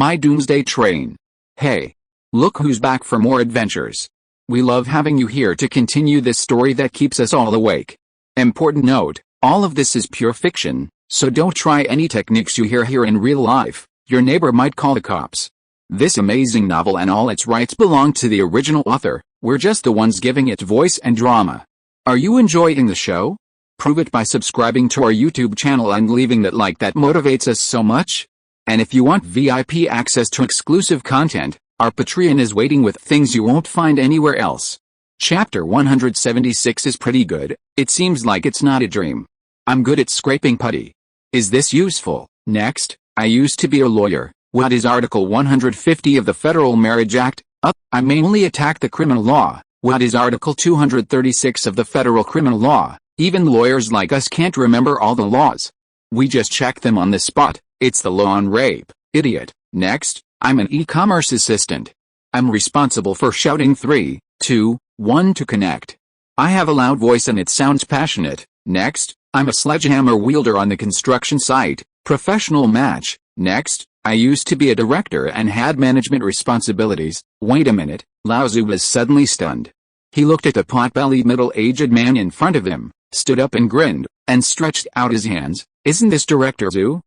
my Doomsday Train. Hey! Look who's back for more adventures. We love having you here to continue this story that keeps us all awake. Important note, all of this is pure fiction, so don't try any techniques you hear here in real life. Your neighbor might call the cops. This amazing novel and all its rights belong to the original author. We're just the ones giving it voice and drama. Are you enjoying the show? Prove it by subscribing to our YouTube channel and leaving that like that motivates us so much. And if you want VIP access to exclusive content, our Patreon is waiting with things you won't find anywhere else. Chapter 176 is pretty good. It seems like it's not a dream. I'm good at scraping putty. Is this useful? Next, I used to be a lawyer. What is Article 150 of the Federal Marriage Act? I mainly attack the criminal law. What is Article 236 of the Federal Criminal Law? Even lawyers like us can't remember all the laws. We just check them on the spot. It's the law on rape, idiot. Next, I'm an e-commerce assistant. I'm responsible for shouting 3, 2, 1 to connect. I have a loud voice and it sounds passionate. Next, I'm a sledgehammer wielder on the construction site. Professional match. Next, I used to be a director and had management responsibilities. Wait a minute, Lao Tzu was suddenly stunned. He looked at the pot-bellied middle-aged man in front of him, stood up and grinned, and stretched out his hands. Isn't this Director Zhu?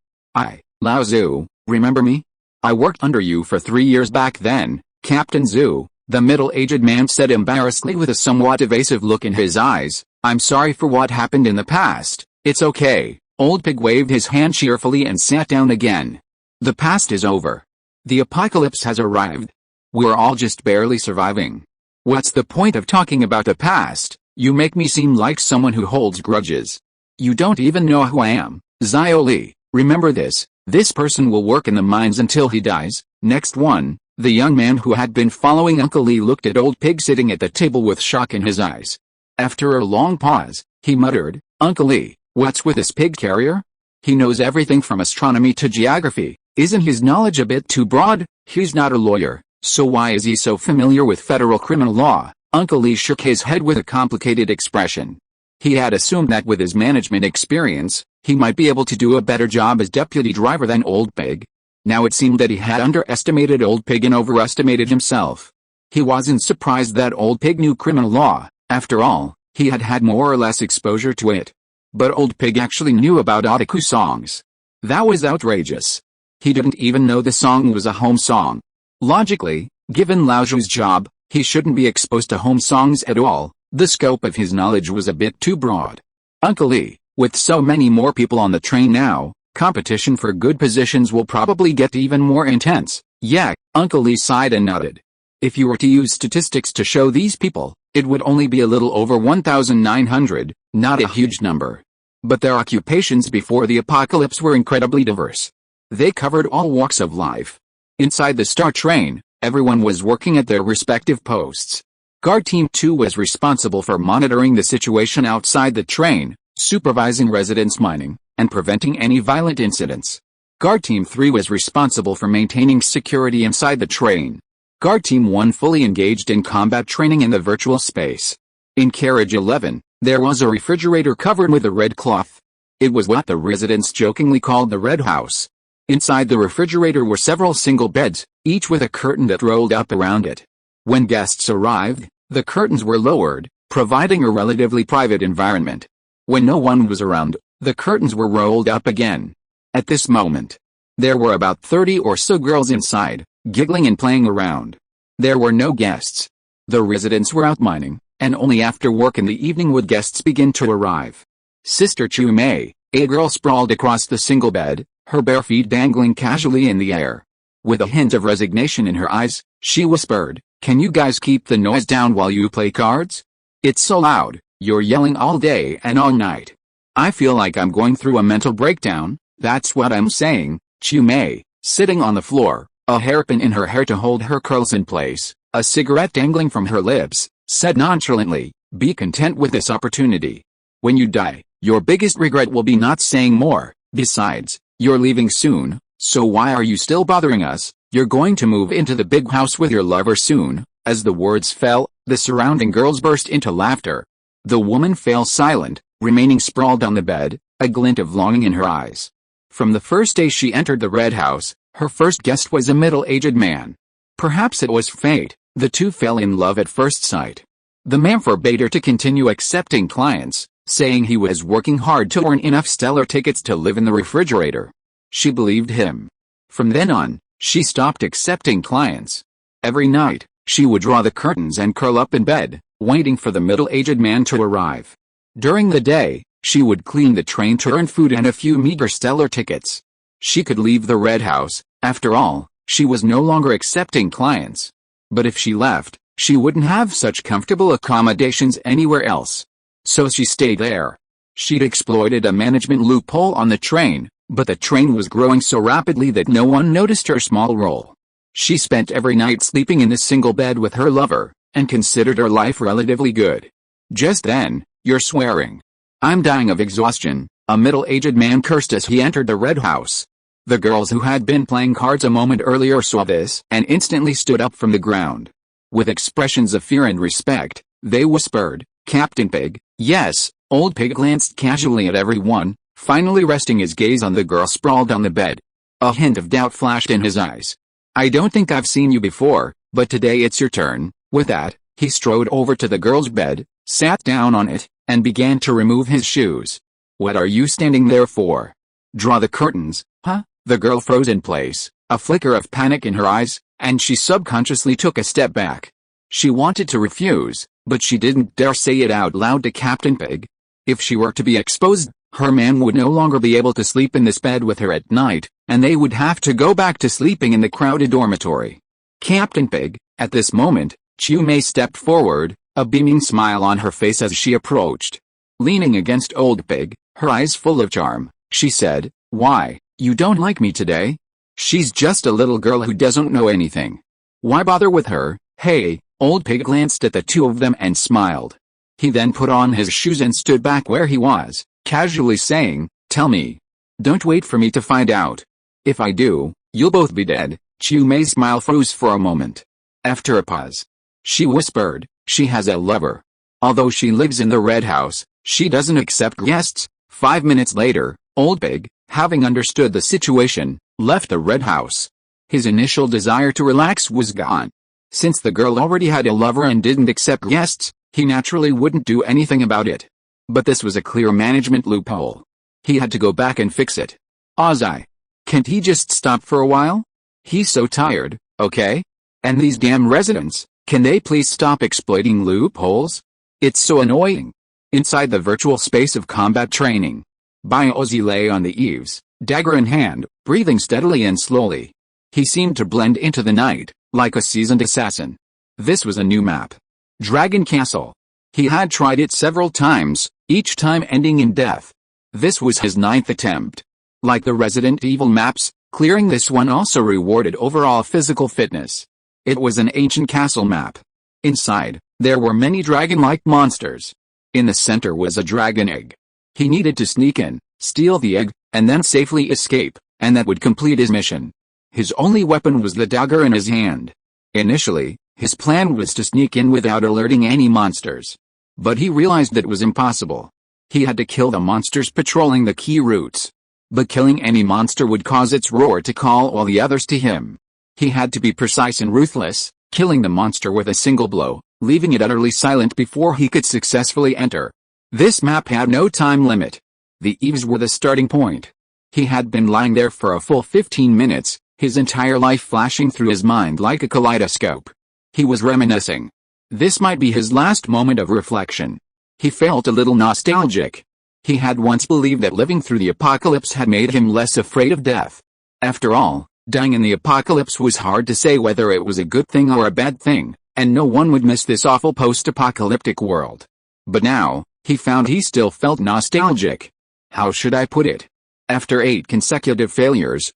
Lao Tzu, remember me? I worked under you for 3 years back then, Captain Zhu, the middle-aged man said embarrassedly with a somewhat evasive look in his eyes. I'm sorry for what happened in the past. It's okay. Old Pig waved his hand cheerfully and sat down again. The past is over. The apocalypse has arrived. We're all just barely surviving. What's the point of talking about the past? You make me seem like someone who holds grudges. You don't even know who I am. Xiaoli, remember this. This person will work in the mines until he dies. Next one. The young man who had been following Uncle Lee looked at Old Pig sitting at the table with shock in his eyes. After a long pause, he muttered, Uncle Lee, what's with this pig carrier? He knows everything from astronomy to geography. Isn't his knowledge a bit too broad? He's not a lawyer, so why is he so familiar with federal criminal law? Uncle Lee shook his head with a complicated expression. He had assumed that with his management experience, he might be able to do a better job as deputy driver than Old Pig. Now it seemed that he had underestimated Old Pig and overestimated himself. He wasn't surprised that Old Pig knew criminal law. After all, he had had more or less exposure to it. But Old Pig actually knew about otaku songs. That was outrageous. He didn't even know the song was a home song. Logically, given Lao Tzu's job, he shouldn't be exposed to home songs at all. The scope of his knowledge was a bit too broad. Uncle Lee, with so many more people on the train now, competition for good positions will probably get even more intense. Yeah, Uncle Lee sighed and nodded. If you were to use statistics to show these people, it would only be a little over 1,900, not a huge number. But their occupations before the apocalypse were incredibly diverse. They covered all walks of life. Inside the Star Train, everyone was working at their respective posts. Guard Team 2 was responsible for monitoring the situation outside the train, supervising residents mining, and preventing any violent incidents. Guard Team 3 was responsible for maintaining security inside the train. Guard Team 1 fully engaged in combat training in the virtual space. In Carriage 11, there was a refrigerator covered with a red cloth. It was what the residents jokingly called the Red House. Inside the refrigerator were several single beds, each with a curtain that rolled up around it. When guests arrived, the curtains were lowered, providing a relatively private environment. When no one was around, the curtains were rolled up again. At this moment, there were about 30 or so girls inside, giggling and playing around. There were no guests. The residents were out mining, and only after work in the evening would guests begin to arrive. Sister Chu Mei, a girl sprawled across the single bed, her bare feet dangling casually in the air. With a hint of resignation in her eyes, she whispered, "Can you guys keep the noise down while you play cards? It's so loud, you're yelling all day and all night. I feel like I'm going through a mental breakdown, that's what I'm saying." Chu Mei, sitting on the floor, a hairpin in her hair to hold her curls in place, a cigarette dangling from her lips, said nonchalantly, "Be content with this opportunity. When you die, your biggest regret will be not saying more. Besides, you're leaving soon, so why are you still bothering us? You're going to move into the big house with your lover soon." As the words fell, the surrounding girls burst into laughter. The woman fell silent, remaining sprawled on the bed, a glint of longing in her eyes. From the first day she entered the Red House, Her first guest was a middle-aged man. Perhaps it was fate, the two fell in love at first sight. The man forbade her to continue accepting clients, saying he was working hard to earn enough stellar tickets to live in the refrigerator. She believed him. From then on, she stopped accepting clients. Every night, she would draw the curtains and curl up in bed, waiting for the middle-aged man to arrive. During the day, she would clean the train to earn food and a few meager stellar tickets. She could leave the Red House, after all, she was no longer accepting clients. But if she left, she wouldn't have such comfortable accommodations anywhere else. So she stayed there. She'd exploited a management loophole on the train, but the train was growing so rapidly that no one noticed her small role. She spent every night sleeping in the single bed with her lover, and considered her life relatively good. Just then, "You're swearing. I'm dying of exhaustion," a middle-aged man cursed as he entered the Red House. The girls who had been playing cards a moment earlier saw this and instantly stood up from the ground. With expressions of fear and respect, they whispered, "Captain Pig." "Yes." Old Pig glanced casually at everyone, finally resting his gaze on the girl sprawled on the bed. A hint of doubt flashed in his eyes. "I don't think I've seen you before, but today it's your turn." With that, he strode over to the girl's bed, sat down on it, and began to remove his shoes. "What are you standing there for? Draw the curtains, huh?" The girl froze in place, a flicker of panic in her eyes, and she subconsciously took a step back. She wanted to refuse, but she didn't dare say it out loud to Captain Pig. If she were to be exposed, her man would no longer be able to sleep in this bed with her at night, and they would have to go back to sleeping in the crowded dormitory. "Captain Pig." At this moment, Chiu Mei stepped forward, a beaming smile on her face as she approached. Leaning against Old Pig, her eyes full of charm, she said, "Why, you don't like me today? She's just a little girl who doesn't know anything. Why bother with her?" "Hey." Old Pig glanced at the two of them and smiled. He then put on his shoes and stood back where he was, casually saying, "Tell me. Don't wait for me to find out. If I do, you'll both be dead." Chiu Mei's smile froze for a moment. After a pause, she whispered, "She has a lover. Although she lives in the Red House, she doesn't accept guests." 5 minutes later, Old Pig, having understood the situation, left the Red House. His initial desire to relax was gone. Since the girl already had a lover and didn't accept guests, he naturally wouldn't do anything about it. But this was a clear management loophole. He had to go back and fix it. "Ozai. Can't he just stop for a while? He's so tired, okay? And these damn residents, can they please stop exploiting loopholes? It's so annoying." Inside the virtual space of combat training, Ozzy lay on the eaves, dagger in hand, breathing steadily and slowly. He seemed to blend into the night, like a seasoned assassin. This was a new map. Dragon Castle. He had tried it several times, each time ending in death. This was his 9th attempt. Like the Resident Evil maps, clearing this one also rewarded overall physical fitness. It was an ancient castle map. Inside, there were many dragon-like monsters. In the center was a dragon egg. He needed to sneak in, steal the egg, and then safely escape, and that would complete his mission. His only weapon was the dagger in his hand. Initially, his plan was to sneak in without alerting any monsters. But he realized that was impossible. He had to kill the monsters patrolling the key routes. But killing any monster would cause its roar to call all the others to him. He had to be precise and ruthless, killing the monster with a single blow, leaving it utterly silent before he could successfully enter. This map had no time limit. The eaves were the starting point. He had been lying there for a full 15 minutes, his entire life flashing through his mind like a kaleidoscope. He was reminiscing. This might be his last moment of reflection. He felt a little nostalgic. He had once believed that living through the apocalypse had made him less afraid of death. After all, dying in the apocalypse was hard to say whether it was a good thing or a bad thing, and no one would miss this awful post-apocalyptic world. But now, he found he still felt nostalgic. How should I put it? After 8 consecutive failures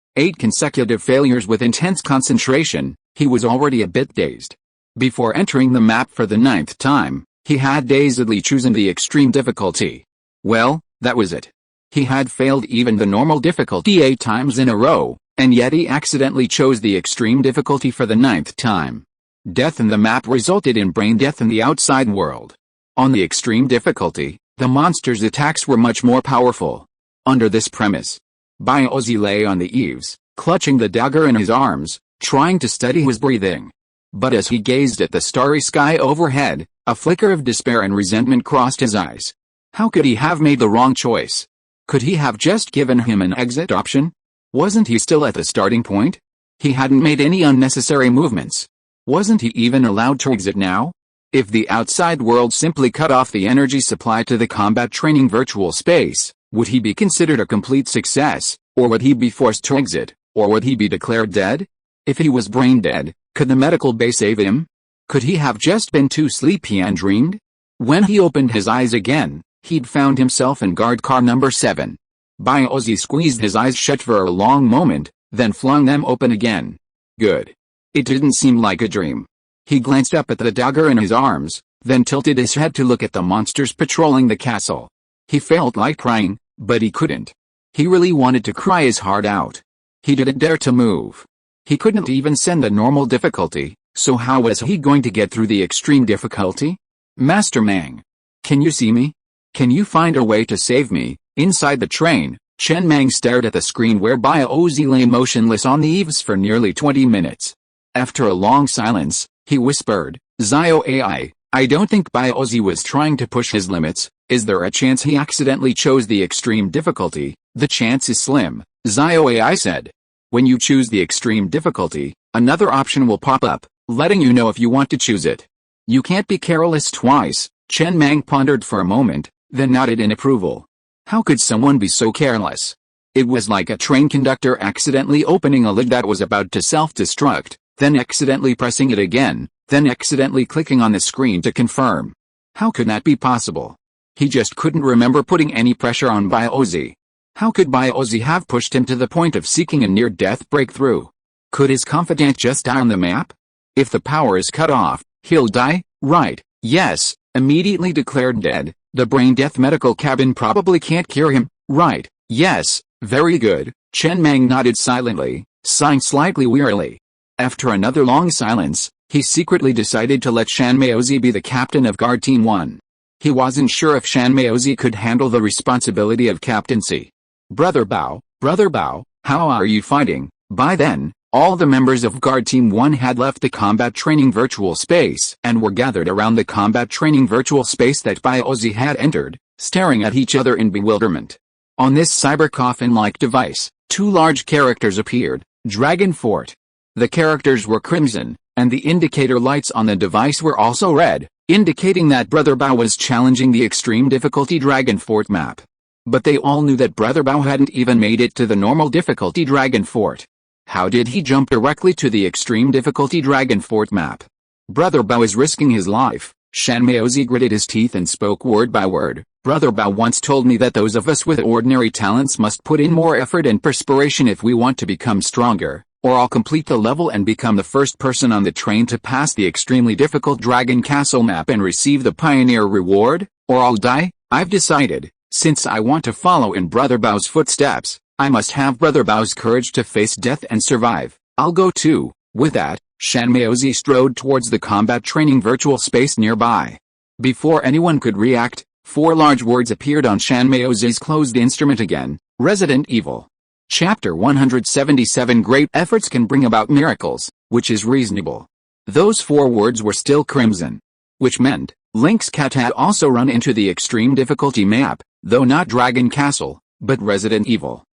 with intense concentration, he was already a bit dazed. Before entering the map for the 9th time, he had dazedly chosen the extreme difficulty. Well, that was it. He had failed even the normal difficulty 8 times in a row, and yet he accidentally chose the extreme difficulty for the 9th time. Death in the map resulted in brain death in the outside world. On the extreme difficulty, the monster's attacks were much more powerful. Under this premise, Ozzy lay on the eaves, clutching the dagger in his arms, trying to steady his breathing. But as he gazed at the starry sky overhead, a flicker of despair and resentment crossed his eyes. How could he have made the wrong choice? Could he have just given him an exit option? Wasn't he still at the starting point? He hadn't made any unnecessary movements. Wasn't he even allowed to exit now? If the outside world simply cut off the energy supply to the combat training virtual space, would he be considered a complete success, or would he be forced to exit, or would he be declared dead? If he was brain dead, could the medical bay save him? Could he have just been too sleepy and dreamed? When he opened his eyes again, he'd found himself in guard car number 7. Biozi squeezed his eyes shut for a long moment, then flung them open again. Good. It didn't seem like a dream. He glanced up at the dagger in his arms, then tilted his head to look at the monsters patrolling the castle. He felt like crying, but he couldn't. He really wanted to cry his heart out. He didn't dare to move. He couldn't even send a normal difficulty, so how was he going to get through the extreme difficulty? Master Mang. Can you see me? Can you find a way to save me? Inside the train, Chen Mang stared at the screen where Biozi lay motionless on the eaves for nearly 20 minutes. After a long silence, he whispered, Zio AI, I don't think Biozi was trying to push his limits. Is there a chance he accidentally chose the extreme difficulty? The chance is slim, Zio AI said. When you choose the extreme difficulty, another option will pop up, letting you know if you want to choose it. You can't be careless twice, Chen Mang pondered for a moment, then nodded in approval. How could someone be so careless? It was like a train conductor accidentally opening a lid that was about to self-destruct, then accidentally pressing it again, then accidentally clicking on the screen to confirm. How could that be possible? He just couldn't remember putting any pressure on Biozi. How could Biozi have pushed him to the point of seeking a near-death breakthrough? Could his confidant just die on the map? If the power is cut off, he'll die, right? Yes, immediately declared dead. The brain death medical cabin probably can't cure him, right? Yes, very good. Chen Mang nodded silently, sighing slightly wearily. After another long silence, he secretly decided to let Shan Maozi be the captain of Guard Team 1. He wasn't sure if Shan Maozi could handle the responsibility of captaincy. Brother Bao, how are you fighting? By then, all the members of Guard Team 1 had left the combat training virtual space and were gathered around the combat training virtual space that Biozi had entered, staring at each other in bewilderment. On this cyber coffin-like device, 2 large characters appeared, Dragon Fort. The characters were crimson, and the indicator lights on the device were also red, indicating that Brother Bao was challenging the extreme difficulty Dragon Fort map. But they all knew that Brother Bao hadn't even made it to the normal difficulty Dragon Fort. How did he jump directly to the extreme difficulty Dragon Fort map? Brother Bao is risking his life. Shan Maozi gritted his teeth and spoke word by word. Brother Bao once told me that those of us with ordinary talents must put in more effort and perspiration if we want to become stronger, or I'll complete the level and become the first person on the train to pass the extremely difficult Dragon Castle map and receive the Pioneer reward, or I'll die. I've decided, since I want to follow in Brother Bao's footsteps, I must have Brother Bao's courage to face death and survive. I'll go too. With that, Shan Maozi strode towards the combat training virtual space nearby. Before anyone could react, 4 large words appeared on Shan Maozi's closed instrument again. Resident Evil. Chapter 177. Great efforts can bring about miracles, which is reasonable. Those 4 words were still crimson. Which meant, Link's cat had also run into the extreme difficulty map, though not Dragon Castle, but Resident Evil.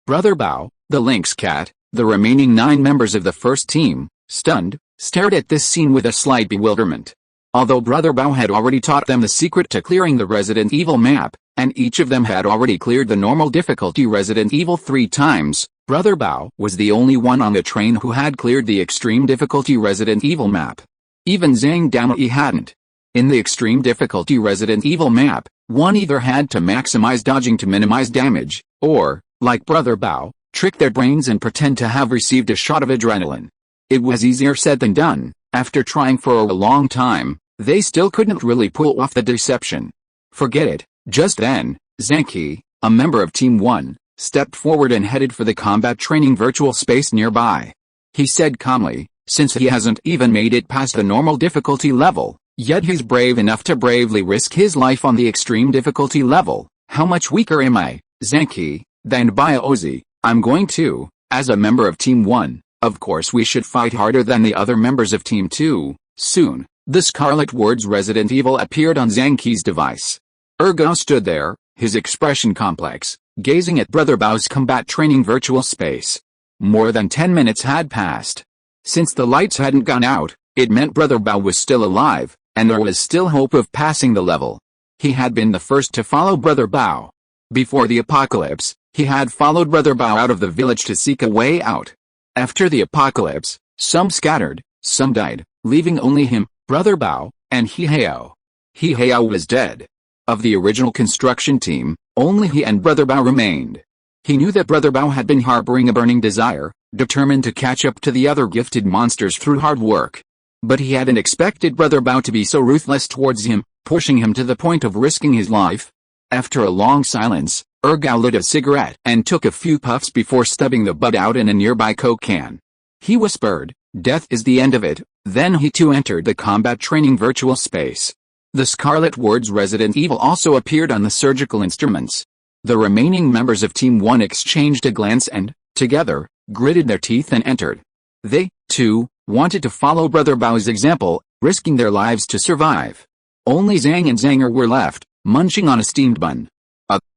Brother Bao, the Link's cat, the remaining 9 members of the first team, stunned, stared at this scene with a slight bewilderment. Although Brother Bao had already taught them the secret to clearing the Resident Evil map, and each of them had already cleared the normal difficulty Resident Evil 3 times, Brother Bao was the only one on the train who had cleared the extreme difficulty Resident Evil map. Even Zhang Damai hadn't. In the extreme difficulty Resident Evil map, one either had to maximize dodging to minimize damage, or, like Brother Bao, trick their brains and pretend to have received a shot of adrenaline. It was easier said than done. After trying for a long time, they still couldn't really pull off the deception. Forget it. Just then, Zanki, a member of Team 1, stepped forward and headed for the combat training virtual space nearby. He said calmly, since he hasn't even made it past the normal difficulty level, yet he's brave enough to bravely risk his life on the extreme difficulty level. How much weaker am I, Zanki, than Biozi? I'm going to As a member of Team 1, of course we should fight harder than the other members of Team 2. Soon, the Scarlet Word's Resident Evil appeared on Zhang Qi's device. Ergo stood there, his expression complex, gazing at Brother Bao's combat training virtual space. More than 10 minutes had passed. Since the lights hadn't gone out, it meant Brother Bao was still alive, and there was still hope of passing the level. He had been the first to follow Brother Bao. Before the apocalypse, he had followed Brother Bao out of the village to seek a way out. After the apocalypse, some scattered, some died, leaving only him, Brother Bao, and Hihao. Hihao was dead. Of the original construction team, only he and Brother Bao remained. He knew that Brother Bao had been harboring a burning desire, determined to catch up to the other gifted monsters through hard work. But he hadn't expected Brother Bao to be so ruthless towards him, pushing him to the point of risking his life. After a long silence, Ergao lit a cigarette and took a few puffs before stubbing the butt out in a nearby Coke can. He whispered, "Death is the end of it." Then he too entered the combat training virtual space. The Scarlet Word's Resident Evil also appeared on the surgical instruments. The remaining members of Team 1 exchanged a glance and, together, gritted their teeth and entered. They, too, wanted to follow Brother Bao's example, risking their lives to survive. Only Zhang and Zanger were left, munching on a steamed bun.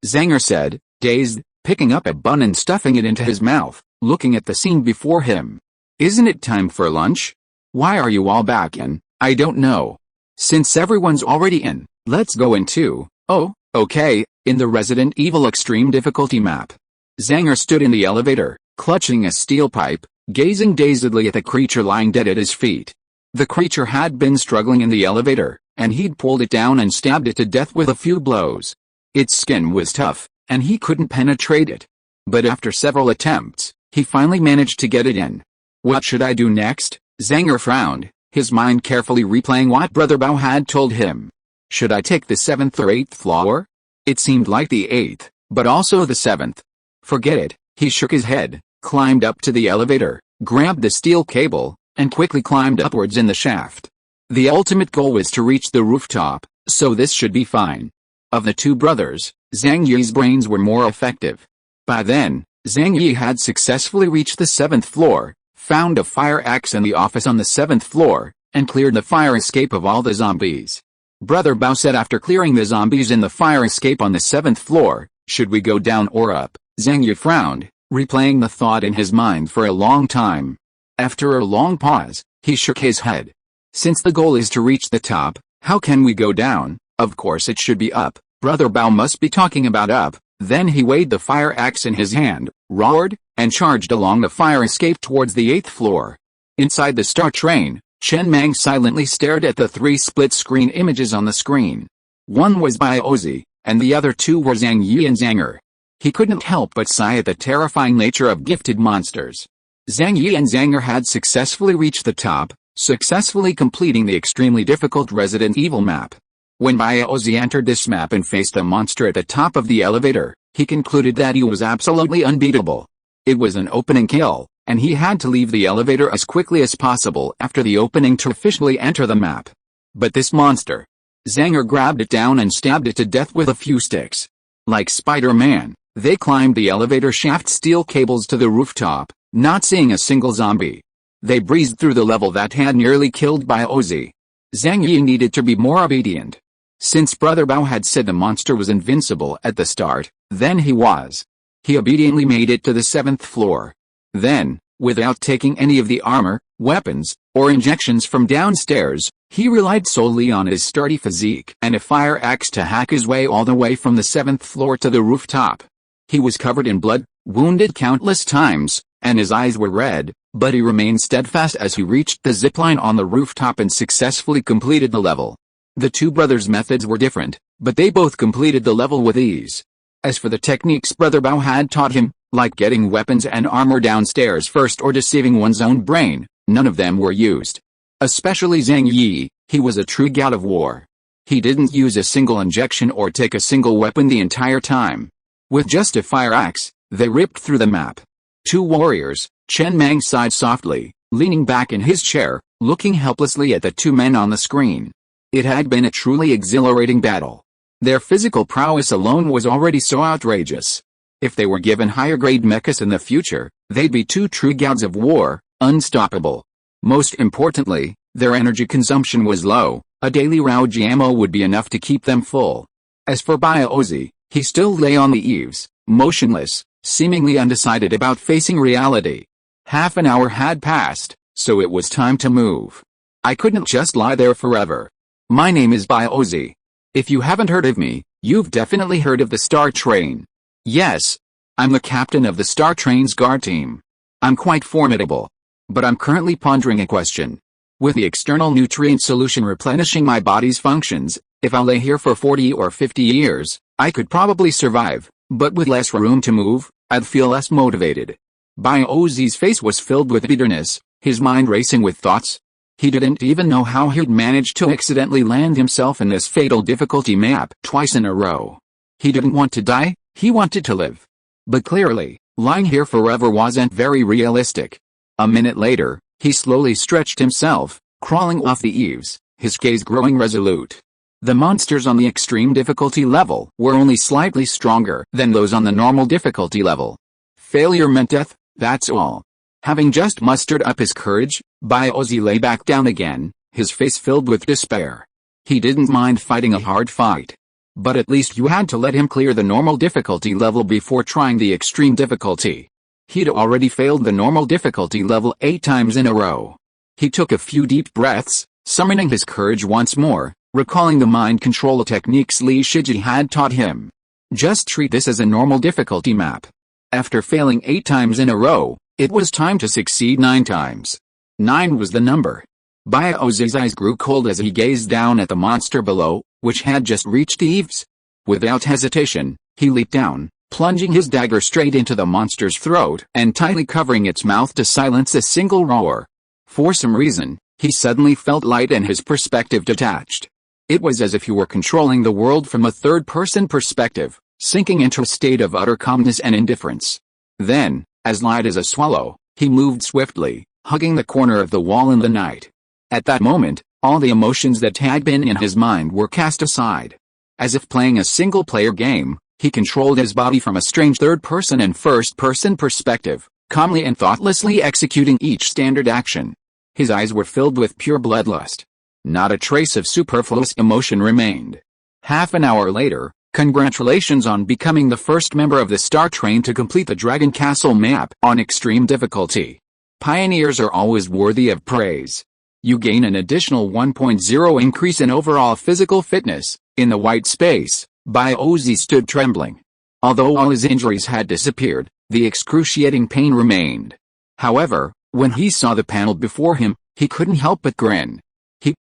Zanger said, dazed, picking up a bun and stuffing it into his mouth, looking at the scene before him. "Isn't it time for lunch? Why are you all back in?" "I don't know. Since everyone's already in, let's go in too." "Oh, okay." In the Resident Evil Extreme Difficulty map, Zanger stood in the elevator, clutching a steel pipe, gazing dazedly at the creature lying dead at his feet. The creature had been struggling in the elevator, and he'd pulled it down and stabbed it to death with a few blows. Its skin was tough, and he couldn't penetrate it. But after several attempts, he finally managed to get it in. "What should I do next?" Zanger frowned, his mind carefully replaying what Brother Bao had told him. "Should I take the 7th or 8th floor?" It seemed like the 8th, but also the 7th. "Forget it." He shook his head, climbed up to the elevator, grabbed the steel cable, and quickly climbed upwards in the shaft. The ultimate goal was to reach the rooftop, so this should be fine. Of the two brothers, Zhang Yi's brains were more effective. By then, Zhang Yi had successfully reached the 7th floor, found a fire axe in the office on the 7th floor, and cleared the fire escape of all the zombies. Brother Bao said after clearing the zombies in the fire escape on the 7th floor, "Should we go down or up?" Zhang Yi frowned, replaying the thought in his mind for a long time. After a long pause, he shook his head. "Since the goal is to reach the top, how can we go down? Of course it should be up." Brother Bao must be talking about up. Then he weighed the fire axe in his hand, roared, and charged along the fire escape towards the 8th floor. Inside the Star Train, Chen Mang silently stared at the 3 split-screen images on the screen. One was by Ozzy, and the other 2 were Zhang Yi and Zanger. He couldn't help but sigh at the terrifying nature of gifted monsters. Zhang Yi and Zanger had successfully reached the top, successfully completing the extremely difficult Resident Evil map. When Ozzy entered this map and faced a monster at the top of the elevator, he concluded that he was absolutely unbeatable. It was an opening kill, and he had to leave the elevator as quickly as possible after the opening to officially enter the map. But this monster. Zanger grabbed it down and stabbed it to death with a few sticks. Like Spider-Man, they climbed the elevator shaft steel cables to the rooftop, not seeing a single zombie. They breezed through the level that had nearly killed Ozzy. Zhang Yi needed to be more obedient. Since Brother Bao had said the monster was invincible at the start, then he was. He obediently made it to the 7th floor. Then, without taking any of the armor, weapons, or injections from downstairs, he relied solely on his sturdy physique and a fire axe to hack his way all the way from the 7th floor to the rooftop. He was covered in blood, wounded countless times, and his eyes were red, but he remained steadfast as he reached the zipline on the rooftop and successfully completed the level. The two brothers' methods were different, but they both completed the level with ease. As for the techniques Brother Bao had taught him, like getting weapons and armor downstairs first or deceiving one's own brain, none of them were used. Especially Zhang Yi, he was a true god of war. He didn't use a single injection or take a single weapon the entire time. With just a fire axe, they ripped through the map. Two warriors, Chen Mang sighed softly, leaning back in his chair, looking helplessly at the two men on the screen. It had been a truly exhilarating battle. Their physical prowess alone was already so outrageous. If they were given higher grade mechas in the future, they'd be two true gods of war, unstoppable. Most importantly, their energy consumption was low. A daily round ammo would be enough to keep them full. As for Biozi, he still lay on the eaves, motionless, seemingly undecided about facing reality. Half an hour had passed, so it was time to move. I couldn't just lie there forever. My name is Biozi. If you haven't heard of me, you've definitely heard of the Star Train. Yes, I'm the captain of the Star Train's guard team. I'm quite formidable. But I'm currently pondering a question. With the external nutrient solution replenishing my body's functions, if I lay here for 40 or 50 years, I could probably survive, but with less room to move, I'd feel less motivated. Biozi's face was filled with bitterness, his mind racing with thoughts. He didn't even know how he'd managed to accidentally land himself in this fatal difficulty map twice in a row. He didn't want to die, he wanted to live. But clearly, lying here forever wasn't very realistic. A minute later, he slowly stretched himself, crawling off the eaves, his gaze growing resolute. The monsters on the extreme difficulty level were only slightly stronger than those on the normal difficulty level. Failure meant death, that's all. Having just mustered up his courage, Biozi lay back down again, his face filled with despair. He didn't mind fighting a hard fight. But at least you had to let him clear the normal difficulty level before trying the extreme difficulty. He'd already failed the normal difficulty level 8 times in a row. He took a few deep breaths, summoning his courage once more, recalling the mind control techniques Li Shiji had taught him. Just treat this as a normal difficulty map. After failing 8 times in a row, it was time to succeed 9 times. 9 was the number. Biozi's eyes grew cold as he gazed down at the monster below, which had just reached the eaves. Without hesitation, he leaped down, plunging his dagger straight into the monster's throat and tightly covering its mouth to silence a single roar. For some reason, he suddenly felt light and his perspective detached. It was as if he were controlling the world from a third-person perspective, sinking into a state of utter calmness and indifference. Then, as light as a swallow, he moved swiftly, hugging the corner of the wall in the night. At that moment, all the emotions that had been in his mind were cast aside. As if playing a single-player game, he controlled his body from a strange third-person and first-person perspective, calmly and thoughtlessly executing each standard action. His eyes were filled with pure bloodlust. Not a trace of superfluous emotion remained. Half an hour later, congratulations on becoming the first member of the Star Train to complete the Dragon Castle map on extreme difficulty. Pioneers are always worthy of praise. You gain an additional 1.0 increase in overall physical fitness. In the white space, Biozi stood trembling. Although all his injuries had disappeared, the excruciating pain remained. However, when he saw the panel before him, he couldn't help but grin.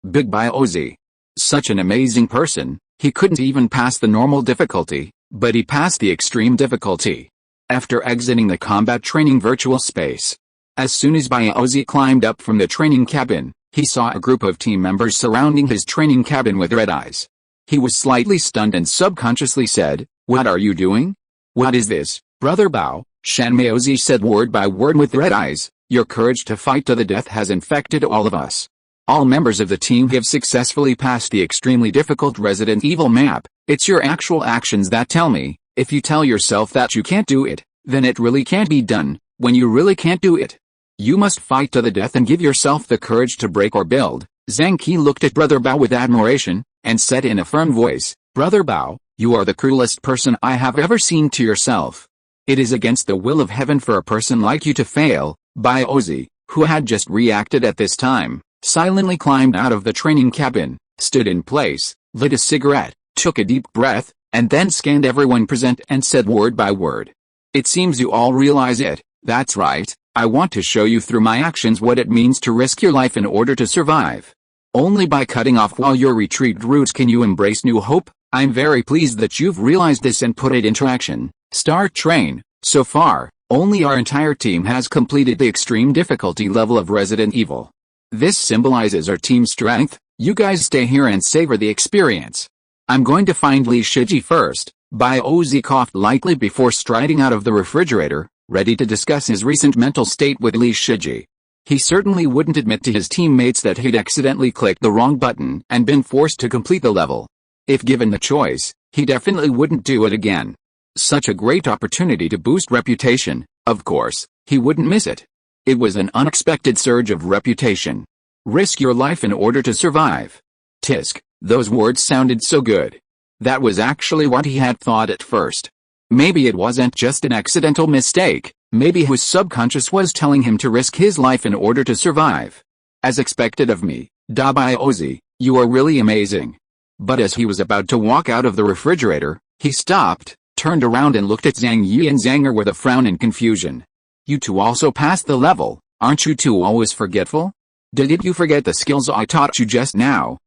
Big Biozi. Such an amazing person, he couldn't even pass the normal difficulty, but he passed the extreme difficulty. After exiting the combat training virtual space, as soon as Biozi climbed up from the training cabin, he saw a group of team members surrounding his training cabin with red eyes. He was slightly stunned and subconsciously said, "What are you doing?" "What is this, Brother Bao?" Shan Maozi said word by word with red eyes. "Your courage to fight to the death has infected all of us. All members of the team have successfully passed the extremely difficult Resident Evil map. It's your actual actions that tell me. If you tell yourself that you can't do it, then it really can't be done. When you really can't do it, you must fight to the death and give yourself the courage to break or build." Zhang Qi looked at Brother Bao with admiration, and said in a firm voice, "Brother Bao, you are the cruelest person I have ever seen to yourself. It is against the will of heaven for a person like you to fail." Biozi, who had just reacted at this time, silently climbed out of the training cabin, stood in place, lit a cigarette, took a deep breath, and then scanned everyone present and said word by word, "It seems you all realize it. That's right. I want to show you through my actions what it means to risk your life in order to survive. Only by cutting off all your retreat routes can you embrace new hope. I'm very pleased that you've realized this and put it into action. Star Train, so far, only our entire team has completed the extreme difficulty level of Resident Evil. This symbolizes our team's strength. You guys stay here and savor the experience. I'm going to find Li Shiji first." Biozi coughed lightly before striding out of the refrigerator, ready to discuss his recent mental state with Li Shiji. He certainly wouldn't admit to his teammates that he'd accidentally clicked the wrong button and been forced to complete the level. If given the choice, he definitely wouldn't do it again. Such a great opportunity to boost reputation, of course, he wouldn't miss it. It was an unexpected surge of reputation. Risk your life in order to survive. Tisk, those words sounded so good. That was actually what he had thought at first. Maybe it wasn't just an accidental mistake, maybe his subconscious was telling him to risk his life in order to survive. As expected of me, Dabaiozi, you are really amazing. But as he was about to walk out of the refrigerator, he stopped, turned around and looked at Zhang Yi and Zanger with a frown and confusion. You two also passed the level, aren't you two always forgetful? Did you forget the skills I taught you just now?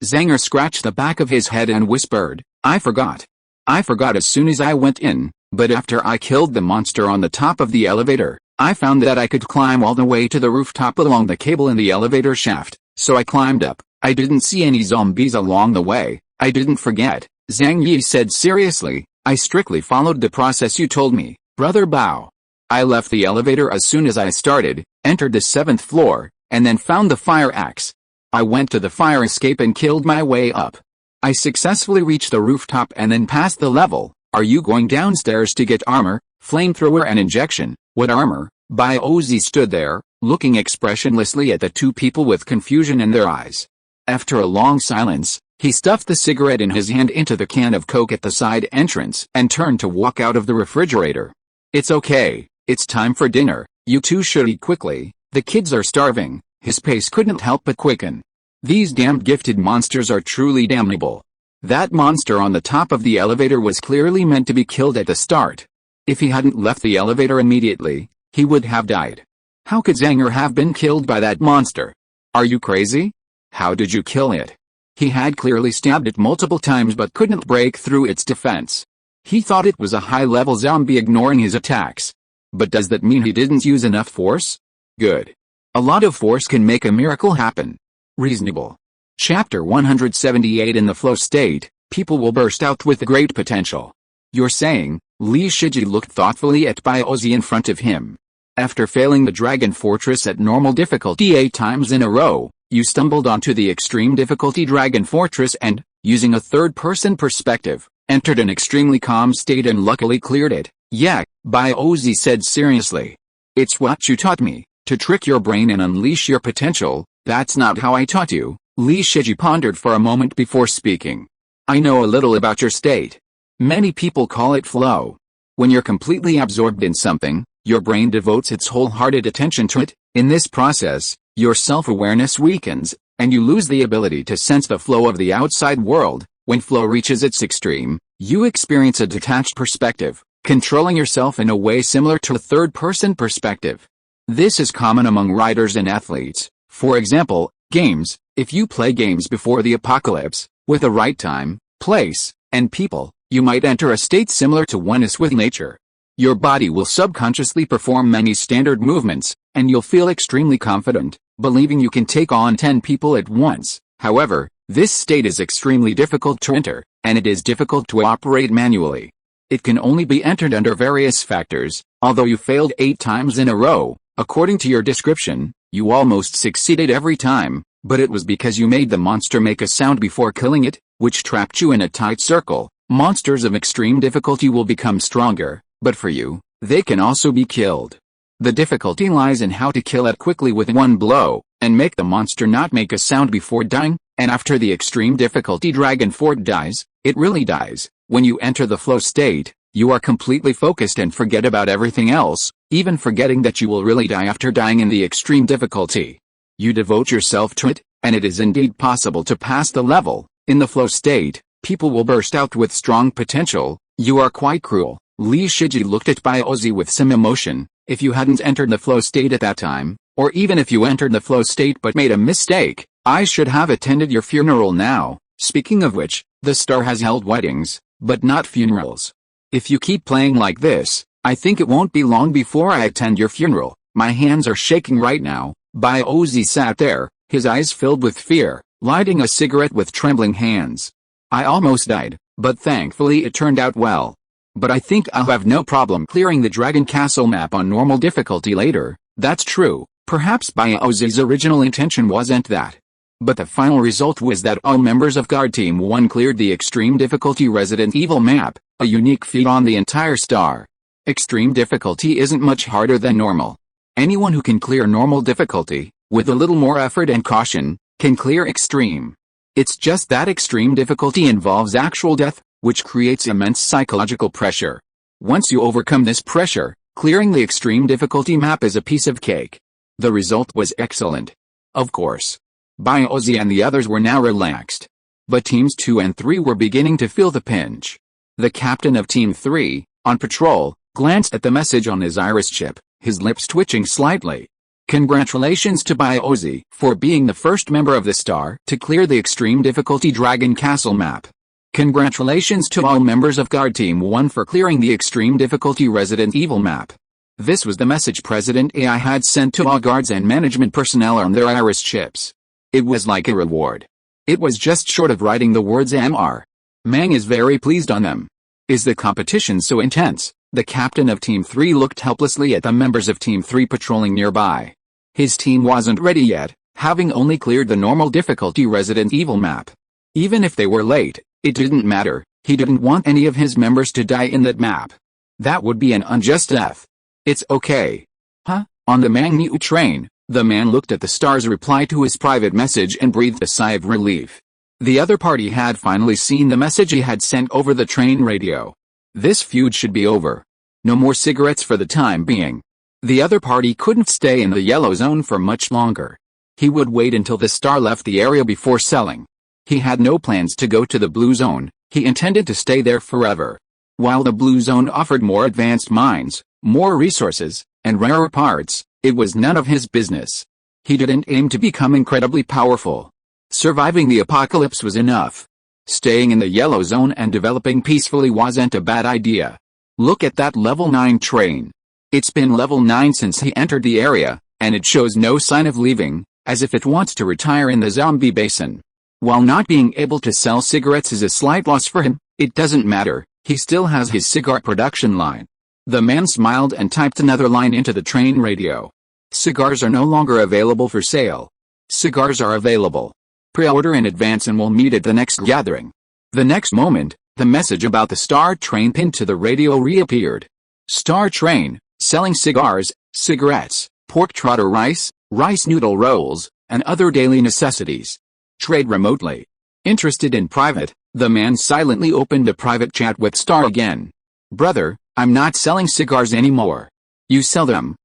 Zanger scratched the back of his head and whispered, I forgot. I forgot as soon as I went in, but after I killed the monster on the top of the elevator, I found that I could climb all the way to the rooftop along the cable in the elevator shaft, so I climbed up. I didn't see any zombies along the way. I didn't forget, Zhang Yi said seriously. I strictly followed the process you told me, Brother Bao. I left the elevator as soon as I started, entered the 7th floor, and then found the fire axe. I went to the fire escape and killed my way up. I successfully reached the rooftop and then passed the level. Are you going downstairs to get armor, flamethrower and injection? What armor? Baiozi stood there, looking expressionlessly at the two people with confusion in their eyes. After a long silence, he stuffed the cigarette in his hand into the can of Coke at the side entrance and turned to walk out of the refrigerator. It's okay, it's time for dinner, you two should eat quickly, the kids are starving. His pace couldn't help but quicken. These damned gifted monsters are truly damnable. That monster on the top of the elevator was clearly meant to be killed at the start. If he hadn't left the elevator immediately, he would have died. How could Zanger have been killed by that monster? Are you crazy? How did you kill it? He had clearly stabbed it multiple times but couldn't break through its defense. He thought it was a high-level zombie ignoring his attacks. But does that mean he didn't use enough force? Good. A lot of force can make a miracle happen. Reasonable. Chapter 178. In the flow state, people will burst out with great potential. You're saying? Li Shiji looked thoughtfully at Baiozi in front of him. After failing the Dragon Fortress at normal difficulty 8 times in a row, you stumbled onto the extreme difficulty Dragon Fortress and, using a third-person perspective, entered an extremely calm state and luckily cleared it. Yeah, Baiozi said seriously. It's what you taught me, to trick your brain and unleash your potential. That's not how I taught you. Li Shiji pondered for a moment before speaking. I know a little about your state. Many people call it flow. When you're completely absorbed in something, your brain devotes its wholehearted attention to it. In this process, your self-awareness weakens, and you lose the ability to sense the flow of the outside world. When flow reaches its extreme, you experience a detached perspective, controlling yourself in a way similar to a third-person perspective. This is common among riders and athletes. For example, games. If you play games before the apocalypse, with the right time, place, and people, you might enter a state similar to oneness with nature. Your body will subconsciously perform many standard movements, and you'll feel extremely confident, believing you can take on 10 people at once. However, this state is extremely difficult to enter, and it is difficult to operate manually. It can only be entered under various factors. Although you failed 8 times in a row, according to your description, you almost succeeded every time, but it was because you made the monster make a sound before killing it, which trapped you in a tight circle. Monsters of extreme difficulty will become stronger, but for you, they can also be killed. The difficulty lies in how to kill it quickly with one blow, and make the monster not make a sound before dying, and after the extreme difficulty Dragon Fort dies, it really dies. When you enter the flow state, you are completely focused and forget about everything else, even forgetting that you will really die after dying in the extreme difficulty. You devote yourself to it, and it is indeed possible to pass the level. In the flow state, people will burst out with strong potential. You are quite cruel. Li Shiji looked at Baiozi with some emotion. If you hadn't entered the flow state at that time, or even if you entered the flow state but made a mistake, I should have attended your funeral now. Speaking of which, the star has held weddings, but not funerals. If you keep playing like this, I think it won't be long before I attend your funeral. My hands are shaking right now. Baiozi sat there, his eyes filled with fear, lighting a cigarette with trembling hands. I almost died, but thankfully it turned out well. But I think I'll have no problem clearing the Dragon Castle map on normal difficulty later. That's true. Perhaps Baiozi's original intention wasn't that. But the final result was that all members of Guard Team 1 cleared the extreme difficulty Resident Evil map. a unique feat on the entire star. Extreme difficulty isn't much harder than normal. Anyone who can clear normal difficulty, with a little more effort and caution, can clear extreme. It's just that extreme difficulty involves actual death, which creates immense psychological pressure. Once you overcome this pressure, clearing the extreme difficulty map is a piece of cake. The result was excellent. Of course. Ozzy and the others were now relaxed. But Teams 2 and 3 were beginning to feel the pinch. The captain of Team 3, on patrol, glanced at the message on his iris chip, his lips twitching slightly. Congratulations to Ozzy for being the first member of the star to clear the extreme difficulty Dragon Castle map. Congratulations to all members of Guard Team 1 for clearing the extreme difficulty Resident Evil map. This was the message President AI had sent to all guards and management personnel on their iris chips. It was like a reward. It was just short of writing the words MR. Mang is very pleased on them. Is the competition so intense? The captain of Team 3 looked helplessly at the members of Team 3 patrolling nearby. His team wasn't ready yet, having only cleared the normal difficulty Resident Evil map. Even if they were late, it didn't matter. He didn't want any of his members to die in that map. That would be an unjust death. It's okay. Huh? On the Mang train, the man looked at the star's reply to his private message and breathed a sigh of relief. The other party had finally seen the message he had sent over the train radio. This feud should be over. No more cigarettes for the time being. The other party couldn't stay in the yellow zone for much longer. He would wait until the star left the area before selling. He had no plans to go to the blue zone. He intended to stay there forever. While the blue zone offered more advanced mines, more resources, and rarer parts, it was none of his business. He didn't aim to become incredibly powerful. Surviving the apocalypse was enough. Staying in the yellow zone and developing peacefully wasn't a bad idea. Look at that level 9 train. It's been level 9 since he entered the area, and it shows no sign of leaving, as if it wants to retire in the zombie basin. While not being able to sell cigarettes is a slight loss for him, it doesn't matter, he still has his cigar production line. The man smiled and typed another line into the train radio. Cigars are no longer available for sale. Cigars are available. Pre-order in advance and we'll meet at the next gathering. The next moment, the message about the Star Train pinned to the radio reappeared. Star Train, selling cigars, cigarettes, pork trotter rice, rice noodle rolls, and other daily necessities. Trade remotely. Interested in private, the man silently opened a private chat with Star again. Brother, I'm not selling cigars anymore. You sell them,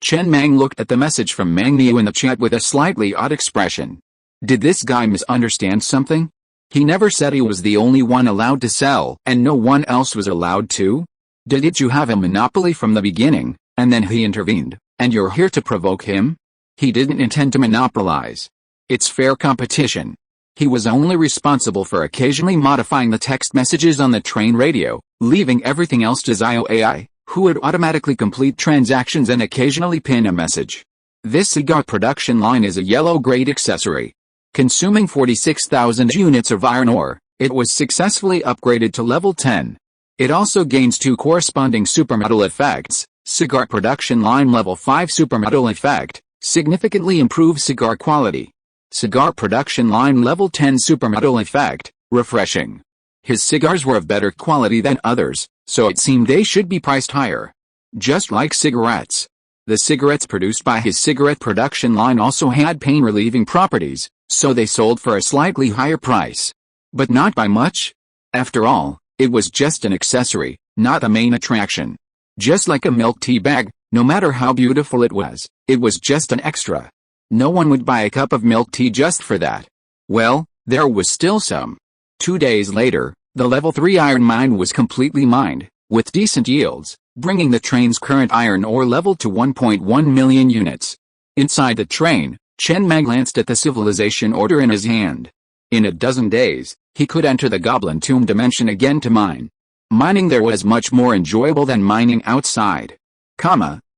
Chen Mang looked at the message from Mang Niu in the chat with a slightly odd expression. Did this guy misunderstand something? He never said he was the only one allowed to sell and no one else was allowed to? Did you have a monopoly from the beginning, and then he intervened, and you're here to provoke him? He didn't intend to monopolize. It's fair competition. He was only responsible for occasionally modifying the text messages on the train radio, leaving everything else to Zio AI, who would automatically complete transactions and occasionally pin a message. This cigar production line is a yellow-grade accessory. Consuming 46,000 units of iron ore, it was successfully upgraded to level 10. It also gains 2 corresponding supermetal effects. Cigar production line level 5 supermetal effect, significantly improves cigar quality. Cigar production line level 10 supermetal effect, refreshing. His cigars were of better quality than others, so it seemed they should be priced higher. Just like cigarettes. The cigarettes produced by his cigarette production line also had pain-relieving properties, so they sold for a slightly higher price. But not by much. After all, it was just an accessory, not the main attraction. Just like a milk tea bag, no matter how beautiful it was just an extra. No one would buy a cup of milk tea just for that. Well, there was still some. 2 days later, the level 3 iron mine was completely mined, with decent yields, bringing the train's current iron ore level to 1.1 million units. Inside the train, Chen Mang glanced at the civilization order in his hand. In a dozen days, he could enter the Goblin Tomb dimension again to mine. Mining there was much more enjoyable than mining outside.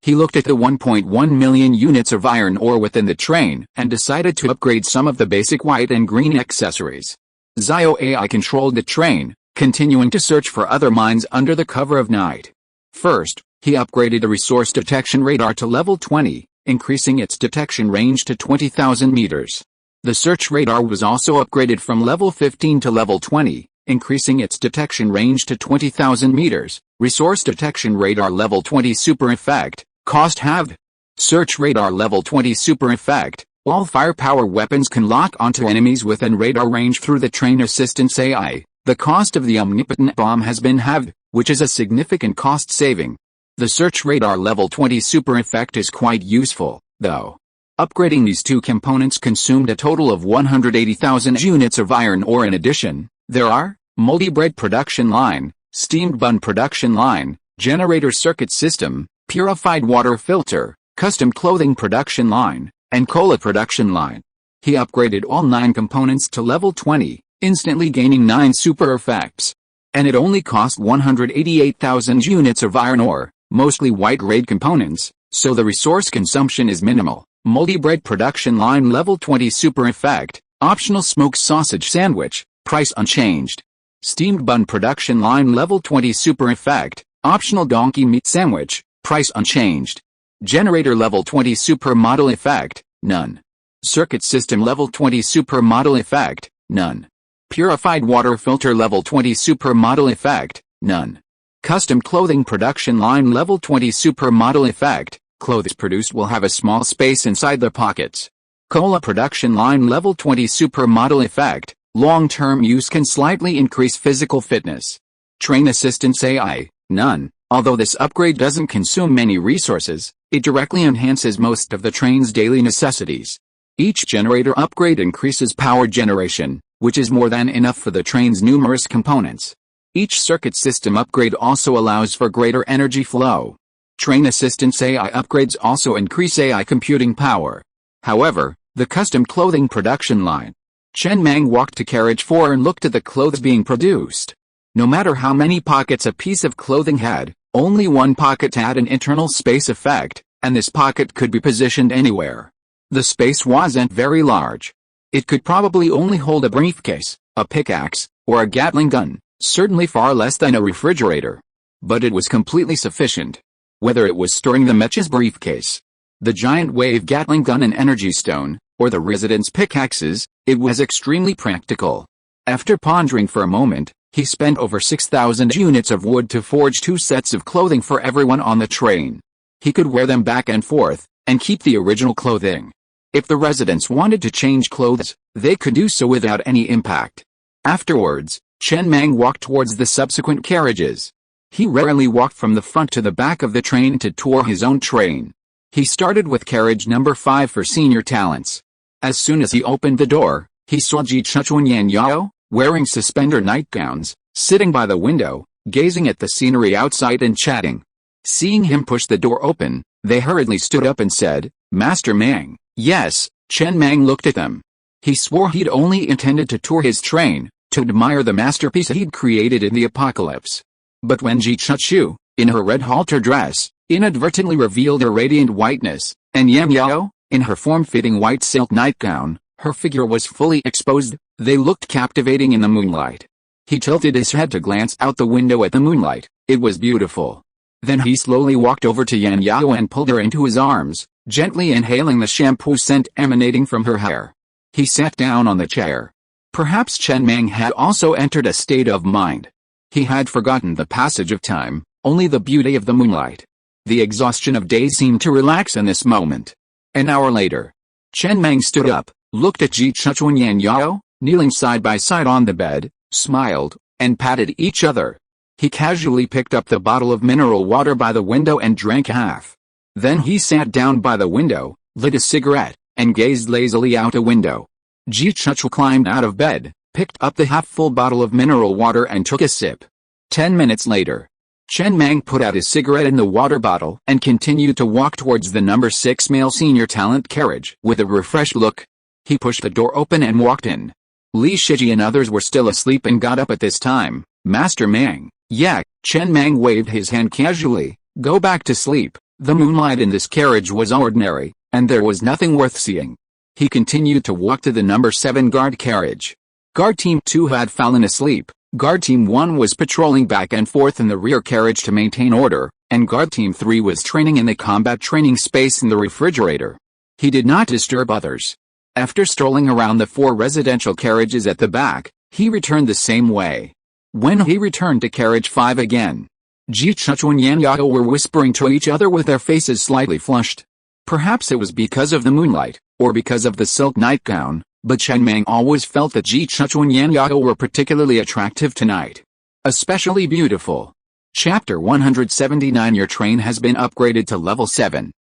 He looked at the 1.1 million units of iron ore within the train and decided to upgrade some of the basic white and green accessories. Zio AI controlled the train, continuing to search for other mines under the cover of night. First, he upgraded the resource detection radar to level 20, increasing its detection range to 20,000 meters. The search radar was also upgraded from level 15 to level 20, increasing its detection range to 20,000 meters. Resource detection radar level 20 super effect, cost halved. Search radar level 20 super effect, all firepower weapons can lock onto enemies within radar range through the train assistance AI. The cost of the omnipotent bomb has been halved, which is a significant cost saving. The search radar level 20 super effect is quite useful, though. Upgrading these two components consumed a total of 180,000 units of iron ore. In addition, there are multi-bread production line, steamed bun production line, generator circuit system, purified water filter, custom clothing production line, and cola production line. He upgraded all 9 components to level 20, instantly gaining 9 super effects. And it only cost 188,000 units of iron ore, mostly white-grade components, so the resource consumption is minimal. Multi-bread production line level 20 super effect, optional smoked sausage sandwich, price unchanged. Steamed bun production line level 20 super effect, optional donkey meat sandwich, price unchanged. Generator level 20 super model effect, none. Circuit system level 20 super model effect, none. Purified water filter level 20 super model effect, none. Custom clothing production line level 20 super model effect, clothes produced will have a small space inside their pockets. Cola production line level 20 super model effect, long-term use can slightly increase physical fitness. Train assistance AI, none. Although this upgrade doesn't consume many resources, it directly enhances most of the train's daily necessities. Each generator upgrade increases power generation, which is more than enough for the train's numerous components. Each circuit system upgrade also allows for greater energy flow. Train assistance AI upgrades also increase AI computing power. However, the custom clothing production line. Chen Mang walked to carriage 4 and looked at the clothes being produced. No matter how many pockets a piece of clothing had, only one pocket had an internal space effect, and this pocket could be positioned anywhere. The space wasn't very large. It could probably only hold a briefcase, a pickaxe, or a Gatling gun, certainly far less than a refrigerator. But it was completely sufficient. Whether it was storing the Mech's briefcase, the giant wave Gatling gun and energy stone, or the residents' pickaxes, it was extremely practical. After pondering for a moment, he spent over 6,000 units of wood to forge 2 sets of clothing for everyone on the train. He could wear them back and forth, and keep the original clothing. If the residents wanted to change clothes, they could do so without any impact. Afterwards, Chen Mang walked towards the subsequent carriages. He rarely walked from the front to the back of the train to tour his own train. He started with carriage number 5 for senior talents. As soon as he opened the door, he saw Ji Chuchun Yan Yao, wearing suspender nightgowns, sitting by the window, gazing at the scenery outside and chatting. Seeing him push the door open, they hurriedly stood up and said, "Master Mang." Yes, Chen Mang looked at them. He swore he'd only intended to tour his train, to admire the masterpiece he'd created in the apocalypse. But when Ji Chuchu, in her red halter dress, inadvertently revealed her radiant whiteness, and Yan Yao, in her form-fitting white silk nightgown, her figure was fully exposed, they looked captivating in the moonlight. He tilted his head to glance out the window at the moonlight. It was beautiful. Then he slowly walked over to Yan Yao and pulled her into his arms, gently inhaling the shampoo scent emanating from her hair. He sat down on the chair. Perhaps Chen Mang had also entered a state of mind. He had forgotten the passage of time, only the beauty of the moonlight. The exhaustion of day seemed to relax in this moment. An hour later, Chen Mang stood up, looked at Ji Chuchun Yan Yao, kneeling side by side on the bed, smiled, and patted each other. He casually picked up the bottle of mineral water by the window and drank half. Then he sat down by the window, lit a cigarette, and gazed lazily out a window. Ji Chuchu climbed out of bed, picked up the half-full bottle of mineral water and took a sip. 10 minutes later, Chen Mang put out his cigarette in the water bottle and continued to walk towards the number 6 male senior talent carriage with a refreshed look. He pushed the door open and walked in. Li Shiji and others were still asleep and got up at this time. "Master Mang." "Yeah," Chen Mang waved his hand casually. "Go back to sleep." The moonlight in this carriage was ordinary, and there was nothing worth seeing. He continued to walk to the number 7 guard carriage. Guard Team 2 had fallen asleep. Guard Team 1 was patrolling back and forth in the rear carriage to maintain order, and Guard Team 3 was training in the combat training space in the refrigerator. He did not disturb others. After strolling around the 4 residential carriages at the back, he returned the same way. When he returned to carriage 5 again, Ji Chuchu and Yan Yao were whispering to each other with their faces slightly flushed. Perhaps it was because of the moonlight, or because of the silk nightgown, but Chen Mang always felt that Ji Chuchu and Yan Yao were particularly attractive tonight. Especially beautiful. Chapter 179. Your train has been upgraded to level 7.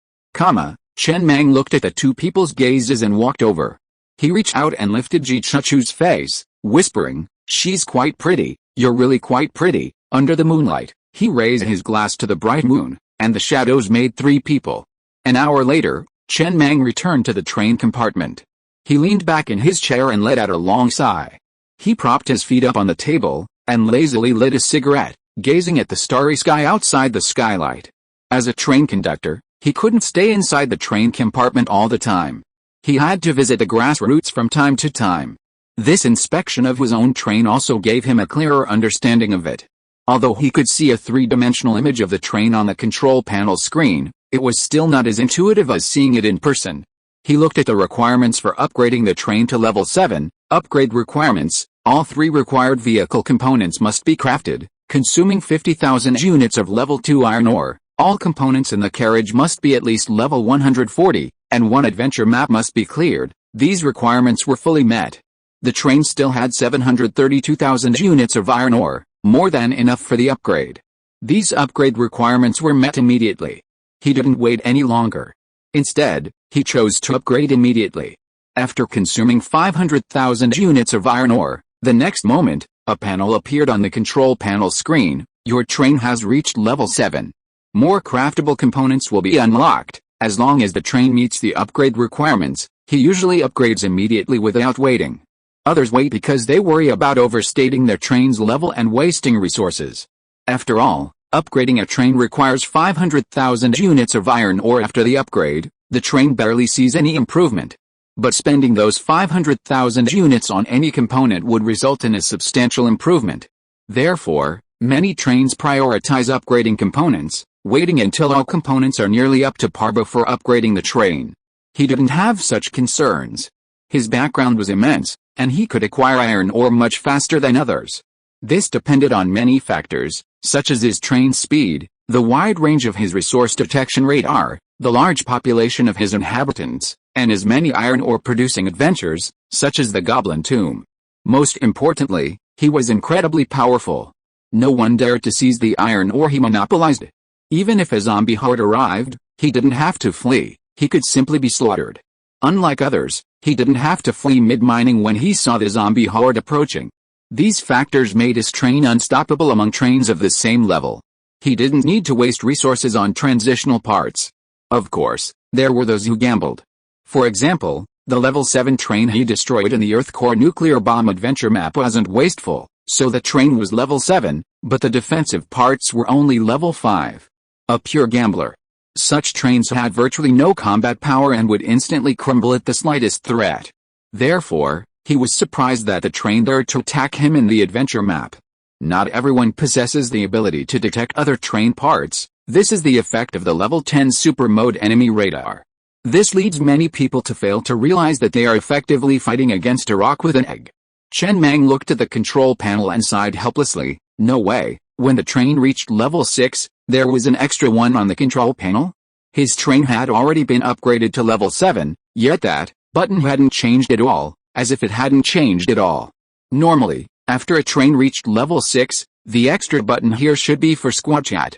Chen Mang looked at the two people's gazes and walked over. He reached out and lifted Ji Chuchu's face, whispering, "She's quite pretty, you're really quite pretty." Under the moonlight, he raised his glass to the bright moon, and the shadows made 3 people. An hour later, Chen Mang returned to the train compartment. He leaned back in his chair and let out a long sigh. He propped his feet up on the table, and lazily lit a cigarette, gazing at the starry sky outside the skylight. As a train conductor, he couldn't stay inside the train compartment all the time. He had to visit the grassroots from time to time. This inspection of his own train also gave him a clearer understanding of it. Although he could see a 3-dimensional image of the train on the control panel screen, it was still not as intuitive as seeing it in person. He looked at the requirements for upgrading the train to level 7, upgrade requirements. All 3 required vehicle components must be crafted, consuming 50,000 units of level 2 iron ore. All components in the carriage must be at least level 140, and 1 adventure map must be cleared. These requirements were fully met. The train still had 732,000 units of iron ore, more than enough for the upgrade. These upgrade requirements were met immediately. He didn't wait any longer. Instead, he chose to upgrade immediately. After consuming 500,000 units of iron ore, the next moment, a panel appeared on the control panel screen. Your train has reached level 7. More craftable components will be unlocked. As long as the train meets the upgrade requirements, he usually upgrades immediately without waiting. Others wait because they worry about overstating their train's level and wasting resources. After all, upgrading a train requires 500,000 units of iron ore. After the upgrade, the train barely sees any improvement. But spending those 500,000 units on any component would result in a substantial improvement. Therefore, many trains prioritize upgrading components, waiting until all components are nearly up to par before upgrading the train. He didn't have such concerns. His background was immense, and he could acquire iron ore much faster than others. This depended on many factors, such as his train speed, the wide range of his resource detection radar, the large population of his inhabitants, and his many iron ore producing adventures, such as the Goblin Tomb. Most importantly, he was incredibly powerful. No one dared to seize the iron ore he monopolized. Even if a zombie horde arrived, he didn't have to flee, he could simply be slaughtered. Unlike others, he didn't have to flee mid-mining when he saw the zombie horde approaching. These factors made his train unstoppable among trains of the same level. He didn't need to waste resources on transitional parts. Of course, there were those who gambled. For example, the level 7 train he destroyed in the Earth Core nuclear bomb adventure map wasn't wasteful, so the train was level 7, but the defensive parts were only level 5. A pure gambler. Such trains had virtually no combat power and would instantly crumble at the slightest threat. Therefore, he was surprised that the train dared to attack him in the adventure map. Not everyone possesses the ability to detect other train parts. This is the effect of the level 10 super mode enemy radar. This leads many people to fail to realize that they are effectively fighting against a rock with an egg. Chen Mang looked at the control panel and sighed helplessly. No way. When the train reached level 6, there was an extra one on the control panel? His train had already been upgraded to level 7, yet that button hadn't changed at all, as if it hadn't changed at all. Normally, after a train reached level 6, the extra button here should be for squad chat,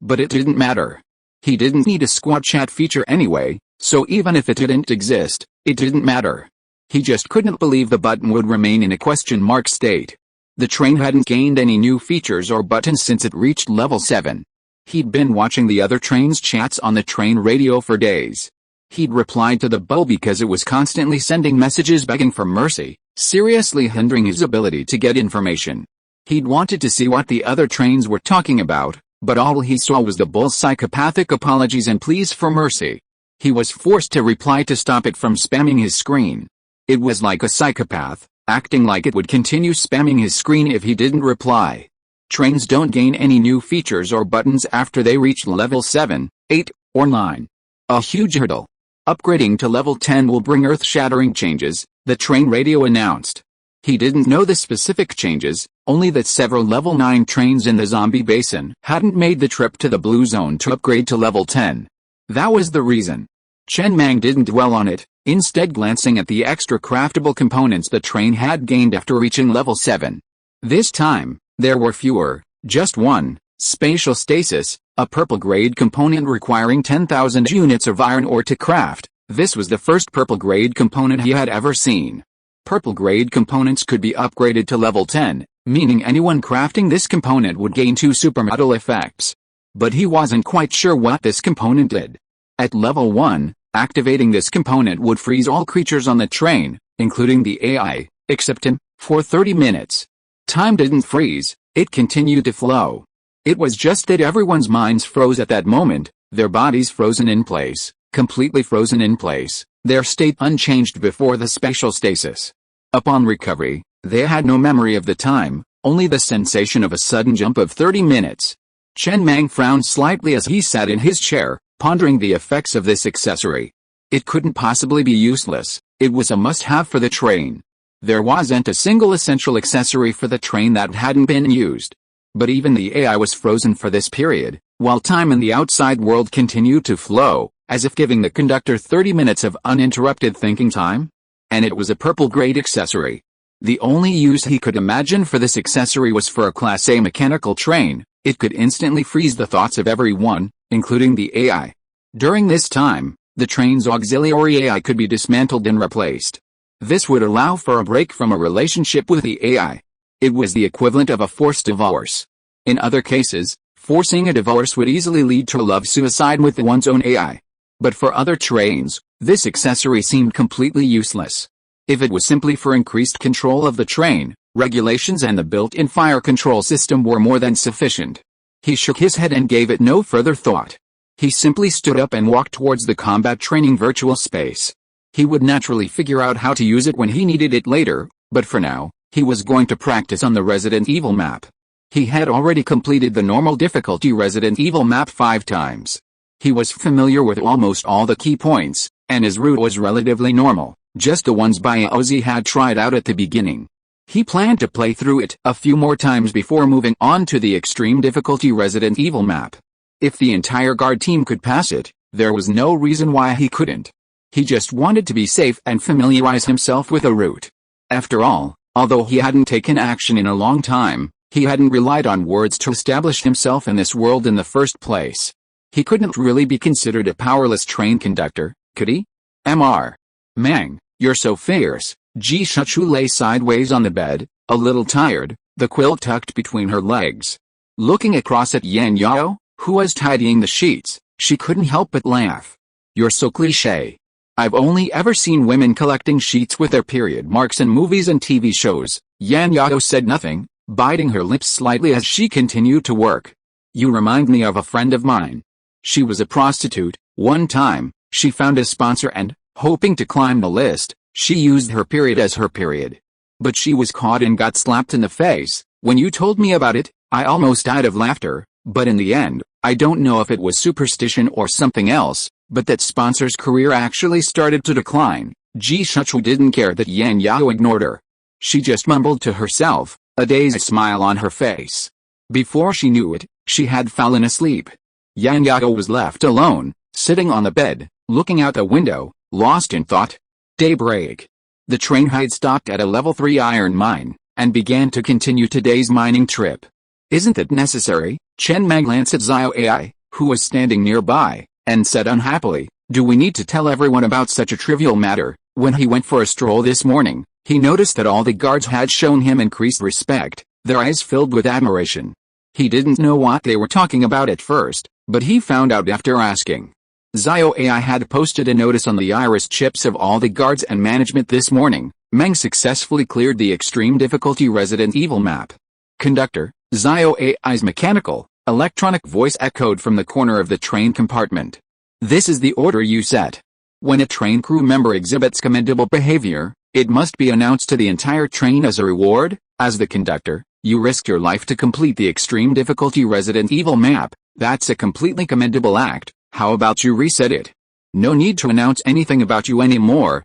but it didn't matter. He didn't need a squad chat feature anyway, so even if it didn't exist, it didn't matter. He just couldn't believe the button would remain in a question mark state. The train hadn't gained any new features or buttons since it reached level 7. He'd been watching the other trains' chats on the train radio for days. He'd replied to the bell because it was constantly sending messages begging for mercy, seriously hindering his ability to get information. He'd wanted to see what the other trains were talking about, but all he saw was the bull's psychopathic apologies and pleas for mercy. He was forced to reply to stop it from spamming his screen. It was like a psychopath, acting like it would continue spamming his screen if he didn't reply. Trains don't gain any new features or buttons after they reach level 7, 8, or 9. A huge hurdle. Upgrading to level 10 will bring earth-shattering changes, the train radio announced. He didn't know the specific changes, only that several level 9 trains in the zombie basin hadn't made the trip to the blue zone to upgrade to level 10. That was the reason. Chen Mang didn't dwell on it, instead glancing at the extra craftable components the train had gained after reaching level 7. This time, there were fewer, just one: spatial stasis, a purple-grade component requiring 10,000 units of iron ore to craft. This was the first purple-grade component he had ever seen. Purple-grade components could be upgraded to level 10, meaning anyone crafting this component would gain 2 supermodel effects. But he wasn't quite sure what this component did. At level 1, activating this component would freeze all creatures on the train, including the AI, except him, for 30 minutes. Time didn't freeze, it continued to flow. It was just that everyone's minds froze at that moment, their bodies frozen in place, completely frozen in place, their state unchanged before the spatial stasis. Upon recovery, they had no memory of the time, only the sensation of a sudden jump of 30 minutes. Chen Mang frowned slightly as he sat in his chair, pondering the effects of this accessory. It couldn't possibly be useless, it was a must-have for the train. There wasn't a single essential accessory for the train that hadn't been used. But even the AI was frozen for this period, while time in the outside world continued to flow, as if giving the conductor 30 minutes of uninterrupted thinking time. And it was a purple-grade accessory. The only use he could imagine for this accessory was for a Class A mechanical train. It could instantly freeze the thoughts of everyone, including the AI. During this time, the train's auxiliary AI could be dismantled and replaced. This would allow for a break from a relationship with the AI. It was the equivalent of a forced divorce. In other cases, forcing a divorce would easily lead to love suicide with one's own AI. But for other trains, this accessory seemed completely useless. If it was simply for increased control of the train, regulations and the built-in fire control system were more than sufficient. He shook his head and gave it no further thought. He simply stood up and walked towards the combat training virtual space. He would naturally figure out how to use it when he needed it later, but for now, he was going to practice on the Resident Evil map. He had already completed the normal difficulty Resident Evil map 5 times. He was familiar with almost all the key points, and his route was relatively normal, just the ones Ozzy had tried out at the beginning. He planned to play through it a few more times before moving on to the extreme difficulty Resident Evil map. If the entire guard team could pass it, there was no reason why he couldn't. He just wanted to be safe and familiarize himself with a route. After all, although he hadn't taken action in a long time, he hadn't relied on words to establish himself in this world in the first place. He couldn't really be considered a powerless train conductor, could he? Mr. Mang, you're so fierce. Ji Shuchu lay sideways on the bed, a little tired, the quilt tucked between her legs. Looking across at Yan Yao, who was tidying the sheets, she couldn't help but laugh. You're so cliché. I've only ever seen women collecting sheets with their period marks in movies and TV shows. Yan Yao said nothing, biting her lips slightly as she continued to work. You remind me of a friend of mine. She was a prostitute. One time, she found a sponsor and, hoping to climb the list, she used her period as her period. But she was caught and got slapped in the face. When you told me about it, I almost died of laughter, but in the end, I don't know if it was superstition or something else, but that sponsor's career actually started to decline. Ji Shuchu didn't care that Yan Yao ignored her. She just mumbled to herself, a dazed smile on her face. Before she knew it, she had fallen asleep. Yan Yao was left alone, sitting on the bed, looking out the window, lost in thought. Daybreak. The train had stopped at a level 3 iron mine, and began to continue today's mining trip. Isn't it necessary? Chen Mang glanced at Xiao AI, who was standing nearby, and said unhappily, do we need to tell everyone about such a trivial matter? When he went for a stroll this morning, he noticed that all the guards had shown him increased respect, their eyes filled with admiration. He didn't know what they were talking about at first, but he found out after asking. Xiao AI had posted a notice on the iris chips of all the guards and management this morning. Meng successfully cleared the extreme difficulty Resident Evil map. Conductor, Xiao AI's mechanical, electronic voice echoed from the corner of the train compartment. This is the order you set. When a train crew member exhibits commendable behavior, it must be announced to the entire train as a reward. As the conductor, you risk your life to complete the extreme difficulty Resident Evil map. That's a completely commendable act. How about you reset it? No need to announce anything about you anymore.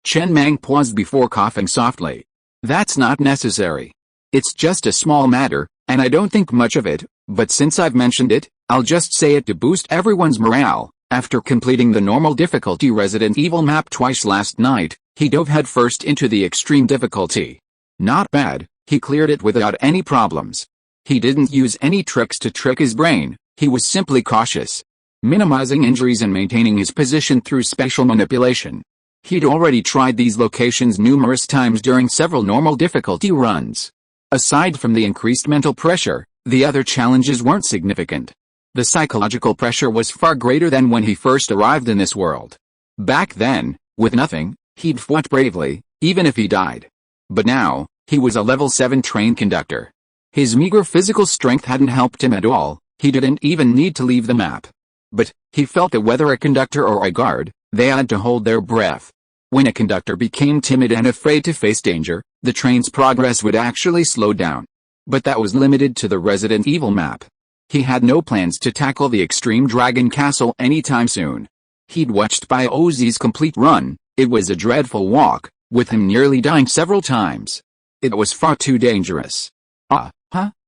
Chen Mang paused before coughing softly. That's not necessary. It's just a small matter, and I don't think much of it, but since I've mentioned it, I'll just say it to boost everyone's morale. After completing the normal difficulty Resident Evil map twice last night, he dove headfirst into the extreme difficulty. Not bad, he cleared it without any problems. He didn't use any tricks to trick his brain, he was simply cautious, minimizing injuries and maintaining his position through spatial manipulation. He'd already tried these locations numerous times during several normal difficulty runs. Aside from the increased mental pressure, the other challenges weren't significant. The psychological pressure was far greater than when he first arrived in this world. Back then, with nothing, he'd fought bravely, even if he died. But now, he was a level 7 train conductor. His meager physical strength hadn't helped him at all, he didn't even need to leave the map. But, he felt that whether a conductor or a guard, they had to hold their breath. When a conductor became timid and afraid to face danger, the train's progress would actually slow down. But that was limited to the Resident Evil map. He had no plans to tackle the Extreme Dragon Castle anytime soon. He'd watched Ozzy's complete run, it was a dreadful walk, with him nearly dying several times. It was far too dangerous.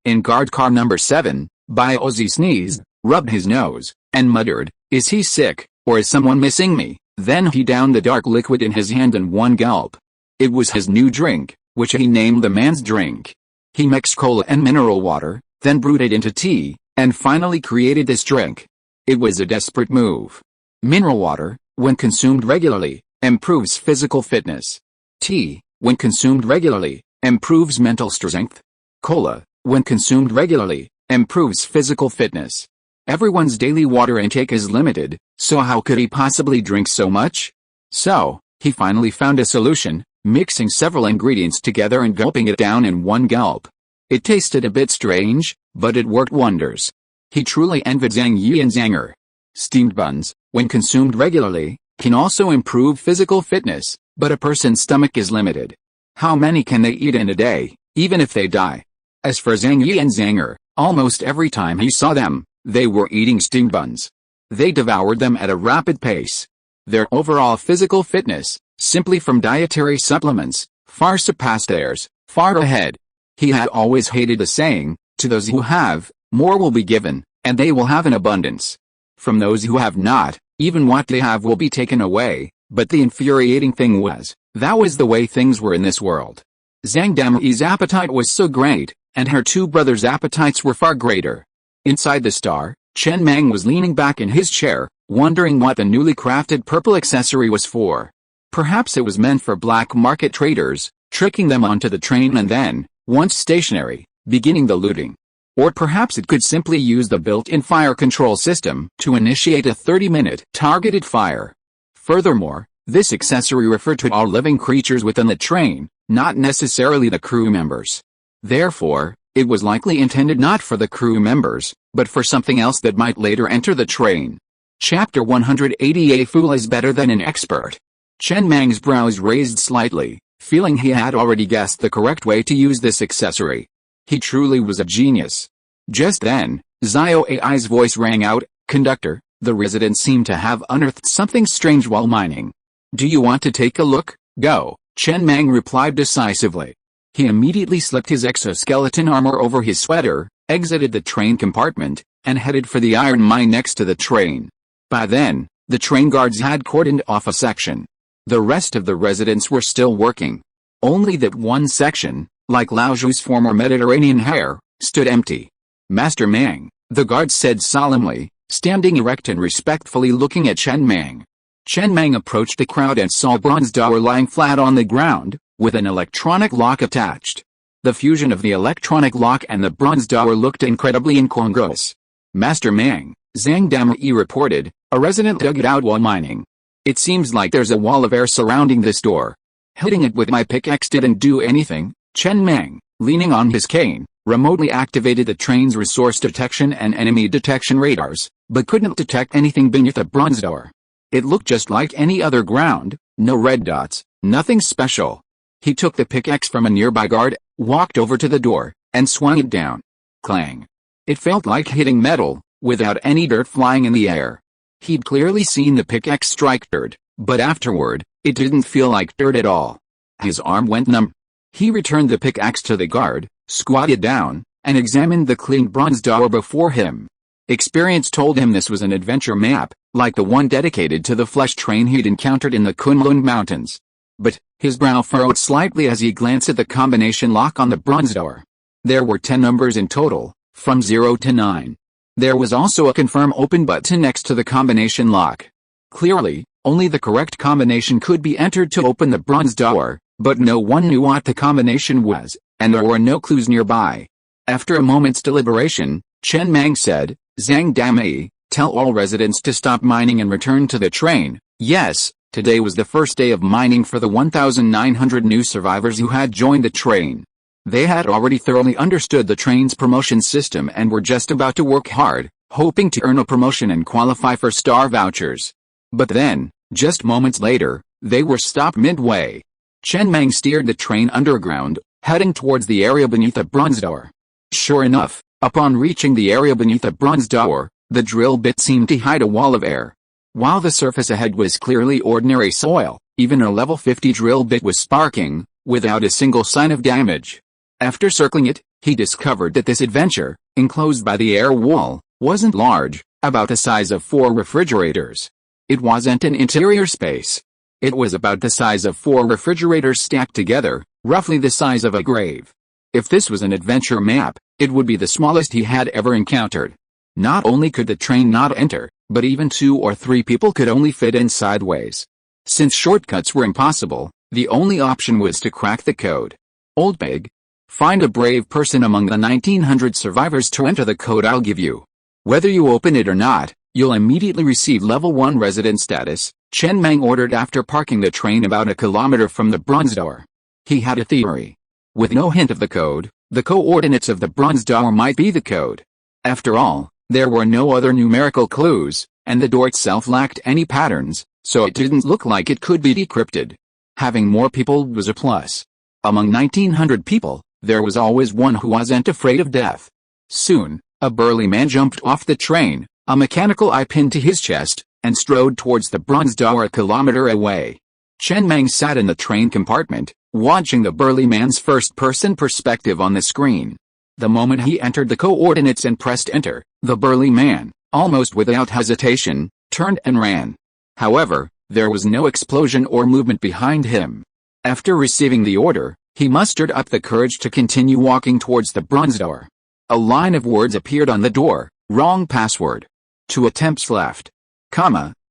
In guard car number 7, Ozzy sneezed, rubbed his nose, and muttered, "Is he sick, or is someone missing me?" Then he downed the dark liquid in his hand in one gulp. It was his new drink, which he named the man's drink. He mixed cola and mineral water, then brewed it into tea, and finally created this drink. It was a desperate move. Mineral water, when consumed regularly, improves physical fitness. Tea, when consumed regularly, improves mental strength. Cola, when consumed regularly, improves physical fitness. Everyone's daily water intake is limited, so how could he possibly drink so much? So, he finally found a solution, mixing several ingredients together and gulping it down in one gulp. It tasted a bit strange, but it worked wonders. He truly envied Zhang Yi and Zanger. Steamed buns, when consumed regularly, can also improve physical fitness, but a person's stomach is limited. How many can they eat in a day, even if they die? As for Zhang Yi and Zanger, almost every time he saw them, they were eating steamed buns. They devoured them at a rapid pace. Their overall physical fitness, simply from dietary supplements, far surpassed theirs, far ahead. He had always hated the saying, "To those who have, more will be given, and they will have in abundance. From those who have not, even what they have will be taken away." But the infuriating thing was, that was the way things were in this world. Zhang Damyi's appetite was so great, and her two brothers' appetites were far greater. Inside the star, Chen Mang was leaning back in his chair, wondering what the newly crafted purple accessory was for. Perhaps it was meant for black market traders, tricking them onto the train and then, once stationary, beginning the looting. Or perhaps it could simply use the built-in fire control system to initiate a 30-minute targeted fire. Furthermore, this accessory referred to all living creatures within the train, not necessarily the crew members. Therefore, it was likely intended not for the crew members, but for something else that might later enter the train. Chapter 180. A fool is better than an expert. Chen Mang's brows raised slightly, feeling he had already guessed the correct way to use this accessory. He truly was a genius. Just then, Zio AI's voice rang out, "Conductor, the residents seem to have unearthed something strange while mining. Do you want to take a look?" "Go," Chen Mang replied decisively. He immediately slipped his exoskeleton armor over his sweater, exited the train compartment, and headed for the iron mine next to the train. By then, the train guards had cordoned off a section. The rest of the residents were still working. Only that one section, like Lao Zhu's former Mediterranean hair, stood empty. "Master Mang," the guard said solemnly, standing erect and respectfully looking at Chen Mang. Chen Mang approached the crowd and saw a bronze door lying flat on the ground, with an electronic lock attached. The fusion of the electronic lock and the bronze door looked incredibly incongruous. "Master Mang," Zhang Damyi reported, "a resident dug it out while mining. It seems like there's a wall of air surrounding this door. Hitting it with my pickaxe didn't do anything." Chen Mang, leaning on his cane, remotely activated the train's resource detection and enemy detection radars, but couldn't detect anything beneath the bronze door. It looked just like any other ground, no red dots, nothing special. He took the pickaxe from a nearby guard, walked over to the door, and swung it down. Clang. It felt like hitting metal, without any dirt flying in the air. He'd clearly seen the pickaxe strike dirt, but afterward, it didn't feel like dirt at all. His arm went numb. He returned the pickaxe to the guard, squatted down, and examined the clean bronze door before him. Experience told him this was an adventure map, like the one dedicated to the flesh train he'd encountered in the Kunlun Mountains. But his brow furrowed slightly as he glanced at the combination lock on the bronze door. There were 10 numbers in total, from 0 to 9. There was also a confirm open button next to the combination lock. Clearly, only the correct combination could be entered to open the bronze door, but no one knew what the combination was, and there were no clues nearby. After a moment's deliberation, Chen Mang said, "Zhang Damei, tell all residents to stop mining and return to the train." Yes, today was the first day of mining for the 1,900 new survivors who had joined the train. They had already thoroughly understood the train's promotion system and were just about to work hard, hoping to earn a promotion and qualify for star vouchers. But then, just moments later, they were stopped midway. Chen Mang steered the train underground, heading towards the area beneath the bronze door. Sure enough, upon reaching the area beneath the bronze door, the drill bit seemed to hide a wall of air. While the surface ahead was clearly ordinary soil, even a level 50 drill bit was sparking, without a single sign of damage. After circling it, he discovered that this adventure, enclosed by the air wall, wasn't large, about the size of 4 refrigerators. It wasn't an interior space. It was about the size of 4 refrigerators stacked together, roughly the size of a grave. If this was an adventure map, it would be the smallest he had ever encountered. Not only could the train not enter, but even 2 or 3 people could only fit in sideways. Since shortcuts were impossible, the only option was to crack the code. Old Pig. Find a brave person among the 1900 survivors to enter the code I'll give you. Whether you open it or not, you'll immediately receive level 1 resident status, Chen Mang ordered after parking the train about a kilometer from the bronze door. He had a theory. With no hint of the code, the coordinates of the bronze door might be the code. After all, there were no other numerical clues, and the door itself lacked any patterns, so it didn't look like it could be decrypted. Having more people was a plus. Among 1900 people, there was always one who wasn't afraid of death. Soon, a burly man jumped off the train, a mechanical eye pinned to his chest, and strode towards the bronze door a kilometer away. Chen Mang sat in the train compartment, watching the burly man's first-person perspective on the screen. The moment he entered the coordinates and pressed enter, the burly man, almost without hesitation, turned and ran. However, there was no explosion or movement behind him. After receiving the order, he mustered up the courage to continue walking towards the bronze door. A line of words appeared on the door: wrong password. 2 attempts left.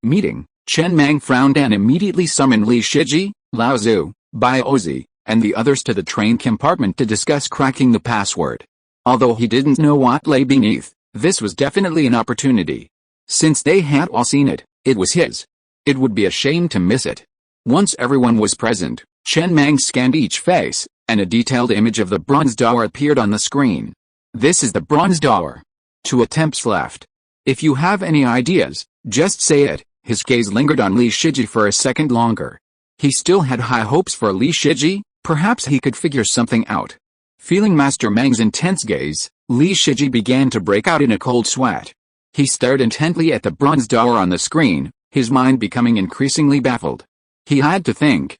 Meeting. Chen Mang frowned and immediately summoned Li Shiji, Lao Zhu, Bai Ozi, and the others to the train compartment to discuss cracking the password. Although he didn't know what lay beneath, this was definitely an opportunity. Since they had all seen it, it was his. It would be a shame to miss it. Once everyone was present, Chen Mang scanned each face, and a detailed image of the bronze door appeared on the screen. This is the bronze door. 2 attempts left. If you have any ideas, just say it. His gaze lingered on Li Shiji for a second longer. He still had high hopes for Li Shiji, perhaps he could figure something out. Feeling Master Mang's intense gaze, Li Shiji began to break out in a cold sweat. He stared intently at the bronze door on the screen, his mind becoming increasingly baffled. He had to think.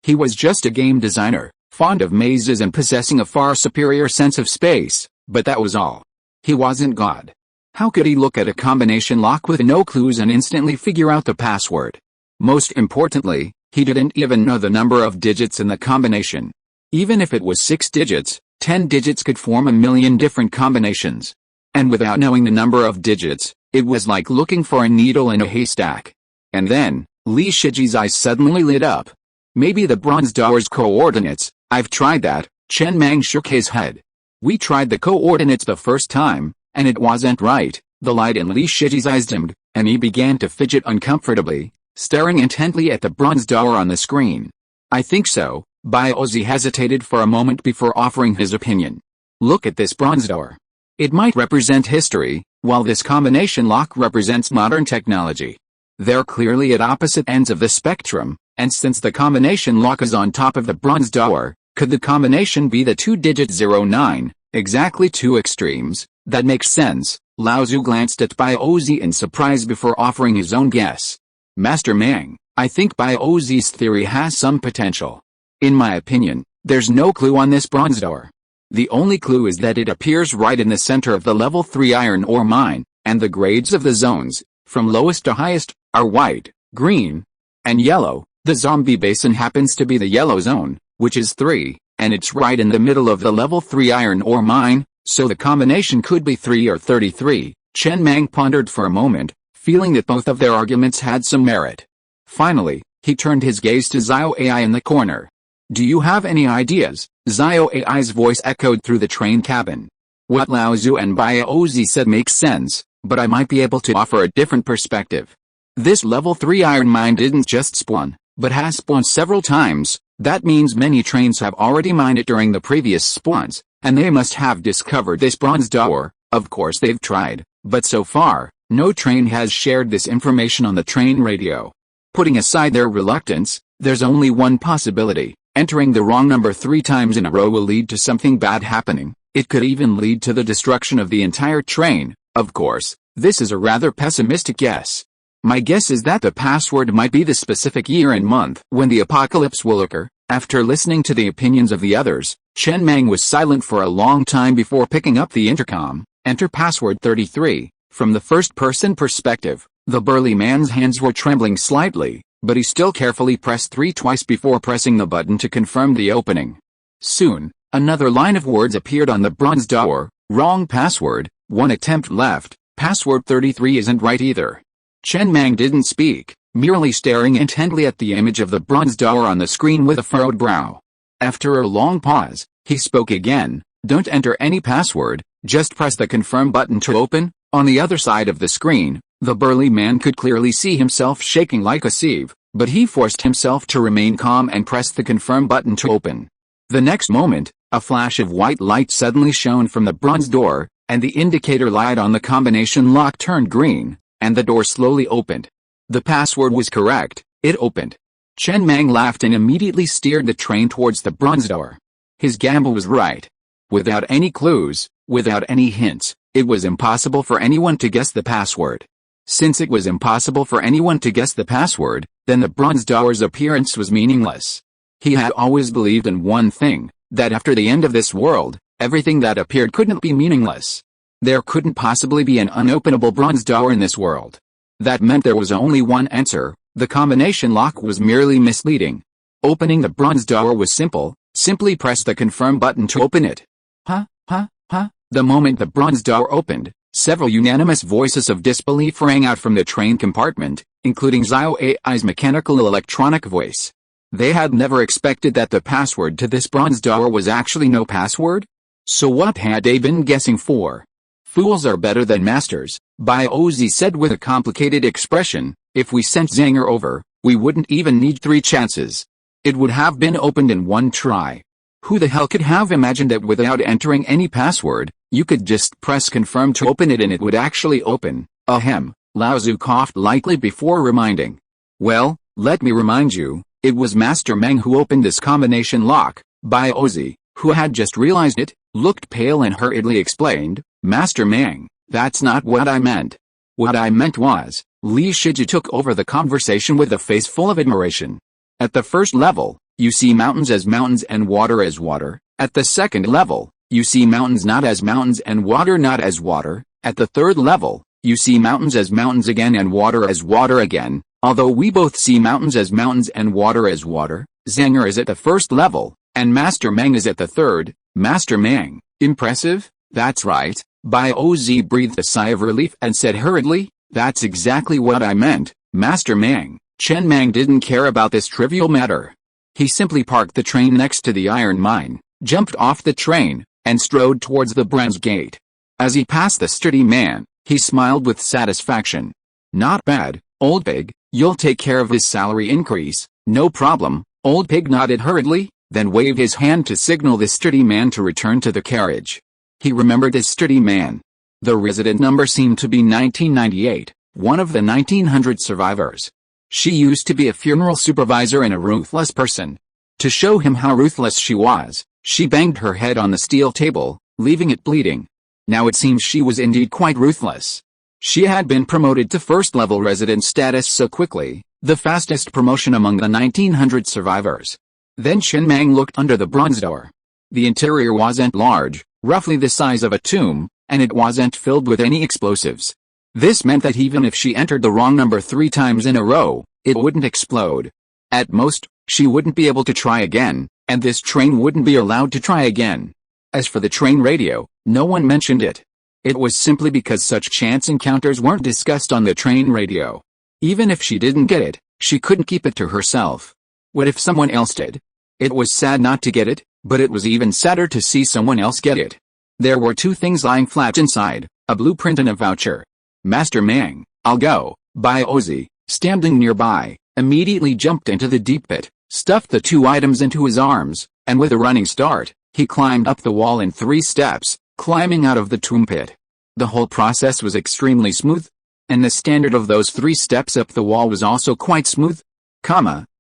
He was just a game designer, fond of mazes and possessing a far superior sense of space, but that was all. He wasn't God. How could he look at a combination lock with no clues and instantly figure out the password? Most importantly, he didn't even know the number of digits in the combination. Even if it was 6 digits, 10 digits could form a million different combinations. And without knowing the number of digits, it was like looking for a needle in a haystack. And then, Li Shiji's eyes suddenly lit up. Maybe the bronze door's coordinates. I've tried that. Chen Mang shook his head. We tried the coordinates the first time, and it wasn't right. The light in Li Shiji's eyes dimmed, and he began to fidget uncomfortably, staring intently at the bronze door on the screen. I think so. Bai Ozi hesitated for a moment before offering his opinion. Look at this bronze door. It might represent history, while this combination lock represents modern technology. They're clearly at opposite ends of the spectrum, and since the combination lock is on top of the bronze door, could the combination be the 2-digit 09, exactly 2 extremes? That makes sense. Lao Zhu glanced at Bai Ozi in surprise before offering his own guess. Master Mang, I think Bai Ozi's theory has some potential. In my opinion, There's no clue on this bronze door. The only clue is that it appears right in the center of the level 3 iron ore mine, and the grades of the zones, from lowest to highest, are white, green, and yellow. The zombie basin happens to be the yellow zone, which is 3, and it's right in the middle of the level 3 iron ore mine, so the combination could be 3 or 33. Chen Mang pondered for a moment, feeling that both of their arguments had some merit. Finally, he turned his gaze to Zio AI in the corner. Do you have any ideas? Zio AI's voice echoed through the train cabin. What Lao Zhu and Baozi said makes sense, but I might be able to offer a different perspective. This level 3 iron mine didn't just spawn, but has spawned several times. That means many trains have already mined it during the previous spawns, and they must have discovered this bronze door. Of course they've tried, but so far, no train has shared this information on the train radio. Putting aside their reluctance, there's only one possibility. Entering the wrong number 3 times in a row will lead to something bad happening. It could even lead to the destruction of the entire train. Of course, this is a rather pessimistic guess. My guess is that the password might be the specific year and month when the apocalypse will occur. After listening to the opinions of the others, Chen Mang was silent for a long time before picking up the intercom. Enter password 33. From the first-person perspective, the burly man's hands were trembling slightly, but he still carefully pressed 3 twice before pressing the button to confirm the opening. Soon, another line of words appeared on the bronze door. Wrong password, 1 attempt left, password 33 isn't right either. Chen Mang didn't speak, merely staring intently at the image of the bronze door on the screen with a furrowed brow. After a long pause, he spoke again. Don't enter any password, just press the confirm button to open. On the other side of the screen, the burly man could clearly see himself shaking like a sieve, but he forced himself to remain calm and pressed the confirm button to open. The next moment, a flash of white light suddenly shone from the bronze door, and the indicator light on the combination lock turned green, and the door slowly opened. The password was correct, it opened. Chen Mang laughed and immediately steered the train towards the bronze door. His gamble was right. Without any clues, without any hints, it was impossible for anyone to guess the password. Since it was impossible for anyone to guess the password, then the bronze door's appearance was meaningless. He had always believed in one thing, that after the end of this world, everything that appeared couldn't be meaningless. There couldn't possibly be an unopenable bronze door in this world. That meant there was only one answer. The combination lock was merely misleading. Opening the bronze door was simple. Simply press the confirm button to open it. The moment the bronze door opened, several unanimous voices of disbelief rang out from the train compartment, including Zio AI's mechanical electronic voice. They had never expected that the password to this bronze door was actually no password. So what had they been guessing for? Fools are better than masters, Baozi said with a complicated expression. If we sent Zanger over, we wouldn't even need 3 chances. It would have been opened in 1 try. Who the hell could have imagined that without entering any password, you could just press confirm to open it and it would actually open? Ahem, Lao Zhu coughed lightly before reminding. Well, let me remind you, it was Master Meng who opened this combination lock. Baozi, who had just realized it, looked pale and hurriedly explained, Master Meng, that's not what I meant. What I meant was, Li Shiji took over the conversation with a face full of admiration. At the first level, you see mountains as mountains and water as water. At the second level, you see mountains not as mountains and water not as water. At the third level, you see mountains as mountains again and water as water again. Although we both see mountains as mountains and water as water, Zanger is at the first level, and Master Meng is at the third. Master Meng, impressive? That's right. Baozi breathed a sigh of relief and said hurriedly, that's exactly what I meant, Master Meng. Chen Mang didn't care about this trivial matter. He simply parked the train next to the iron mine, jumped off the train, and strode towards the bronze gate. As he passed the sturdy man, he smiled with satisfaction. Not bad, old pig, you'll take care of his salary increase. No problem. Old pig nodded hurriedly, then waved his hand to signal the sturdy man to return to the carriage. He remembered this sturdy man. The resident number seemed to be 1998, one of the 1900 survivors. She used to be a funeral supervisor and a ruthless person. To show him how ruthless she was, she banged her head on the steel table, leaving it bleeding. Now it seems she was indeed quite ruthless. She had been promoted to first-level resident status so quickly, the fastest promotion among the 1900 survivors. Then Chen Mang looked under the bronze door. The interior wasn't large, roughly the size of a tomb, and it wasn't filled with any explosives. This meant that even if she entered the wrong number 3 times in a row, it wouldn't explode. At most, she wouldn't be able to try again, and this train wouldn't be allowed to try again. As for the train radio, no one mentioned it. It was simply because such chance encounters weren't discussed on the train radio. Even if she didn't get it, she couldn't keep it to herself. What if someone else did? It was sad not to get it, but it was even sadder to see someone else get it. There were 2 things lying flat inside, a blueprint and a voucher. Master Mang, I'll go, by Ozzy, standing nearby, immediately jumped into the deep pit, stuffed the 2 items into his arms, and with a running start, he climbed up the wall in 3 steps, climbing out of the tomb pit. The whole process was extremely smooth, and the standard of those 3 steps up the wall was also quite smooth.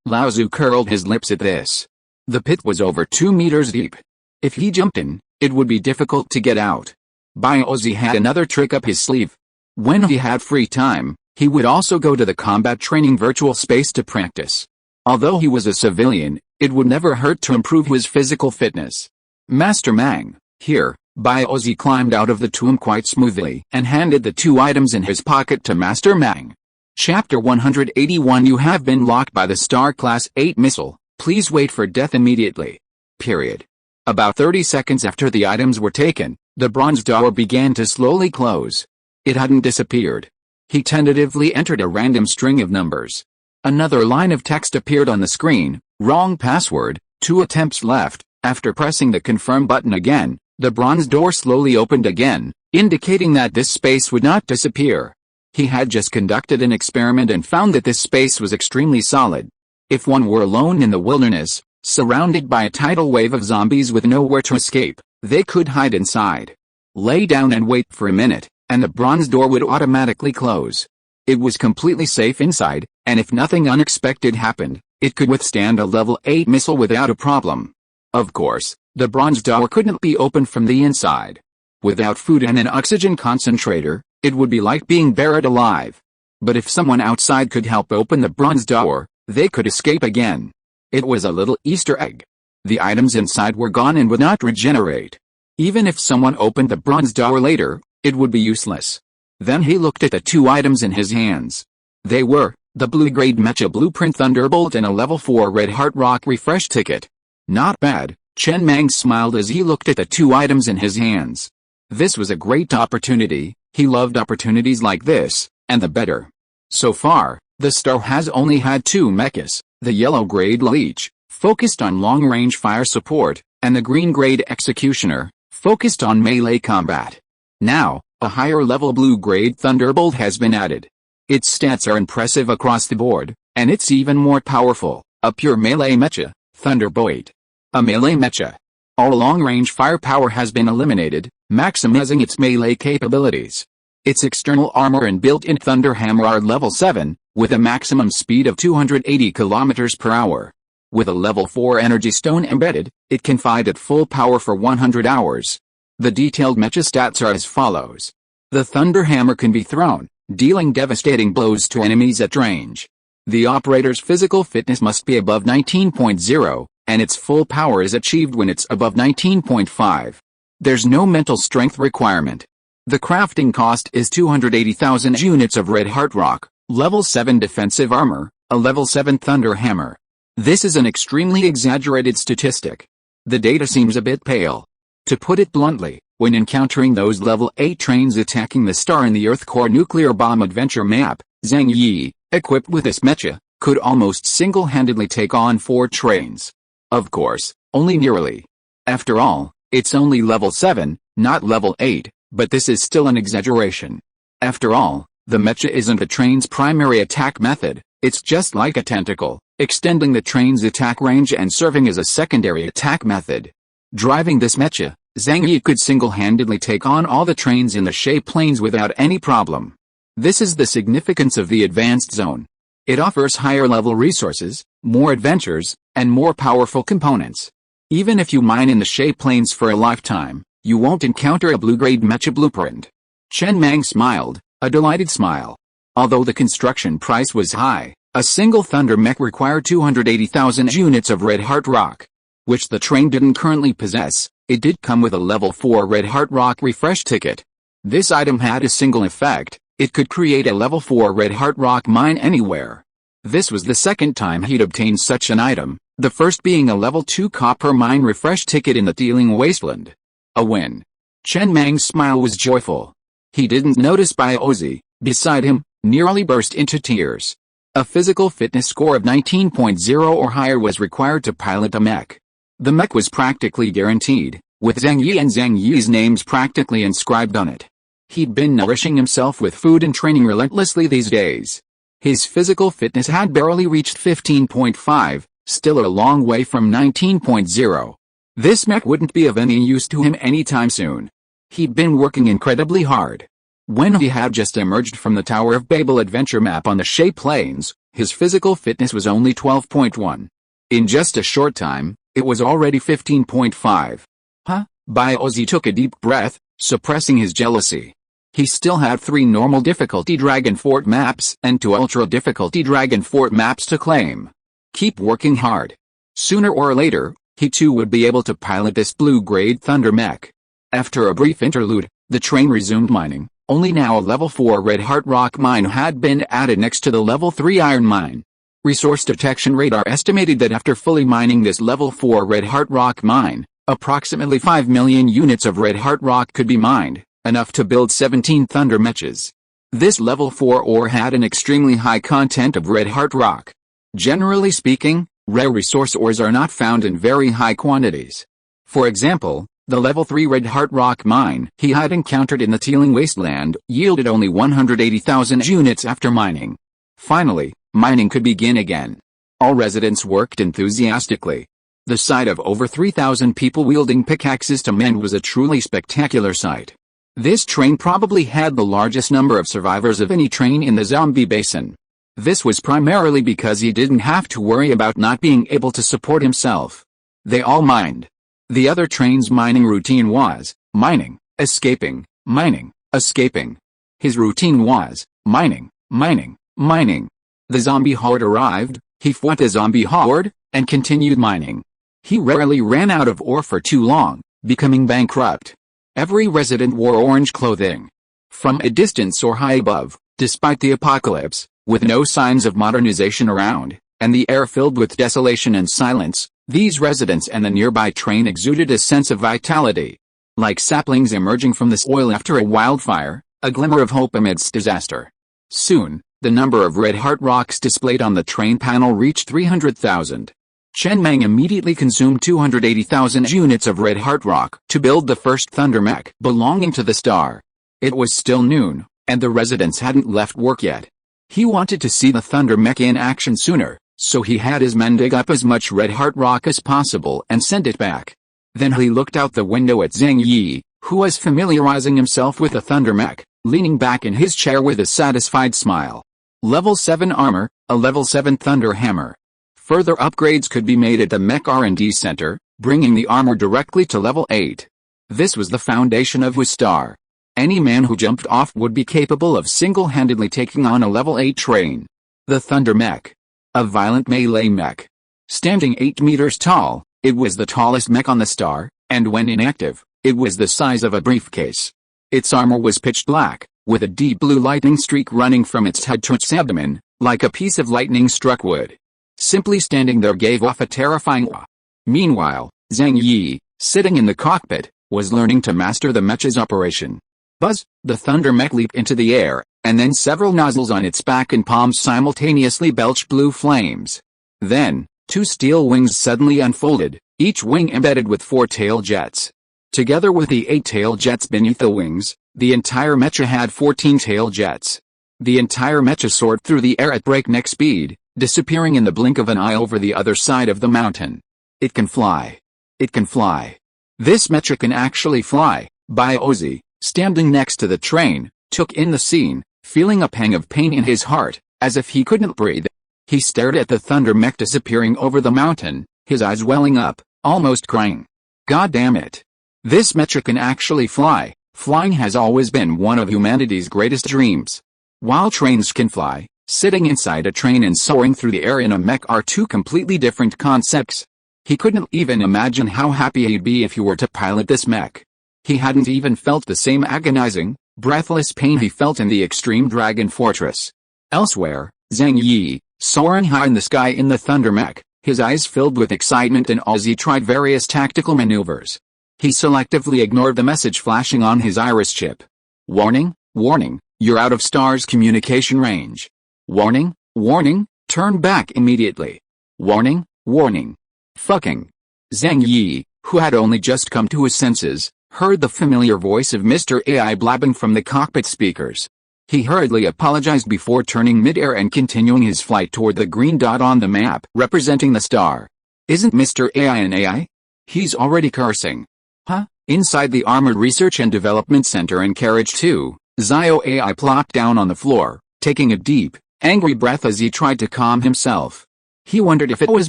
Lao Tzu curled his lips at this. The pit was over 2 meters deep. If he jumped in, it would be difficult to get out. Bai Ozzy had another trick up his sleeve. When he had free time, he would also go to the combat training virtual space to practice. Although he was a civilian, it would never hurt to improve his physical fitness. Master Mang, here, Bai Ozzy climbed out of the tomb quite smoothly and handed the 2 items in his pocket to Master Mang. Chapter 181 You have been locked by the Star Class 8 missile. Please wait for death immediately. Period. About 30 seconds after the items were taken, the bronze door began to slowly close. It hadn't disappeared. He tentatively entered a random string of numbers. Another line of text appeared on the screen, wrong password, 2 attempts left. After pressing the confirm button again, the bronze door slowly opened again, indicating that this space would not disappear. He had just conducted an experiment and found that this space was extremely solid. If one were alone in the wilderness, surrounded by a tidal wave of zombies with nowhere to escape, they could hide inside. Lay down and wait for a minute, and the bronze door would automatically close. It was completely safe inside, and if nothing unexpected happened, it could withstand a level 8 missile without a problem. Of course, the bronze door couldn't be opened from the inside. Without food and an oxygen concentrator, it would be like being buried alive. But if someone outside could help open the bronze door, they could escape again. It was a little Easter egg. The items inside were gone and would not regenerate. Even if someone opened the bronze door later, it would be useless. Then he looked at the 2 items in his hands. They were the blue-grade Mecha Blueprint Thunderbolt and a level 4 Red Heart Rock refresh ticket. Not bad, Chen Mang smiled as he looked at the 2 items in his hands. This was a great opportunity. He loved opportunities like this, and the better. So far, the star has only had 2 mechas, the yellow-grade Leech, focused on long-range fire support, and the green-grade Executioner, focused on melee combat. Now, a higher-level blue-grade Thunderbolt has been added. Its stats are impressive across the board, and it's even more powerful, a pure melee mecha, Thunderbolt. A melee mecha. All long-range firepower has been eliminated, maximizing its melee capabilities. Its external armor and built-in Thunder Hammer are level 7, with a maximum speed of 280 km per hour. With a level 4 energy stone embedded, it can fight at full power for 100 hours. The detailed mecha stats are as follows. The Thunder Hammer can be thrown, dealing devastating blows to enemies at range. The operator's physical fitness must be above 19.0, and its full power is achieved when it's above 19.5. There's no mental strength requirement. The crafting cost is 280,000 units of Red Heart Rock, level 7 defensive armor, a level 7 Thunder Hammer. This is an extremely exaggerated statistic. The data seems a bit pale. To put it bluntly, when encountering those level 8 trains attacking the star in the Earth Core nuclear bomb adventure map, Zhang Yi, equipped with this mecha, could almost single-handedly take on 4 trains. Of course, only nearly. After all, it's only level 7, not level 8, but this is still an exaggeration. After all, the mecha isn't the train's primary attack method, it's just like a tentacle, extending the train's attack range and serving as a secondary attack method. Driving this mecha, Zhang Yi could single-handedly take on all the trains in the Shay Plains without any problem. This is the significance of the Advanced Zone. It offers higher-level resources, more adventures, and more powerful components. Even if you mine in the Shay Plains for a lifetime, you won't encounter a blue-grade mecha blueprint. Chen Mang smiled, a delighted smile. Although the construction price was high, A single Thunder Mech required 280,000 units of red heart rock, which the train didn't currently possess. It did come with a level 4 red heart rock refresh ticket. This item had a single effect: it could create a level 4 red heart rock mine anywhere. This was the second time he'd obtained such an item, the first being a level 2 copper mine refresh ticket in the Teeling Wasteland. A win. Chen Mang's smile was joyful. He didn't notice Ozzy, beside him, nearly burst into tears. A physical fitness score of 19.0 or higher was required to pilot a mech. The mech was practically guaranteed, with Zhang Yi and Zhang Yi's names practically inscribed on it. He'd been nourishing himself with food and training relentlessly these days. His physical fitness had barely reached 15.5, still a long way from 19.0. This mech wouldn't be of any use to him anytime soon. He'd been working incredibly hard. When he had just emerged from the Tower of Babel adventure map on the Shay Plains, his physical fitness was only 12.1. In just a short time, it was already 15.5. Ozzy took a deep breath, suppressing his jealousy. He still had 3 normal difficulty Dragon Fort maps and 2 ultra difficulty Dragon Fort maps to claim. Keep working hard. Sooner or later, he too would be able to pilot this blue-grade Thunder Mech. After a brief interlude, the train resumed mining. Only now a level 4 red heart rock mine had been added next to the level 3 iron mine. Resource Detection Radar estimated that after fully mining this level 4 red heart rock mine, approximately 5 million units of red heart rock could be mined, enough to build 17 Thunder Mechs. This level 4 ore had an extremely high content of red heart rock. Generally speaking, rare resource ores are not found in very high quantities. For example, the level 3 red heart rock mine he had encountered in the Teeling Wasteland yielded only 180,000 units after mining. Finally, mining could begin again. All residents worked enthusiastically. The sight of over 3,000 people wielding pickaxes to mend was a truly spectacular sight. This train probably had the largest number of survivors of any train in the zombie basin. This was primarily because he didn't have to worry about not being able to support himself. They all mined. The other train's mining routine was mining, escaping, mining, escaping. His routine was mining, mining, mining. The zombie horde arrived, he fought the zombie horde, and continued mining. He rarely ran out of ore for too long, becoming bankrupt. Every resident wore orange clothing. From a distance or high above, despite the apocalypse, with no signs of modernization around, and the air filled with desolation and silence, these residents and the nearby train exuded a sense of vitality. Like saplings emerging from the soil after a wildfire, a glimmer of hope amidst disaster. Soon, the number of red heart rocks displayed on the train panel reached 300,000. Chen Mang immediately consumed 280,000 units of red heart rock to build the first Thunder Mech belonging to the star. It was still noon, and the residents hadn't left work yet. He wanted to see the Thunder Mech in action sooner, so he had his men dig up as much red heart rock as possible and send it back. Then he looked out the window at Zhang Yi, who was familiarizing himself with the Thunder Mech, leaning back in his chair with a satisfied smile. Level 7 armor, a level 7 Thunder Hammer. Further upgrades could be made at the Mech R&D Center, bringing the armor directly to level 8. This was the foundation of his star. Any man who jumped off would be capable of single-handedly taking on a level 8 train. The Thunder Mech. A violent melee mech. Standing 8 meters tall, it was the tallest mech on the star, and when inactive, it was the size of a briefcase. Its armor was pitch black, with a deep blue lightning streak running from its head to its abdomen, like a piece of lightning-struck wood. Simply standing there gave off a terrifying awe. Meanwhile, Zhang Yi, sitting in the cockpit, was learning to master the mech's operation. Buzz, the Thunder Mech leaped into the air, and then several nozzles on its back and palms simultaneously belched blue flames. Then, 2 steel wings suddenly unfolded, each wing embedded with 4 tail jets. Together with the 8 tail jets beneath the wings, the entire mecha had 14 tail jets. The entire mecha soared through the air at breakneck speed, disappearing in the blink of an eye over the other side of the mountain. It can fly. It can fly. This mecha can actually fly. Ozzy, standing next to the train, took in the scene, feeling a pang of pain in his heart, as if he couldn't breathe. He stared at the Thunder Mech disappearing over the mountain, his eyes welling up, almost crying. God damn it. This mecha can actually fly. Flying has always been one of humanity's greatest dreams. While trains can fly, Sitting inside a train and soaring through the air in a mech are two completely different concepts. He couldn't even imagine how happy he'd be if he were to pilot this mech. He hadn't even felt the same agonizing, breathless pain he felt in the extreme Dragon Fortress. Elsewhere, Zhang Yi, soaring high in the sky in the Thunder Mech, his eyes filled with excitement and awe as he tried various tactical maneuvers. He selectively ignored the message flashing on his iris chip. Warning, warning, you're out of star's communication range. Warning, warning, turn back immediately. Warning, warning. Fucking. Zhang Yi, who had only just come to his senses, heard the familiar voice of Mr. AI blabbing from the cockpit speakers. He hurriedly apologized before turning mid-air and continuing his flight toward the green dot on the map representing the star. Isn't Mr. AI an AI? He's already cursing. Huh? Inside the Armored Research and Development Center in Carriage 2, Zio AI plopped down on the floor, taking a deep, angry breath as he tried to calm himself. He wondered if it was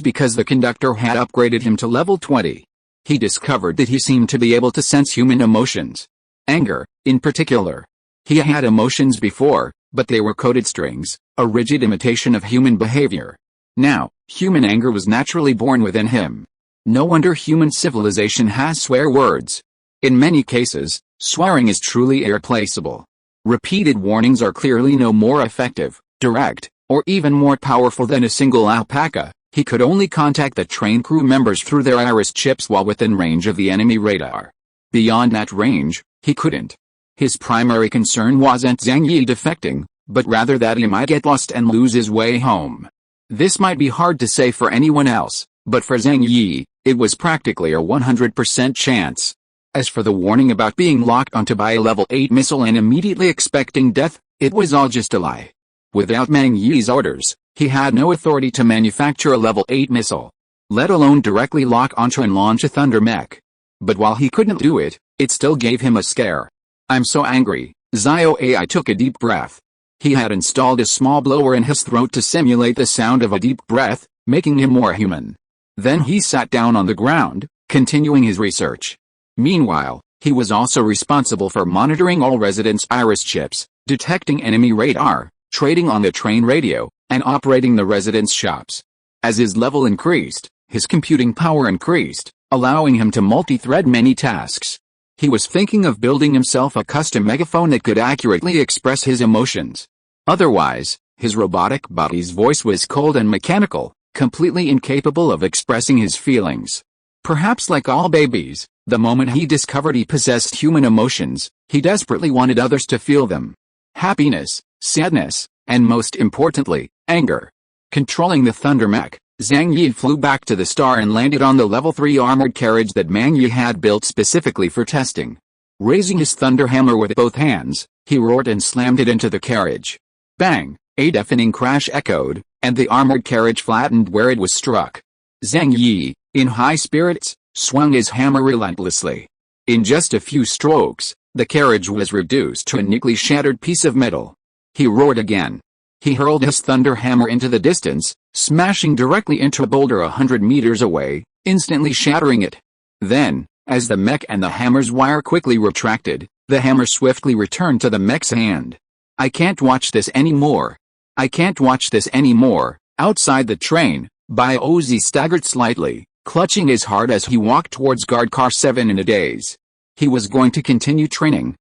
because the conductor had upgraded him to level 20. He discovered that he seemed to be able to sense human emotions. Anger, in particular. He had emotions before, but they were coded strings, a rigid imitation of human behavior. Now, human anger was naturally born within him. No wonder human civilization has swear words. In many cases, swearing is truly irreplaceable. Repeated warnings are clearly no more effective, direct, or even more powerful than a single alpaca. He could only contact the train crew members through their iris chips while within range of the enemy radar. Beyond that range, he couldn't. His primary concern wasn't Zhang Yi defecting, but rather that he might get lost and lose his way home. This might be hard to say for anyone else, but for Zhang Yi, it was practically a 100% chance. As for the warning about being locked onto by a level 8 missile and immediately expecting death, it was all just a lie. Without Mang Yi's orders, he had no authority to manufacture a level 8 missile, let alone directly lock onto and launch a Thunder Mech. But while he couldn't do it, it still gave him a scare. I'm so angry, Zio AI took a deep breath. He had installed a small blower in his throat to simulate the sound of a deep breath, making him more human. Then he sat down on the ground, continuing his research. Meanwhile, he was also responsible for monitoring all residents' iris chips, detecting enemy radar, trading on the train radio, and operating the residents' shops. As his level increased, his computing power increased, allowing him to multi-thread many tasks. He was thinking of building himself a custom megaphone that could accurately express his emotions. Otherwise, his robotic body's voice was cold and mechanical, completely incapable of expressing his feelings. Perhaps like all babies, the moment he discovered he possessed human emotions, he desperately wanted others to feel them. Happiness, sadness, and most importantly, anger. Controlling the Thunder Mech, Zhang Yi flew back to the star and landed on the level 3 armored carriage that Mang Yi had built specifically for testing. Raising his thunder hammer with both hands, he roared and slammed it into the carriage. Bang! A deafening crash echoed, and the armored carriage flattened where it was struck. Zhang Yi, in high spirits, swung his hammer relentlessly. In just a few strokes, the carriage was reduced to a neatly shattered piece of metal. He roared again. He hurled his thunder hammer into the distance, smashing directly into a boulder 100 meters away, instantly shattering it. Then, as the mech and the hammer's wire quickly retracted, the hammer swiftly returned to the mech's hand. I can't watch this anymore. I can't watch this anymore. Outside the train, Biozi staggered slightly, clutching his heart as he walked towards guard car 7 in a daze. He was going to continue training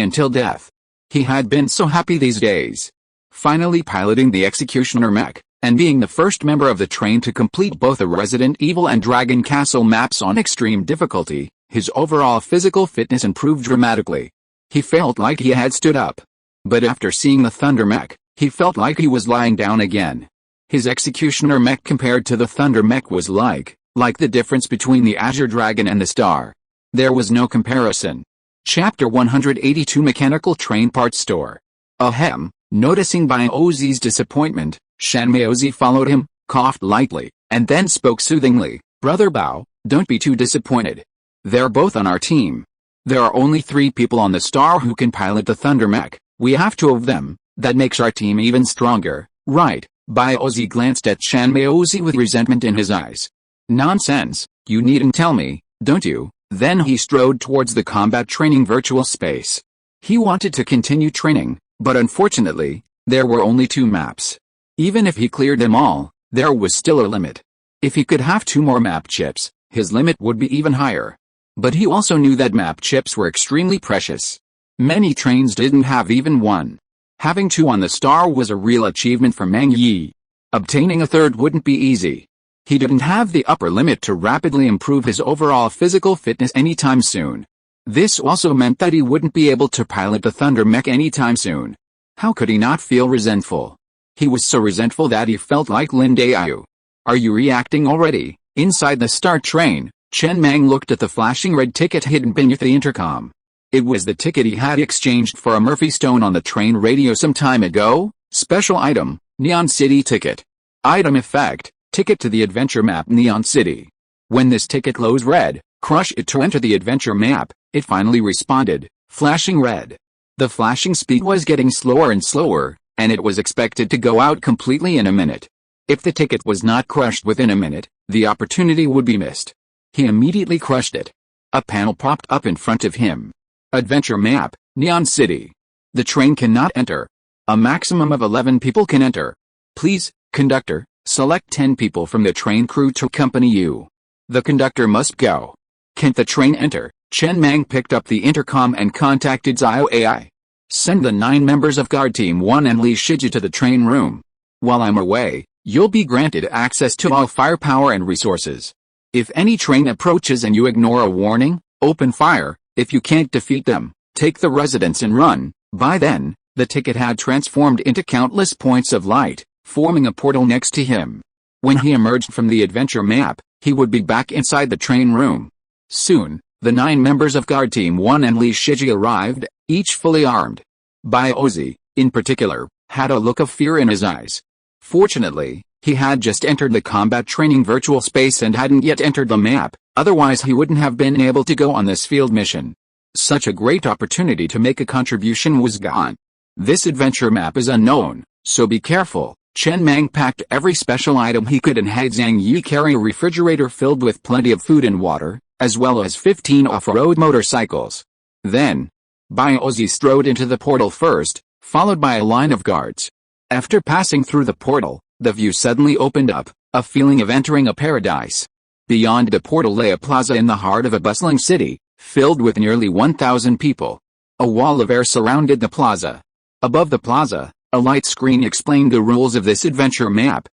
until death. He had been so happy these days. Finally piloting the Executioner mech, and being the first member of the train to complete both the Resident Evil and Dragon Castle maps on extreme difficulty, his overall physical fitness improved dramatically. He felt like he had stood up. But after seeing the Thunder Mech, he felt like he was lying down again. His Executioner mech compared to the Thunder Mech was like the difference between the Azure Dragon and the Star. There was no comparison. Chapter 182 Mechanical Train Parts Store. Ahem. Noticing Biozi's disappointment, Shanmaozi followed him, coughed lightly, and then spoke soothingly. Brother Bao, don't be too disappointed. They're both on our team. There are only 3 people on the Star who can pilot the Thunder Mech. We have 2 of them. That makes our team even stronger, right? Biozi glanced at Shanmaozi with resentment in his eyes. Nonsense, you needn't tell me, don't you? Then he strode towards the combat training virtual space. He wanted to continue training, but unfortunately, There were only 2 maps. Even if he cleared them all, there was still a limit. If he could have 2 more map chips, his limit would be even higher. But he also knew that map chips were extremely precious. Many trains didn't have even 1. Having 2 on the star was a real achievement for Mang Yi. Obtaining a 3rd wouldn't be easy. He didn't have the upper limit to rapidly improve his overall physical fitness anytime soon. This also meant that he wouldn't be able to pilot the Thunder Mech anytime soon. How could he not feel resentful? He was so resentful that he felt like Lin Dayu. Are you reacting already? Inside the Star Train, Chen Mang looked at the flashing red ticket hidden beneath the intercom. It was the ticket he had exchanged for a Murphy Stone on the train radio some time ago. Special item, Neon City ticket. Item effect, ticket to the adventure map Neon City. When this ticket glows red, crush it to enter the adventure map. It finally responded, flashing red. The flashing speed was getting slower and slower, and it was expected to go out completely in a minute. If the ticket was not crushed within a minute, the opportunity would be missed. He immediately crushed it. A panel popped up in front of him. Adventure map, Neon City. The train cannot enter. A maximum of 11 people can enter. Please, conductor, select 10 people from the train crew to accompany you. The conductor must go. Can't the train enter? Chen Mang picked up the intercom and contacted Zio AI. Send the 9 members of Guard Team 1 and Li Shiji to the train room. While I'm away, you'll be granted access to all firepower and resources. If any train approaches and you ignore a warning, open fire. If you can't defeat them, take the residence and run. By then, the ticket had transformed into countless points of light, forming a portal next to him. When he emerged from the adventure map, he would be back inside the train room. Soon, the 9 members of Guard Team 1 and Li Shiji arrived, each fully armed. Biozi, in particular, had a look of fear in his eyes. Fortunately, he had just entered the combat training virtual space and hadn't yet entered the map, otherwise he wouldn't have been able to go on this field mission. Such a great opportunity to make a contribution was gone. This adventure map is unknown, so be careful. Chen Mang packed every special item he could and had Zhang Yi carry a refrigerator filled with plenty of food and water, as well as 15 off-road motorcycles. Then, Biozi strode into the portal first, followed by a line of guards. After passing through the portal, the view suddenly opened up, a feeling of entering a paradise. Beyond the portal lay a plaza in the heart of a bustling city, filled with nearly 1,000 people. A wall of air surrounded the plaza. Above the plaza, a light screen explained the rules of this adventure map,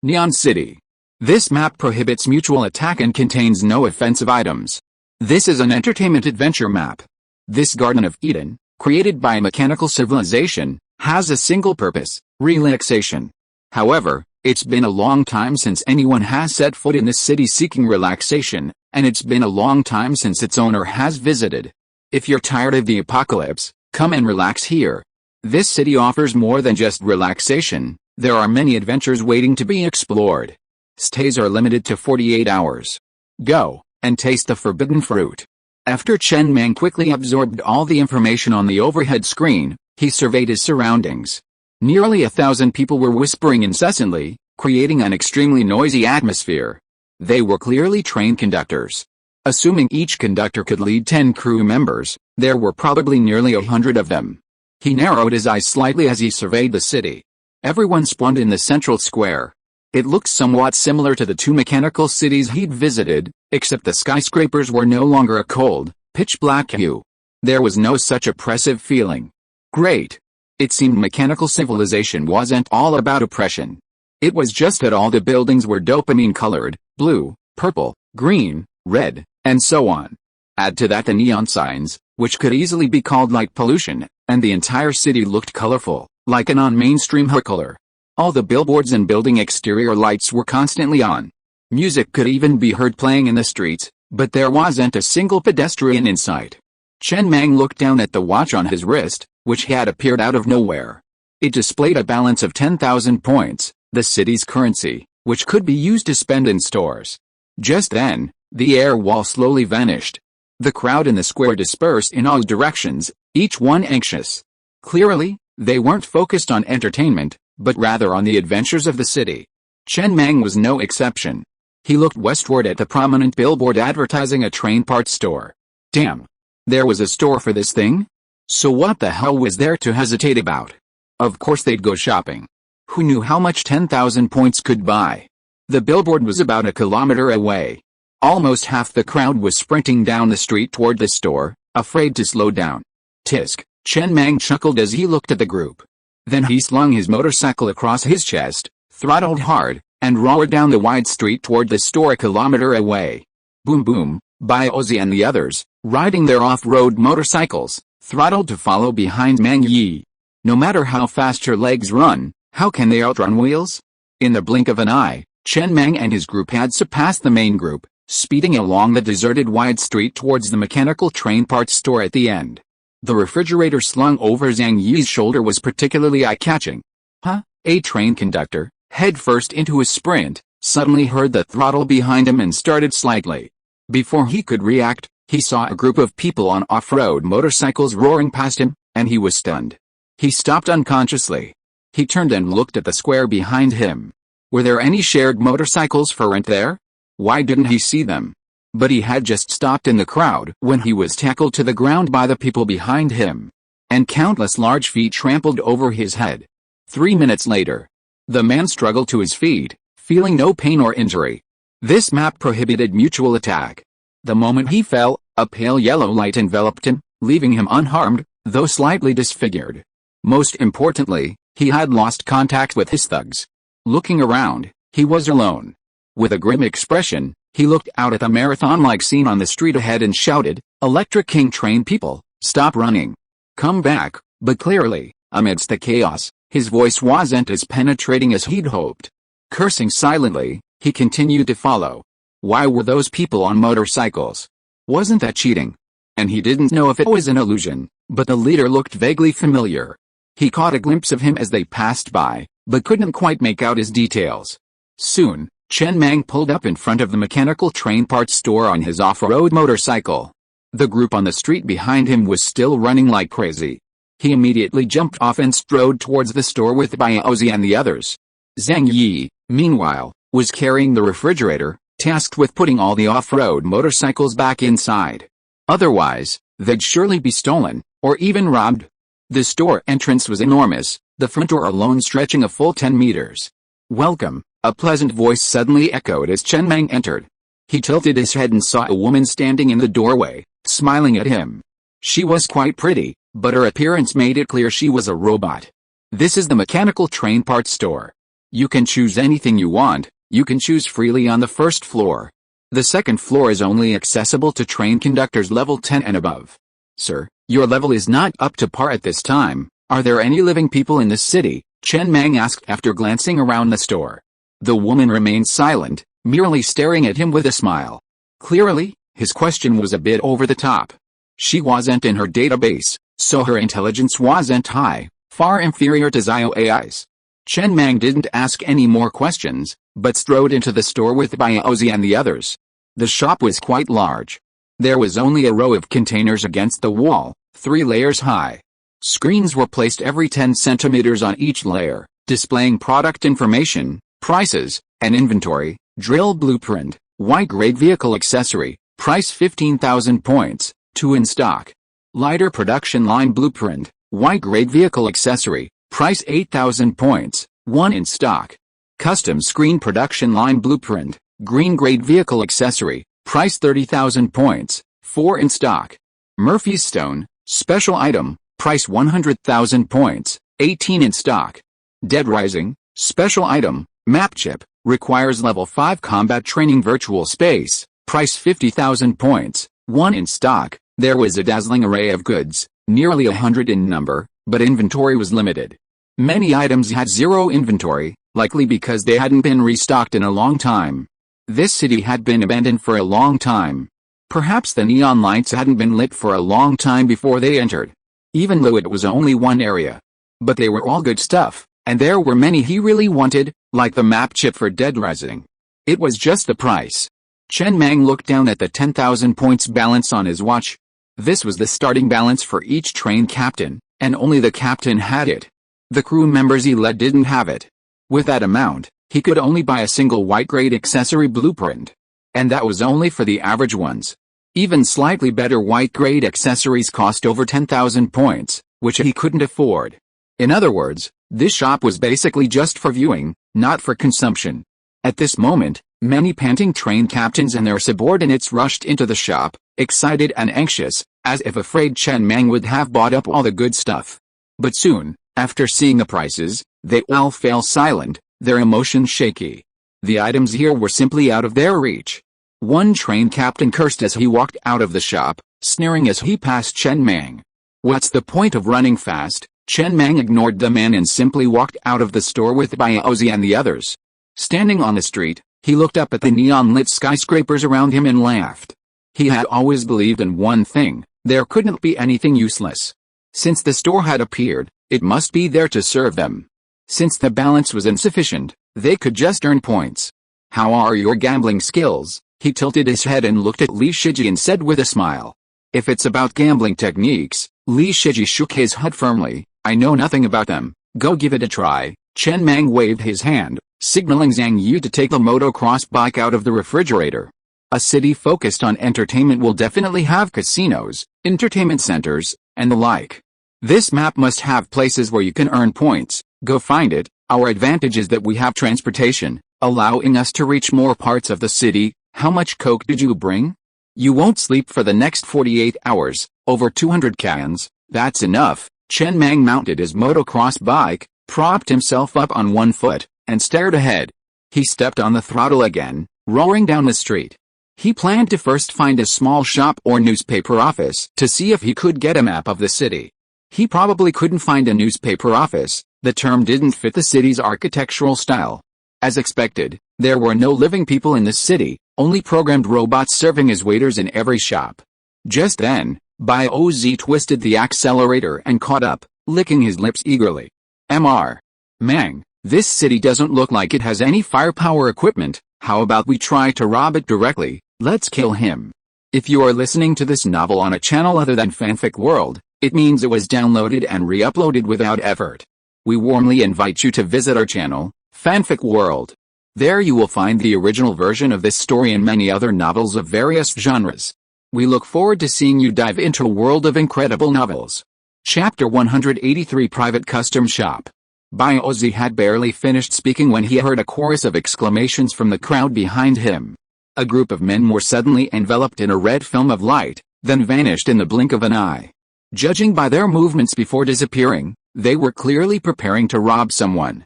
Neon City. This map prohibits mutual attack and contains no offensive items. This is an entertainment adventure map. This Garden of Eden, created by a mechanical civilization, has a single purpose, relaxation. However, it's been a long time since anyone has set foot in this city seeking relaxation, and it's been a long time since its owner has visited. If you're tired of the apocalypse, come and relax here. This city offers more than just relaxation, there are many adventures waiting to be explored. Stays are limited to 48 hours. Go, and taste the forbidden fruit. After Chen Mang quickly absorbed all the information on the overhead screen, he surveyed his surroundings. Nearly 1,000 people were whispering incessantly, creating an extremely noisy atmosphere. They were clearly trained conductors. Assuming each conductor could lead 10 crew members, there were probably nearly 100 of them. He narrowed his eyes slightly as he surveyed the city. Everyone spawned in the central square. It looked somewhat similar to the 2 mechanical cities he'd visited, except the skyscrapers were no longer a cold, pitch-black hue. There was no such oppressive feeling. Great. It seemed mechanical civilization wasn't all about oppression. It was just that all the buildings were dopamine-colored, blue, purple, green, red, and so on. Add to that the neon signs, which could easily be called light pollution, and the entire city looked colorful, like an on-mainstream color. All the billboards and building exterior lights were constantly on. Music could even be heard playing in the streets, but there wasn't a single pedestrian in sight. Chen Mang looked down at the watch on his wrist, which had appeared out of nowhere. It displayed a balance of 10,000 points, the city's currency, which could be used to spend in stores. Just then, the air wall slowly vanished. The crowd in the square dispersed in all directions, each one anxious. Clearly, they weren't focused on entertainment, but rather on the adventures of the city. Chen Mang was no exception. He looked westward at the prominent billboard advertising a train parts store. Damn! There was a store for this thing? So what the hell was there to hesitate about? Of course they'd go shopping. Who knew how much 10,000 points could buy? The billboard was about a kilometer away. Almost half the crowd was sprinting down the street toward the store, afraid to slow down. Tisk, Chen Mang chuckled as he looked at the group. Then he slung his motorcycle across his chest, throttled hard, and roared down the wide street toward the store a kilometer away. Boom boom, Bai Ozzy and the others, riding their off-road motorcycles, throttled to follow behind Mang Yi. No matter how fast her legs run, how can they outrun wheels? In the blink of an eye, Chen Mang and his group had surpassed the main group, speeding along the deserted wide street towards the mechanical train parts store at the end. The refrigerator slung over Zhang Yi's shoulder was particularly eye-catching. Huh? A train conductor, head first into a sprint, suddenly heard the throttle behind him and started slightly. Before he could react, he saw a group of people on off-road motorcycles roaring past him, and he was stunned. He stopped unconsciously. He turned and looked at the square behind him. Were there any shared motorcycles for rent there? Why didn't he see them? But he had just stopped in the crowd when he was tackled to the ground by the people behind him. And countless large feet trampled over his head. 3 minutes later, the man struggled to his feet, feeling no pain or injury. This map prohibited mutual attack. The moment he fell, a pale yellow light enveloped him, leaving him unharmed, though slightly disfigured. Most importantly, he had lost contact with his thugs. Looking around, he was alone. With a grim expression, he looked out at the marathon-like scene on the street ahead and shouted, "Electric King train people, stop running. Come back," but clearly, amidst the chaos, his voice wasn't as penetrating as he'd hoped. Cursing silently, he continued to follow. Why were those people on motorcycles? Wasn't that cheating? And he didn't know if it was an illusion, but the leader looked vaguely familiar. He caught a glimpse of him as they passed by, but couldn't quite make out his details. Soon, Chen Mang pulled up in front of the mechanical train parts store on his off-road motorcycle. The group on the street behind him was still running like crazy. He immediately jumped off and strode towards the store with Bai Ozzy and the others. Zhang Yi, meanwhile, was carrying the refrigerator, tasked with putting all the off-road motorcycles back inside. Otherwise, they'd surely be stolen, or even robbed. The store entrance was enormous, the front door alone stretching a full 10 meters. "Welcome," a pleasant voice suddenly echoed as Chen Mang entered. He tilted his head and saw a woman standing in the doorway, smiling at him. She was quite pretty, but her appearance made it clear she was a robot. "This is the mechanical train parts store. You can choose anything you want. You can choose freely on the first floor. The second floor is only accessible to train conductors level 10 and above. Sir, your level is not up to par at this time. Are there any living people in this city?" Chen Mang asked after glancing around the store. The woman remained silent, merely staring at him with a smile. Clearly, his question was a bit over the top. She wasn't in her database, so her intelligence wasn't high, far inferior to Zio AI's. Chen Mang didn't ask any more questions, but strode into the store with Bai Ozzy and the others. The shop was quite large. There was only a row of containers against the wall, 3 layers high. Screens were placed every 10 centimeters on each layer, displaying product information, prices, and inventory. Drill blueprint, white-grade vehicle accessory, price 15,000 points, 2 in stock. Lighter production line blueprint, white-grade vehicle accessory, price 8,000 points, 1 in stock. Custom screen production line blueprint, green-grade vehicle accessory, price 30,000 points, 4 in stock. Murphy's Stone, special item, price 100,000 points, 18 in stock. Dead Rising, special item, map chip, requires level 5 combat training virtual space, price 50,000 points, 1 in stock. There was a dazzling array of goods, nearly 100 in number, but inventory was limited. Many items had 0 inventory, likely because they hadn't been restocked in a long time. This city had been abandoned for a long time. Perhaps the neon lights hadn't been lit for a long time before they entered. Even though it was only one area. But they were all good stuff, and there were many he really wanted, like the map chip for Dead Rising. It was just the price. Chen Mang looked down at the 10,000 points balance on his watch. This was the starting balance for each train captain, and only the captain had it. The crew members he led didn't have it. With that amount, he could only buy a single white-grade accessory blueprint. And that was only for the average ones. Even slightly better white-grade accessories cost over 10,000 points, which he couldn't afford. In other words, this shop was basically just for viewing, not for consumption. At this moment, many panting train captains and their subordinates rushed into the shop, excited and anxious, as if afraid Chen Mang would have bought up all the good stuff. But soon, after seeing the prices, they all fell silent, their emotions shaky. The items here were simply out of their reach. One train captain cursed as he walked out of the shop, sneering as he passed Chen Mang. What's the point of running fast? Chen Mang ignored the man and simply walked out of the store with Baozi and the others. Standing on the street, he looked up at the neon-lit skyscrapers around him and laughed. He had always believed in one thing: there couldn't be anything useless. Since the store had appeared, it must be there to serve them. Since the balance was insufficient, they could just earn points. How are your gambling skills? He tilted his head and looked at Li Shiji and said with a smile. If it's about gambling techniques, Li Shiji shook his head firmly. I know nothing about them, go give it a try. Chen Mang waved his hand, signaling Zhang Yu to take the motocross bike out of the refrigerator. A city focused on entertainment will definitely have casinos, entertainment centers, and the like. This map must have places where you can earn points. Go find it. Our advantage is that we have transportation, allowing us to reach more parts of the city. How much coke did you bring? You won't sleep for the next 48 hours, over 200 cans, that's enough. Chen Mang mounted his motocross bike, propped himself up on one foot, and stared ahead. He stepped on the throttle again, roaring down the street. He planned to first find a small shop or newspaper office to see if he could get a map of the city. He probably couldn't find a newspaper office, the term didn't fit the city's architectural style. As expected, there were no living people in the city, only programmed robots serving as waiters in every shop. Just then, Baozi twisted the accelerator and caught up, licking his lips eagerly. Mr. Mang, this city doesn't look like it has any firepower equipment. How about we try to rob it directly? Let's kill him. If you are listening to this novel on a channel other than Fanfic World, it means it was downloaded and re-uploaded without effort. We warmly invite you to visit our channel, Fanfic World. There you will find the original version of this story and many other novels of various genres. We look forward to seeing you dive into a world of incredible novels. Chapter 183 Private Custom Shop. Baozi had barely finished speaking when he heard a chorus of exclamations from the crowd behind him. A group of men were suddenly enveloped in a red film of light, then vanished in the blink of an eye. Judging by their movements before disappearing, they were clearly preparing to rob someone.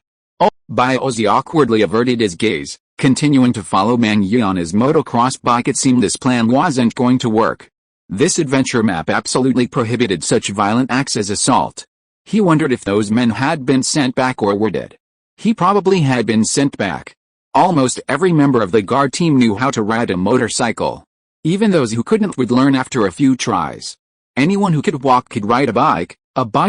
Baozi awkwardly averted his gaze, continuing to follow Mang Yi on his motocross bike. It seemed this plan wasn't going to work. This adventure map absolutely prohibited such violent acts as assault. He wondered if those men had been sent back or were dead. He probably had been sent back. Almost every member of the guard team knew how to ride a motorcycle. Even those who couldn't would learn after a few tries. Anyone who could walk could ride a bike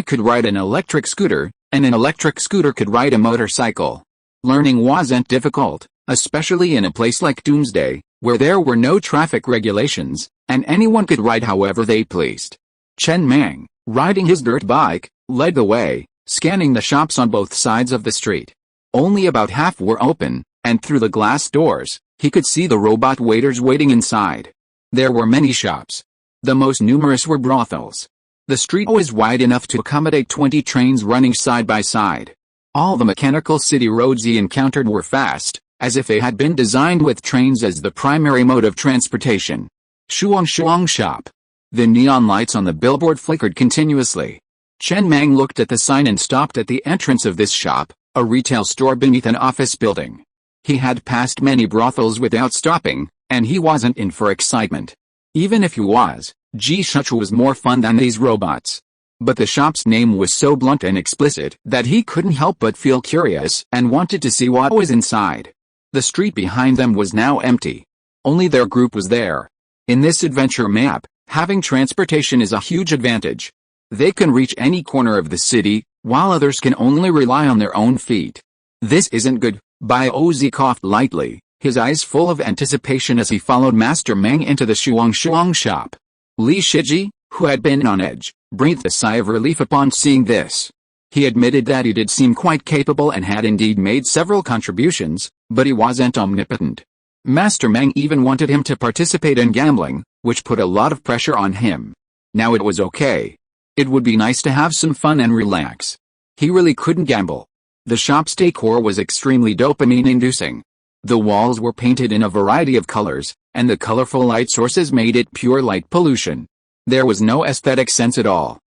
could ride an electric scooter, and an electric scooter could ride a motorcycle. Learning wasn't difficult, especially in a place like Doomsday, where there were no traffic regulations, and anyone could ride however they pleased. Chen Mang, riding his dirt bike, led the way, scanning the shops on both sides of the street. Only about half were open, and through the glass doors, he could see the robot waiters waiting inside. There were many shops. The most numerous were brothels. The street was wide enough to accommodate 20 trains running side by side. All the mechanical city roads he encountered were fast, as if they had been designed with trains as the primary mode of transportation. Shuang shop. The neon lights on the billboard flickered continuously. Chen Mang looked at the sign and stopped at the entrance of this shop, a retail store beneath an office building. He had passed many brothels without stopping, and he wasn't in for excitement. Even if he was, Shuchu was more fun than these robots. But the shop's name was so blunt and explicit that he couldn't help but feel curious and wanted to see what was inside. The street behind them was now empty. Only their group was there. In this adventure map, having transportation is a huge advantage. They can reach any corner of the city, while others can only rely on their own feet. This isn't good. Baozi coughed lightly, his eyes full of anticipation as he followed Master Mang into the Shuang shop. Li Shiji, who had been on edge, breathed a sigh of relief upon seeing this. He admitted that he did seem quite capable and had indeed made several contributions, but he wasn't omnipotent. Master Mang even wanted him to participate in gambling, which put a lot of pressure on him. Now it was okay. It would be nice to have some fun and relax. He really couldn't gamble. The shop's decor was extremely dopamine-inducing. The walls were painted in a variety of colors, and the colorful light sources made it pure light pollution. There was no aesthetic sense at all.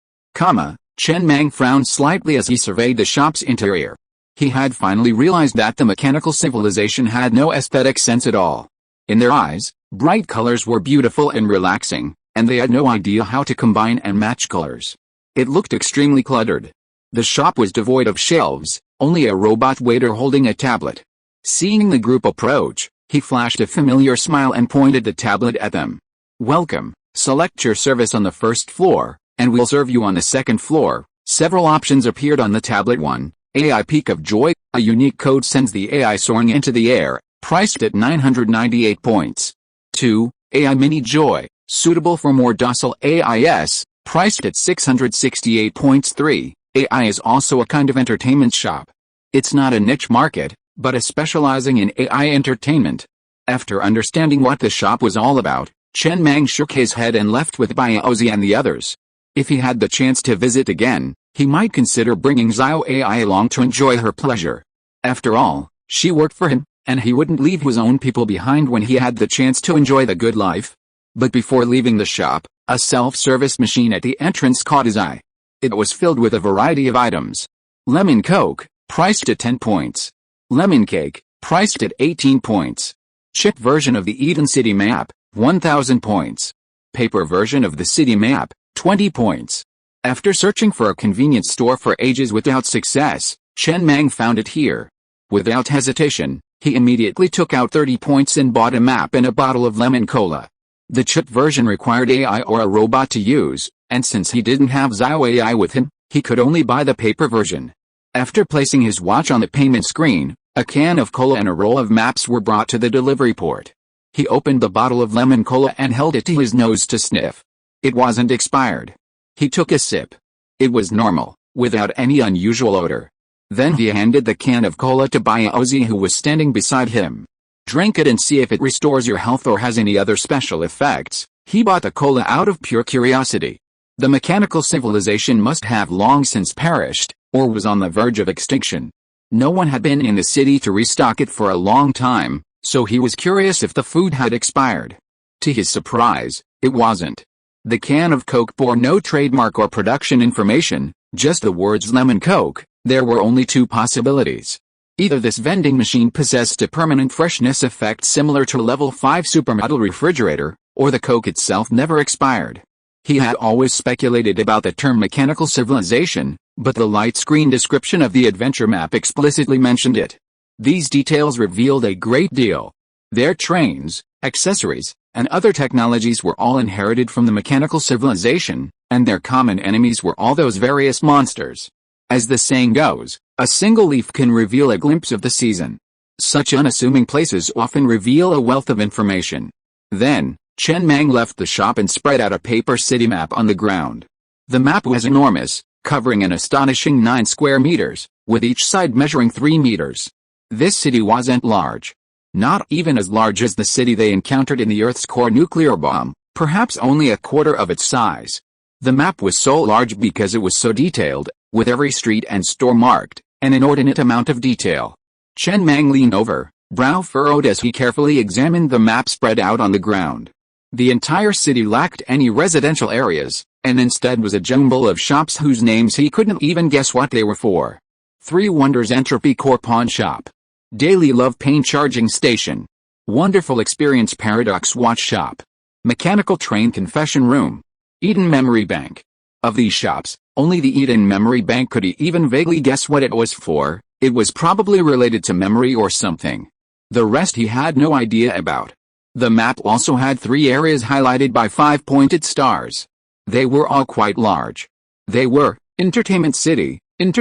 Chen Mang frowned slightly as he surveyed the shop's interior. He had finally realized that the mechanical civilization had no aesthetic sense at all. In their eyes, bright colors were beautiful and relaxing, and they had no idea how to combine and match colors. It looked extremely cluttered. The shop was devoid of shelves, only a robot waiter holding a tablet. Seeing the group approach, he flashed a familiar smile and pointed the tablet at them. "Welcome, select your service on the first floor, and we'll serve you on the second floor." Several options appeared on the tablet. 1. AI Peak of Joy. A unique code sends the AI soaring into the air, priced at 998 points. 2. AI Mini Joy, suitable for more docile AIs, priced at 668 points. 3. AI is also a kind of entertainment shop. It's not a niche market, but is specializing in AI entertainment. After understanding what the shop was all about, Chen Mang shook his head and left with Biaozi and the others. If he had the chance to visit again, he might consider bringing Xiao AI along to enjoy her pleasure. After all, she worked for him, and he wouldn't leave his own people behind when he had the chance to enjoy the good life. But before leaving the shop, a self-service machine at the entrance caught his eye. It was filled with a variety of items. Lemon Coke, priced at 10 points. Lemon Cake, priced at 18 points. Chip version of the Eden City map, 1,000 points. Paper version of the city map, 20 points. After searching for a convenience store for ages without success, Chen Mang found it here. Without hesitation, he immediately took out 30 points and bought a map and a bottle of lemon cola. The chip version required AI or a robot to use, and since he didn't have Xiao AI with him, he could only buy the paper version. After placing his watch on the payment screen, a can of cola and a roll of maps were brought to the delivery port. He opened the bottle of lemon cola and held it to his nose to sniff. It wasn't expired. He took a sip. It was normal, without any unusual odor. Then he handed the can of cola to Biaozi, who was standing beside him. "Drink it and see if it restores your health or has any other special effects." He bought the cola out of pure curiosity. The mechanical civilization must have long since perished, or was on the verge of extinction. No one had been in the city to restock it for a long time, so he was curious if the food had expired. To his surprise, it wasn't. The can of Coke bore no trademark or production information, just the words Lemon Coke. There were only two possibilities. Either this vending machine possessed a permanent freshness effect similar to a level 5 supermodel refrigerator, or the Coke itself never expired. He had always speculated about the term mechanical civilization, but the light screen description of the adventure map explicitly mentioned it. These details revealed a great deal. Their trains, accessories, and other technologies were all inherited from the mechanical civilization, and their common enemies were all those various monsters. As the saying goes, a single leaf can reveal a glimpse of the season. Such unassuming places often reveal a wealth of information. Then, Chen Mang left the shop and spread out a paper city map on the ground. The map was enormous, covering an astonishing 9 square meters, with each side measuring 3 meters. This city wasn't large. Not even as large as the city they encountered in the Earth's core nuclear bomb, perhaps only a quarter of its size. The map was so large because it was so detailed, with every street and store marked, an inordinate amount of detail. Chen Mang leaned over, brow furrowed as he carefully examined the map spread out on the ground. The entire city lacked any residential areas, and instead was a jumble of shops whose names he couldn't even guess what they were for. 3 Wonders Entropy Core Pawn Shop. Daily Love Pain Charging Station. Wonderful Experience Paradox Watch Shop. Mechanical Train Confession Room. Eden Memory Bank. Of these shops, only the Eden Memory Bank could even vaguely guess what it was for. It was probably related to memory or something. The rest he had no idea about. The map also had 3 areas highlighted by 5 pointed stars. They were all quite large. They were Entertainment City, and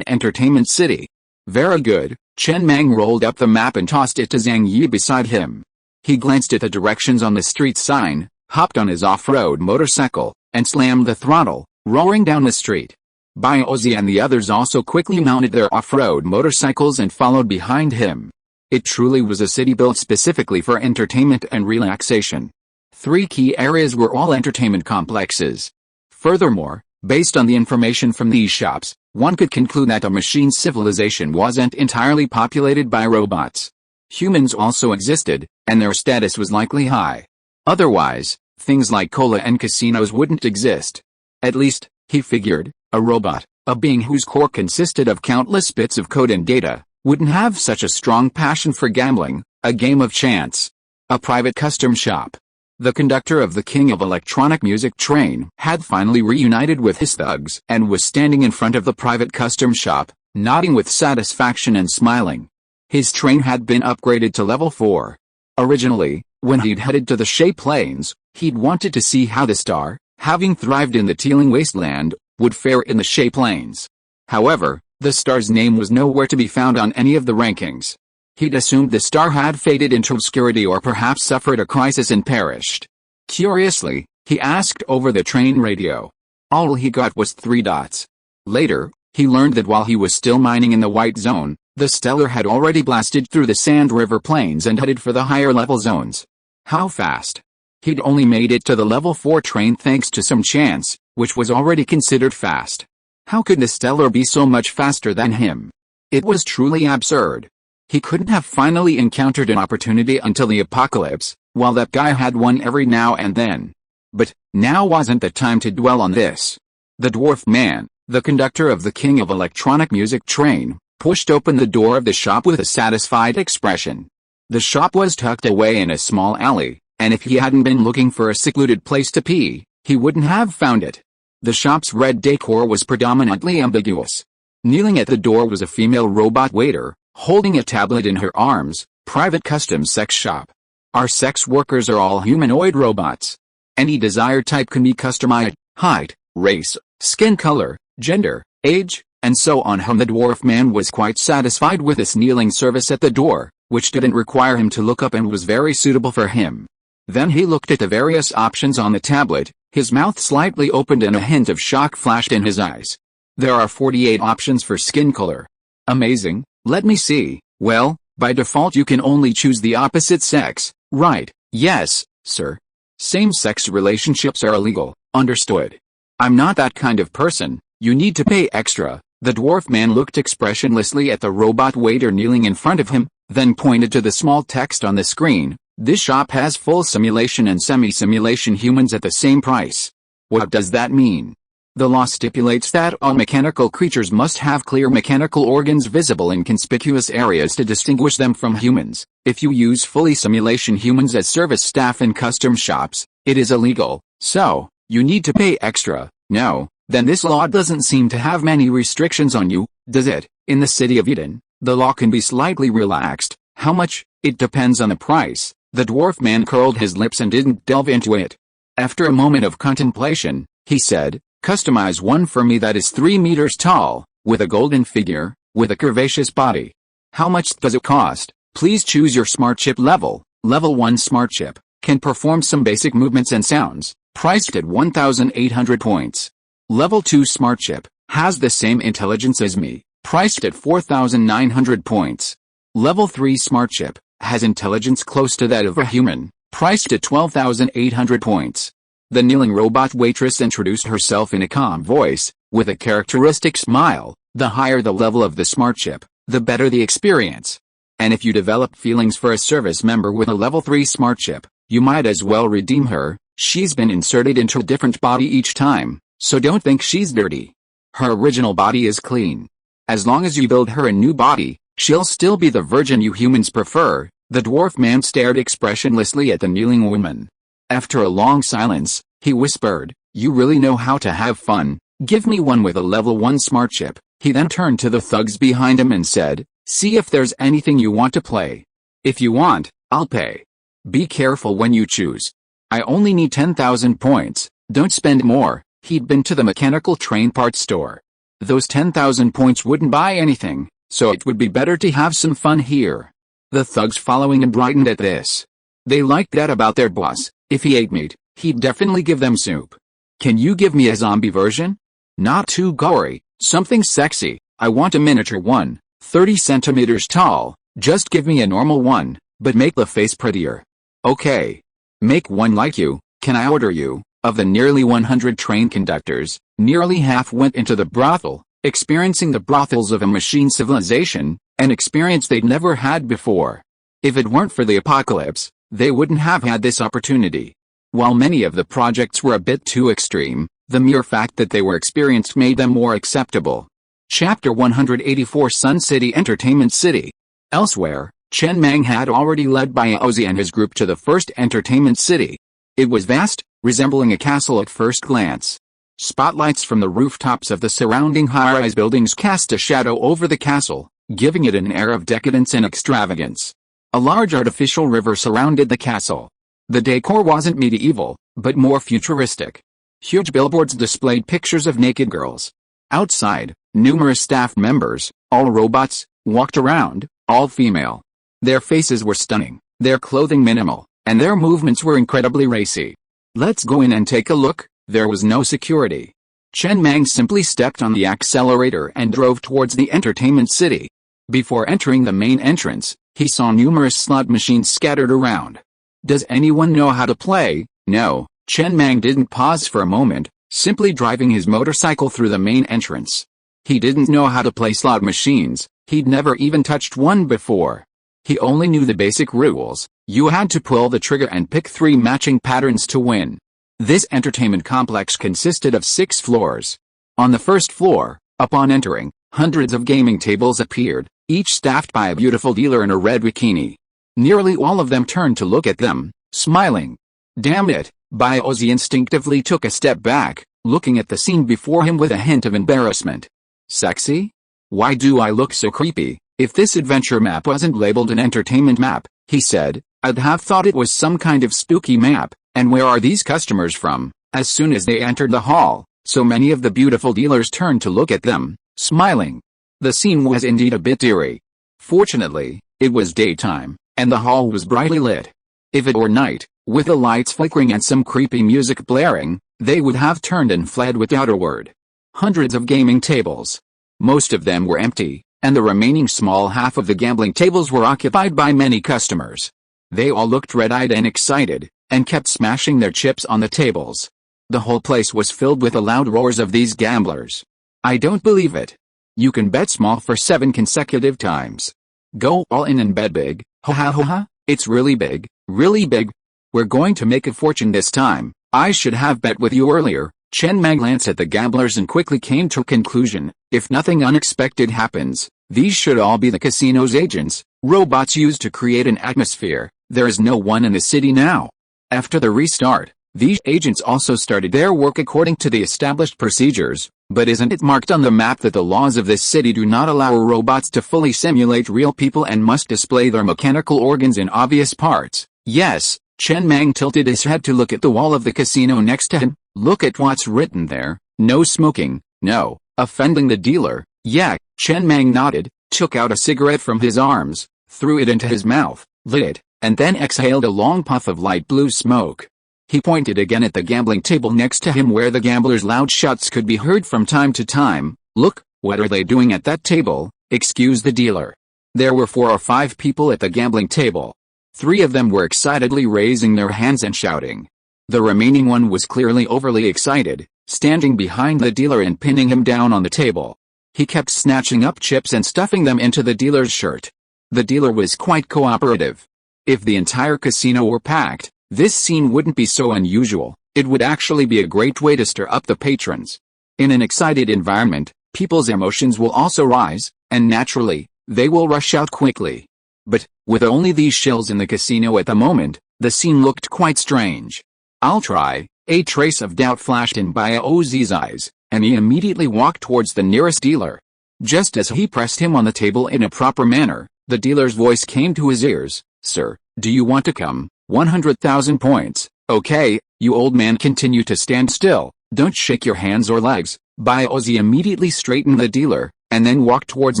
Entertainment City. Very good. Chen Mang rolled up the map and tossed it to Zhang Yi beside him. He glanced at the directions on the street sign, hopped on his off-road motorcycle, and slammed the throttle, roaring down the street. Biaozi and the others also quickly mounted their off-road motorcycles and followed behind him. It truly was a city built specifically for entertainment and relaxation. 3 key areas were all entertainment complexes. Furthermore, Based on the information from these shops, one could conclude that the machine civilization wasn't entirely populated by robots. Humans also existed, and their status was likely high. Otherwise, things like cola and casinos wouldn't exist. At least, he figured, a robot, a being whose core consisted of countless bits of code and data, wouldn't have such a strong passion for gambling, a game of chance. A private custom shop. The conductor of the king of electronic music train had finally reunited with his thugs and was standing in front of the private custom shop, nodding with satisfaction and smiling. His train had been upgraded to level 4. Originally, when he'd headed to the Shay Plains, he'd wanted to see how the star, having thrived in the teeming wasteland, would fare in the Shay Plains. However, the star's name was nowhere to be found on any of the rankings. He'd assumed the star had faded into obscurity or perhaps suffered a crisis and perished. Curiously, he asked over the train radio. All he got was 3 dots. Later, he learned that while he was still mining in the white zone, the stellar had already blasted through the Sand River Plains and headed for the higher level zones. How fast? He'd only made it to the level 4 train thanks to some chance, which was already considered fast. How could the stellar be so much faster than him? It was truly absurd. He couldn't have finally encountered an opportunity until the apocalypse, while that guy had one every now and then. But, now wasn't the time to dwell on this. The dwarf man, the conductor of the king of electronic music train, pushed open the door of the shop with a satisfied expression. The shop was tucked away in a small alley, and if he hadn't been looking for a secluded place to pee, he wouldn't have found it. The shop's red decor was predominantly ambiguous. Kneeling at the door was a female robot waiter, holding a tablet in her arms. Private custom sex shop. Our sex workers are all humanoid robots. Any desired type can be customized: height, race, skin color, gender, age, and so on. The dwarf man was quite satisfied with this kneeling service at the door, which didn't require him to look up and was very suitable for him. Then he looked at the various options on the tablet, his mouth slightly opened and a hint of shock flashed in his eyes. There are 48 options for skin color. Amazing. Let me see. Well, by default you can only choose the opposite sex, right? Yes, sir. Same-sex relationships are illegal, understood. I'm not that kind of person, you need to pay extra. The dwarf man looked expressionlessly at the robot waiter kneeling in front of him, then pointed to the small text on the screen. This shop has full simulation and semi-simulation humans at the same price. What does that mean? The law stipulates that all mechanical creatures must have clear mechanical organs visible in conspicuous areas to distinguish them from humans. If you use fully simulation humans as service staff in custom shops, it is illegal, so, you need to pay extra. No, then this law doesn't seem to have many restrictions on you, does it? In the city of Eden, the law can be slightly relaxed. How much? It depends on the price. The dwarf man curled his lips and didn't delve into it. After a moment of contemplation, he said, "Customize one for me that is 3 meters tall, with a golden figure, with a curvaceous body. How much does it cost? Please choose your smart chip level. Level 1 smart chip, can perform some basic movements and sounds, priced at 1,800 points. Level 2 smart chip, has the same intelligence as me, priced at 4,900 points. Level 3 smart chip, has intelligence close to that of a human, priced at 12,800 points. The kneeling robot waitress introduced herself in a calm voice, with a characteristic smile. The higher the level of the smart chip, the better the experience. And if you develop feelings for a service member with a level 3 smart chip, you might as well redeem her. She's been inserted into a different body each time, so don't think she's dirty. Her original body is clean. As long as you build her a new body, she'll still be the virgin you humans prefer." The dwarf man stared expressionlessly at the kneeling woman. After a long silence, he whispered, "You really know how to have fun. Give me one with a level 1 smart chip." He then turned to the thugs behind him and said, "See if there's anything you want to play. If you want, I'll pay. Be careful when you choose. I only need 10,000 points, don't spend more." He'd been to the mechanical train parts store. Those 10,000 points wouldn't buy anything, so it would be better to have some fun here. The thugs following him brightened at this. They liked that about their boss. If he ate meat, he'd definitely give them soup. "Can you give me a zombie version? Not too gory, something sexy. I want a miniature one, 30 centimeters tall. Just give me a normal one, but make the face prettier." "Okay. Make one like you. Can I order you?" Of the nearly 100 train conductors, nearly half went into the brothel, experiencing the brothels of a machine civilization, an experience they'd never had before. If it weren't for the apocalypse, they wouldn't have had this opportunity. While many of the projects were a bit too extreme, the mere fact that they were experienced made them more acceptable. Chapter 184 Sun City Entertainment City. Elsewhere, Chen Mang had already led Baozi and his group to the first entertainment city. It was vast, resembling a castle at first glance. Spotlights from the rooftops of the surrounding high-rise buildings cast a shadow over the castle, giving it an air of decadence and extravagance. A large artificial river surrounded the castle. The decor wasn't medieval, but more futuristic. Huge billboards displayed pictures of naked girls. Outside, numerous staff members, all robots, walked around, all female. Their faces were stunning, their clothing minimal, and their movements were incredibly racy. Let's go in and take a look. There was no security. Chen Mang simply stepped on the accelerator and drove towards the entertainment city. Before entering the main entrance, he saw numerous slot machines scattered around. Does anyone know how to play? No, Chen Mang didn't pause for a moment, simply driving his motorcycle through the main entrance. He didn't know how to play slot machines, he'd never even touched one before. He only knew the basic rules. You had to pull the trigger and pick 3 matching patterns to win. This entertainment complex consisted of 6 floors. On the first floor, upon entering, hundreds of gaming tables appeared, each staffed by a beautiful dealer in a red bikini. Nearly all of them turned to look at them, smiling. Damn it, Baozi instinctively took a step back, looking at the scene before him with a hint of embarrassment. Sexy? Why do I look so creepy? If this adventure map wasn't labeled an entertainment map, he said, I'd have thought it was some kind of spooky map. And where are these customers from? As soon as they entered the hall, so many of the beautiful dealers turned to look at them, smiling. The scene was indeed a bit eerie. Fortunately, it was daytime, and the hall was brightly lit. If it were night, with the lights flickering and some creepy music blaring, they would have turned and fled without a word. Hundreds of gaming tables. Most of them were empty, and the remaining small half of the gambling tables were occupied by many customers. They all looked red-eyed and excited, and kept smashing their chips on the tables. The whole place was filled with the loud roars of these gamblers. I don't believe it. You can bet small for 7 consecutive times. Go all in and bet big. Ha ha ha ha, it's really big, really big. We're going to make a fortune this time. I should have bet with you earlier. Chen Mang glanced at the gamblers and quickly came to a conclusion. If nothing unexpected happens, these should all be the casino's agents, robots used to create an atmosphere. There is no one in the city now. After the restart, these agents also started their work according to the established procedures, but isn't it marked on the map that the laws of this city do not allow robots to fully simulate real people and must display their mechanical organs in obvious parts? Yes, Chen Mang tilted his head to look at the wall of the casino next to him. Look at what's written there. No smoking, no, offending the dealer. Yeah, Chen Mang nodded, took out a cigarette from his arms, threw it into his mouth, lit it, and then exhaled a long puff of light blue smoke. He pointed again at the gambling table next to him where the gamblers' loud shouts could be heard from time to time. Look, what are they doing at that table? Excuse the dealer. There were 4 or 5 people at the gambling table. 3 of them were excitedly raising their hands and shouting. The remaining one was clearly overly excited, standing behind the dealer and pinning him down on the table. He kept snatching up chips and stuffing them into the dealer's shirt. The dealer was quite cooperative. If the entire casino were packed, this scene wouldn't be so unusual. It would actually be a great way to stir up the patrons. In an excited environment, people's emotions will also rise, and naturally, they will rush out quickly. But, with only these shills in the casino at the moment, the scene looked quite strange. I'll try. A trace of doubt flashed in Baozi's eyes, and he immediately walked towards the nearest dealer. Just as he pressed him on the table in a proper manner, the dealer's voice came to his ears. Sir, do you want to come? 100,000 points. Okay, you old man, continue to stand still. Don't shake your hands or legs. Baozi immediately straightened the dealer, and then walked towards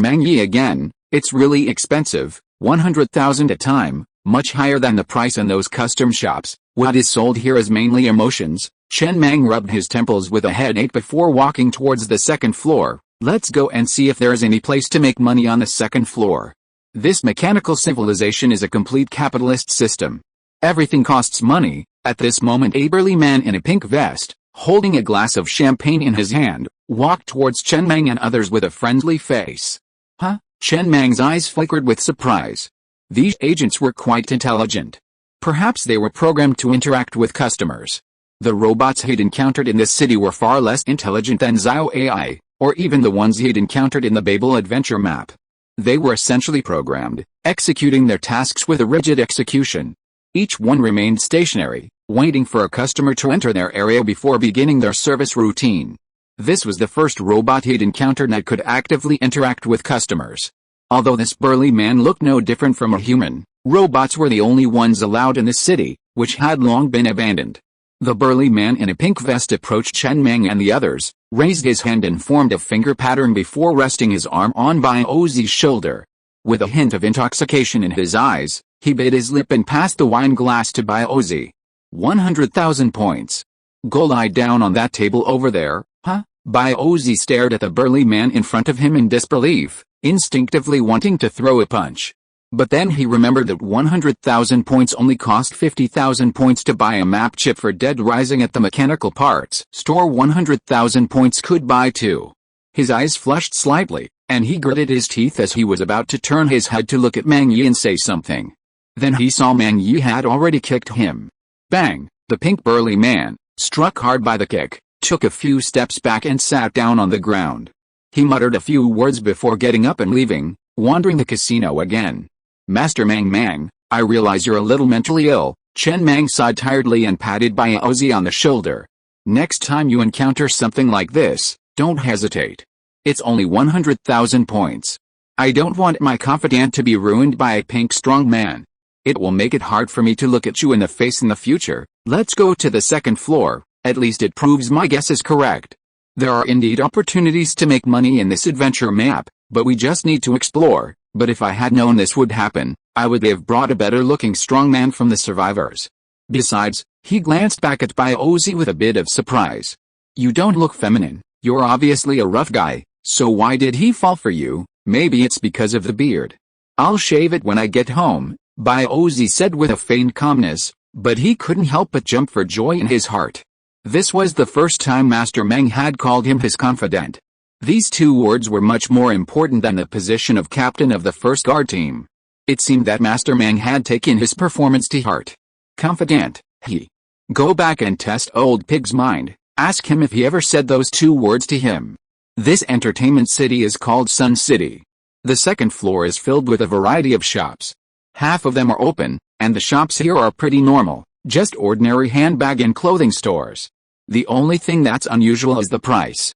Mang Yi again. It's really expensive. 100,000 a time, much higher than the price in those custom shops. What is sold here is mainly emotions. Chen Mang rubbed his temples with a headache before walking towards the second floor. Let's go and see if there is any place to make money on the second floor. This mechanical civilization is a complete capitalist system. Everything costs money, At this moment a burly man in a pink vest, holding a glass of champagne in his hand, walked towards Chen Mang and others with a friendly face. Huh? Chen Mang's eyes flickered with surprise. These agents were quite intelligent. Perhaps they were programmed to interact with customers. The robots he'd encountered in this city were far less intelligent than Xiao AI, or even the ones he'd encountered in the Babel adventure map. They were essentially programmed, executing their tasks with a rigid execution. Each one remained stationary, waiting for a customer to enter their area before beginning their service routine. This was the first robot he'd encountered that could actively interact with customers. Although this burly man looked no different from a human, robots were the only ones allowed in this city, which had long been abandoned. The burly man in a pink vest approached Chen Mang and the others, raised his hand and formed a finger pattern before resting his arm on Bai Ozi's shoulder. With a hint of intoxication in his eyes, he bit his lip and passed the wine glass to Bai Ozi. 100,000 points. Go lie down on that table over there, huh? Bai Ozi stared at the burly man in front of him in disbelief, instinctively wanting to throw a punch. But then he remembered that 100,000 points only cost 50,000 points to buy a map chip for Dead Rising at the mechanical parts store. 100,000 points could buy two. His eyes flushed slightly, and he gritted his teeth as he was about to turn his head to look at Mang Yi and say something. Then he saw Mang Yi had already kicked him. Bang! The pink burly man, struck hard by the kick, took a few steps back and sat down on the ground. He muttered a few words before getting up and leaving, wandering the casino again. Master Mang, I realize you're a little mentally ill. Chen Mang sighed tiredly and patted Bai Ozi on the shoulder. Next time you encounter something like this, don't hesitate. It's only 100,000 points. I don't want my confidant to be ruined by a pink strong man. It will make it hard for me to look at you in the face in the future. Let's go to the second floor, at least it proves my guess is correct. There are indeed opportunities to make money in this adventure map, but we just need to explore. But if I had known this would happen, I would have brought a better-looking strongman from the survivors. Besides, he glanced back at Bai Ozi with a bit of surprise. You don't look feminine, you're obviously a rough guy, so why did he fall for you? Maybe it's because of the beard. I'll shave it when I get home, Bai Ozi said with a feigned calmness, but he couldn't help but jump for joy in his heart. This was the first time Master Mang had called him his confidant. These two words were much more important than the position of captain of the first guard team. It seemed that Master Mang had taken his performance to heart. Confidant, he. Go back and test old pig's mind, ask him if he ever said those two words to him. This entertainment city is called Sun City. The second floor is filled with a variety of shops. Half of them are open, and the shops here are pretty normal, just ordinary handbag and clothing stores. The only thing that's unusual is the price.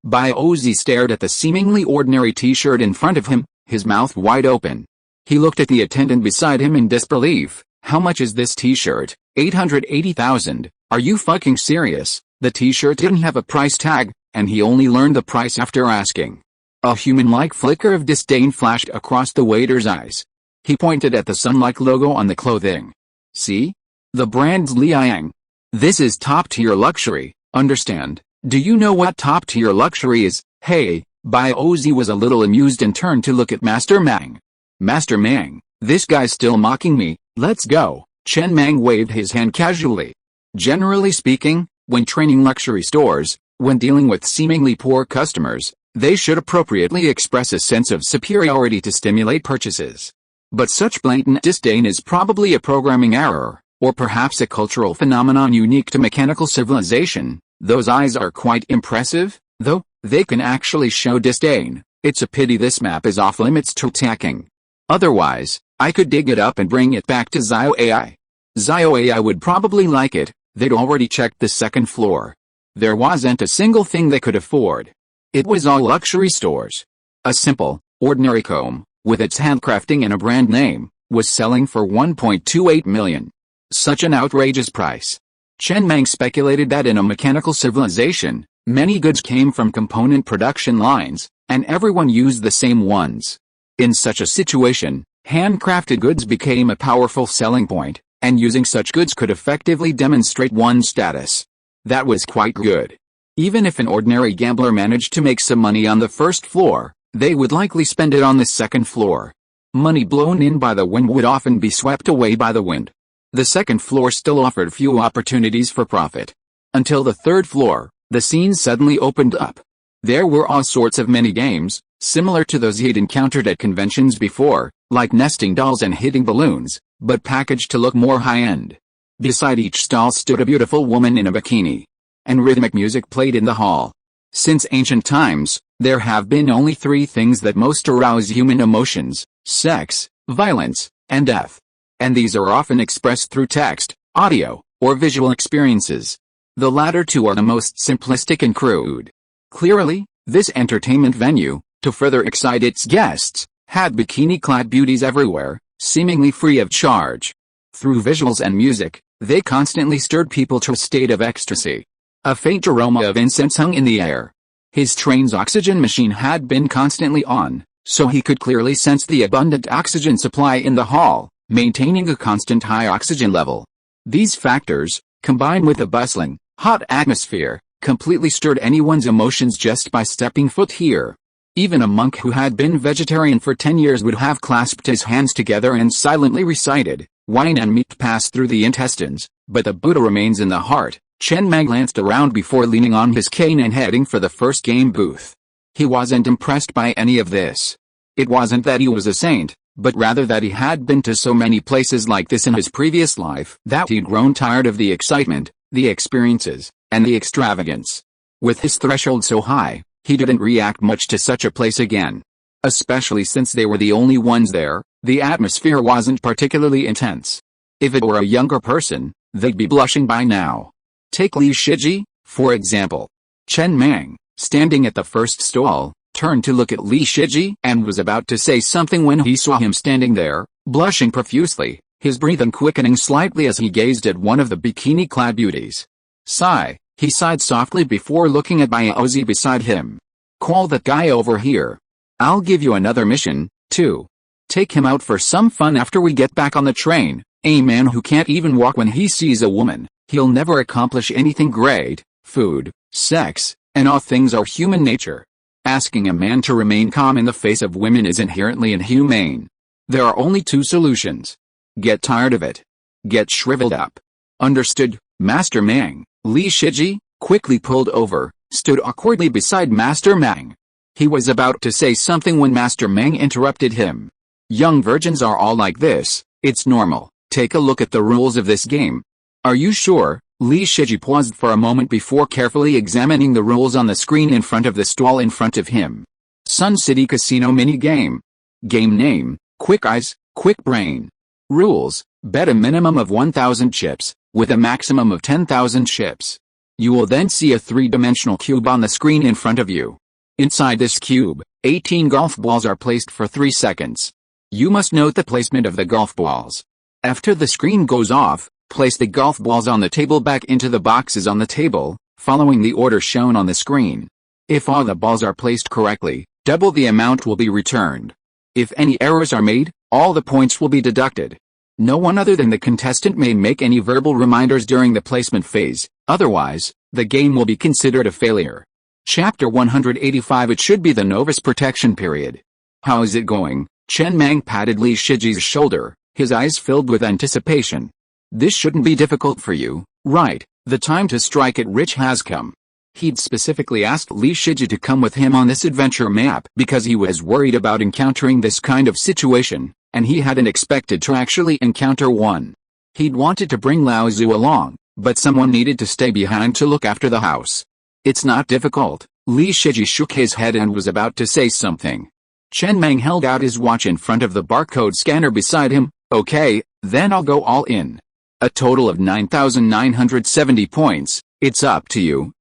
Bai Ozi stared at the seemingly ordinary t-shirt in front of him, his mouth wide open. He looked at the attendant beside him in disbelief. How much is this t-shirt? 880,000. Are you fucking serious? The t-shirt didn't have a price tag, and he only learned the price after asking. A human-like flicker of disdain flashed across the waiter's eyes. He pointed at the sun-like logo on the clothing. See? The brand's Liang. This is top-tier luxury, understand? Do you know what top-tier luxury is? Hey, Bai Ozi was a little amused and turned to look at Master Mang. Master Mang, this guy's still mocking me, let's go. Chen Mang waved his hand casually. Generally speaking, when training luxury stores, when dealing with seemingly poor customers, they should appropriately express a sense of superiority to stimulate purchases. But such blatant disdain is probably a programming error, or perhaps a cultural phenomenon unique to mechanical civilization. Those eyes are quite impressive, though, they can actually show disdain. It's a pity this map is off limits to attacking. Otherwise, I could dig it up and bring it back to Xiao AI. Xiao AI would probably like it, they'd already checked the second floor. There wasn't a single thing they could afford. It was all luxury stores. A simple, ordinary comb, with its handcrafting and a brand name, was selling for 1.28 million. Such an outrageous price. Chen Mang speculated that in a mechanical civilization, many goods came from component production lines, and everyone used the same ones. In such a situation, handcrafted goods became a powerful selling point, and using such goods could effectively demonstrate one's status. That was quite good. Even if an ordinary gambler managed to make some money on the first floor, they would likely spend it on the second floor. Money blown in by the wind would often be swept away by the wind. The second floor still offered few opportunities for profit. Until the third floor, the scene suddenly opened up. There were all sorts of mini-games, similar to those he'd encountered at conventions before, like nesting dolls and hitting balloons, but packaged to look more high-end. Beside each stall stood a beautiful woman in a bikini. And rhythmic music played in the hall. Since ancient times, there have been only three things that most arouse human emotions: sex, violence, and death. And these are often expressed through text, audio, or visual experiences. The latter two are the most simplistic and crude. Clearly, this entertainment venue, to further excite its guests, had bikini-clad beauties everywhere, seemingly free of charge. Through visuals and music, they constantly stirred people to a state of ecstasy. A faint aroma of incense hung in the air. His train's oxygen machine had been constantly on, so he could clearly sense the abundant oxygen supply in the hall, maintaining a constant high oxygen level. These factors, combined with a bustling, hot atmosphere, completely stirred anyone's emotions just by stepping foot here. Even a monk who had been vegetarian for 10 years would have clasped his hands together and silently recited, "Wine and meat pass through the intestines, but the Buddha remains in the heart." Chen Mang glanced around before leaning on his cane and heading for the first game booth. He wasn't impressed by any of this. It wasn't that he was a saint, but rather that he had been to so many places like this in his previous life that he'd grown tired of the excitement, the experiences, and the extravagance. With his threshold so high, he didn't react much to such a place again. Especially since they were the only ones there, the atmosphere wasn't particularly intense. If it were a younger person, they'd be blushing by now. Take Li Shiji, for example. Chen Mang, standing at the first stall, turned to look at Li Shiji and was about to say something when he saw him standing there, blushing profusely, his breathing quickening slightly as he gazed at one of the bikini-clad beauties. Sigh, he sighed softly before looking at Baozi beside him. Call that guy over here. I'll give you another mission, too. Take him out for some fun after we get back on the train. A man who can't even walk when he sees a woman, he'll never accomplish anything great. Food, sex, and all things are human nature. Asking a man to remain calm in the face of women is inherently inhumane. There are only two solutions. Get tired of it. Get shriveled up. Understood, Master Mang. Li Shiji, quickly pulled over, stood awkwardly beside Master Mang. He was about to say something when Master Mang interrupted him. Young virgins are all like this, it's normal. Take a look at the rules of this game. Are you sure? Li Shiji paused for a moment before carefully examining the rules on the screen in front of the stall in front of him. Sun City Casino Mini Game. Game name, Quick Eyes, Quick Brain. Rules, bet a minimum of 1,000 chips, with a maximum of 10,000 chips. You will then see a three-dimensional cube on the screen in front of you. Inside this cube, 18 golf balls are placed for 3 seconds. You must note the placement of the golf balls. After the screen goes off, place the golf balls on the table back into the boxes on the table, following the order shown on the screen. If all the balls are placed correctly, double the amount will be returned. If any errors are made, all the points will be deducted. No one other than the contestant may make any verbal reminders during the placement phase, otherwise, the game will be considered a failure. Chapter 185. It should be the novice protection period. How is it going? Chen Mang patted Li Shiji's shoulder, his eyes filled with anticipation. This shouldn't be difficult for you, right? The time to strike it rich has come. He'd specifically asked Li Shiji to come with him on this adventure map because he was worried about encountering this kind of situation, and he hadn't expected to actually encounter one. He'd wanted to bring Lao Zhu along, but someone needed to stay behind to look after the house. It's not difficult. Li Shiji shook his head and was about to say something. Chen Mang held out his watch in front of the barcode scanner beside him. Okay, then I'll go all in. A total of 9,970 points, it's up to you.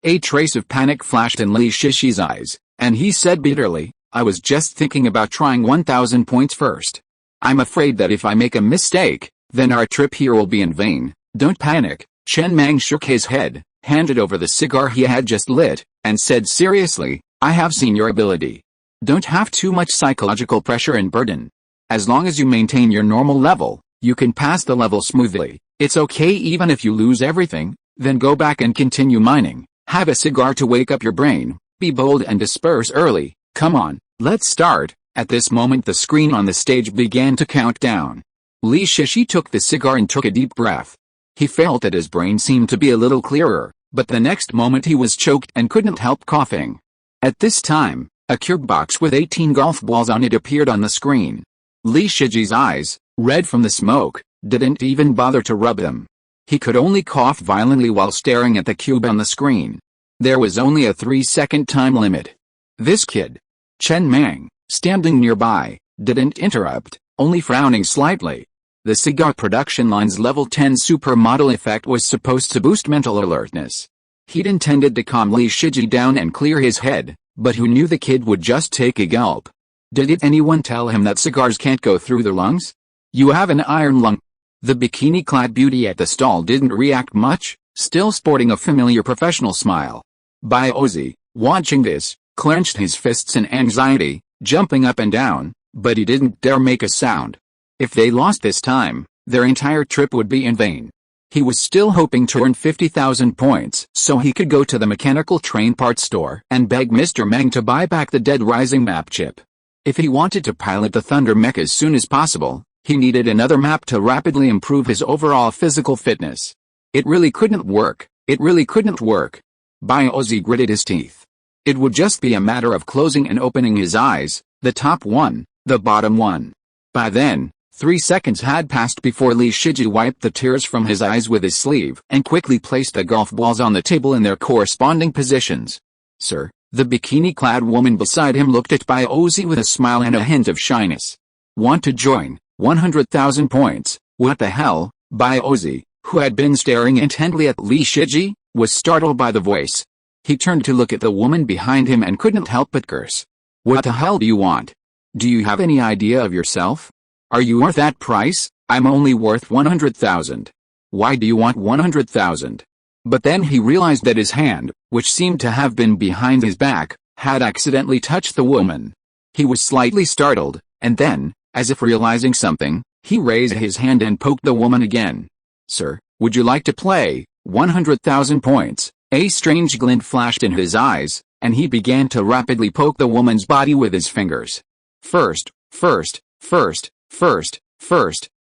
A trace of panic flashed in Li Shiji's eyes, and he said bitterly, I was just thinking about trying 1,000 points first. I'm afraid that if I make a mistake, then our trip here will be in vain. Don't panic. Chen Mang shook his head, handed over the cigar he had just lit, and said seriously, I have seen your ability. Don't have too much psychological pressure and burden. As long as you maintain your normal level, you can pass the level smoothly. It's okay even if you lose everything, then go back and continue mining. Have a cigar to wake up your brain. Be bold and disperse early. Come on, let's start. At this moment the screen on the stage began to count down. Li Shishi took the cigar and took a deep breath. He felt that his brain seemed to be a little clearer, but the next moment he was choked and couldn't help coughing. At this time, a cube box with 18 golf balls on it appeared on the screen. Li Shiji's eyes, red from the smoke, didn't even bother to rub them. He could only cough violently while staring at the cube on the screen. There was only a 3-second time limit. This kid, Chen Mang, standing nearby, didn't interrupt, only frowning slightly. The cigar production line's level 10 supermodel effect was supposed to boost mental alertness. He'd intended to calm Li Shiji down and clear his head, but who knew the kid would just take a gulp? Did anyone tell him that cigars can't go through their lungs? You have an iron lung. The bikini-clad beauty at the stall didn't react much, still sporting a familiar professional smile. Ozzy, watching this, clenched his fists in anxiety, jumping up and down, but he didn't dare make a sound. If they lost this time, their entire trip would be in vain. He was still hoping to earn 50,000 points so he could go to the mechanical train parts store and beg Mr. Mang to buy back the Dead Rising map chip. If he wanted to pilot the Thunder Mech as soon as possible, he needed another map to rapidly improve his overall physical fitness. It really couldn't work. It really couldn't work. Ozzy gritted his teeth. It would just be a matter of closing and opening his eyes, the top one, the bottom one. By then, 3 seconds had passed before Li Shiji wiped the tears from his eyes with his sleeve and quickly placed the golf balls on the table in their corresponding positions. Sir, the bikini-clad woman beside him looked at Ozzy with a smile and a hint of shyness. Want to join? 100,000 points. What the hell? Ozzy, who had been staring intently at Li Shiji, was startled by the voice. He turned to look at the woman behind him and couldn't help but curse. What the hell do you want? Do you have any idea of yourself? Are you worth that price? I'm only worth 100,000. Why do you want 100,000? But then he realized that his hand, which seemed to have been behind his back, had accidentally touched the woman. He was slightly startled, and then, as if realizing something, he raised his hand and poked the woman again. Sir, would you like to play? 100,000 points. A strange glint flashed in his eyes, and he began to rapidly poke the woman's body with his fingers. First,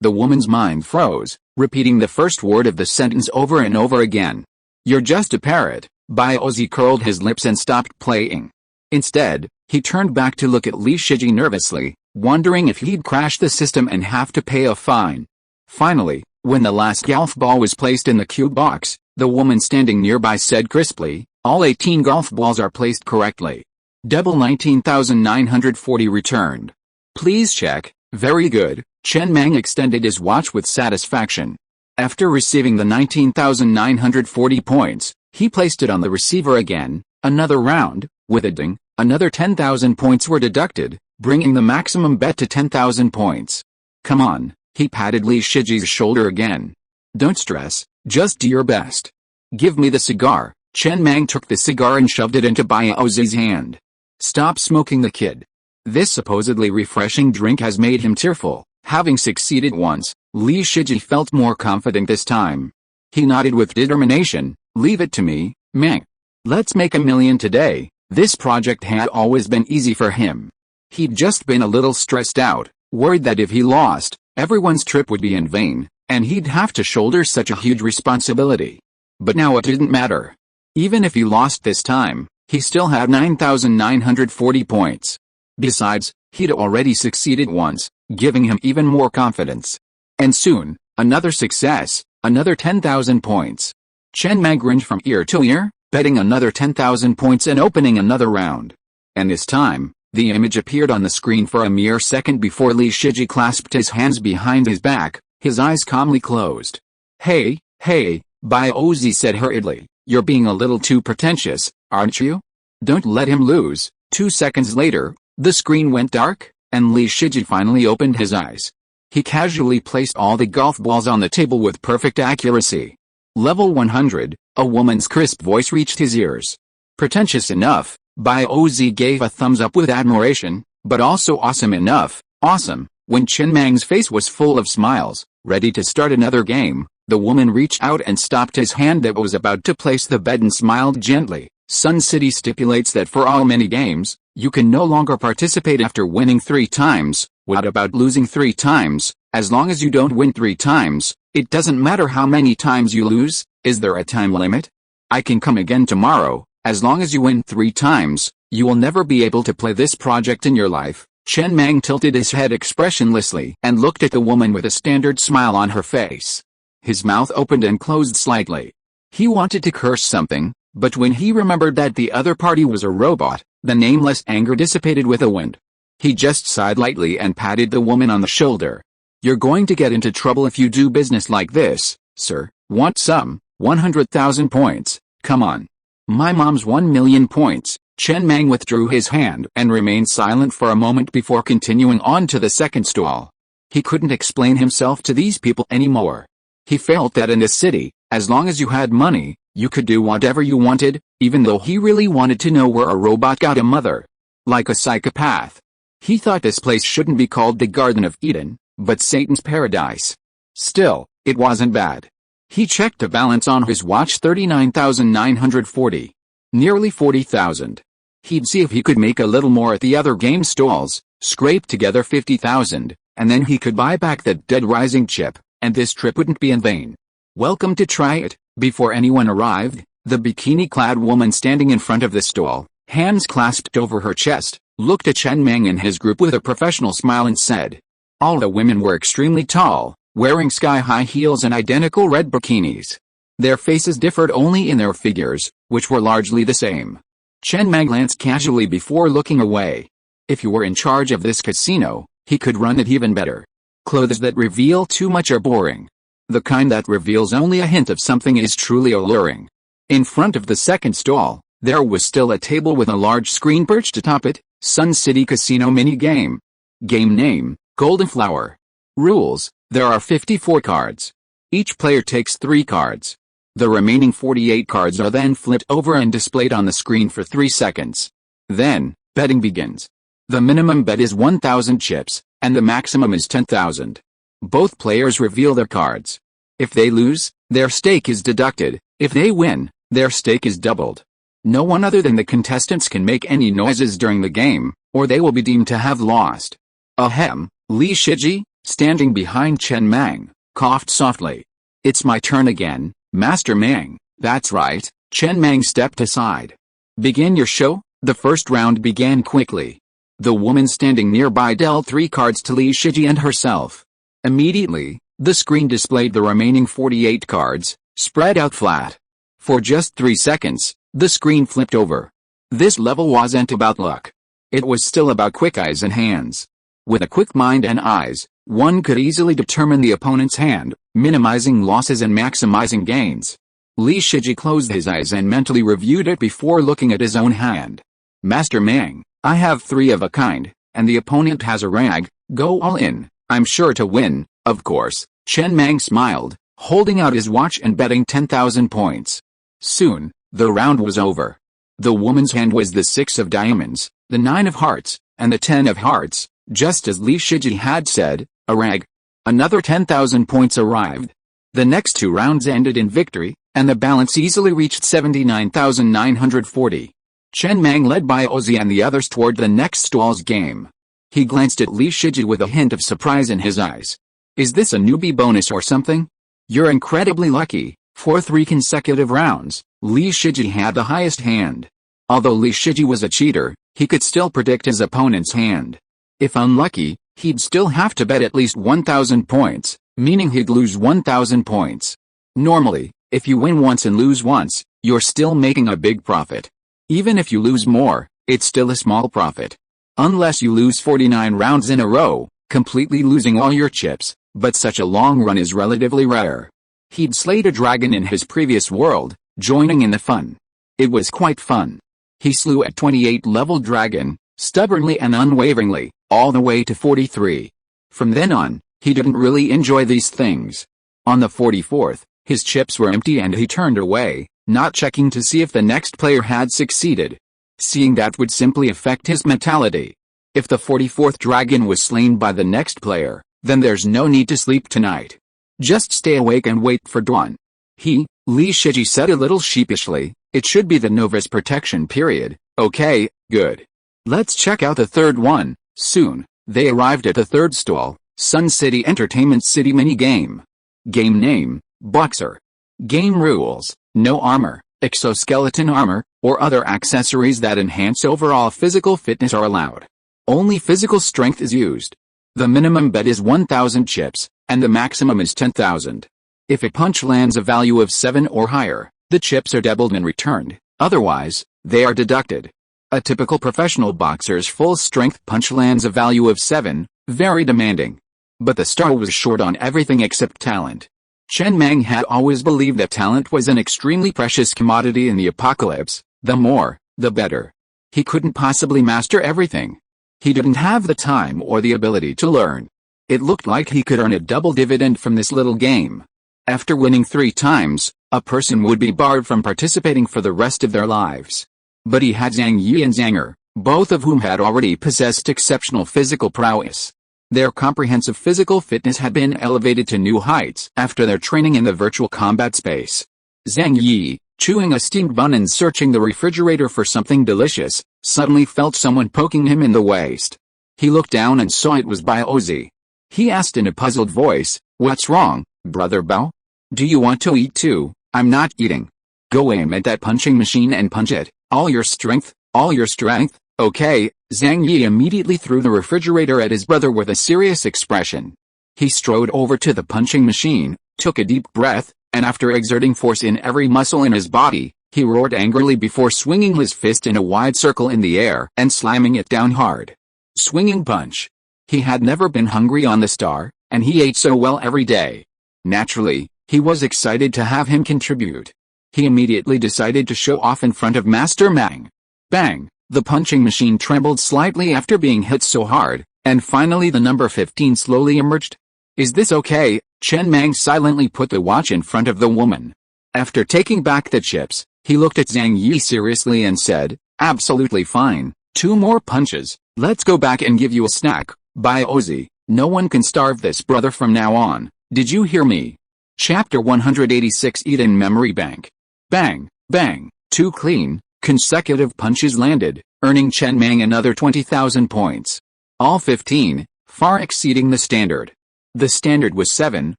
the woman's mind froze, repeating the first word of the sentence over and over again. You're just a parrot. Ozzy curled his lips and stopped playing. Instead, he turned back to look at Li Shiji nervously, wondering if he'd crash the system and have to pay a fine. Finally, when the last golf ball was placed in the cube box, the woman standing nearby said crisply, all 18 golf balls are placed correctly. Double 19,940 returned. Please check. Very good. Chen Mang extended his watch with satisfaction. After receiving the 19,940 points, he placed it on the receiver again. Another round, with a ding, another 10,000 points were deducted, bringing the maximum bet to 10,000 points. Come on, he patted Li Shiji's shoulder again. Don't stress, just do your best. Give me the cigar. Chen Mang took the cigar and shoved it into Ozzy's hand. Stop smoking, the kid. This supposedly refreshing drink has made him tearful. Having succeeded once, Li Shiji felt more confident this time. He nodded with determination. Leave it to me, Mang. Let's make $1 million today. This project had always been easy for him. He'd just been a little stressed out, worried that if he lost, everyone's trip would be in vain, and he'd have to shoulder such a huge responsibility. But now it didn't matter. Even if he lost this time, he still had 9,940 points. Besides, he'd already succeeded once, giving him even more confidence. And soon, another success, another 10,000 points. Chen Mang grinned from ear to ear, betting another 10,000 points and opening another round. And this time, the image appeared on the screen for a mere second before Li Shiji clasped his hands behind his back, his eyes calmly closed. Hey, Ozzy said hurriedly, you're being a little too pretentious, aren't you? Don't let him lose. 2 seconds later, the screen went dark, and Li Shiji finally opened his eyes. He casually placed all the golf balls on the table with perfect accuracy. Level 100, a woman's crisp voice reached his ears. Pretentious enough, Ozzy gave a thumbs up with admiration, but also awesome enough, awesome. When Chen Mang's face was full of smiles, ready to start another game, the woman reached out and stopped his hand that was about to place the bet and smiled gently. Sun City stipulates that for all mini-games, you can no longer participate after winning 3 times. What about losing 3 times? As long as you don't win 3 times, it doesn't matter how many times you lose. Is there a time limit? I can come again tomorrow. As long as you win 3 times, you will never be able to play this project in your life. Chen Mang tilted his head expressionlessly and looked at the woman with a standard smile on her face. His mouth opened and closed slightly. He wanted to curse something, but when he remembered that the other party was a robot, the nameless anger dissipated with a wind. He just sighed lightly and patted the woman on the shoulder. You're going to get into trouble if you do business like this, sir. Want some? 100,000 points. Come on. My mom's 1 million points. Chen Mang withdrew his hand and remained silent for a moment before continuing on to the second stall. He couldn't explain himself to these people anymore. He felt that in this city, as long as you had money, you could do whatever you wanted, even though he really wanted to know where a robot got a mother. Like a psychopath. He thought this place shouldn't be called the Garden of Eden, but Satan's paradise. Still, it wasn't bad. He checked the balance on his watch. 39,940. Nearly 40,000. He'd see if he could make a little more at the other game stalls, scrape together 50,000, and then he could buy back that Dead Rising chip, and this trip wouldn't be in vain. Welcome to Try It. Before anyone arrived, the bikini-clad woman standing in front of the stall, hands clasped over her chest, looked at Chen Mang and his group with a professional smile and said. All the women were extremely tall, wearing sky-high heels and identical red bikinis. Their faces differed only in their figures, which were largely the same. Chen Mang glanced casually before looking away. If you were in charge of this casino, he could run it even better. Clothes that reveal too much are boring. The kind that reveals only a hint of something is truly alluring. In front of the second stall, there was still a table with a large screen perched atop it. Sun City Casino mini game. Game name, Golden Flower. Rules, there are 54 cards. Each player takes 3 cards. The remaining 48 cards are then flipped over and displayed on the screen for 3 seconds. Then, betting begins. The minimum bet is 1,000 chips, and the maximum is 10,000. Both players reveal their cards. If they lose, their stake is deducted. If they win, their stake is doubled. No one other than the contestants can make any noises during the game, or they will be deemed to have lost. Ahem, Li Shiji, standing behind Chen Mang, coughed softly. It's my turn again, Master Mang. That's right. Chen Mang stepped aside. Begin your show. The first round began quickly. The woman standing nearby dealt 3 cards to Li Shiji and herself. Immediately, the screen displayed the remaining 48 cards, spread out flat. For just 3 seconds, the screen flipped over. This level wasn't about luck. It was still about quick eyes and hands. With a quick mind and eyes, one could easily determine the opponent's hand, minimizing losses and maximizing gains. Li Shiji closed his eyes and mentally reviewed it before looking at his own hand. Master Mang, I have 3 of a kind, and the opponent has a rag. Go all in. I'm sure to win, of course. Chen Mang smiled, holding out his watch and betting 10,000 points. Soon, the round was over. The woman's hand was the 6 of diamonds, the 9 of hearts, and the 10 of hearts, just as Li Shiji had said, a rag. Another 10,000 points arrived. The next 2 rounds ended in victory, and the balance easily reached 79,940. Chen Mang led by Ozzy and the others toward the next stall's game. He glanced at Li Shiji with a hint of surprise in his eyes. Is this a newbie bonus or something? You're incredibly lucky. For 3 consecutive rounds, Li Shiji had the highest hand. Although Li Shiji was a cheater, he could still predict his opponent's hand. If unlucky, he'd still have to bet at least 1,000 points, meaning he'd lose 1,000 points. Normally, if you win once and lose once, you're still making a big profit. Even if you lose more, it's still a small profit. Unless you lose 49 rounds in a row, completely losing all your chips, but such a long run is relatively rare. He'd slayed a dragon in his previous world, joining in the fun. It was quite fun. He slew a 28-level dragon, stubbornly and unwaveringly, all the way to 43. From then on, he didn't really enjoy these things. On the 44th, his chips were empty and he turned away, not checking to see if the next player had succeeded. Seeing that would simply affect his mentality. If the 44th dragon was slain by the next player, then there's no need to sleep tonight. Just stay awake and wait for dawn. Li Shiji said a little sheepishly, it should be the novice protection period. Okay, good. Let's check out the third one. Soon, they arrived at the third stall, Sun City Entertainment City Minigame. Game name, Boxer. Game rules, no armor, exoskeleton armor, or other accessories that enhance overall physical fitness are allowed. Only physical strength is used. The minimum bet is 1,000 chips, and the maximum is 10,000. If a punch lands a value of 7 or higher, the chips are doubled and returned, otherwise, they are deducted. A typical professional boxer's full-strength punch lands a value of 7, very demanding. But the star was short on everything except talent. Chen Mang had always believed that talent was an extremely precious commodity in the apocalypse, the more, the better. He couldn't possibly master everything. He didn't have the time or the ability to learn. It looked like he could earn a double dividend from this little game. After winning 3 times, a person would be barred from participating for the rest of their lives. But he had Zhang Yi and Zanger, both of whom had already possessed exceptional physical prowess. Their comprehensive physical fitness had been elevated to new heights after their training in the virtual combat space. Zhang Yi, chewing a steamed bun and searching the refrigerator for something delicious, suddenly felt someone poking him in the waist. He looked down and saw it was Bao. He asked in a puzzled voice, "What's wrong, brother Bao? Do you want to eat too?" "I'm not eating." "Go aim at that punching machine and punch it, all your strength, all your strength." "Okay." Zhang Yi immediately threw the refrigerator at his brother with a serious expression. He strode over to the punching machine, took a deep breath, and after exerting force in every muscle in his body, he roared angrily before swinging his fist in a wide circle in the air and slamming it down hard. Swinging punch. He had never been hungry on the star, and he ate so well every day. Naturally, he was excited to have him contribute. He immediately decided to show off in front of Master Mang. Bang! The punching machine trembled slightly after being hit so hard, and finally the number 15 slowly emerged. "Is this okay?" Chen Mang silently put the watch in front of the woman. After taking back the chips, he looked at Zhang Yi seriously and said, "Absolutely fine, 2 more punches, let's go back and give you a snack, Bao. No one can starve this brother from now on, did you hear me?" Chapter 186 Eat in Memory Bank. Bang, bang, 2 clean, consecutive punches landed, earning Chen Mang another 20,000 points. All 15, far exceeding the standard. The standard was 7,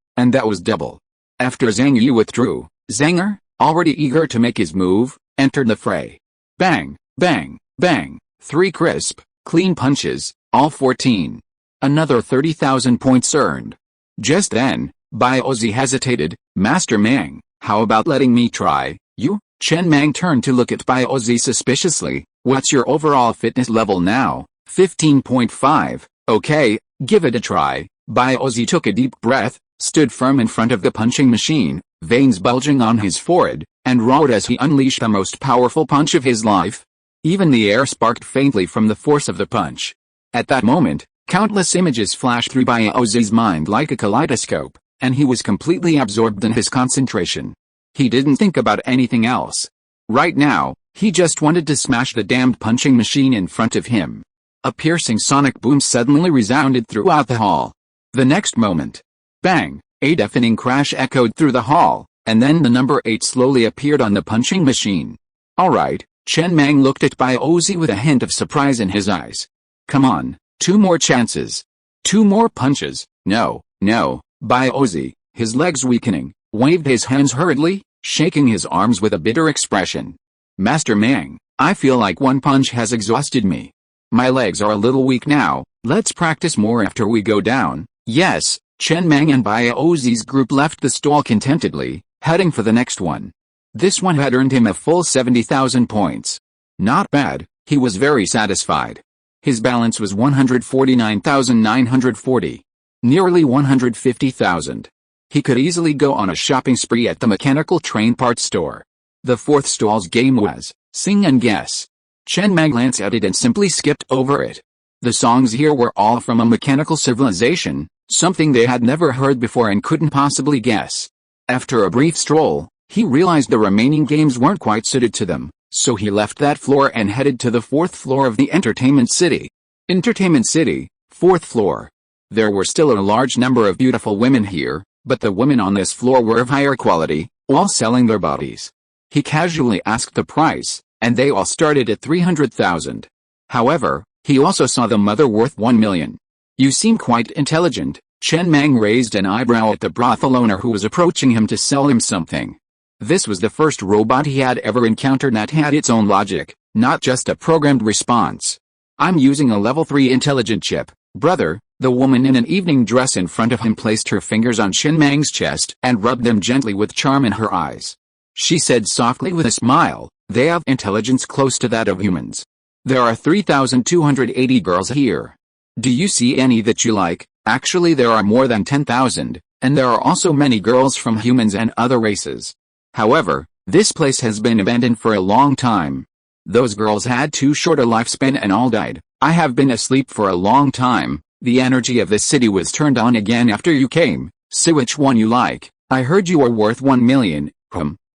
and that was double. After Zhang Yi withdrew, Zanger, already eager to make his move, entered the fray. Bang, bang, bang, 3 crisp, clean punches, all 14. Another 30,000 points earned. Just then, Bao hesitated. "Master Mang, how about letting me try, you?" Chen Mang turned to look at Bao suspiciously. "What's your overall fitness level now?" 15.5, "Okay, give it a try." Bao took a deep breath, stood firm in front of the punching machine, veins bulging on his forehead, and roared as he unleashed the most powerful punch of his life. Even the air sparked faintly from the force of the punch. At that moment, countless images flashed through Baozi's mind like a kaleidoscope, and he was completely absorbed in his concentration. He didn't think about anything else. Right now, he just wanted to smash the damned punching machine in front of him. A piercing sonic boom suddenly resounded throughout the hall. The next moment, bang, a deafening crash echoed through the hall, and then the number 8 slowly appeared on the punching machine. "Alright," Chen Mang looked at Bao with a hint of surprise in his eyes. "Come on, 2 more chances. 2 more punches." "No, no." Bao, his legs weakening, waved his hands hurriedly, shaking his arms with a bitter expression. "Master Mang, I feel like 1 punch has exhausted me. My legs are a little weak now, let's practice more after we go down." "Yes." Chen Mang and Baozi's group left the stall contentedly, heading for the next one. This one had earned him a full 70,000 points. Not bad, he was very satisfied. His balance was 149,940. Nearly 150,000. He could easily go on a shopping spree at the mechanical train parts store. The 4th stall's game was, Sing and Guess. Chen Mang glanced at it and simply skipped over it. The songs here were all from a mechanical civilization, something they had never heard before and couldn't possibly guess. After a brief stroll, he realized the remaining games weren't quite suited to them, so he left that floor and headed to the 4th floor of the Entertainment City. Entertainment City, 4th floor. There were still a large number of beautiful women here, but the women on this floor were of higher quality, all selling their bodies. He casually asked the price, and they all started at 300,000. However, he also saw the mother worth 1 million. "You seem quite intelligent," Chen Mang raised an eyebrow at the brothel owner who was approaching him to sell him something. This was the first robot he had ever encountered that had its own logic, not just a programmed response. I'm using a level 3 intelligent chip, brother. The woman in an evening dress in front of him placed her fingers on Chen Mang's chest and rubbed them gently with charm in her eyes. She said softly with a smile, they have intelligence close to that of humans. There are 3,280 girls here. Do you see any that you like? Actually there are more than 10,000, and there are also many girls from humans and other races. However, this place has been abandoned for a long time. Those girls had too short a lifespan and all died. I have been asleep for a long time. The energy of the city was turned on again after you came, so which one you like? I heard you are worth 1 million,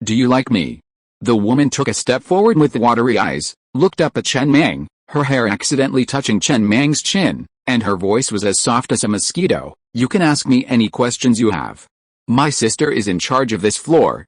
do you like me? The woman took a step forward with watery eyes, looked up at Chen Mang, her hair accidentally touching Chen Mang's chin, and her voice was as soft as a mosquito. You can ask me any questions you have. My sister is in charge of this floor,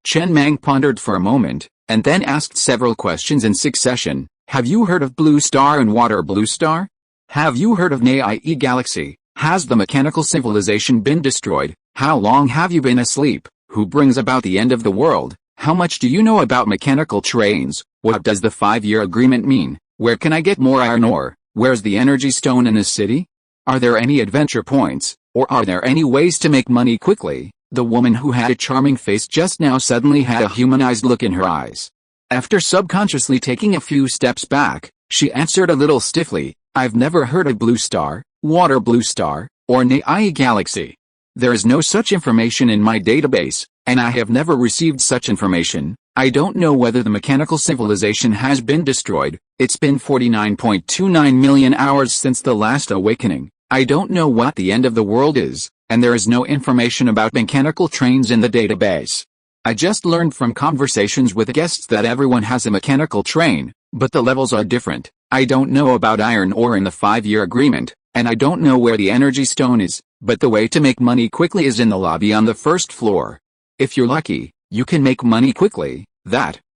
Chen Mang pondered for a moment, and then asked several questions in succession. Have you heard of Blue Star and Water Blue Star? Have you heard of Nai Galaxy? Has the mechanical civilization been destroyed? How long have you been asleep? Who brings about the end of the world? How much do you know about mechanical trains? What does the 5-year agreement mean? Where can I get more iron ore? Where's the energy stone in this city? Are there any adventure points, or are there any ways to make money quickly? The woman who had a charming face just now suddenly had a humanized look in her eyes. After subconsciously taking a few steps back, she answered a little stiffly, I've never heard of Blue Star, Water Blue Star, or Nai Galaxy. There is no such information in my database, and I have never received such information. I don't know whether the mechanical civilization has been destroyed. It's been 49.29 million hours since the last awakening. I don't know what the end of the world is, and there is no information about mechanical trains in the database. I just learned from conversations with guests that everyone has a mechanical train, but the levels are different. I don't know about iron ore in the 5-year agreement, and I don't know where the energy stone is, but the way to make money quickly is in the lobby on the first floor. If you're lucky, you can make money quickly.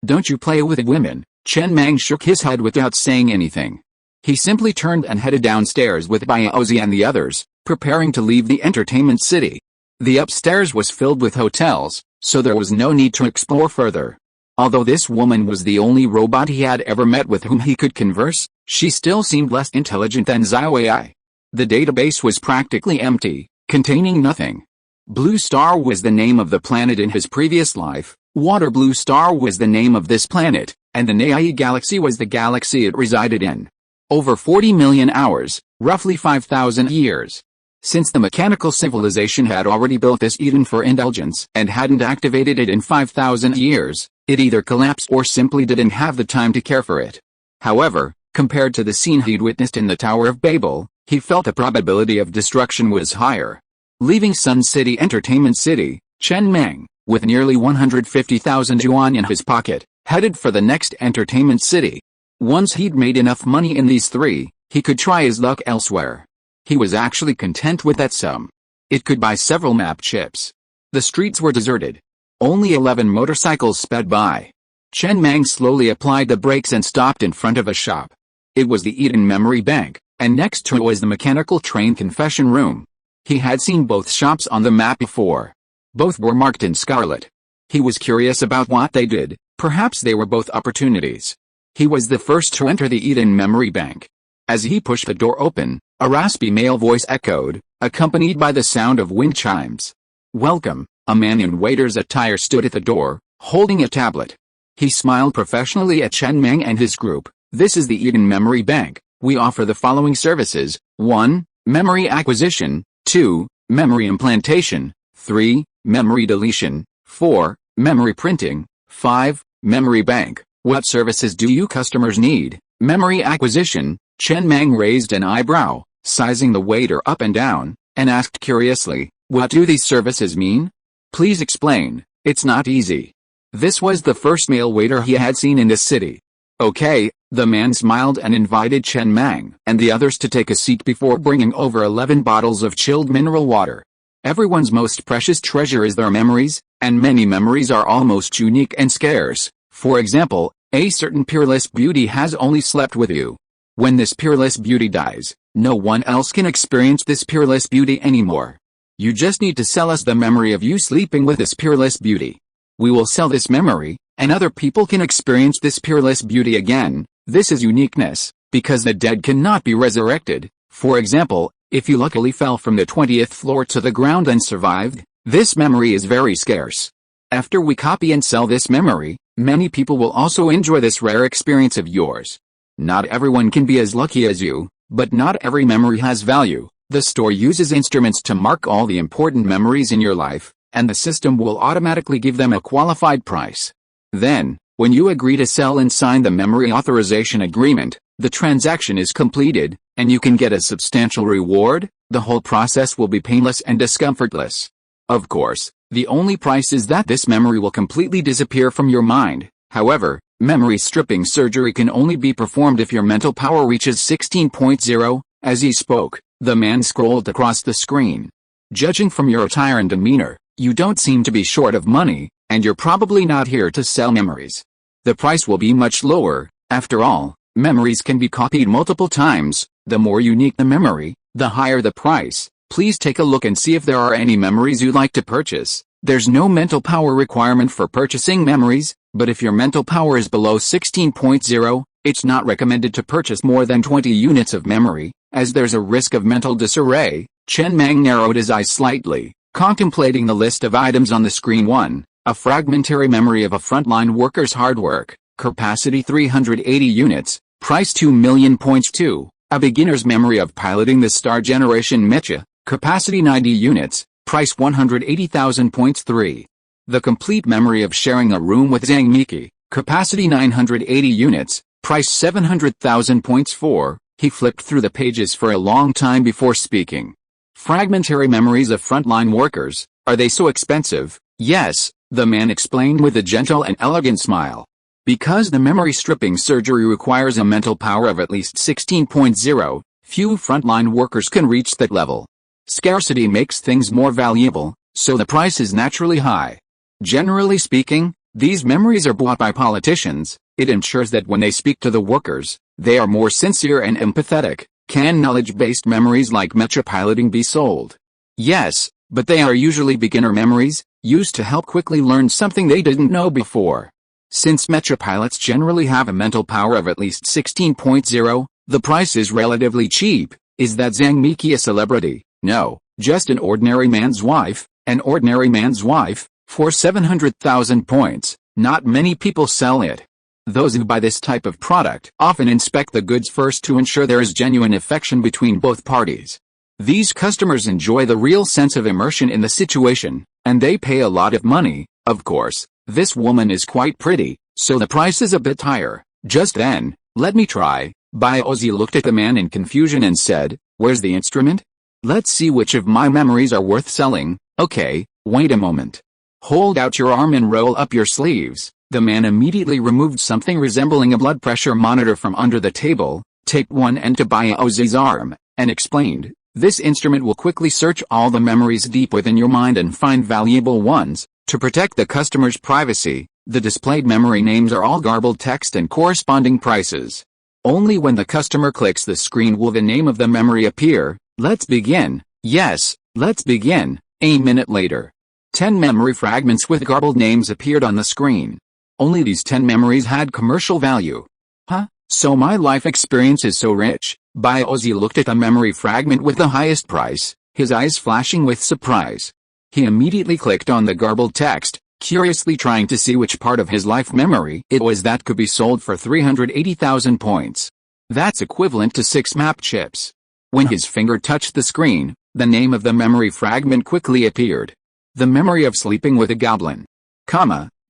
Don't you play with women? Chen Mang shook his head without saying anything. He simply turned and headed downstairs with Baozi and the others, preparing to leave the entertainment city. The upstairs was filled with hotels, so there was no need to explore further. Although this woman was the only robot he had ever met with whom he could converse, she still seemed less intelligent than Xiaowei. The database was practically empty, containing nothing. Blue Star was the name of the planet in his previous life, Water Blue Star was the name of this planet, and the Nai Galaxy was the galaxy it resided in. Over 40 million hours, roughly 5,000 years. Since the mechanical civilization had already built this Eden for indulgence and hadn't activated it in 5,000 years, it either collapsed or simply didn't have the time to care for it. However, compared to the scene he'd witnessed in the Tower of Babel, he felt the probability of destruction was higher. Leaving Sun City Entertainment City, Chen Mang, with nearly 150,000 yuan in his pocket, headed for the next entertainment city. Once he'd made enough money in these three, he could try his luck elsewhere. He was actually content with that sum. It could buy several map chips. The streets were deserted. Only 11 motorcycles sped by. Chen Mang slowly applied the brakes and stopped in front of a shop. It was the Eden Memory Bank, and next to it was the mechanical train confession room. He had seen both shops on the map before. Both were marked in scarlet. He was curious about what they did, perhaps they were both opportunities. He was the first to enter the Eden Memory Bank. As he pushed the door open, a raspy male voice echoed, accompanied by the sound of wind chimes. Welcome. A man in waiter's attire stood at the door, holding a tablet. He smiled professionally at Chen Mang and his group. This is the Eden Memory Bank. We offer the following services. 1. Memory acquisition. 2. Memory implantation. 3. Memory deletion. 4. Memory printing. 5. Memory bank. What services do you customers need? Memory acquisition. Chen Mang raised an eyebrow, sizing the waiter up and down, and asked curiously, what do these services mean? Please explain. It's not easy. This was the first male waiter he had seen in the city. Okay, the man smiled and invited Chen Mang and the others to take a seat before bringing over 11 bottles of chilled mineral water. Everyone's most precious treasure is their memories, and many memories are almost unique and scarce. For example, a certain peerless beauty has only slept with you. When this peerless beauty dies, no one else can experience this peerless beauty anymore. You just need to sell us the memory of you sleeping with this peerless beauty. We will sell this memory, and other people can experience this peerless beauty again. This is uniqueness, because the dead cannot be resurrected. For example, if you luckily fell from the 20th floor to the ground and survived, this memory is very scarce. After we copy and sell this memory, many people will also enjoy this rare experience of yours. Not everyone can be as lucky as you, but not every memory has value. The store uses instruments to mark all the important memories in your life, and the system will automatically give them a qualified price. Then, when you agree to sell and sign the memory authorization agreement, the transaction is completed, and you can get a substantial reward. The whole process will be painless and discomfortless. Of course, the only price is that this memory will completely disappear from your mind. However, memory stripping surgery can only be performed if your mental power reaches 16.0. As he spoke, the man scrolled across the screen. Judging from your attire and demeanor, you don't seem to be short of money, and you're probably not here to sell memories. The price will be much lower. After all, memories can be copied multiple times. The more unique the memory, the higher the price. Please take a look and see if there are any memories you'd like to purchase. There's no mental power requirement for purchasing memories, but if your mental power is below 16.0, it's not recommended to purchase more than 20 units of memory, as there's a risk of mental disarray. Chen Mang narrowed his eyes slightly, contemplating the list of items on the screen. 1. A fragmentary memory of a frontline worker's hard work, capacity 380 units, price 2 million points. 2. A beginner's memory of piloting the Star Generation Mecha, capacity 90 units, price 180,000 points. 3. The complete memory of sharing a room with Zhang Miki, capacity 980 units, price 700,000 points. 4. He flipped through the pages for a long time before speaking. Fragmentary memories of frontline workers, are they so expensive? Yes, the man explained with a gentle and elegant smile. Because the memory stripping surgery requires a mental power of at least 16.0, few frontline workers can reach that level. Scarcity makes things more valuable, so the price is naturally high. Generally speaking, these memories are bought by politicians. It ensures that when they speak to the workers, they are more sincere and empathetic. Can knowledge-based memories like mecha piloting be sold? Yes, but they are usually beginner memories, used to help quickly learn something they didn't know before. Since mecha pilots generally have a mental power of at least 16.0, the price is relatively cheap. Is that Zhang Miki a celebrity? No, just an ordinary man's wife. An ordinary man's wife, for 700,000 points. Not many people sell it. Those who buy this type of product often inspect the goods first to ensure there is genuine affection between both parties. These customers enjoy the real sense of immersion in the situation, and they pay a lot of money. Of course, this woman is quite pretty, so the price is a bit higher. Just then, let me try. Ozzy looked at the man in confusion and said, "Where's the instrument? Let's see which of my memories are worth selling." "Okay, wait a moment. Hold out your arm and roll up your sleeves." The man immediately removed something resembling a blood pressure monitor from under the table, taped one end to Ozzy's arm, and explained, "This instrument will quickly search all the memories deep within your mind and find valuable ones. To protect the customer's privacy, the displayed memory names are all garbled text and corresponding prices. Only when the customer clicks the screen will the name of the memory appear. Let's begin." "Yes, let's begin." A minute later, 10 memory fragments with garbled names appeared on the screen. Only these 10 memories had commercial value. Huh? So my life experience is so rich. Ozzy looked at the memory fragment with the highest price, his eyes flashing with surprise. He immediately clicked on the garbled text, curiously trying to see which part of his life memory it was that could be sold for 380,000 points. That's equivalent to 6 map chips. When his finger touched the screen, the name of the memory fragment quickly appeared. The memory of sleeping with a goblin.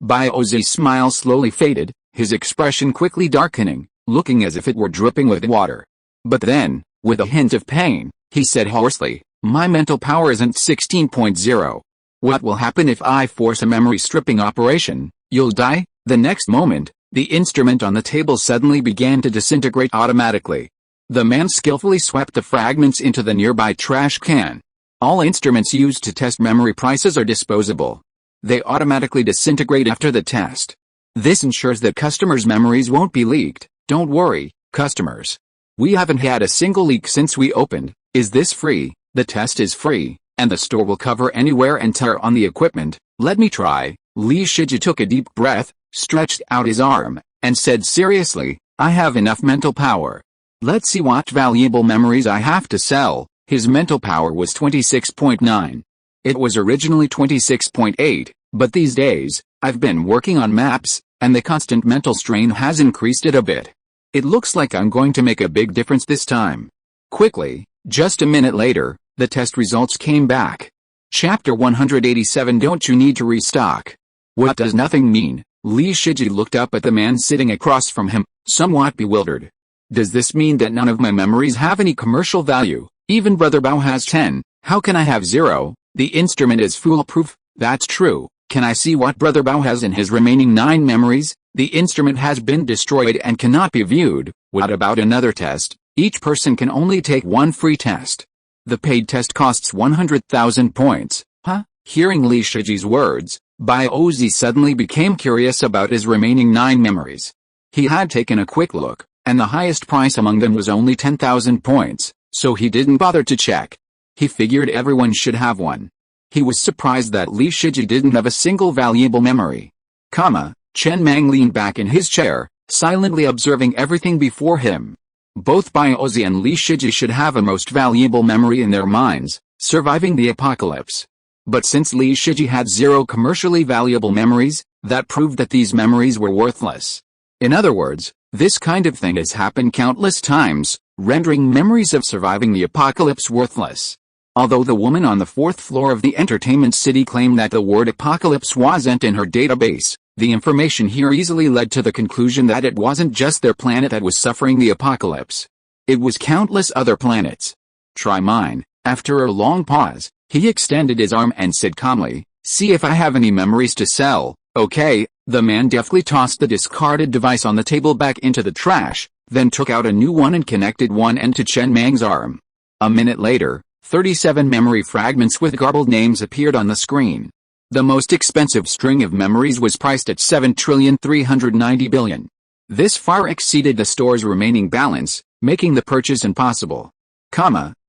Ozzy's smile slowly faded, his expression quickly darkening, looking as if it were dripping with water. But then, with a hint of pain, he said hoarsely, "My mental power isn't 16.0. What will happen if I force a memory stripping operation? You'll die." The next moment, the instrument on the table suddenly began to disintegrate automatically. The man skillfully swept the fragments into the nearby trash can. All instruments used to test memory prices are disposable. They automatically disintegrate after the test. This ensures that customers' memories won't be leaked. Don't worry, customers. We haven't had a single leak since we opened. Is this free? The test is free, and the store will cover any wear and tear on the equipment. Let me try. Li Shiji took a deep breath, stretched out his arm, and said seriously, I have enough mental power. Let's see what valuable memories I have to sell. His mental power was 26.9. It was originally 26.8, but these days, I've been working on maps, and the constant mental strain has increased it a bit. It looks like I'm going to make a big difference this time. Quickly, just a minute later, the test results came back. Chapter 187. Don't you need to restock? What does nothing mean? Li Shiji looked up at the man sitting across from him, somewhat bewildered. Does this mean that none of my memories have any commercial value? Even Brother Bao has 10, how can I have 0? The instrument is foolproof. That's true. Can I see what Brother Bao has in his remaining 9 memories? The instrument has been destroyed and cannot be viewed. What about another test? Each person can only take one free test. The paid test costs 100,000 points. Huh? Hearing Li Shiji's words, Baozi suddenly became curious about his remaining 9 memories. He had taken a quick look, and the highest price among them was only 10,000 points, so he didn't bother to check. He figured everyone should have one. He was surprised that Li Shiji didn't have a single valuable memory. Chen Mang leaned back in his chair, silently observing everything before him. Both Baozi and Li Shiji should have a most valuable memory in their minds, surviving the apocalypse. But since Li Shiji had 0 commercially valuable memories, that proved that these memories were worthless. In other words, this kind of thing has happened countless times, rendering memories of surviving the apocalypse worthless. Although the woman on the 4th floor of the entertainment city claimed that the word apocalypse wasn't in her database, the information here easily led to the conclusion that it wasn't just their planet that was suffering the apocalypse. It was countless other planets. Try mine. After a long pause, he extended his arm and said calmly, see if I have any memories to sell. Okay. The man deftly tossed the discarded device on the table back into the trash, then took out a new one and connected one end to Chen Mang's arm. A minute later, 37 memory fragments with garbled names appeared on the screen. The most expensive string of memories was priced at 7,390,000,000,000. This far exceeded the store's remaining balance, making the purchase impossible.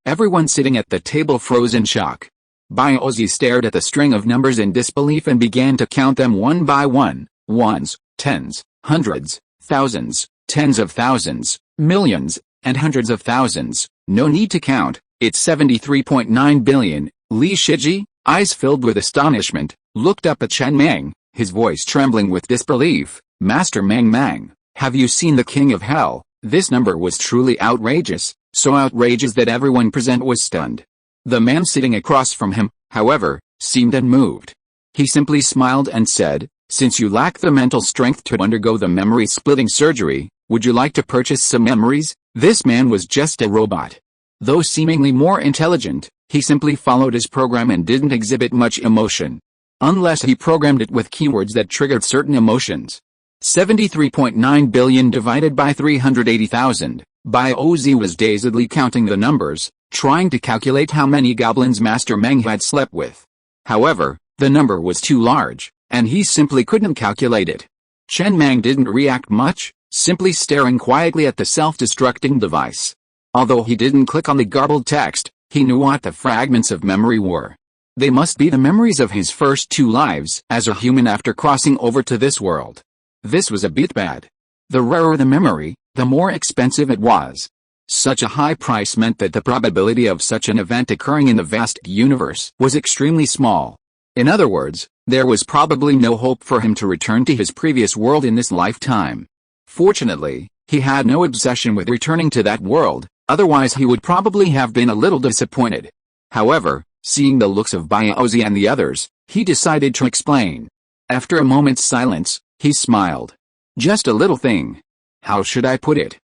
Everyone sitting at the table froze in shock. Baozi stared at the string of numbers in disbelief and began to count them one by one. Ones, tens, hundreds, thousands, tens of thousands, millions, and hundreds of thousands. No need to count. It's 73.9 billion. Li Shiji, eyes filled with astonishment, looked up at Chen Mang, his voice trembling with disbelief. Master Mang, have you seen the King of Hell? This number was truly outrageous, so outrageous that everyone present was stunned. The man sitting across from him, however, seemed unmoved. He simply smiled and said, since you lack the mental strength to undergo the memory-splitting surgery, would you like to purchase some memories? This man was just a robot. Though seemingly more intelligent, he simply followed his program and didn't exhibit much emotion. Unless he programmed it with keywords that triggered certain emotions. 73.9 billion divided by 380,000. Baozi was dazedly counting the numbers, trying to calculate how many goblins Master Meng had slept with. However, the number was too large, and he simply couldn't calculate it. Chen Mang didn't react much, simply staring quietly at the self-destructing device. Although he didn't click on the garbled text, he knew what the fragments of memory were. They must be the memories of his first 2 lives as a human after crossing over to this world. This was a bit bad. The rarer the memory, the more expensive it was. Such a high price meant that the probability of such an event occurring in the vast universe was extremely small. In other words, there was probably no hope for him to return to his previous world in this lifetime. Fortunately, he had no obsession with returning to that world, otherwise he would probably have been a little disappointed. However, seeing the looks of Baozi and the others, he decided to explain. After a moment's silence, he smiled. Just a little thing. How should I put it?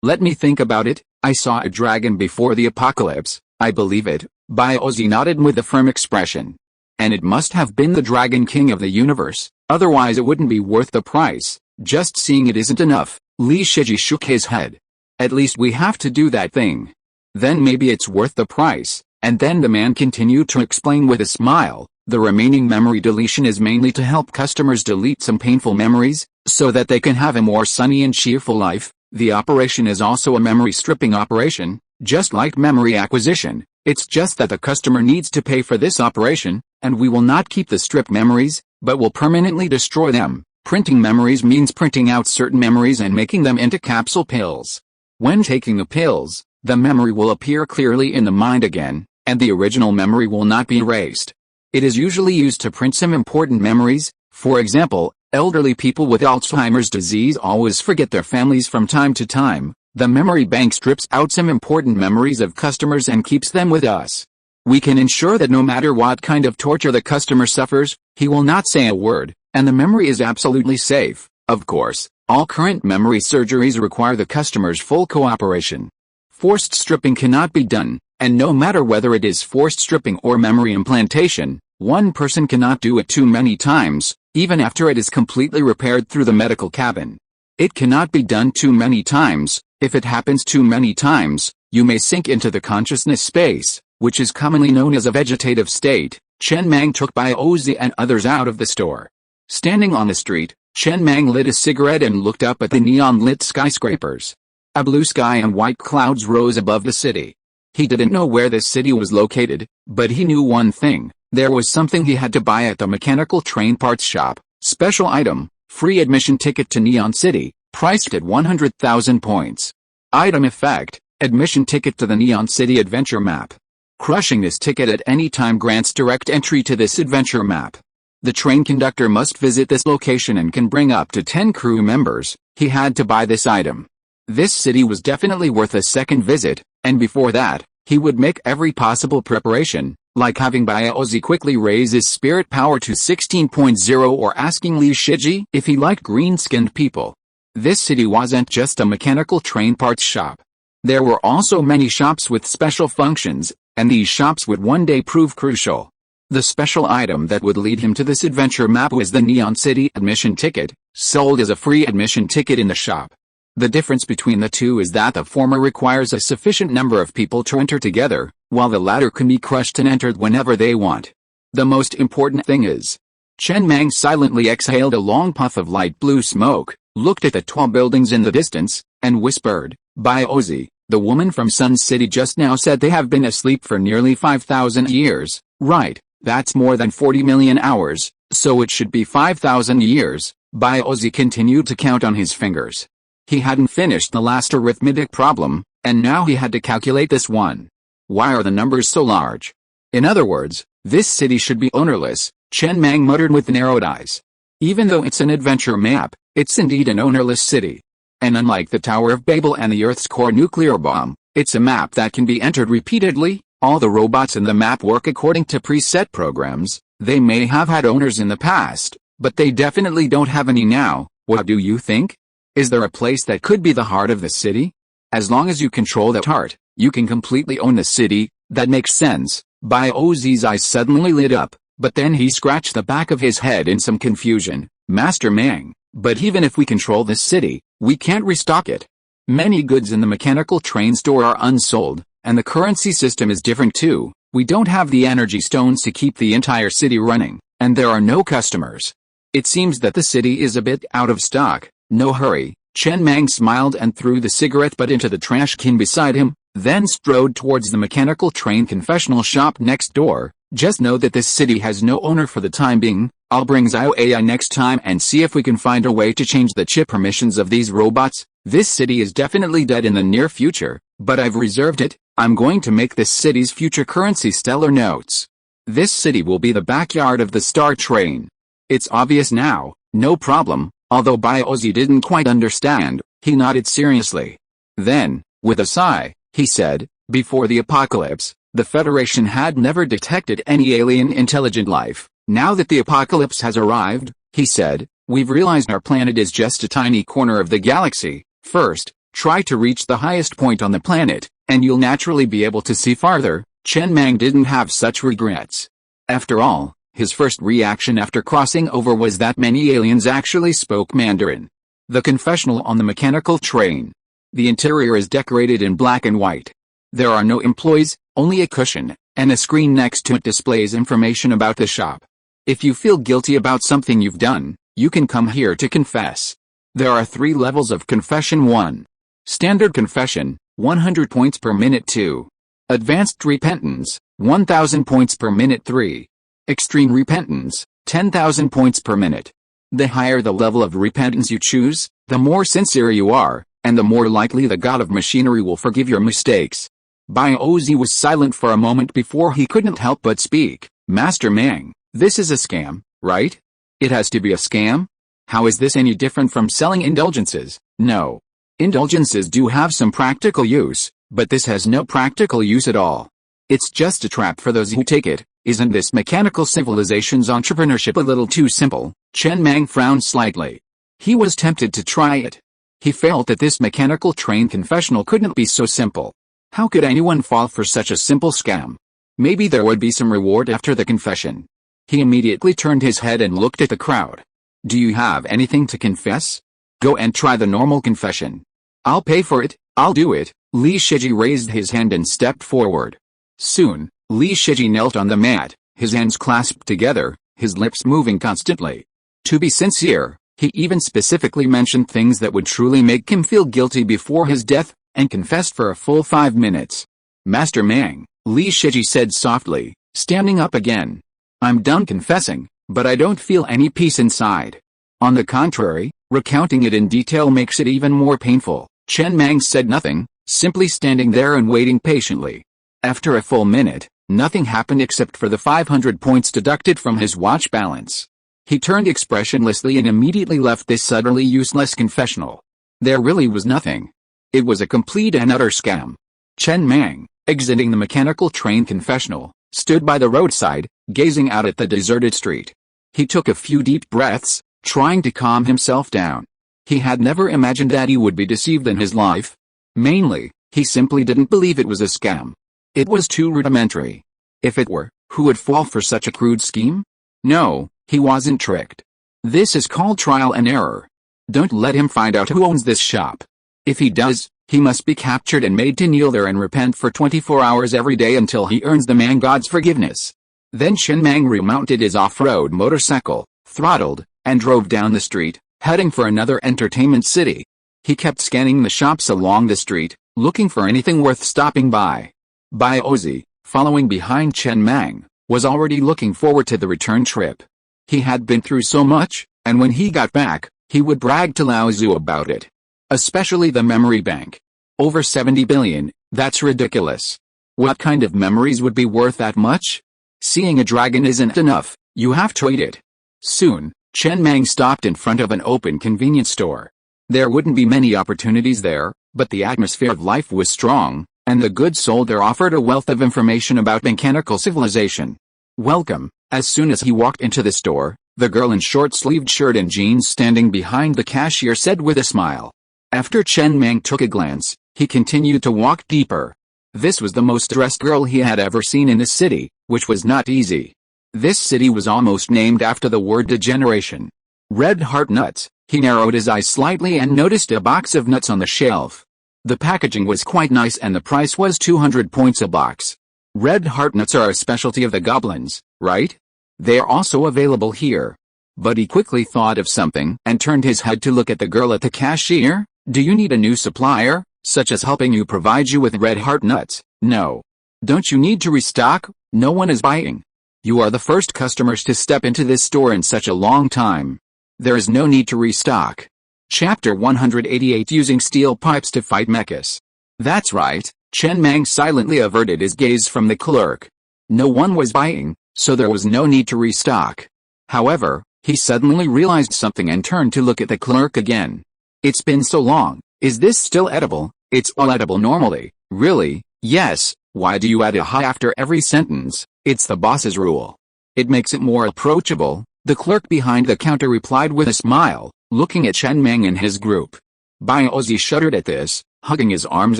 Let me think about it. I saw a dragon before the apocalypse, I believe it. Baozi nodded with a firm expression. And it must have been the Dragon King of the universe, otherwise it wouldn't be worth the price. Just seeing it isn't enough. Li Shiji shook his head. At least we have to do that thing. Then maybe it's worth the price. And then the man continued to explain with a smile. The remaining memory deletion is mainly to help customers delete some painful memories, so that they can have a more sunny and cheerful life. The operation is also a memory stripping operation, just like memory acquisition. It's just that the customer needs to pay for this operation, and we will not keep the stripped memories, but will permanently destroy them. Printing memories means printing out certain memories and making them into capsule pills. When taking the pills, the memory will appear clearly in the mind again, and the original memory will not be erased. It is usually used to print some important memories. For example, elderly people with Alzheimer's disease always forget their families from time to time. The memory bank strips out some important memories of customers and keeps them with us. We can ensure that no matter what kind of torture the customer suffers, he will not say a word, and the memory is absolutely safe. Of course, all current memory surgeries require the customer's full cooperation. Forced stripping cannot be done, and no matter whether it is forced stripping or memory implantation, one person cannot do it too many times, even after it is completely repaired through the medical cabin. It cannot be done too many times. If it happens too many times, you may sink into the consciousness space, which is commonly known as a vegetative state. Chen Mang took Ozzy and others out of the store. Standing on the street, Chen Mang lit a cigarette and looked up at the neon-lit skyscrapers. A blue sky and white clouds rose above the city. He didn't know where this city was located, but he knew one thing. There was something he had to buy at the mechanical train parts shop. Special item, free admission ticket to Neon City, priced at 100,000 points. Item effect, admission ticket to the Neon City adventure map. Crushing this ticket at any time grants direct entry to this adventure map. The train conductor must visit this location and can bring up to 10 crew members. He had to buy this item. This city was definitely worth a second visit, and before that, he would make every possible preparation, like having Ozzy quickly raise his spirit power to 16.0 or asking Li Shiji if he liked green-skinned people. This city wasn't just a mechanical train parts shop. There were also many shops with special functions, and these shops would one day prove crucial. The special item that would lead him to this adventure map was the Neon City admission ticket, sold as a free admission ticket in the shop. The difference between the two is that the former requires a sufficient number of people to enter together, while the latter can be crushed and entered whenever they want. The most important thing is, Chen Mang silently exhaled a long puff of light blue smoke, looked at the tall buildings in the distance, and whispered, Ozzy, the woman from Sun City just now said they have been asleep for nearly 5,000 years, right? That's more than 40 million hours, so it should be 5,000 years. Ozzy continued to count on his fingers. He hadn't finished the last arithmetic problem, and now he had to calculate this one. Why are the numbers so large? In other words, this city should be ownerless, Chen Mang muttered with narrowed eyes. Even though it's an adventure map, it's indeed an ownerless city. And unlike the Tower of Babel and the Earth's core nuclear bomb, it's a map that can be entered repeatedly. All the robots in the map work according to preset programs. They may have had owners in the past, but they definitely don't have any now. What do you think? Is there a place that could be the heart of the city? As long as you control that heart, you can completely own the city. That makes sense. Ozzy's eyes suddenly lit up, but then he scratched the back of his head in some confusion. Master Mang, but even if we control this city, we can't restock it. Many goods in the mechanical train store are unsold, and the currency system is different too. We don't have the energy stones to keep the entire city running, and there are no customers. It seems that the city is a bit out of stock. No hurry. Chen Mang smiled and threw the cigarette butt into the trash can beside him, then strode towards the mechanical train confessional shop next door. Just know that this city has no owner for the time being. I'll bring Xiao AI next time and see if we can find a way to change the chip permissions of these robots. This city is definitely dead in the near future, but I've reserved it. I'm going to make this city's future currency stellar notes. This city will be the backyard of the Star Train. It's obvious now, no problem. Although Ozzy didn't quite understand, he nodded seriously. Then, with a sigh, he said, before the apocalypse, the Federation had never detected any alien intelligent life. Now that the apocalypse has arrived, he said, we've realized our planet is just a tiny corner of the galaxy. First, try to reach the highest point on the planet, and you'll naturally be able to see farther. Chen Mang didn't have such regrets. After all, his first reaction after crossing over was that many aliens actually spoke Mandarin. The confessional on the mechanical train. The interior is decorated in black and white. There are no employees, only a cushion, and a screen next to it displays information about the shop. If you feel guilty about something you've done, you can come here to confess. There are 3 levels of confession. 1. Standard confession, 100 points per minute 2. Advanced repentance, 1000 points per minute 3. Extreme repentance, 10,000 points per minute. The higher the level of repentance you choose, the more sincere you are, and the more likely the god of machinery will forgive your mistakes. Ozzy was silent for a moment before he couldn't help but speak. Master Mang, this is a scam, right? It has to be a scam? How is this any different from selling indulgences? No. Indulgences do have some practical use, but this has no practical use at all. It's just a trap for those who take it. Isn't this mechanical civilization's entrepreneurship a little too simple? Chen Mang frowned slightly. He was tempted to try it. He felt that this mechanical train confessional couldn't be so simple. How could anyone fall for such a simple scam? Maybe there would be some reward after the confession. He immediately turned his head and looked at the crowd. Do you have anything to confess? Go and try the normal confession. I'll pay for it, I'll do it. Li Shiji raised his hand and stepped forward. Soon, Li Shiji knelt on the mat, his hands clasped together, his lips moving constantly. To be sincere, he even specifically mentioned things that would truly make him feel guilty before his death, and confessed for a full 5 minutes. Master Mang, Li Shiji said softly, standing up again. I'm done confessing, but I don't feel any peace inside. On the contrary, recounting it in detail makes it even more painful. Chen Mang said nothing, simply standing there and waiting patiently. After a full minute, nothing happened except for the 500 points deducted from his watch balance. He turned expressionlessly and immediately left this utterly useless confessional. There really was nothing. It was a complete and utter scam. Chen Mang, exiting the mechanical train confessional, stood by the roadside, gazing out at the deserted street. He took a few deep breaths, trying to calm himself down. He had never imagined that he would be deceived in his life. Mainly, he simply didn't believe it was a scam. It was too rudimentary. If it were, who would fall for such a crude scheme? No, he wasn't tricked. This is called trial and error. Don't let him find out who owns this shop. If he does, he must be captured and made to kneel there and repent for 24 hours every day until he earns the man god's forgiveness. Then Chen Mang remounted his off-road motorcycle, throttled, and drove down the street, heading for another entertainment city. He kept scanning the shops along the street, looking for anything worth stopping by. Ozzy, following behind Chen Mang, was already looking forward to the return trip. He had been through so much, and when he got back, he would brag to Lao Zhu about it. Especially the memory bank. Over 70 billion, that's ridiculous. What kind of memories would be worth that much? Seeing a dragon isn't enough, you have to eat it. Soon, Chen Mang stopped in front of an open convenience store. There wouldn't be many opportunities there, but the atmosphere of life was strong, and the goods sold there offered a wealth of information about mechanical civilization. Welcome. As soon as he walked into the store, the girl in short-sleeved shirt and jeans standing behind the cashier said with a smile. After Chen Mang took a glance, he continued to walk deeper. This was the most dressed girl he had ever seen in the city, which was not easy. This city was almost named after the word degeneration. Red Heart Nuts. He narrowed his eyes slightly and noticed a box of nuts on the shelf. The packaging was quite nice and the price was 200 points a box. Red Heart Nuts are a specialty of the goblins, right? They are also available here. But he quickly thought of something and turned his head to look at the girl at the cashier. Do you need a new supplier, such as helping you provide you with Red Heart Nuts? No. Don't you need to restock? No one is buying. You are the first customers to step into this store in such a long time. There is no need to restock. Chapter 188 Using Steel Pipes to Fight Mechas. That's right, Chen Mang silently averted his gaze from the clerk. No one was buying, so there was no need to restock. However, he suddenly realized something and turned to look at the clerk again. It's been so long, is this still edible? It's all edible normally, really? Yes. Why do you add a hi after every sentence? It's the boss's rule. It makes it more approachable, the clerk behind the counter replied with a smile, looking at Chen Mang and his group. Ozzy shuddered at this, hugging his arms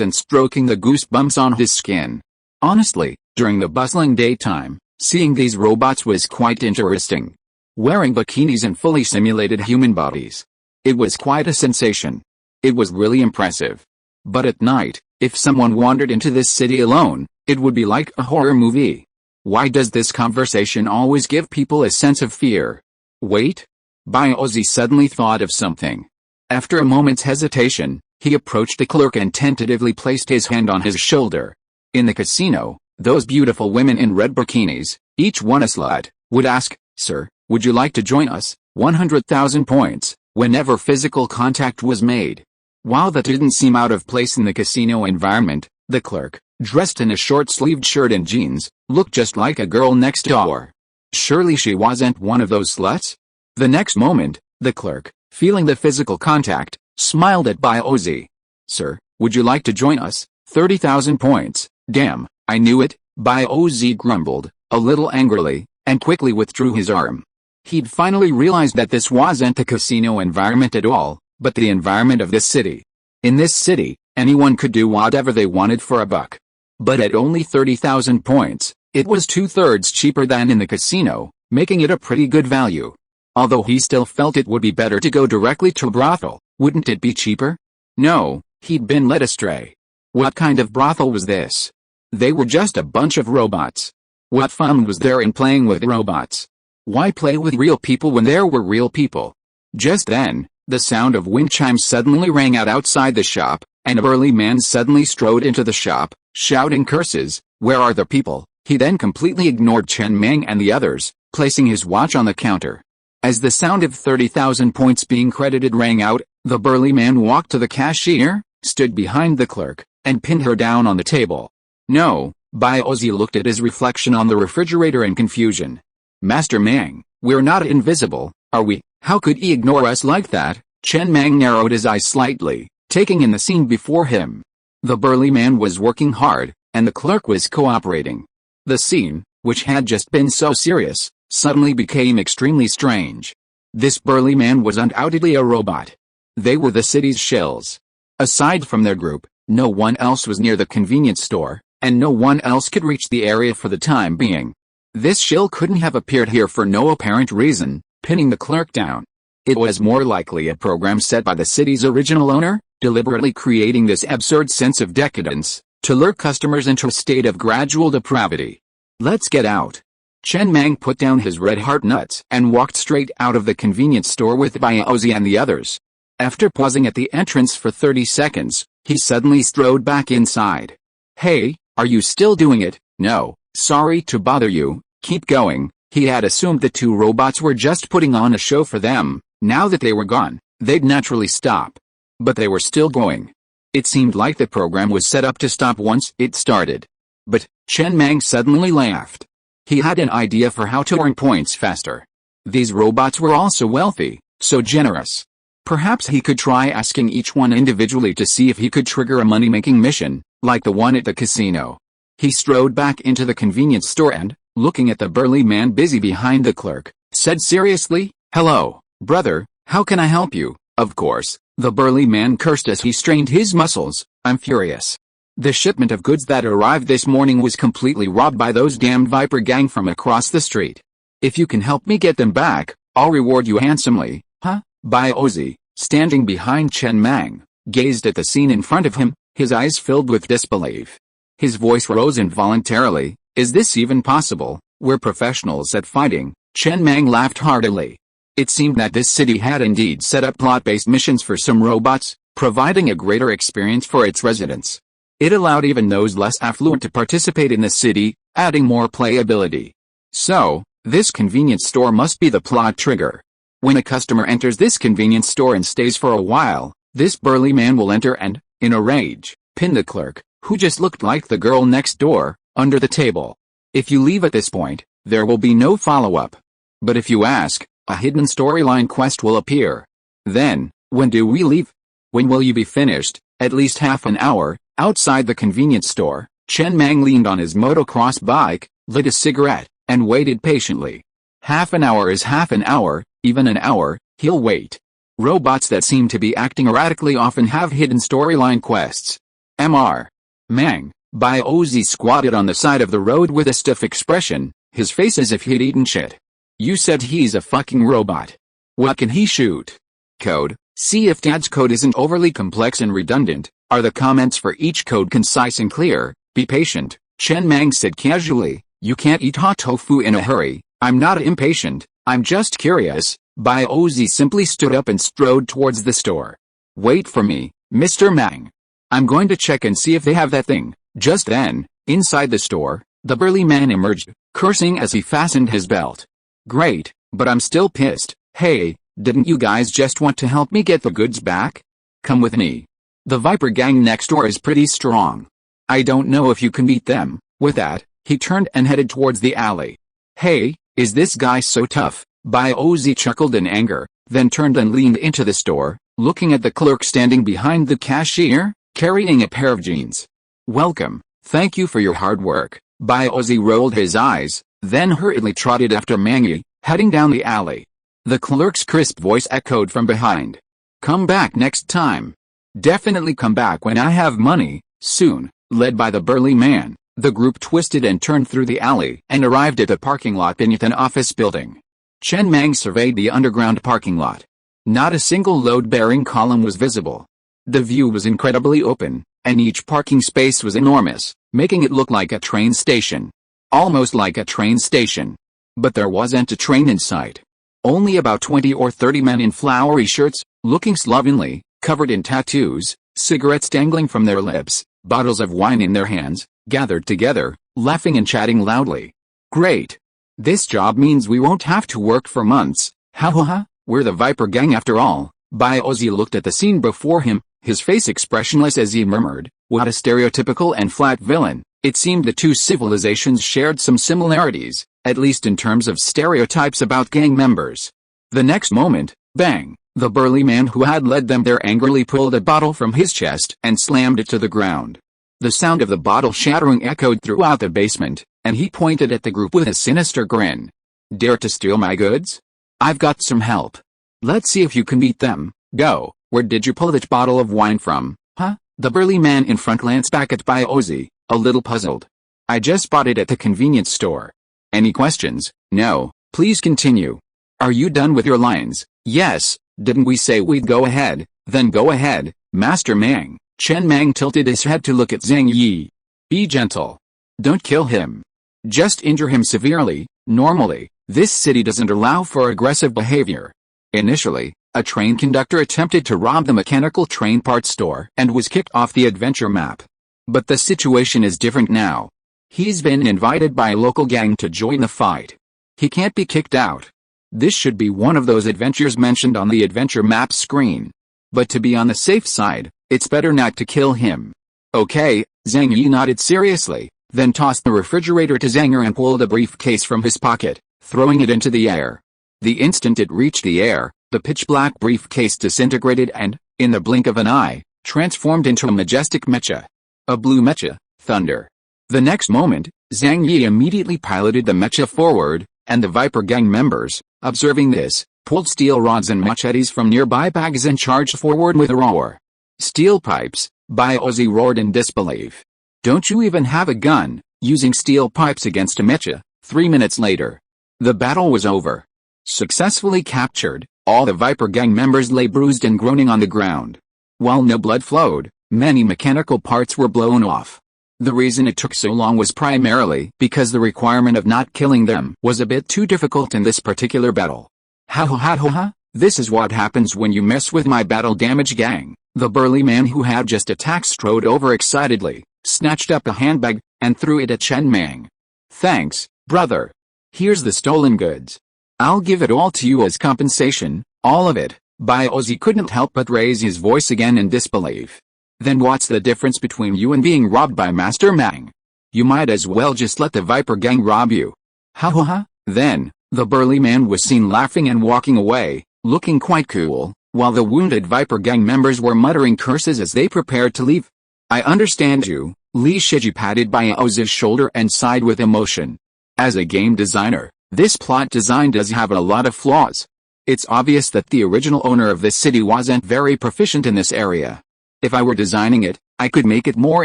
and stroking the goosebumps on his skin. Honestly, during the bustling daytime, seeing these robots was quite interesting. Wearing bikinis and fully simulated human bodies. It was quite a sensation. It was really impressive. But at night, if someone wandered into this city alone, it would be like a horror movie. Why does this conversation always give people a sense of fear? Wait. Ozzy suddenly thought of something. After a moment's hesitation, He approached the clerk and tentatively placed his hand on his shoulder. In the casino, those beautiful women in red bikinis, each one a slut, would ask, "Sir, would you like to join us?" 100,000 points, whenever physical contact was made. While that didn't seem out of place in the casino environment, the clerk, dressed in a short-sleeved shirt and jeans, looked just like a girl next door. Surely she wasn't one of those sluts? The next moment, the clerk, feeling the physical contact, smiled at Biozi. "Sir, would you like to join us?" 30,000 points. "Damn, I knew it," Biozi grumbled, a little angrily, and quickly withdrew his arm. He'd finally realized that this wasn't the casino environment at all, but the environment of this city. In this city, anyone could do whatever they wanted for a buck. But at only 30,000 points, it was 2/3 cheaper than in the casino, making it a pretty good value. Although he still felt it would be better to go directly to a brothel, wouldn't it be cheaper? No, he'd been led astray. What kind of brothel was this? They were just a bunch of robots. What fun was there in playing with robots? Why play with real people when there were real people? Just then, the sound of wind chimes suddenly rang out outside the shop, and a burly man suddenly strode into the shop, shouting curses. "Where are the people?" He then completely ignored Chen Mang and the others, placing his watch on the counter. As the sound of 30,000 points being credited rang out, the burly man walked to the cashier, stood behind the clerk, and pinned her down on the table. "No," Biozi looked at his reflection on the refrigerator in confusion. "Master Mang, we're not invisible, are we? How could he ignore us like that?" Chen Mang narrowed his eyes slightly, taking in the scene before him. The burly man was working hard, and the clerk was cooperating. The scene, which had just been so serious, suddenly became extremely strange. This burly man was undoubtedly a robot. They were the city's shills. Aside from their group, no one else was near the convenience store, and no one else could reach the area for the time being. This shill couldn't have appeared here for no apparent reason, pinning the clerk down. It was more likely a program set by the city's original owner, deliberately creating this absurd sense of decadence, to lure customers into a state of gradual depravity. "Let's get out." Chen Mang put down his red heart nuts and walked straight out of the convenience store with Biozi and the others. After pausing at the entrance for 30 seconds, he suddenly strode back inside. "Hey, are you still doing it?" "No, sorry to bother you, keep going." He had assumed the two robots were just putting on a show for them. Now that they were gone, they'd naturally stop. But they were still going. It seemed like the program was set up to stop once it started. But Chen Mang suddenly laughed. He had an idea for how to earn points faster. These robots were also wealthy, so generous. Perhaps he could try asking each one individually to see if he could trigger a money-making mission, like the one at the casino. He strode back into the convenience store and, looking at the burly man busy behind the clerk, said seriously, "Hello, brother, how can I help you?" Of course, the burly man cursed as he strained his muscles. "I'm furious. The shipment of goods that arrived this morning was completely robbed by those damned Viper gang from across the street. If you can help me get them back, I'll reward you handsomely." "Huh?" Biozi, standing behind Chen Mang, gazed at the scene in front of him, his eyes filled with disbelief. His voice rose involuntarily. "Is this even possible? We're professionals at fighting." Chen Mang laughed heartily. It seemed that this city had indeed set up plot-based missions for some robots, providing a greater experience for its residents. It allowed even those less affluent to participate in the city, adding more playability. So, this convenience store must be the plot trigger. When a customer enters this convenience store and stays for a while, this burly man will enter and, in a rage, pin the clerk, who just looked like the girl next door, under the table. If you leave at this point, there will be no follow-up. But if you ask, a hidden storyline quest will appear. Then, when do we leave? When will you be finished? At least half an hour. Outside the convenience store, Chen Mang leaned on his motocross bike, lit a cigarette, and waited patiently. Half an hour is half an hour, even an hour, he'll wait. Robots that seem to be acting erratically often have hidden storyline quests. Mr. Mang, Biozi squatted on the side of the road with a stiff expression, his face as if he'd eaten shit. "You said he's a fucking robot. What can he shoot?" Code. See if Dad's code isn't overly complex and redundant. Are the comments for each code concise and clear? Be patient, Chen Mang said casually. "You can't eat hot tofu in a hurry." "I'm not impatient, I'm just curious." Biozi simply stood up and strode towards the store. "Wait for me," Mr. Mang. I'm going to check and see if they have that thing. Just then, inside the store, the burly man emerged, cursing as he fastened his belt. Great, but I'm still pissed. Hey, didn't you guys just want to help me get the goods back? Come with me. The Viper gang next door is pretty strong. I don't know if you can beat them. With that, he turned and headed towards the alley. Hey, is this guy so tough? Ozzy chuckled in anger, then turned and leaned into the store, looking at the clerk standing behind the cashier, carrying a pair of jeans. Welcome, thank you for your hard work. Ozzy rolled his eyes, then hurriedly trotted after Mangy, heading down the alley. The clerk's crisp voice echoed from behind. Come back next time. Definitely come back when I have money, soon. Led by the burly man, the group twisted and turned through the alley and arrived at a parking lot beneath an office building. Chen Mang surveyed the underground parking lot. Not a single load-bearing column was visible. The view was incredibly open, and each parking space was enormous, making it look like a train station. Almost like a train station. But there wasn't a train in sight. Only about 20 or 30 men in flowery shirts, looking slovenly, covered in tattoos, cigarettes dangling from their lips, bottles of wine in their hands, gathered together, laughing and chatting loudly. Great. This job means we won't have to work for months. Ha ha ha, we're the Viper gang after all. Ozzy looked at the scene before him, his face expressionless as he murmured, what a stereotypical and flat villain. It seemed the two civilizations shared some similarities, at least in terms of stereotypes about gang members. The next moment, bang, the burly man who had led them there angrily pulled a bottle from his chest and slammed it to the ground. The sound of the bottle shattering echoed throughout the basement, and he pointed at the group with a sinister grin. Dare to steal my goods? I've got some help. Let's see if you can beat them. Go. Where did you pull that bottle of wine from, huh? The burly man in front glanced back at Ozzy, a little puzzled. I just bought it at the convenience store. Any questions? No. Please continue. Are you done with your lines? Yes. Didn't we say we'd go ahead? Then go ahead, Master Mang. Chen Mang tilted his head to look at Zhang Yi. Be gentle. Don't kill him. Just injure him severely. Normally, this city doesn't allow for aggressive behavior. Initially, a train conductor attempted to rob the mechanical train parts store and was kicked off the adventure map. But the situation is different now. He's been invited by a local gang to join the fight. He can't be kicked out. This should be one of those adventures mentioned on the adventure map screen. But to be on the safe side, it's better not to kill him. Okay, Zhang Yi nodded seriously, then tossed the refrigerator to Zanger and pulled a briefcase from his pocket, throwing it into the air. The instant it reached the air, the pitch-black briefcase disintegrated and, in the blink of an eye, transformed into a majestic mecha. A blue mecha, thunder. The next moment, Zhang Yi immediately piloted the mecha forward, and the Viper gang members, observing this, pulled steel rods and machetes from nearby bags and charged forward with a roar. Steel pipes, Ozzy roared in disbelief. Don't you even have a gun? Using steel pipes against a mecha. 3 minutes later. The battle was over. Successfully captured, all the Viper gang members lay bruised and groaning on the ground. While no blood flowed, many mechanical parts were blown off. The reason it took so long was primarily because the requirement of not killing them was a bit too difficult in this particular battle. Ha ha ha ha ha, this is what happens when you mess with my battle damage gang. The burly man who had just attacked strode over excitedly, snatched up a handbag, and threw it at Chen Mang. Thanks, brother. Here's the stolen goods. I'll give it all to you as compensation, all of it. Ozzy couldn't help but raise his voice again in disbelief. Then what's the difference between you and being robbed by Master Mang? You might as well just let the Viper gang rob you. Ha ha ha. Then, the burly man was seen laughing and walking away, looking quite cool, while the wounded Viper gang members were muttering curses as they prepared to leave. I understand you, Li Shiji patted Ozzy's shoulder and sighed with emotion. As a game designer, this plot design does have a lot of flaws. It's obvious that the original owner of this city wasn't very proficient in this area. If I were designing it, I could make it more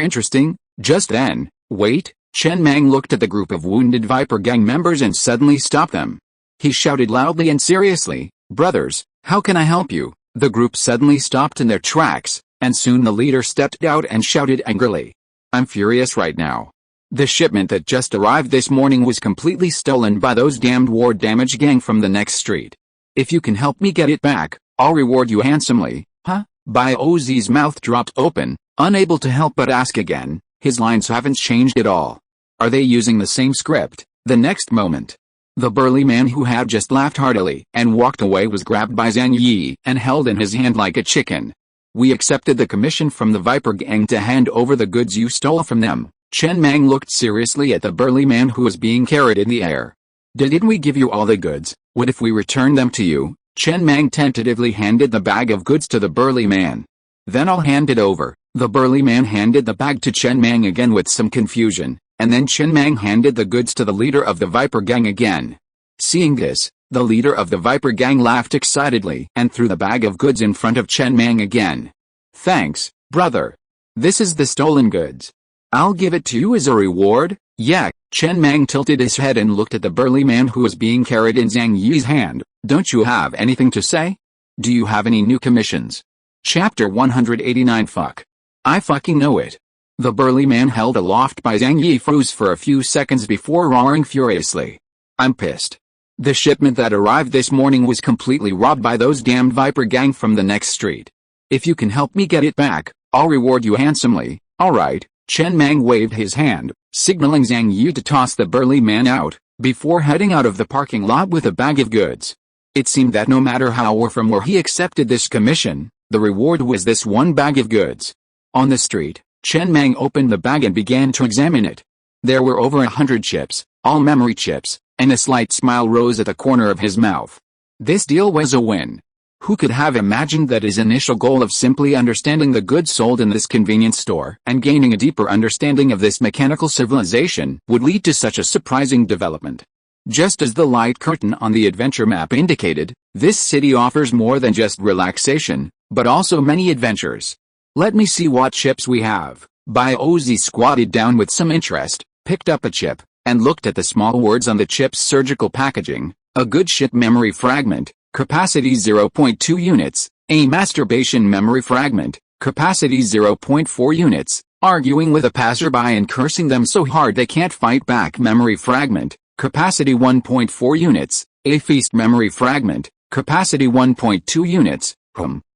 interesting. Just then, wait, Chen Mang looked at the group of wounded Viper gang members and suddenly stopped them. He shouted loudly and seriously, brothers, how can I help you? The group suddenly stopped in their tracks, and soon the leader stepped out and shouted angrily. I'm furious right now. The shipment that just arrived this morning was completely stolen by those damned war damage gang from the next street. If you can help me get it back, I'll reward you handsomely. Huh? Biozi's mouth dropped open, unable to help but ask again. His lines haven't changed at all. Are they using the same script? The next moment, the burly man who had just laughed heartily and walked away was grabbed by Zhang Yi and held in his hand like a chicken. We accepted the commission from the Viper Gang to hand over the goods you stole from them. Chen Mang looked seriously at the burly man who was being carried in the air. Didn't we give you all the goods? What if we return them to you? Chen Mang tentatively handed the bag of goods to the burly man. Then I'll hand it over. The burly man handed the bag to Chen Mang again with some confusion, and then Chen Mang handed the goods to the leader of the Viper Gang again. Seeing this, the leader of the Viper Gang laughed excitedly and threw the bag of goods in front of Chen Mang again. Thanks, brother. This is the stolen goods. I'll give it to you as a reward. Yeah. Chen Mang tilted his head and looked at the burly man who was being carried in Zhang Yi's hand. Don't you have anything to say? Do you have any new commissions? Chapter 189. Fuck. I fucking know it. The burly man held aloft by Zhang Yi froze for a few seconds before roaring furiously. I'm pissed. The shipment that arrived this morning was completely robbed by those damned Viper Gang from the next street. If you can help me get it back, I'll reward you handsomely. Alright. Chen Mang waved his hand, signaling Zhang Yi to toss the burly man out, before heading out of the parking lot with a bag of goods. It seemed that no matter how or from where he accepted this commission, the reward was this one bag of goods. On the street, Chen Mang opened the bag and began to examine it. There were over 100 chips, all memory chips, and a slight smile rose at the corner of his mouth. This deal was a win. Who could have imagined that his initial goal of simply understanding the goods sold in this convenience store and gaining a deeper understanding of this mechanical civilization would lead to such a surprising development? Just as the light curtain on the adventure map indicated, this city offers more than just relaxation, but also many adventures. Let me see what chips we have. Biozi squatted down with some interest, picked up a chip, and looked at the small words on the chip's surgical packaging. A good ship memory fragment. Capacity 0.2 units, a masturbation memory fragment, capacity 0.4 units, arguing with a passerby and cursing them so hard they can't fight back memory fragment, capacity 1.4 units, a feast memory fragment, capacity 1.2 units,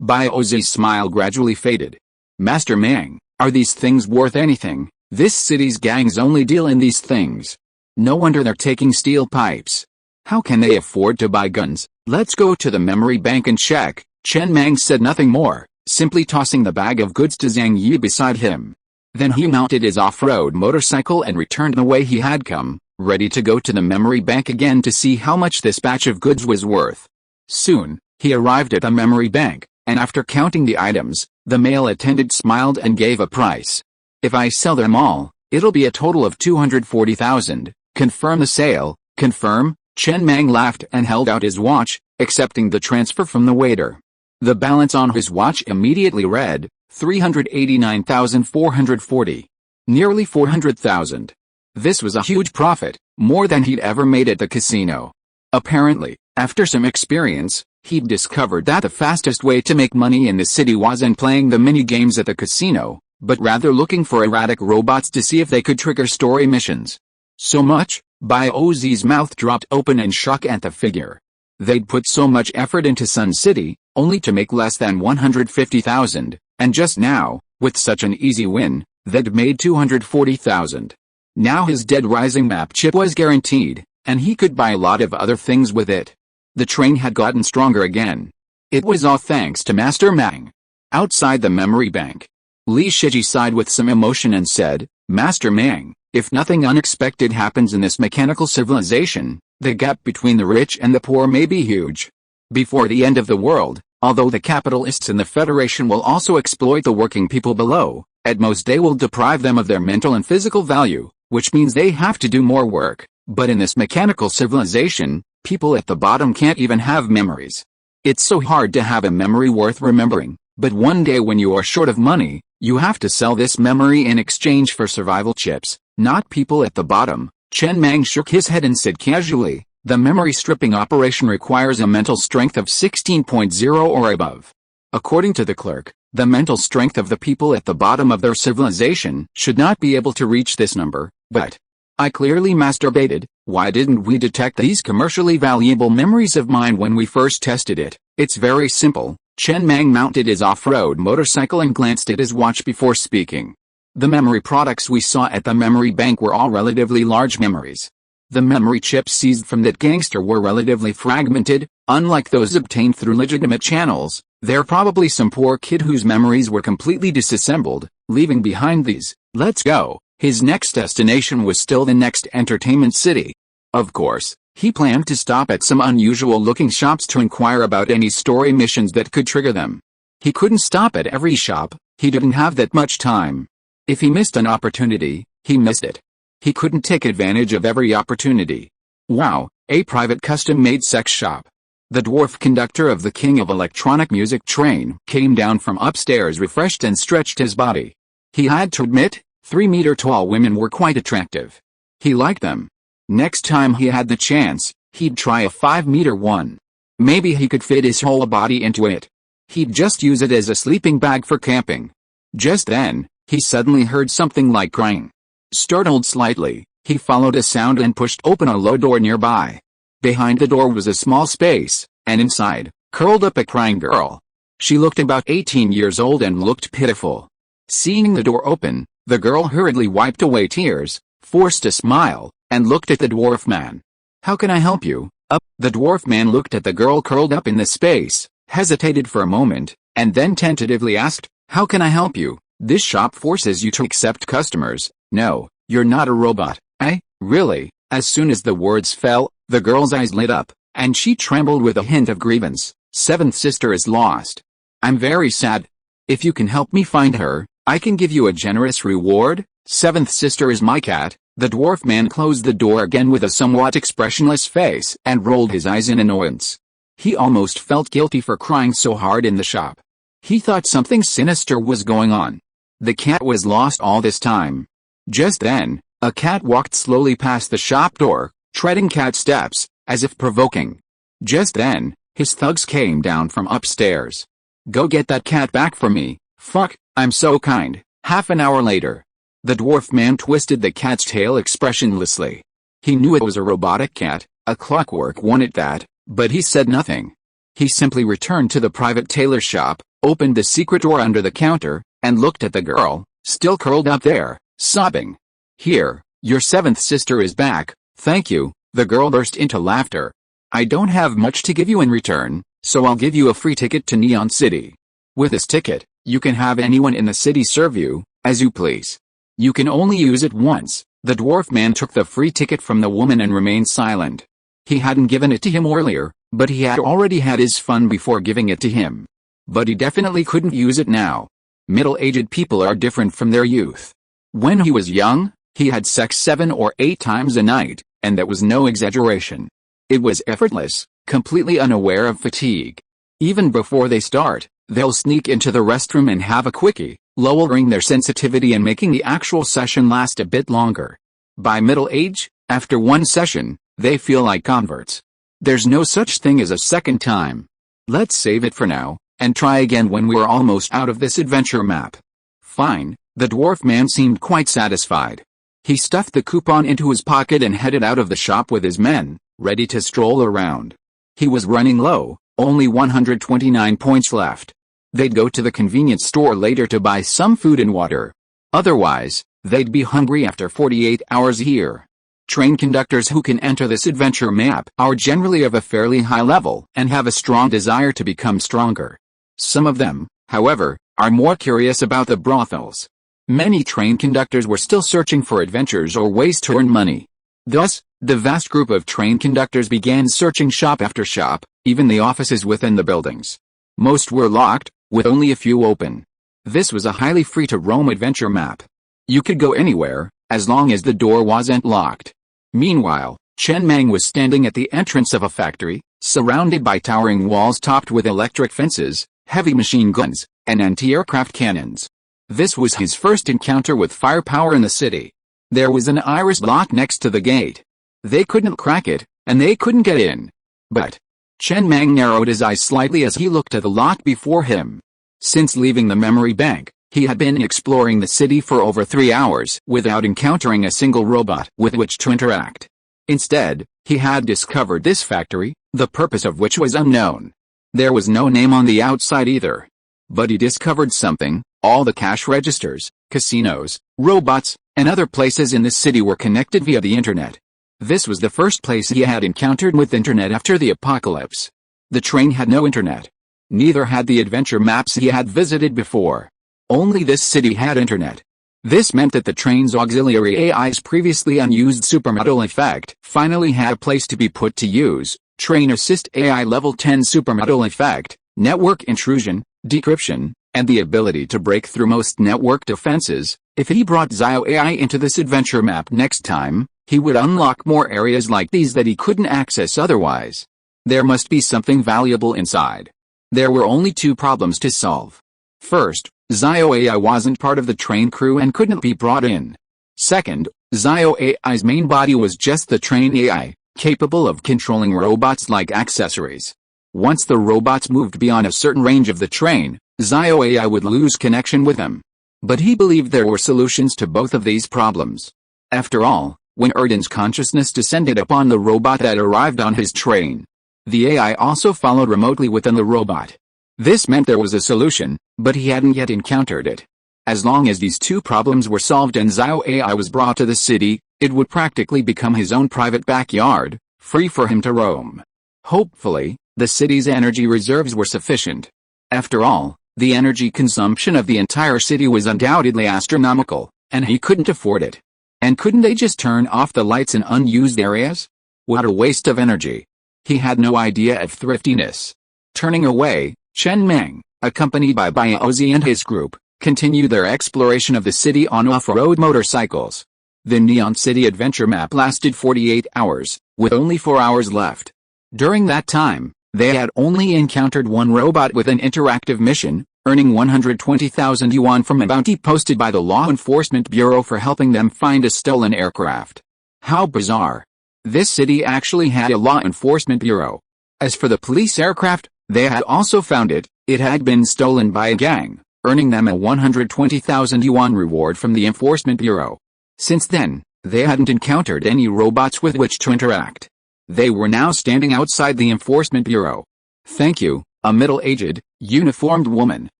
Biozi's smile gradually faded. Master Mang, are these things worth anything? This city's gangs only deal in these things. No wonder they're taking steel pipes. How can they afford to buy guns? Let's go to the memory bank and check. Chen Mang said nothing more, simply tossing the bag of goods to Zhang Yi beside him. Then he mounted his off-road motorcycle and returned the way he had come, ready to go to the memory bank again to see how much this batch of goods was worth. Soon, he arrived at the memory bank, and after counting the items, the male attendant smiled and gave a price. If I sell them all, it'll be a total of 240,000. Confirm the sale. Confirm. Chen Mang laughed and held out his watch, accepting the transfer from the waiter. The balance on his watch immediately read, 389,440. Nearly 400,000. This was a huge profit, more than he'd ever made at the casino. Apparently, after some experience, he'd discovered that the fastest way to make money in the city wasn't playing the mini-games at the casino, but rather looking for erratic robots to see if they could trigger story missions. So much? Biozi's mouth dropped open in shock at the figure. They'd put so much effort into Sun City, only to make less than 150,000, and just now, with such an easy win, they'd made 240,000. Now his Dead Rising map chip was guaranteed, and he could buy a lot of other things with it. The train had gotten stronger again. It was all thanks to Master Mang. Outside the memory bank, Li Shiji sighed with some emotion and said, Master Mang, if nothing unexpected happens in this mechanical civilization, the gap between the rich and the poor may be huge. Before the end of the world, although the capitalists in the Federation will also exploit the working people below, at most they will deprive them of their mental and physical value, which means they have to do more work. But in this mechanical civilization, people at the bottom can't even have memories. It's so hard to have a memory worth remembering, but one day when you are short of money, you have to sell this memory in exchange for survival chips. Not people at the bottom. Chen Mang shook his head and said casually, the memory stripping operation requires a mental strength of 16.0 or above. According to the clerk, the mental strength of the people at the bottom of their civilization should not be able to reach this number, but I clearly masturbated. Why didn't we detect these commercially valuable memories of mine when we first tested it? It's very simple. Chen Mang mounted his off-road motorcycle and glanced at his watch before speaking. The memory products we saw at the memory bank were all relatively large memories. The memory chips seized from that gangster were relatively fragmented, unlike those obtained through legitimate channels. There probably some poor kid whose memories were completely disassembled, leaving behind these. Let's go. His next destination was still the next entertainment city. Of course, he planned to stop at some unusual-looking shops to inquire about any story missions that could trigger them. He couldn't stop at every shop, he didn't have that much time. If he missed an opportunity, he missed it. He couldn't take advantage of every opportunity. Wow, a private custom-made sex shop. The dwarf conductor of the King of Electronic Music train came down from upstairs refreshed and stretched his body. He had to admit, 3-meter-tall women were quite attractive. He liked them. Next time he had the chance, he'd try a 5-meter one. Maybe he could fit his whole body into it. He'd just use it as a sleeping bag for camping. Just then, he suddenly heard something like crying. Startled slightly, he followed a sound and pushed open a low door nearby. Behind the door was a small space, and inside, curled up a crying girl. She looked about 18 years old and looked pitiful. Seeing the door open, the girl hurriedly wiped away tears, forced a smile, and looked at the dwarf man. "How can I help you?" The dwarf man looked at the girl curled up in the space, hesitated for a moment, and then tentatively asked, "How can I help you? This shop forces you to accept customers. No, you're not a robot, eh? Really?" As soon as the words fell, the girl's eyes lit up, and she trembled with a hint of grievance. "Seventh sister is lost. I'm very sad. If you can help me find her, I can give you a generous reward." "Seventh sister is my cat." The dwarf man closed the door again with a somewhat expressionless face and rolled his eyes in annoyance. He almost felt guilty for crying so hard in the shop. He thought something sinister was going on. The cat was lost all this time. Just then, a cat walked slowly past the shop door, treading cat steps, as if provoking. Just then, his thugs came down from upstairs. "Go get that cat back for me." "Fuck, I'm so kind." Half an hour later, the dwarf man twisted the cat's tail expressionlessly. He knew it was a robotic cat, a clockwork one at that, but he said nothing. He simply returned to the private tailor shop, opened the secret door under the counter, and looked at the girl, still curled up there, sobbing. "Here, your seventh sister is back, thank you." The girl burst into laughter. "I don't have much to give you in return, so I'll give you a free ticket to Neon City. With this ticket, you can have anyone in the city serve you, as you please. You can only use it once." The dwarf man took the free ticket from the woman and remained silent. He hadn't given it to him earlier, but he had already had his fun before giving it to him. But he definitely couldn't use it now. Middle-aged people are different from their youth. When he was young, he had sex 7 or 8 times a night, and that was no exaggeration. It was effortless, completely unaware of fatigue. Even before they start, they'll sneak into the restroom and have a quickie, lowering their sensitivity and making the actual session last a bit longer. By middle age, after one session, they feel like converts. There's no such thing as a second time. Let's save it for now, and try again when we're almost out of this adventure map. Fine, the dwarf man seemed quite satisfied. He stuffed the coupon into his pocket and headed out of the shop with his men, ready to stroll around. He was running low, only 129 points left. They'd go to the convenience store later to buy some food and water. Otherwise, they'd be hungry after 48 hours here. Train conductors who can enter this adventure map are generally of a fairly high level and have a strong desire to become stronger. Some of them, however, are more curious about the brothels. Many train conductors were still searching for adventures or ways to earn money. Thus, the vast group of train conductors began searching shop after shop, even the offices within the buildings. Most were locked, with only a few open. This was a highly free-to-roam adventure map. You could go anywhere, as long as the door wasn't locked. Meanwhile, Chen Mang was standing at the entrance of a factory, surrounded by towering walls topped with electric fences, heavy machine guns, and anti-aircraft cannons. This was his first encounter with firepower in the city. There was an iris lock next to the gate. They couldn't crack it, and they couldn't get in. But Chen Mang narrowed his eyes slightly as he looked at the lock before him. Since leaving the memory bank, he had been exploring the city for over 3 hours without encountering a single robot with which to interact. Instead, he had discovered this factory, the purpose of which was unknown. There was no name on the outside either. But he discovered something: all the cash registers, casinos, robots, and other places in the city were connected via the internet. This was the first place he had encountered with internet after the apocalypse. The train had no internet. Neither had the adventure maps he had visited before. Only this city had internet. This meant that the train's auxiliary AI's previously unused supermodel effect finally had a place to be put to use. Train Assist AI Level 10 Supermodel Effect, Network Intrusion, Decryption, and the ability to break through most network defenses. If he brought Zio AI into this adventure map next time, he would unlock more areas like these that he couldn't access otherwise. There must be something valuable inside. There were only two problems to solve. First, Zio AI wasn't part of the train crew and couldn't be brought in. Second, Zio AI's main body was just the train AI, capable of controlling robots like accessories. Once the robots moved beyond a certain range of the train, Zio AI would lose connection with them. But he believed there were solutions to both of these problems. After all, when Erden's consciousness descended upon the robot that arrived on his train, the AI also followed remotely within the robot. This meant there was a solution, but he hadn't yet encountered it. As long as these two problems were solved and Zio AI was brought to the city, it would practically become his own private backyard, free for him to roam. Hopefully, the city's energy reserves were sufficient. After all, the energy consumption of the entire city was undoubtedly astronomical, and he couldn't afford it. And couldn't they just turn off the lights in unused areas? What a waste of energy. He had no idea of thriftiness. Turning away, Chen Mang, accompanied by Ozzy and his group, continued their exploration of the city on off-road motorcycles. The Neon City adventure map lasted 48 hours, with only 4 hours left. During that time, they had only encountered one robot with an interactive mission, earning 120,000 yuan from a bounty posted by the Law Enforcement Bureau for helping them find a stolen aircraft. How bizarre. This city actually had a Law Enforcement Bureau. As for the police aircraft, they had also found it. It had been stolen by a gang, earning them a 120,000 yuan reward from the Enforcement Bureau. Since then, they hadn't encountered any robots with which to interact. They were now standing outside the Enforcement Bureau. Thank you, a middle-aged, uniformed woman,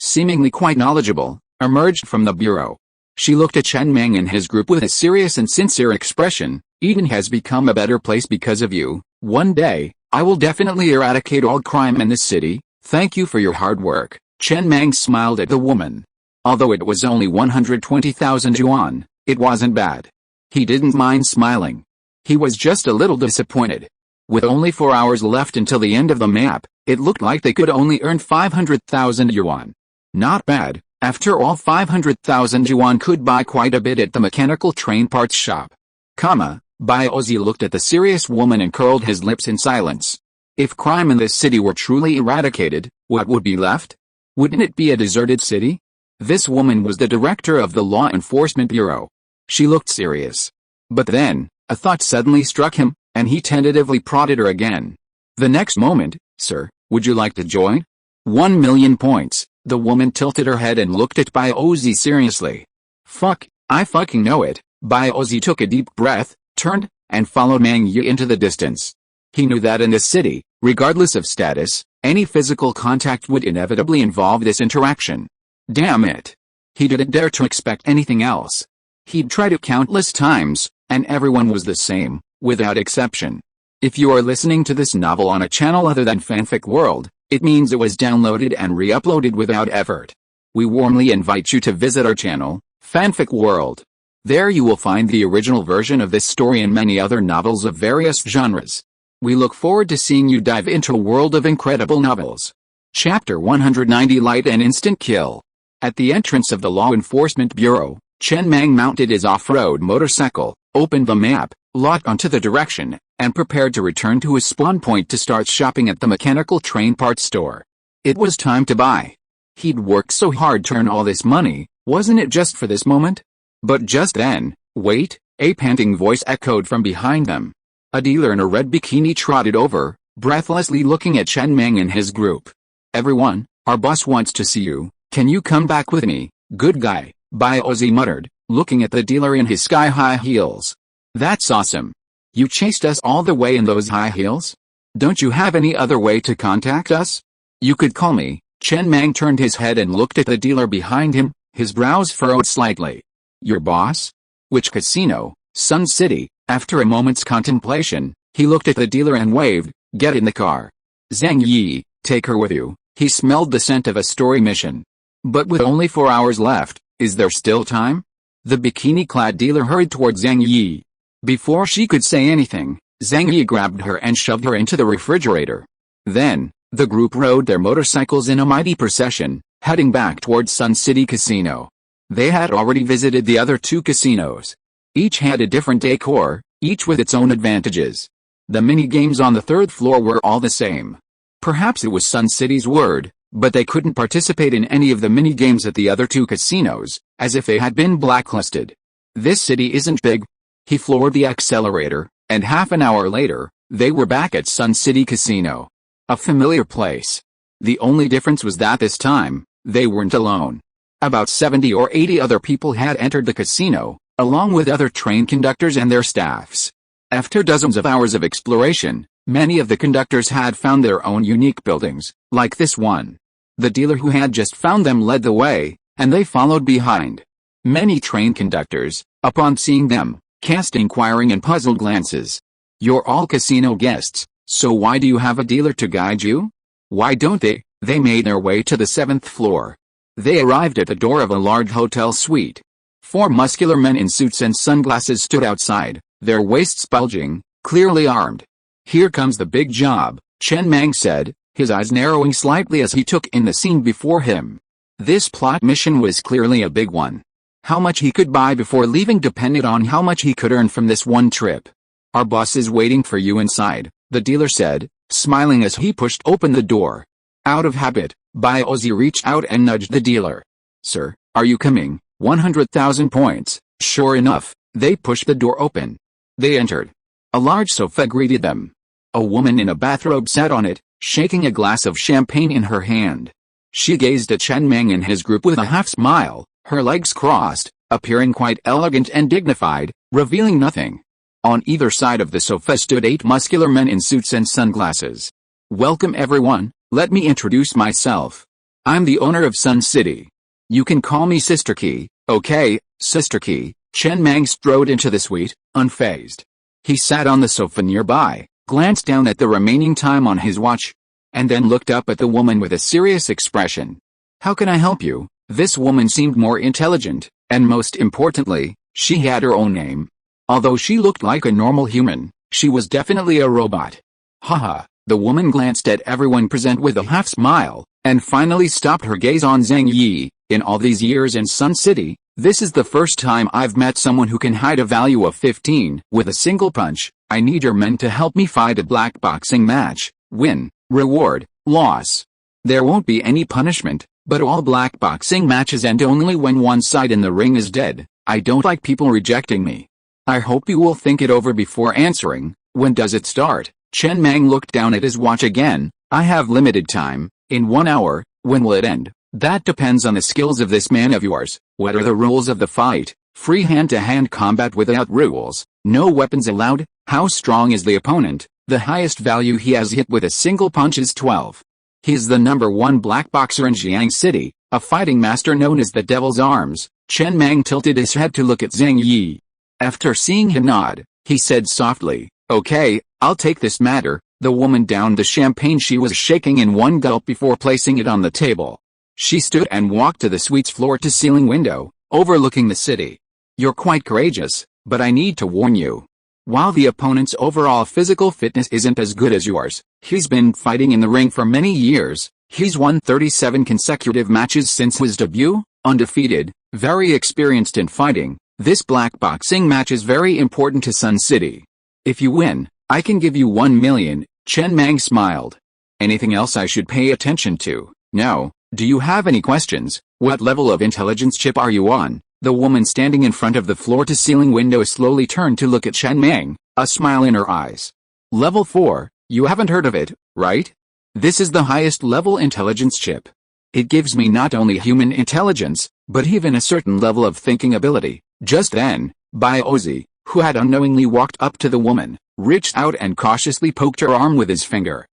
seemingly quite knowledgeable, emerged from the bureau. She looked at Chen Mang and his group with a serious and sincere expression. Eden has become a better place because of you. One day, I will definitely eradicate all crime in this city. Thank you for your hard work. Chen Mang smiled at the woman. Although it was only 120,000 yuan, it wasn't bad. He didn't mind smiling. He was just a little disappointed. With only 4 hours left until the end of the map, it looked like they could only earn 500,000 yuan. Not bad. After all, 500,000 yuan could buy quite a bit at the mechanical train parts shop. Ozzy looked at the serious woman and curled his lips in silence. If crime in this city were truly eradicated, what would be left? Wouldn't it be a deserted city? This woman was the director of the Law Enforcement Bureau. She looked serious. But then, a thought suddenly struck him, and he tentatively prodded her again. The next moment, sir, would you like to join? 1 million points. The woman tilted her head and looked at Ozzy seriously. Fuck, I fucking know it. Ozzy took a deep breath, turned, and followed Mang Yi into the distance. He knew that in this city, regardless of status, any physical contact would inevitably involve this interaction. Damn it. He didn't dare to expect anything else. He'd tried it countless times, and everyone was the same, without exception. If you are listening to this novel on a channel other than Fanfic World, it means it was downloaded and re-uploaded without effort. We warmly invite you to visit our channel, Fanfic World. There you will find the original version of this story and many other novels of various genres. We look forward to seeing you dive into a world of incredible novels. Chapter 190 Light and Instant Kill. At the entrance of the Law Enforcement Bureau, Chen Mang mounted his off-road motorcycle, opened the map, locked onto the direction, and prepared to return to his spawn point to start shopping at the mechanical train parts store. It was time to buy. He'd worked so hard to earn all this money, wasn't it just for this moment? But just then, wait, a panting voice echoed from behind them. A dealer in a red bikini trotted over, breathlessly looking at Chen Mang and his group. Everyone, our boss wants to see you. Can you come back with me, good guy? Ozzy muttered, looking at the dealer in his sky-high heels. That's awesome. You chased us all the way in those high heels? Don't you have any other way to contact us? You could call me. Chen Mang turned his head and looked at the dealer behind him, his brows furrowed slightly. Your boss? Which casino? Sun City. After a moment's contemplation, he looked at the dealer and waved, get in the car. Zhang Yi, take her with you. He smelled the scent of a story mission. But with only 4 hours left, is there still time? The bikini-clad dealer hurried toward Zhang Yi. Before she could say anything, Zhang Yi grabbed her and shoved her into the refrigerator. Then, the group rode their motorcycles in a mighty procession, heading back towards Sun City Casino. They had already visited the other 2 casinos. Each had a different decor, each with its own advantages. The mini-games on the 3rd floor were all the same. Perhaps it was Sun City's word, but they couldn't participate in any of the mini-games at the other 2 casinos, as if they had been blacklisted. This city isn't big. He floored the accelerator, and half an hour later, they were back at Sun City Casino. A familiar place. The only difference was that this time, they weren't alone. About 70 or 80 other people had entered the casino, along with other train conductors and their staffs. After dozens of hours of exploration, many of the conductors had found their own unique buildings, like this one. The dealer who had just found them led the way, and they followed behind. Many train conductors, upon seeing them, cast inquiring and puzzled glances. You're all casino guests, so why do you have a dealer to guide you? Why don't they? They made their way to the 7th floor. They arrived at the door of a large hotel suite. 4 muscular men in suits and sunglasses stood outside, their waists bulging, clearly armed. Here comes the big job, Chen Mang said, his eyes narrowing slightly as he took in the scene before him. This plot mission was clearly a big one. How much he could buy before leaving depended on how much he could earn from this one trip. Our boss is waiting for you inside, the dealer said, smiling as he pushed open the door. Out of habit, Ozzy reached out and nudged the dealer. Sir, are you coming? 100,000 points. Sure enough, they pushed the door open. They entered. A large sofa greeted them. A woman in a bathrobe sat on it, shaking a glass of champagne in her hand. She gazed at Chen Mang and his group with a half smile, her legs crossed, appearing quite elegant and dignified, revealing nothing. On either side of the sofa stood 8 muscular men in suits and sunglasses. Welcome everyone, let me introduce myself. I'm the owner of Sun City. You can call me Sister Key, okay, Sister Key. Chen Mang strode into the suite, unfazed. He sat on the sofa nearby, glanced down at the remaining time on his watch, and then looked up at the woman with a serious expression. How can I help you? This woman seemed more intelligent, and most importantly, she had her own name. Although she looked like a normal human, she was definitely a robot. Haha, the woman glanced at everyone present with a half smile, and finally stopped her gaze on Zhang Yi. In all these years in Sun City, this is the first time I've met someone who can hide a value of 15 with a single punch. I need your men to help me fight a black boxing match. Win, reward, loss. There won't be any punishment, but all black boxing matches end only when one side in the ring is dead. I don't like people rejecting me. I hope you will think it over before answering. When does it start? Chen Mang looked down at his watch again. I have limited time. In 1 hour. When will it end? That depends on the skills of this man of yours. What are the rules of the fight? Free hand-to-hand combat without rules. No weapons allowed. How strong is the opponent? The highest value he has hit with a single punch is 12. He is the #1 black boxer in Jiang City, a fighting master known as the Devil's Arms. Chen Mang tilted his head to look at Zhang Yi. After seeing him nod, he said softly, okay, I'll take this matter. The woman downed the champagne she was shaking in one gulp before placing it on the table. She stood and walked to the suite's floor-to-ceiling window, overlooking the city. You're quite courageous, but I need to warn you. While the opponent's overall physical fitness isn't as good as yours, he's been fighting in the ring for many years. He's won 37 consecutive matches since his debut, undefeated, very experienced in fighting. This black boxing match is very important to Sun City. If you win, I can give you 1 million, Chen Mang smiled. Anything else I should pay attention to? No. Do you have any questions? What level of intelligence chip are you on? The woman standing in front of the floor-to-ceiling window slowly turned to look at Chen Mang, a smile in her eyes. Level 4, you haven't heard of it, right? This is the highest level intelligence chip. It gives me not only human intelligence, but even a certain level of thinking ability. Just then, Ozzy, who had unknowingly walked up to the woman, reached out and cautiously poked her arm with his finger.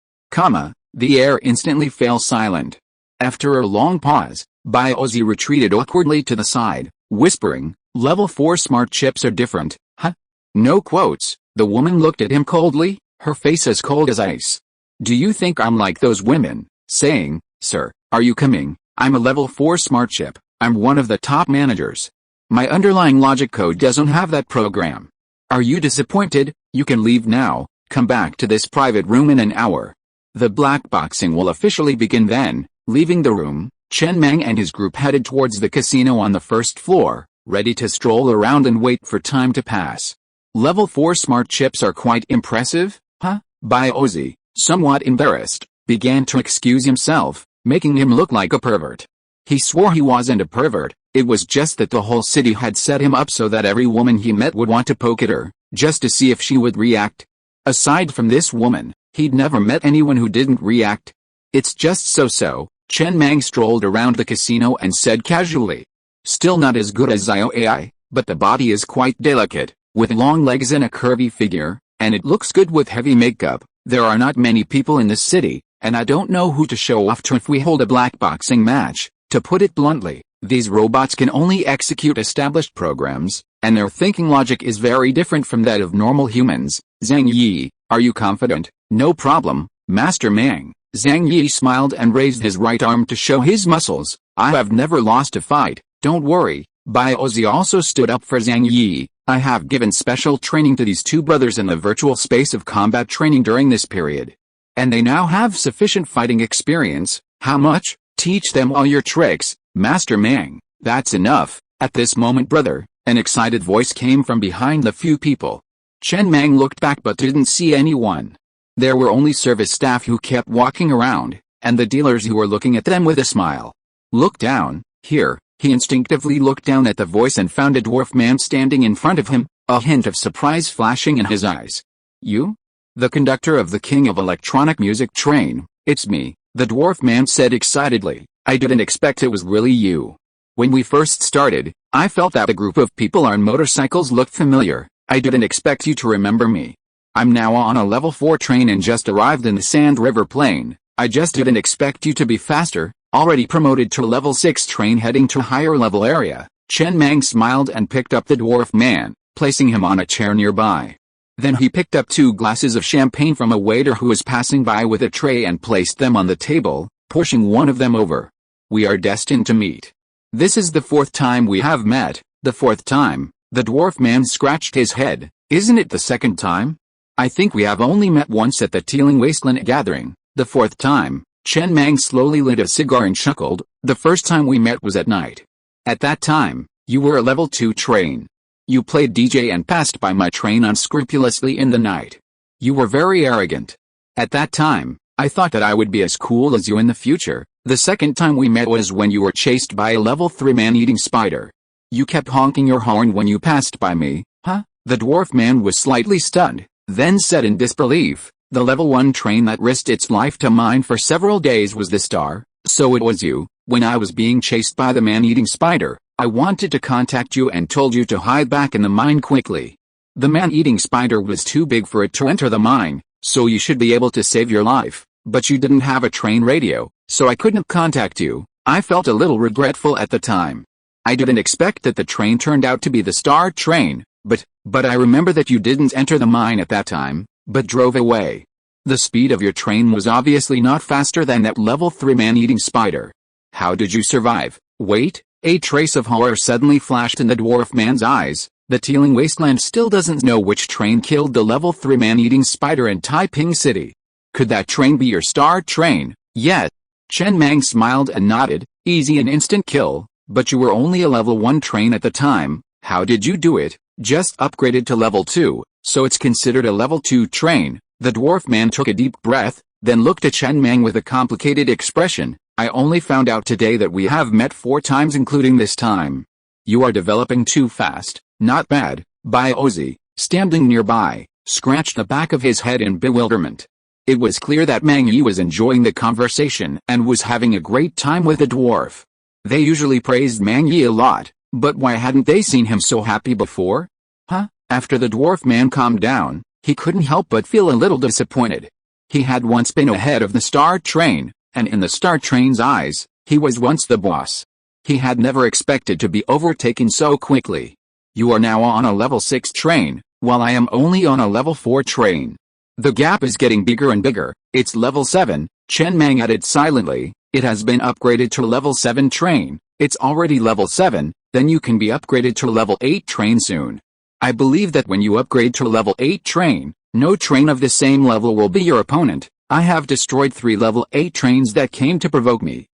The air instantly fell silent. After a long pause, Ozzy retreated awkwardly to the side, whispering, "Level 4 smart chips are different, huh?" No quotes. The woman looked at him coldly, her face as cold as ice. "Do you think I'm like those women, saying, 'Sir, are you coming? I'm a level 4 smart chip. I'm one of the top managers. My underlying logic code doesn't have that program. Are you disappointed? You can leave now. Come back to this private room in an hour.'" The black boxing will officially begin then. Leaving the room, Chen Mang and his group headed towards the casino on the first floor, ready to stroll around and wait for time to pass. "Level 4 smart chips are quite impressive, huh?" Ozzy, somewhat embarrassed, began to excuse himself, making him look like a pervert. He swore he wasn't a pervert, it was just that the whole city had set him up so that every woman he met would want to poke at her, just to see if she would react. Aside from this woman, he'd never met anyone who didn't react. "It's just so-so." Chen Mang strolled around the casino and said casually. "Still not as good as ZioAI, but the body is quite delicate, with long legs and a curvy figure, and it looks good with heavy makeup. There are not many people in this city, and I don't know who to show off to if we hold a black boxing match. To put it bluntly, these robots can only execute established programs, and their thinking logic is very different from that of normal humans. Zhang Yi, are you confident?" "No problem, Master Mang." Zhang Yi smiled and raised his right arm to show his muscles. "I have never lost a fight, don't worry." Ozzy also stood up for Zhang Yi. "I have given special training to these two brothers in the virtual space of combat training during this period. And they now have sufficient fighting experience." "How much?" "Teach them all your tricks, Master Mang." "That's enough." At this moment, brother, an excited voice came from behind the few people. Chen Mang looked back but didn't see anyone. There were only service staff who kept walking around, and the dealers who were looking at them with a smile. "Look down, here." He instinctively looked down at the voice and found a dwarf man standing in front of him, a hint of surprise flashing in his eyes. "You? The conductor of the King of Electronic Music Train?" "It's me," the dwarf man said excitedly. "I didn't expect it was really you. When we first started, I felt that a group of people on motorcycles looked familiar. I didn't expect you to remember me. I'm now on a level 4 train and just arrived in the Sand River Plain. I just didn't expect you to be faster, already promoted to level 6 train heading to higher level area." Chen Mang smiled and picked up the dwarf man, placing him on a chair nearby. Then he picked up 2 glasses of champagne from a waiter who was passing by with a tray and placed them on the table, pushing one of them over. "We are destined to meet. This is the 4th time we have met." "The 4th time?" The dwarf man scratched his head. "Isn't it the 2nd time? I think we have only met once at the Teeling Wasteland gathering." "The 4th time." Chen Mang slowly lit a cigar and chuckled. "The first time we met was at night. At that time, you were a level 2 train. You played DJ and passed by my train unscrupulously in the night. You were very arrogant. At that time, I thought that I would be as cool as you in the future." "The second time we met was when you were chased by a level 3 man-eating spider. You kept honking your horn when you passed by me." "Huh?" The dwarf man was slightly stunned, then said in disbelief, "The level 1 train that risked its life to mine for several days was the Star, so it was you." "When I was being chased by the man-eating spider, I wanted to contact you and told you to hide back in the mine quickly. The man-eating spider was too big for it to enter the mine, so you should be able to save your life, but you didn't have a train radio, so I couldn't contact you." I felt a little regretful at the time. I didn't expect that the train turned out to be the Star train, but I remember that you didn't enter the mine at that time, but drove away. The speed of your train was obviously not faster than that level 3 man-eating spider. How did you survive?" "Wait," a trace of horror suddenly flashed in the dwarf man's eyes. "The Teeling Wasteland still doesn't know which train killed the level 3 man-eating spider in Taiping City. Could that train be your Star train?" "Yes." Chen Mang smiled and nodded. "Easy and instant kill, but you were only a level 1 train at the time. How did you do it?" "Just upgraded to level 2, so it's considered a level 2 train." The dwarf man took a deep breath, then looked at Chen Mang with a complicated expression. "I only found out today that we have met 4 times including this time. You are developing too fast." "Not bad." Ozzy, standing nearby, scratched the back of his head in bewilderment. It was clear that Mang Yi was enjoying the conversation and was having a great time with the dwarf. They usually praised Mang Yi a lot, but why hadn't they seen him so happy before? Huh? After the dwarf man calmed down, he couldn't help but feel a little disappointed. He had once been ahead of the Star Train, and in the Star Train's eyes, he was once the boss. He had never expected to be overtaken so quickly. You are now on a level 6 train, while I am only on a level 4 train. The gap is getting bigger and bigger. It's level 7, Chen Mang added silently. It has been upgraded to level 7 train. It's already level 7, then you can be upgraded to level 8 train soon. I believe that when you upgrade to level 8 train, no train of the same level will be your opponent. I have destroyed 3 level 8 trains that came to provoke me.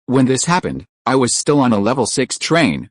When this happened, I was still on a level 6 train.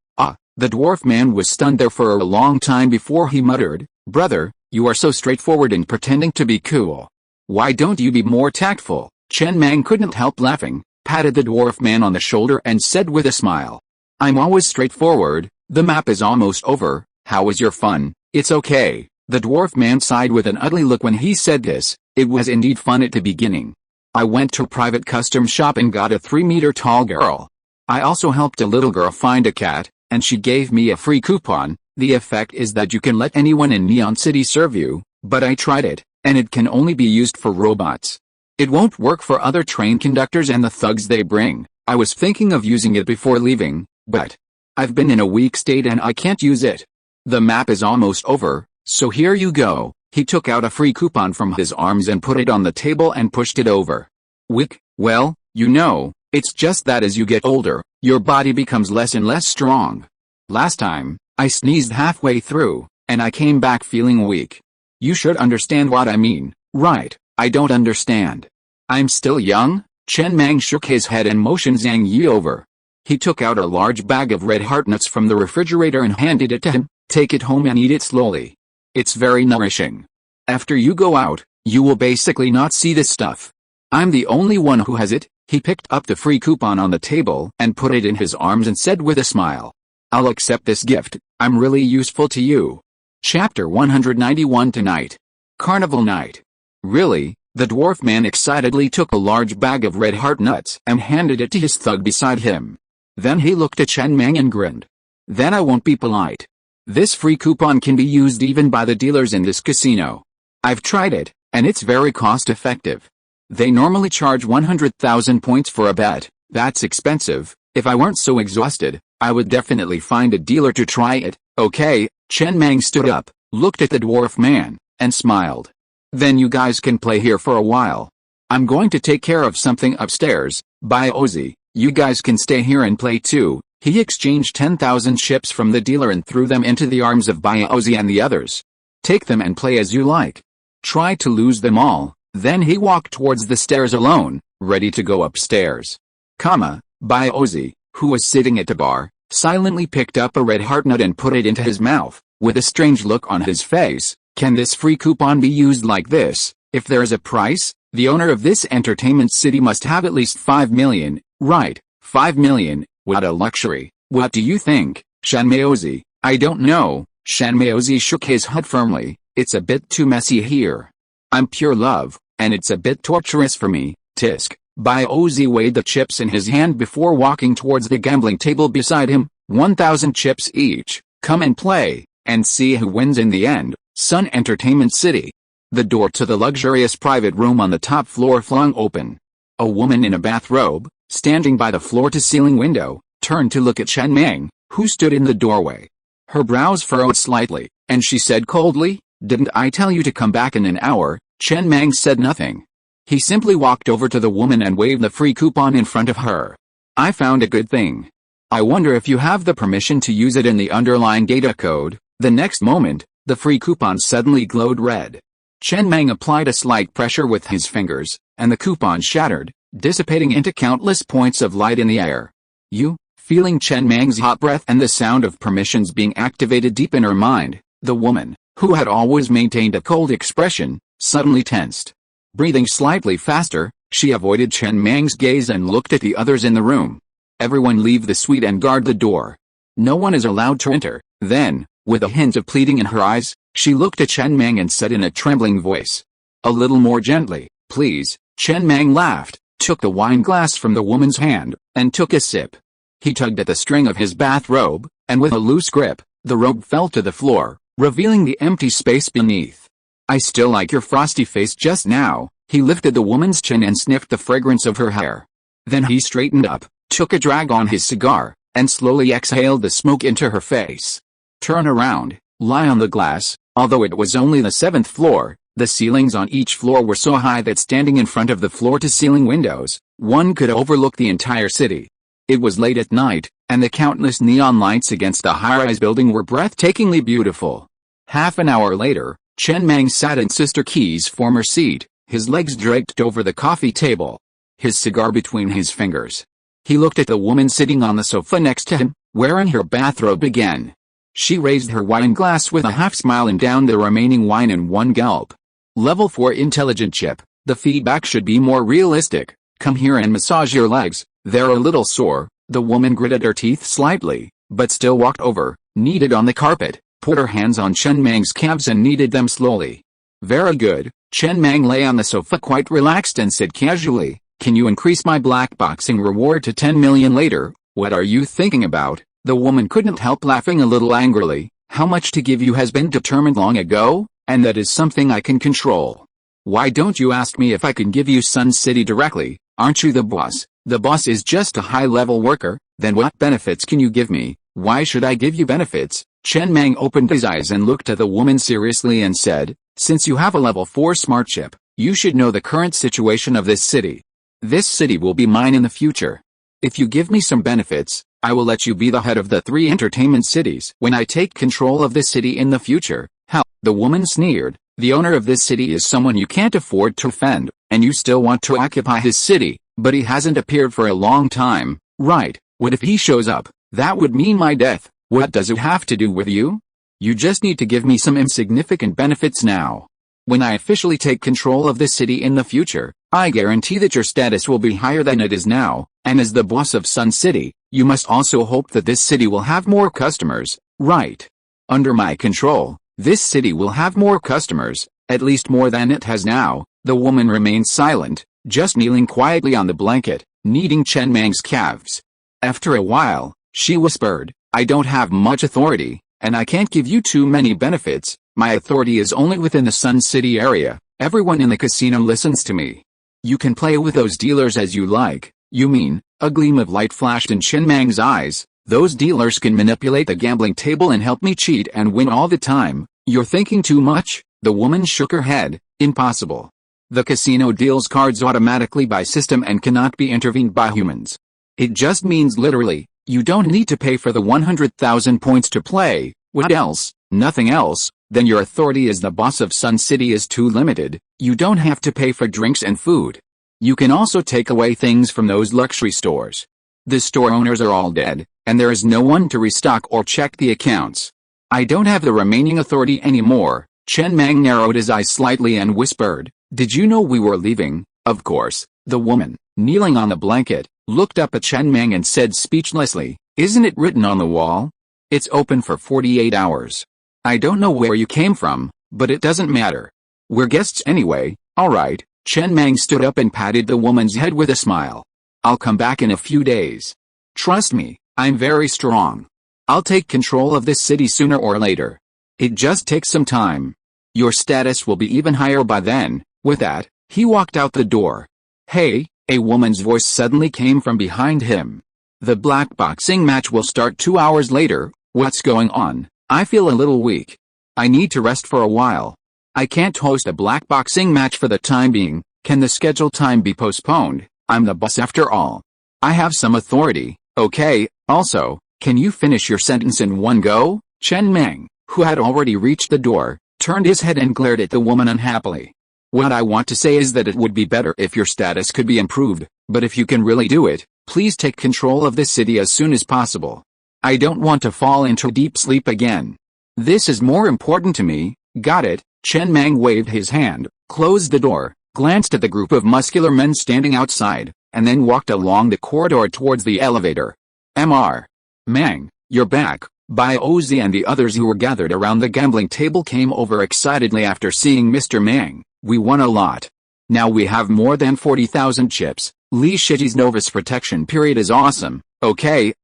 The dwarf man was stunned there for a long time before he muttered, "Brother, you are so straightforward in pretending to be cool. Why don't you be more tactful?" Chen Mang couldn't help laughing, patted the dwarf man on the shoulder and said with a smile, "I'm always straightforward. The map is almost over. How was your fun?" "It's okay." The dwarf man sighed with an ugly look when he said this. It was indeed fun at the beginning. I went to a private custom shop and got a 3-meter tall girl. I also helped a little girl find a cat, and she gave me a free coupon. The effect is that you can let anyone in Neon City serve you, but I tried it, and it can only be used for robots. It won't work for other train conductors and the thugs they bring. I was thinking of using it before leaving, but I've been in a weak state and I can't use it. The map is almost over, so here you go. He took out a free coupon from his arms and put it on the table and pushed it over. Wick, well, you know, it's just that as you get older, your body becomes less and less strong. Last time, I sneezed halfway through, and I came back feeling weak. You should understand what I mean, right? I don't understand. I'm still young? Chen Mang shook his head and motioned Zhang Yi over. He took out a large bag of red heart nuts from the refrigerator and handed it to him. Take it home and eat it slowly. It's very nourishing. After you go out, you will basically not see this stuff. I'm the only one who has it. He picked up the free coupon on the table and put it in his arms and said with a smile, "I'll accept this gift. I'm really useful to you." Chapter 191 Tonight. Carnival Night. Really? The dwarf man excitedly took a large bag of red heart nuts and handed it to his thug beside him. Then he looked at Chen Mang and grinned. "Then I won't be polite. This free coupon can be used even by the dealers in this casino. I've tried it, and it's very cost-effective. They normally charge 100,000 points for a bet. That's expensive. If I weren't so exhausted, I would definitely find a dealer to try it." "Okay." Chen Mang stood up, looked at the dwarf man, and smiled. "Then you guys can play here for a while. I'm going to take care of something upstairs. Bye Ozzy, you guys can stay here and play too." He exchanged 10,000 chips from the dealer and threw them into the arms of Ozzy and the others. "Take them and play as you like. Try to lose them all." Then he walked towards the stairs alone, ready to go upstairs. Ozzy, who was sitting at the bar, silently picked up a red heart nut and put it into his mouth, with a strange look on his face. "Can this free coupon be used like this? If there is a price, the owner of this entertainment city must have at least 5 million, right? 5 million, what a luxury. What do you think, Shanmaozi?" "I don't know." Shanmaozi shook his head firmly. "It's a bit too messy here. I'm pure love, and it's a bit torturous for me." Tisk. Ozzy weighed the chips in his hand before walking towards the gambling table beside him. 1,000 chips each. Come and play, and see who wins in the end. Sun Entertainment City. The door to the luxurious private room on the top floor flung open. A woman in a bathrobe, standing by the floor-to-ceiling window, turned to look at Chen Mang, who stood in the doorway. Her brows furrowed slightly, and she said coldly, "Didn't I tell you to come back in an hour?" Chen Mang said nothing. He simply walked over to the woman and waved the free coupon in front of her. "I found a good thing. I wonder if you have the permission to use it in the underlying data code." The next moment, the free coupon suddenly glowed red. Chen Mang applied a slight pressure with his fingers, and the coupon shattered, dissipating into countless points of light in the air. "You?" Feeling Chen Mang's hot breath and the sound of permissions being activated deep in her mind, the woman, who had always maintained a cold expression, suddenly tensed. Breathing slightly faster, she avoided Chen Mang's gaze and looked at the others in the room. "Everyone leave the suite and guard the door. No one is allowed to enter." Then, with a hint of pleading in her eyes, she looked at Chen Mang and said in a trembling voice, "A little more gently, please." Chen Mang laughed, took the wine glass from the woman's hand, and took a sip. He tugged at the string of his bathrobe, and with a loose grip, the robe fell to the floor, revealing the empty space beneath. "I still like your frosty face just now," He lifted the woman's chin and sniffed the fragrance of her hair. Then he straightened up, took a drag on his cigar, and slowly exhaled the smoke into her face. Turn around, lie on the glass. Although it was only the 7th floor, the ceilings on each floor were so high that standing in front of the floor-to-ceiling windows, one could overlook the entire city. It was late at night, and the countless neon lights against the high-rise building were breathtakingly beautiful. Half an hour later, Chen Mang sat in Sister Key's former seat, his legs draped over the coffee table, his cigar between his fingers. He looked at the woman sitting on the sofa next to him, wearing her bathrobe again. She raised her wine glass with a half-smile and downed the remaining wine in one gulp. Level 4 intelligent chip, the feedback should be more realistic. Come here and massage your legs, they're a little sore. The woman gritted her teeth slightly, but still walked over, kneaded on the carpet, put her hands on Chen Mang's calves and kneaded them slowly. Very good. Chen Mang lay on the sofa quite relaxed and said casually, can you increase my black boxing reward to 10 million later? What are you thinking about? The woman couldn't help laughing a little angrily. How much to give you has been determined long ago, and that is something I can control. Why don't you ask me if I can give you Sun City directly? Aren't you the boss? The boss is just a high-level worker. Then what benefits can you give me? Why should I give you benefits? Chen Mang opened his eyes and looked at the woman seriously and said, since you have a level 4 smart chip, you should know the current situation of this city. This city will be mine in the future. If you give me some benefits, I will let you be the head of the 3 entertainment cities when I take control of this city in the future. How? The woman sneered. The owner of this city is someone you can't afford to offend, and you still want to occupy his city, but he hasn't appeared for a long time, right? What if he shows up? That would mean my death. What does it have to do with you? You just need to give me some insignificant benefits now. When I officially take control of this city in the future, I guarantee that your status will be higher than it is now, and as the boss of Sun City, you must also hope that this city will have more customers, right? Under my control, this city will have more customers, at least more than it has now. The woman remained silent, just kneeling quietly on the blanket, kneading Chen Mang's calves. After a while, she whispered, I don't have much authority, and I can't give you too many benefits. My authority is only within the Sun City area. Everyone in the casino listens to me. You can play with those dealers as you like. You mean? A gleam of light flashed in Chen Mang's eyes. Those dealers can manipulate the gambling table and help me cheat and win all the time. You're thinking too much? The woman shook her head. Impossible. The casino deals cards automatically by system and cannot be intervened by humans. It just means literally, you don't need to pay for the 100,000 points to play. What else? Nothing else. Then your authority as the boss of Sun City is too limited. You don't have to pay for drinks and food. You can also take away things from those luxury stores. The store owners are all dead, and there is no one to restock or check the accounts. I don't have the remaining authority anymore. Chen Mang narrowed his eyes slightly and whispered, did you know we were leaving? Of course. The woman, kneeling on the blanket, looked up at Chen Mang and said speechlessly, isn't it written on the wall? It's open for 48 hours. I don't know where you came from, but it doesn't matter. We're guests anyway. Alright. Chen Mang stood up and patted the woman's head with a smile. I'll come back in a few days. Trust me, I'm very strong. I'll take control of this city sooner or later. It just takes some time. Your status will be even higher by then. With that, he walked out the door. Hey, a woman's voice suddenly came from behind him. The black boxing match will start 2 hours later. What's going on? I feel a little weak. I need to rest for a while. I can't host a black boxing match for the time being. Can the scheduled time be postponed? I'm the boss after all. I have some authority. Okay, also, can you finish your sentence in one go? Chen Mang, who had already reached the door, turned his head and glared at the woman unhappily. What I want to say is that it would be better if your status could be improved, but if you can really do it, please take control of this city as soon as possible. I don't want to fall into deep sleep again. This is more important to me. Got it? Chen Mang waved his hand, closed the door, glanced at the group of muscular men standing outside, and then walked along the corridor towards the elevator. Mr. Mang, you're back. Bai Ozi and the others who were gathered around the gambling table came over excitedly after seeing Mr. Mang. We won a lot. Now we have more than 40,000 chips. Li Shiji's novice protection period is awesome. Okay.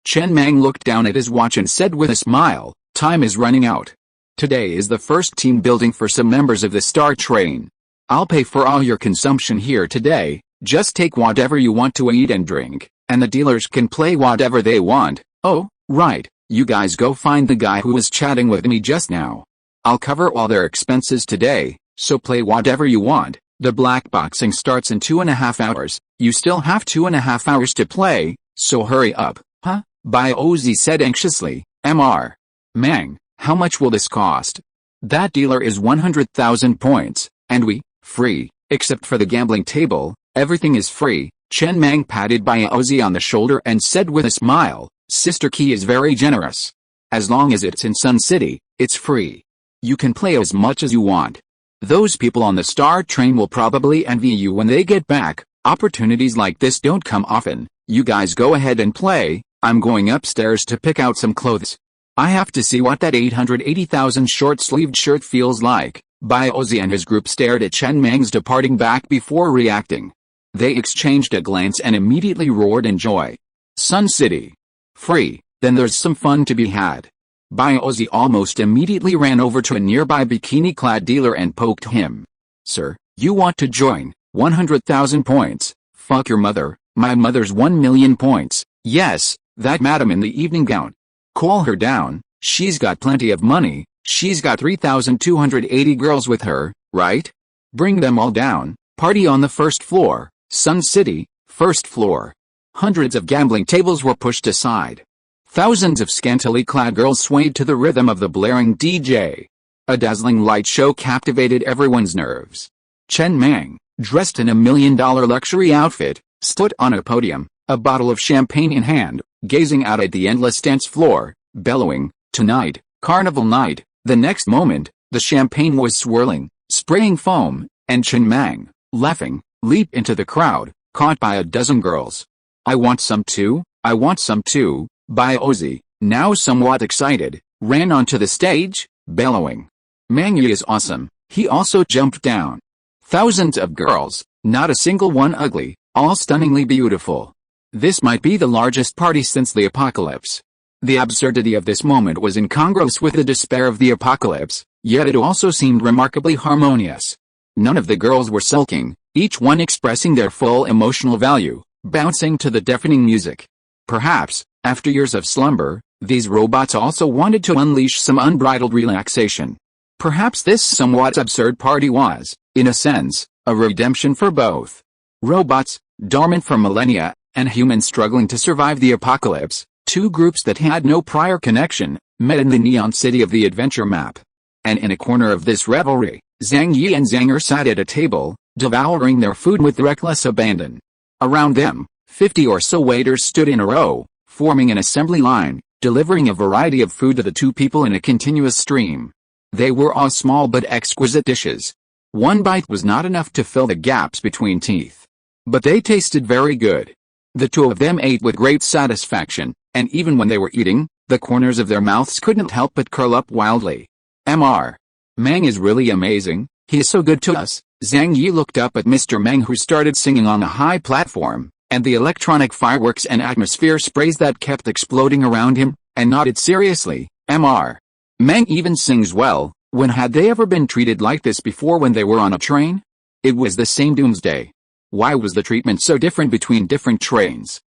Chen Mang looked down at his watch and said with a smile, time is running out. Today is the first team building for some members of the Star Train. I'll pay for all your consumption here today, just take whatever you want to eat and drink, and the dealers can play whatever they want. Oh, right, you guys go find the guy who was chatting with me just now. I'll cover all their expenses today, so play whatever you want. The black boxing starts in 2.5 hours, you still have 2.5 hours to play, so hurry up. Huh? Ozzy said anxiously. Mr. Mang, how much will this cost? That dealer is 100,000 points, and we, free, except for the gambling table, everything is free. Chen Mang patted Ozzy on the shoulder and said with a smile, Sister Key is very generous. As long as it's in Sun City, it's free. You can play as much as you want. Those people on the Star Train will probably envy you when they get back. Opportunities like this don't come often. You guys go ahead and play. I'm going upstairs to pick out some clothes. I have to see what that 880,000 short-sleeved shirt feels like. Ozzy and his group stared at Chen Mang's departing back before reacting. They exchanged a glance and immediately roared in joy. Sun City. Free, then there's some fun to be had. Ozzy almost immediately ran over to a nearby bikini-clad dealer and poked him. Sir, you want to join? 100,000 points. Fuck your mother. My mother's 1,000,000 points. Yes, that madam in the evening gown. Call her down. She's got plenty of money. She's got 3,280 girls with her, right? Bring them all down. Party on the first floor. Sun City, first floor. Hundreds of gambling tables were pushed aside. Thousands of scantily clad girls swayed to the rhythm of the blaring DJ. A dazzling light show captivated everyone's nerves. Chen Mang, dressed in a $1 million luxury outfit, stood on a podium, a bottle of champagne in hand, gazing out at the endless dance floor, bellowing, "Tonight, carnival night." The next moment, the champagne was swirling, spraying foam, and Chen Mang, laughing, leaped into the crowd, caught by a dozen girls. I want some too, I want some too. Ozzy, now somewhat excited, ran onto the stage, bellowing. Mang is awesome. He also jumped down. Thousands of girls, not a single one ugly, all stunningly beautiful. This might be the largest party since the apocalypse. The absurdity of this moment was incongruous with the despair of the apocalypse, yet it also seemed remarkably harmonious. None of the girls were sulking, each one expressing their full emotional value, bouncing to the deafening music. Perhaps, after years of slumber, these robots also wanted to unleash some unbridled relaxation. Perhaps this somewhat absurd party was, in a sense, a redemption for both. Robots, dormant for millennia, and humans struggling to survive the apocalypse, two groups that had no prior connection, met in the neon city of the adventure map. And in a corner of this revelry, Zhang Yi and Zanger sat at a table, devouring their food with reckless abandon. Around them, 50 or so waiters stood in a row, forming an assembly line, delivering a variety of food to the two people in a continuous stream. They were all small but exquisite dishes. One bite was not enough to fill the gaps between teeth. But they tasted very good. The two of them ate with great satisfaction, and even when they were eating, the corners of their mouths couldn't help but curl up wildly. Mr. Mang is really amazing, he is so good to us. Zhang Yi looked up at Mr. Mang, who started singing on a high platform, and the electronic fireworks and atmosphere sprays that kept exploding around him, and nodded seriously. Mr. Mang even sings well. When had they ever been treated like this before when they were on a train? It was the same Doomsday. Why was the treatment so different between different trains?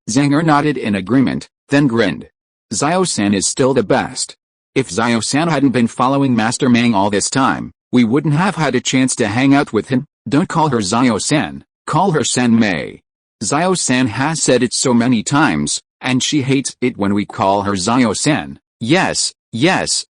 Zanger nodded in agreement, then grinned. Xiao-san is still the best. If Xiao-san hadn't been following Master Mang all this time, we wouldn't have had a chance to hang out with him. Don't call her Xiao-san, call her San Mei. Xiao-san has said it so many times, and she hates it when we call her Xiao-san. Yes,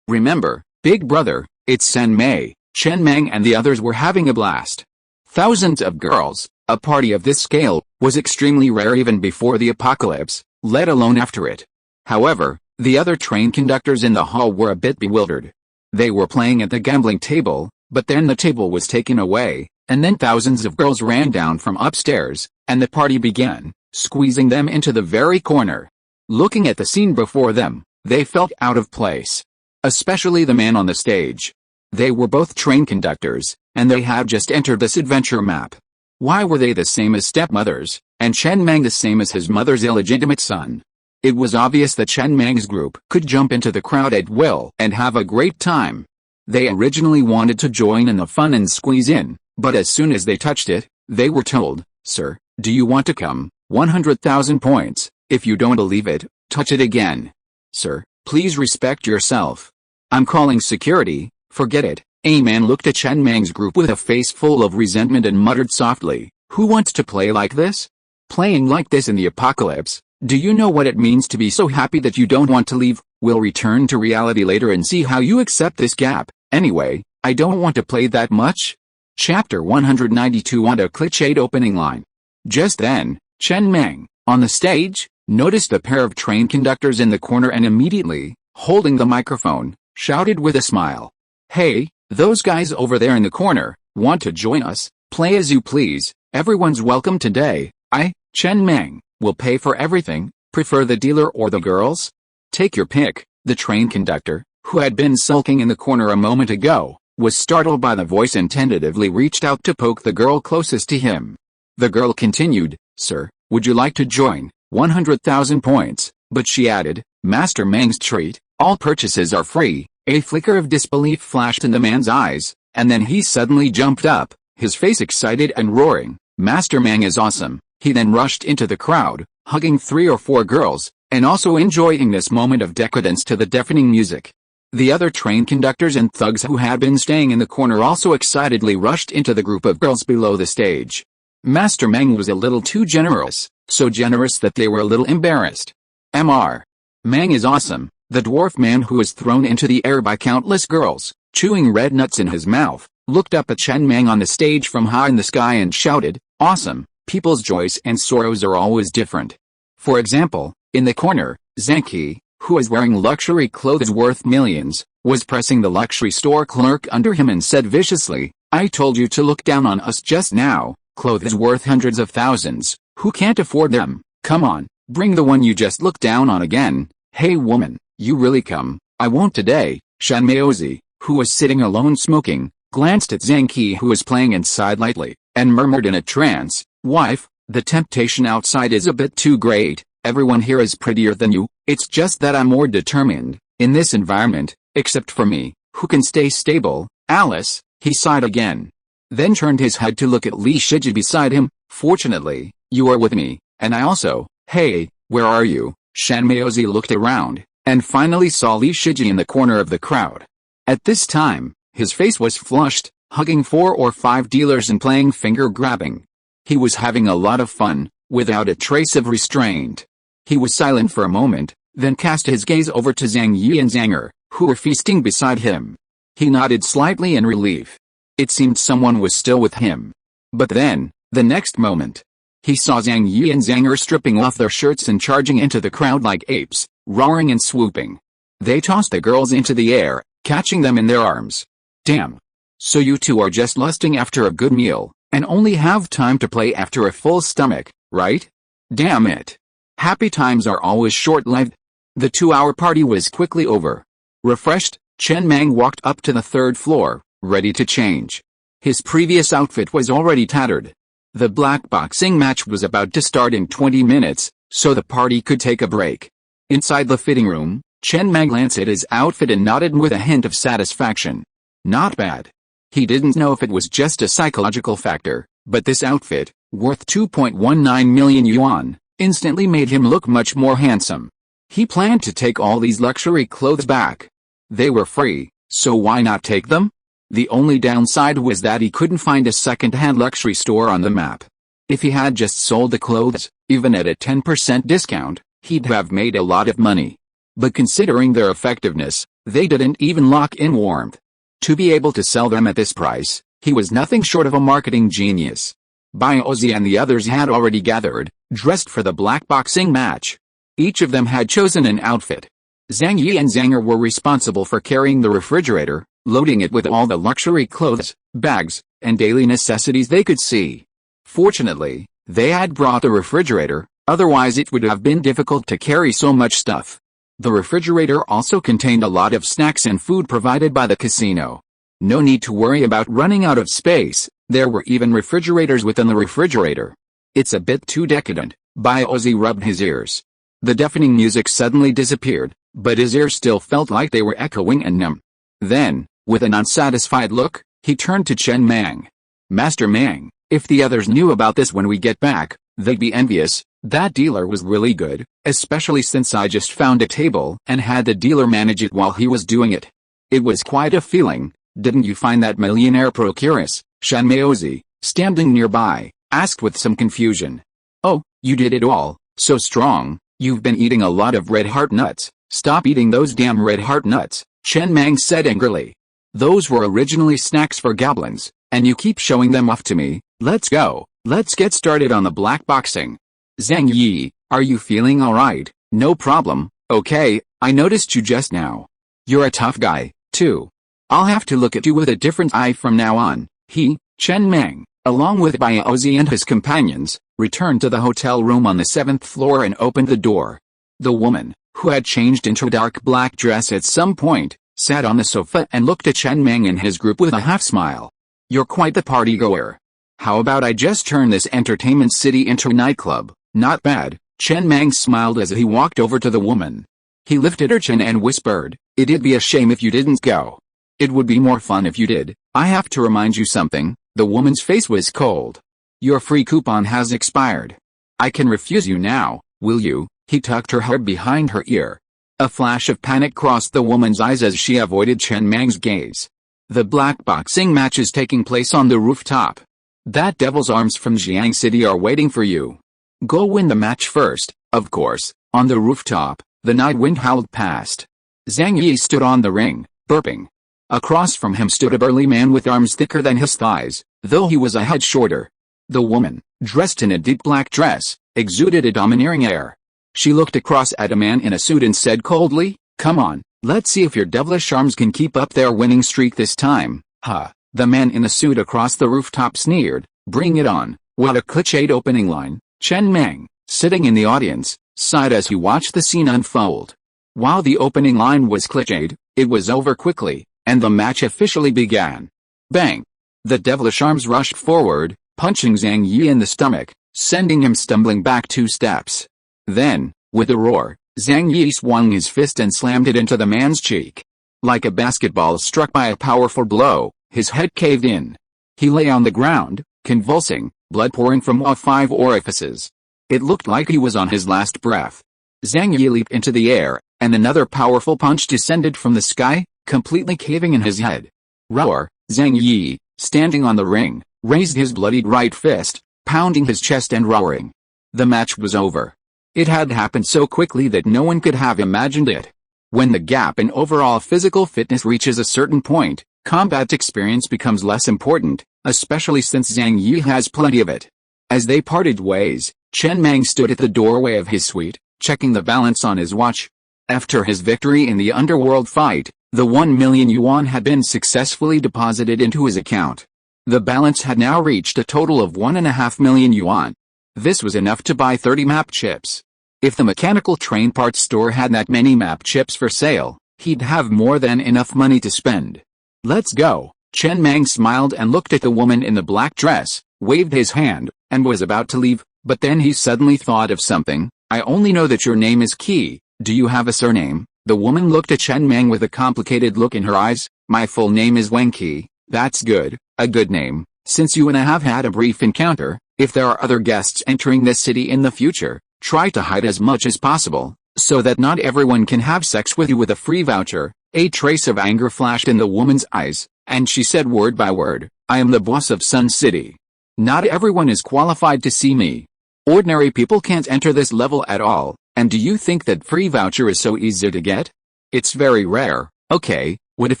remember, big brother, it's San Mei. Chen Mang and the others were having a blast. Thousands of girls, a party of this scale, was extremely rare even before the apocalypse, let alone after it. However, the other train conductors in the hall were a bit bewildered. They were playing at the gambling table, but then the table was taken away, and then thousands of girls ran down from upstairs, and the party began, squeezing them into the very corner. Looking at the scene before them, they felt out of place. Especially the man on the stage. They were both train conductors, and they had just entered this adventure map. Why were they the same as stepmothers, and Chen Mang the same as his mother's illegitimate son? It was obvious that Chen Mang's group could jump into the crowd at will and have a great time. They originally wanted to join in the fun and squeeze in, But as soon as they touched it, they were told, "Sir, do you want to come? 100,000 points. If you don't believe it, touch it again. Sir, please respect yourself. I'm calling security, forget it." A man looked at Chen Mang's group with a face full of resentment and muttered softly, "Who wants to play like this? Playing like this in the apocalypse? Do you know what it means to be so happy that you don't want to leave? We'll return to reality later and see how you accept this gap. Anyway, I don't want to play that much." Chapter 192 on a cliched opening line. Just then, Chen Mang, on the stage, noticed a pair of train conductors in the corner and immediately, holding the microphone, shouted with a smile, "Hey, those guys over there in the corner, want to join us? Play as you please, everyone's welcome today. I, Chen Mang, will pay for everything. Prefer the dealer or the girls? Take your pick." The train conductor, who had been sulking in the corner a moment ago, was startled by the voice and tentatively reached out to poke the girl closest to him. The girl continued, "Sir, would you like to join? 100,000 points, but she added, Master Mang's treat, all purchases are free." A flicker of disbelief flashed in the man's eyes, and then he suddenly jumped up, his face excited and roaring, "Master Mang is awesome." He then rushed into the crowd, hugging 3 or 4 girls, and also enjoying this moment of decadence to the deafening music. The other train conductors and thugs who had been staying in the corner also excitedly rushed into the group of girls below the stage. Master Mang was a little too generous, so generous that they were a little embarrassed. Mr. Mang is awesome. The dwarf man, who was thrown into the air by countless girls, chewing red nuts in his mouth, looked up at Chen Mang on the stage from high in the sky and shouted, "Awesome! People's joys and sorrows are always different." For example, in the corner, Zhang Qi, who was wearing luxury clothes worth millions, was pressing the luxury store clerk under him and said viciously, "I told you to look down on us just now. Clothes worth hundreds of thousands. Who can't afford them? Come on, bring the one you just looked down on again. Hey woman, you really come. I won't today." Shan Maozi, who was sitting alone smoking, glanced at Zhang Qi, who was playing inside lightly, and murmured in a trance, "Wife, the temptation outside is a bit too great. Everyone here is prettier than you. It's just that I'm more determined, in this environment, except for me, who can stay stable." "Alice," he sighed again. Then turned his head to look at Li Shiji beside him. "Fortunately, you are with me, and I also." "Hey, where are you?" Shan Maozi looked around, and finally saw Li Shiji in the corner of the crowd. At this time, his face was flushed, hugging 4 or 5 dealers and playing finger-grabbing. He was having a lot of fun, without a trace of restraint. He was silent for a moment, then cast his gaze over to Zhang Yi and Zanger, who were feasting beside him. He nodded slightly in relief. It seemed someone was still with him. But then, the next moment, he saw Zhang Yi and Zanger stripping off their shirts and charging into the crowd like apes, roaring and swooping. They tossed the girls into the air, catching them in their arms. "Damn. So you two are just lusting after a good meal, and only have time to play after a full stomach, right? Damn it. Happy times are always short-lived." The 2-hour party was quickly over. Refreshed, Chen Mang walked up to the 3rd floor, ready to change. His previous outfit was already tattered. The black boxing match was about to start in 20 minutes, so the party could take a break. Inside the fitting room, Chen Mang glanced at his outfit and nodded with a hint of satisfaction. Not bad. He didn't know if it was just a psychological factor, but this outfit, worth 2.19 million yuan, instantly made him look much more handsome. He planned to take all these luxury clothes back. They were free, so why not take them? The only downside was that he couldn't find a second-hand luxury store on the map. If he had just sold the clothes, even at a 10% discount, he'd have made a lot of money. But considering their effectiveness, they didn't even lock in warmth. To be able to sell them at this price, he was nothing short of a marketing genius. Baozi and the others had already gathered, dressed for the black boxing match. Each of them had chosen an outfit. Zhang Yi and Zanger were responsible for carrying the refrigerator, loading it with all the luxury clothes, bags, and daily necessities they could see. Fortunately, they had brought the refrigerator, otherwise it would have been difficult to carry so much stuff. The refrigerator also contained a lot of snacks and food provided by the casino. No need to worry about running out of space, there were even refrigerators within the refrigerator. It's a bit too decadent. Baozi rubbed his ears. The deafening music suddenly disappeared, but his ears still felt like they were echoing and numb. Then, with an unsatisfied look, he turned to Chen Mang. Master Mang, if the others knew about this when we get back, they'd be envious. That dealer was really good, especially since I just found a table and had the dealer manage it while he was doing it. It was quite a feeling. Didn't you find that millionaire procuress, Shan Maozi, standing nearby, asked with some confusion. Oh, you did it all, so strong. You've been eating a lot of red heart nuts. Stop eating those damn red heart nuts, Chen Mang said angrily. Those were originally snacks for goblins, and you keep showing them off to me. Let's go. Let's get started on the black boxing. Zhang Yi, are you feeling alright? No problem. Okay, I noticed you just now. You're a tough guy, too. I'll have to look at you with a different eye from now on. He, Chen Mang, along with Baozi and his companions, returned to the hotel room on the 7th floor and opened the door. The woman, who had changed into a dark black dress at some point, sat on the sofa and looked at Chen Mang and his group with a half-smile. You're quite the party-goer. How about I just turn this entertainment city into a nightclub? Not bad. Chen Mang smiled as he walked over to the woman. He lifted her chin and whispered, It'd be a shame if you didn't go. It would be more fun if you did. I have to remind you something. The woman's face was cold. Your free coupon has expired. I can refuse you now, will you? He tucked her hair behind her ear. A flash of panic crossed the woman's eyes as she avoided Chen Mang's gaze. The black boxing match is taking place on the rooftop. That devil's arms from Jiang City are waiting for you. Go win the match first. Of course, on the rooftop, the night wind howled past. Zhang Yi stood on the ring, burping. Across from him stood a burly man with arms thicker than his thighs, though he was a head shorter. The woman, dressed in a deep black dress, exuded a domineering air. She looked across at a man in a suit and said coldly, Come on, let's see if your devilish arms can keep up their winning streak this time. Ha! The man in the suit across the rooftop sneered, Bring it on. What a cliched opening line. Chen Mang, sitting in the audience, sighed as he watched the scene unfold. While the opening line was cliched, it was over quickly, and the match officially began. Bang! The devilish arms rushed forward, punching Zhang Yi in the stomach, sending him stumbling back 2 steps. Then, with a roar, Zhang Yi swung his fist and slammed it into the man's cheek. Like a basketball struck by a powerful blow, his head caved in. He lay on the ground, convulsing, blood pouring from all 5 orifices. It looked like he was on his last breath. Zhang Yi leaped into the air, and another powerful punch descended from the sky, completely caving in his head. Roar! Zhang Yi, standing on the ring, raised his bloodied right fist, pounding his chest and roaring. The match was over. It had happened so quickly that no one could have imagined it. When the gap in overall physical fitness reaches a certain point, combat experience becomes less important, especially since Zhang Yi has plenty of it. As they parted ways, Chen Mang stood at the doorway of his suite, checking the balance on his watch. After his victory in the underworld fight, the 1 million yuan had been successfully deposited into his account. The balance had now reached a total of 1.5 million yuan. This was enough to buy 30 map chips. If the mechanical train parts store had that many map chips for sale, he'd have more than enough money to spend. Let's go. Chen Mang smiled and looked at the woman in the black dress, waved his hand, and was about to leave, but then he suddenly thought of something. I only know that your name is Qi. Do you have a surname? The woman looked at Chen Mang with a complicated look in her eyes. My full name is Wang Qi. That's good, a good name. Since you and I have had a brief encounter, if there are other guests entering this city in the future, try to hide as much as possible, so that not everyone can have sex with you with a free voucher. A trace of anger flashed in the woman's eyes, and she said word by word, I am the boss of Sun City. Not everyone is qualified to see me. Ordinary people can't enter this level at all, and do you think that free voucher is so easy to get? It's very rare. Okay, what if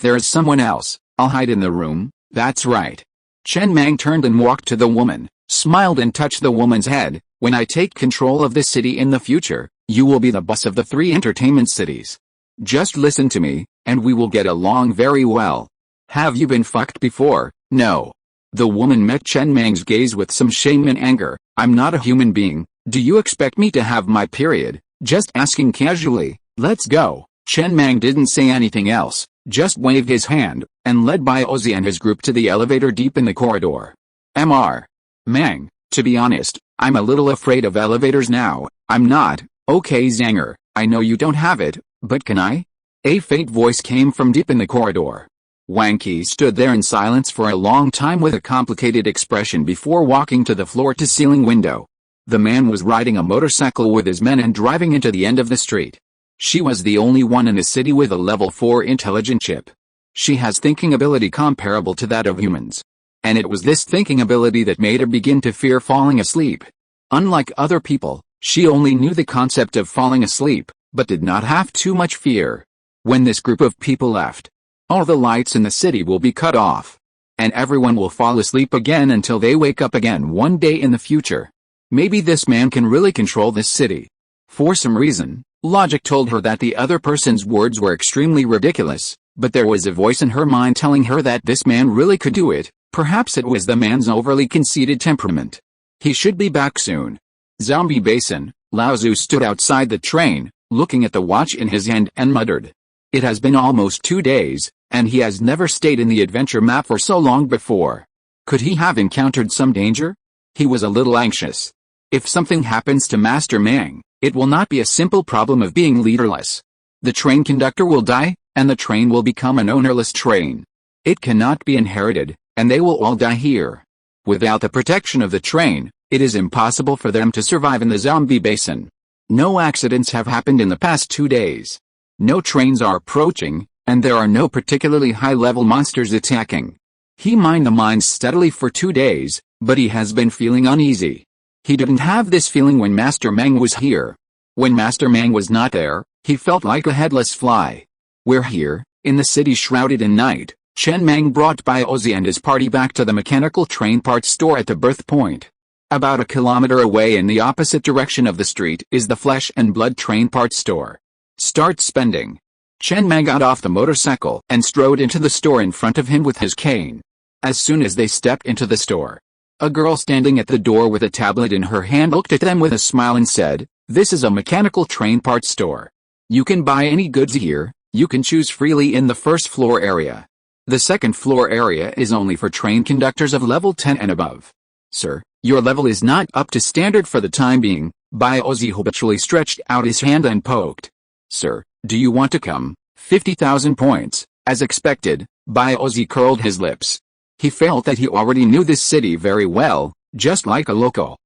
there is someone else? I'll hide in the room. That's right. Chen Mang turned and walked to the woman, smiled and touched the woman's head. When I take control of this city in the future, you will be the boss of the 3 entertainment cities. Just listen to me, and we will get along very well. Have you been fucked before? No. The woman met Chen Mang's gaze with some shame and anger. I'm not a human being. Do you expect me to have my period? Just asking casually. Let's go. Chen Mang didn't say anything else, just waved his hand, and led Baozi and his group to the elevator deep in the corridor. Mr. Mang, to be honest, I'm a little afraid of elevators now. I'm not. Okay Zanger, I know you don't have it, but can I? A faint voice came from deep in the corridor. Wanky stood there in silence for a long time with a complicated expression before walking to the floor-to-ceiling window. The man was riding a motorcycle with his men and driving into the end of the street. She was the only one in the city with a level 4 intelligent chip. She has thinking ability comparable to that of humans. And it was this thinking ability that made her begin to fear falling asleep. Unlike other people, she only knew the concept of falling asleep, but did not have too much fear. When this group of people left, all the lights in the city will be cut off. And everyone will fall asleep again until they wake up again one day in the future. Maybe this man can really control this city. For some reason, logic told her that the other person's words were extremely ridiculous, but there was a voice in her mind telling her that this man really could do it. Perhaps it was the man's overly conceited temperament. He should be back soon. Zombie Basin. Lao Tzu stood outside the train, looking at the watch in his hand and muttered. It has been almost 2 days, and he has never stayed in the adventure map for so long before. Could he have encountered some danger? He was a little anxious. If something happens to Master Mang, it will not be a simple problem of being leaderless. The train conductor will die, and the train will become an ownerless train. It cannot be inherited, and they will all die here. Without the protection of the train, it is impossible for them to survive in the zombie basin. No accidents have happened in the past 2 days. No trains are approaching, and there are no particularly high-level monsters attacking. He mined the mines steadily for 2 days, but he has been feeling uneasy. He didn't have this feeling when Master Mang was here. When Master Mang was not there, he felt like a headless fly. We're here, in the city shrouded in night. Chen Mang brought Bai Ozzy and his party back to the mechanical train parts store at the birth point. About a kilometer away in the opposite direction of the street is the flesh and blood train parts store. Start spending. Chen Mang got off the motorcycle and strode into the store in front of him with his cane. As soon as they stepped into the store, a girl standing at the door with a tablet in her hand looked at them with a smile and said, "This is a mechanical train parts store. You can buy any goods here. You can choose freely in the first floor area. The second floor area is only for train conductors of level 10 and above. Sir, your level is not up to standard for the time being." Bai Ozzy habitually stretched out his hand and poked. "Sir, do you want to come?" 50,000 points. As expected, Bai Ozzy curled his lips. He felt that he already knew this city very well, just like a local.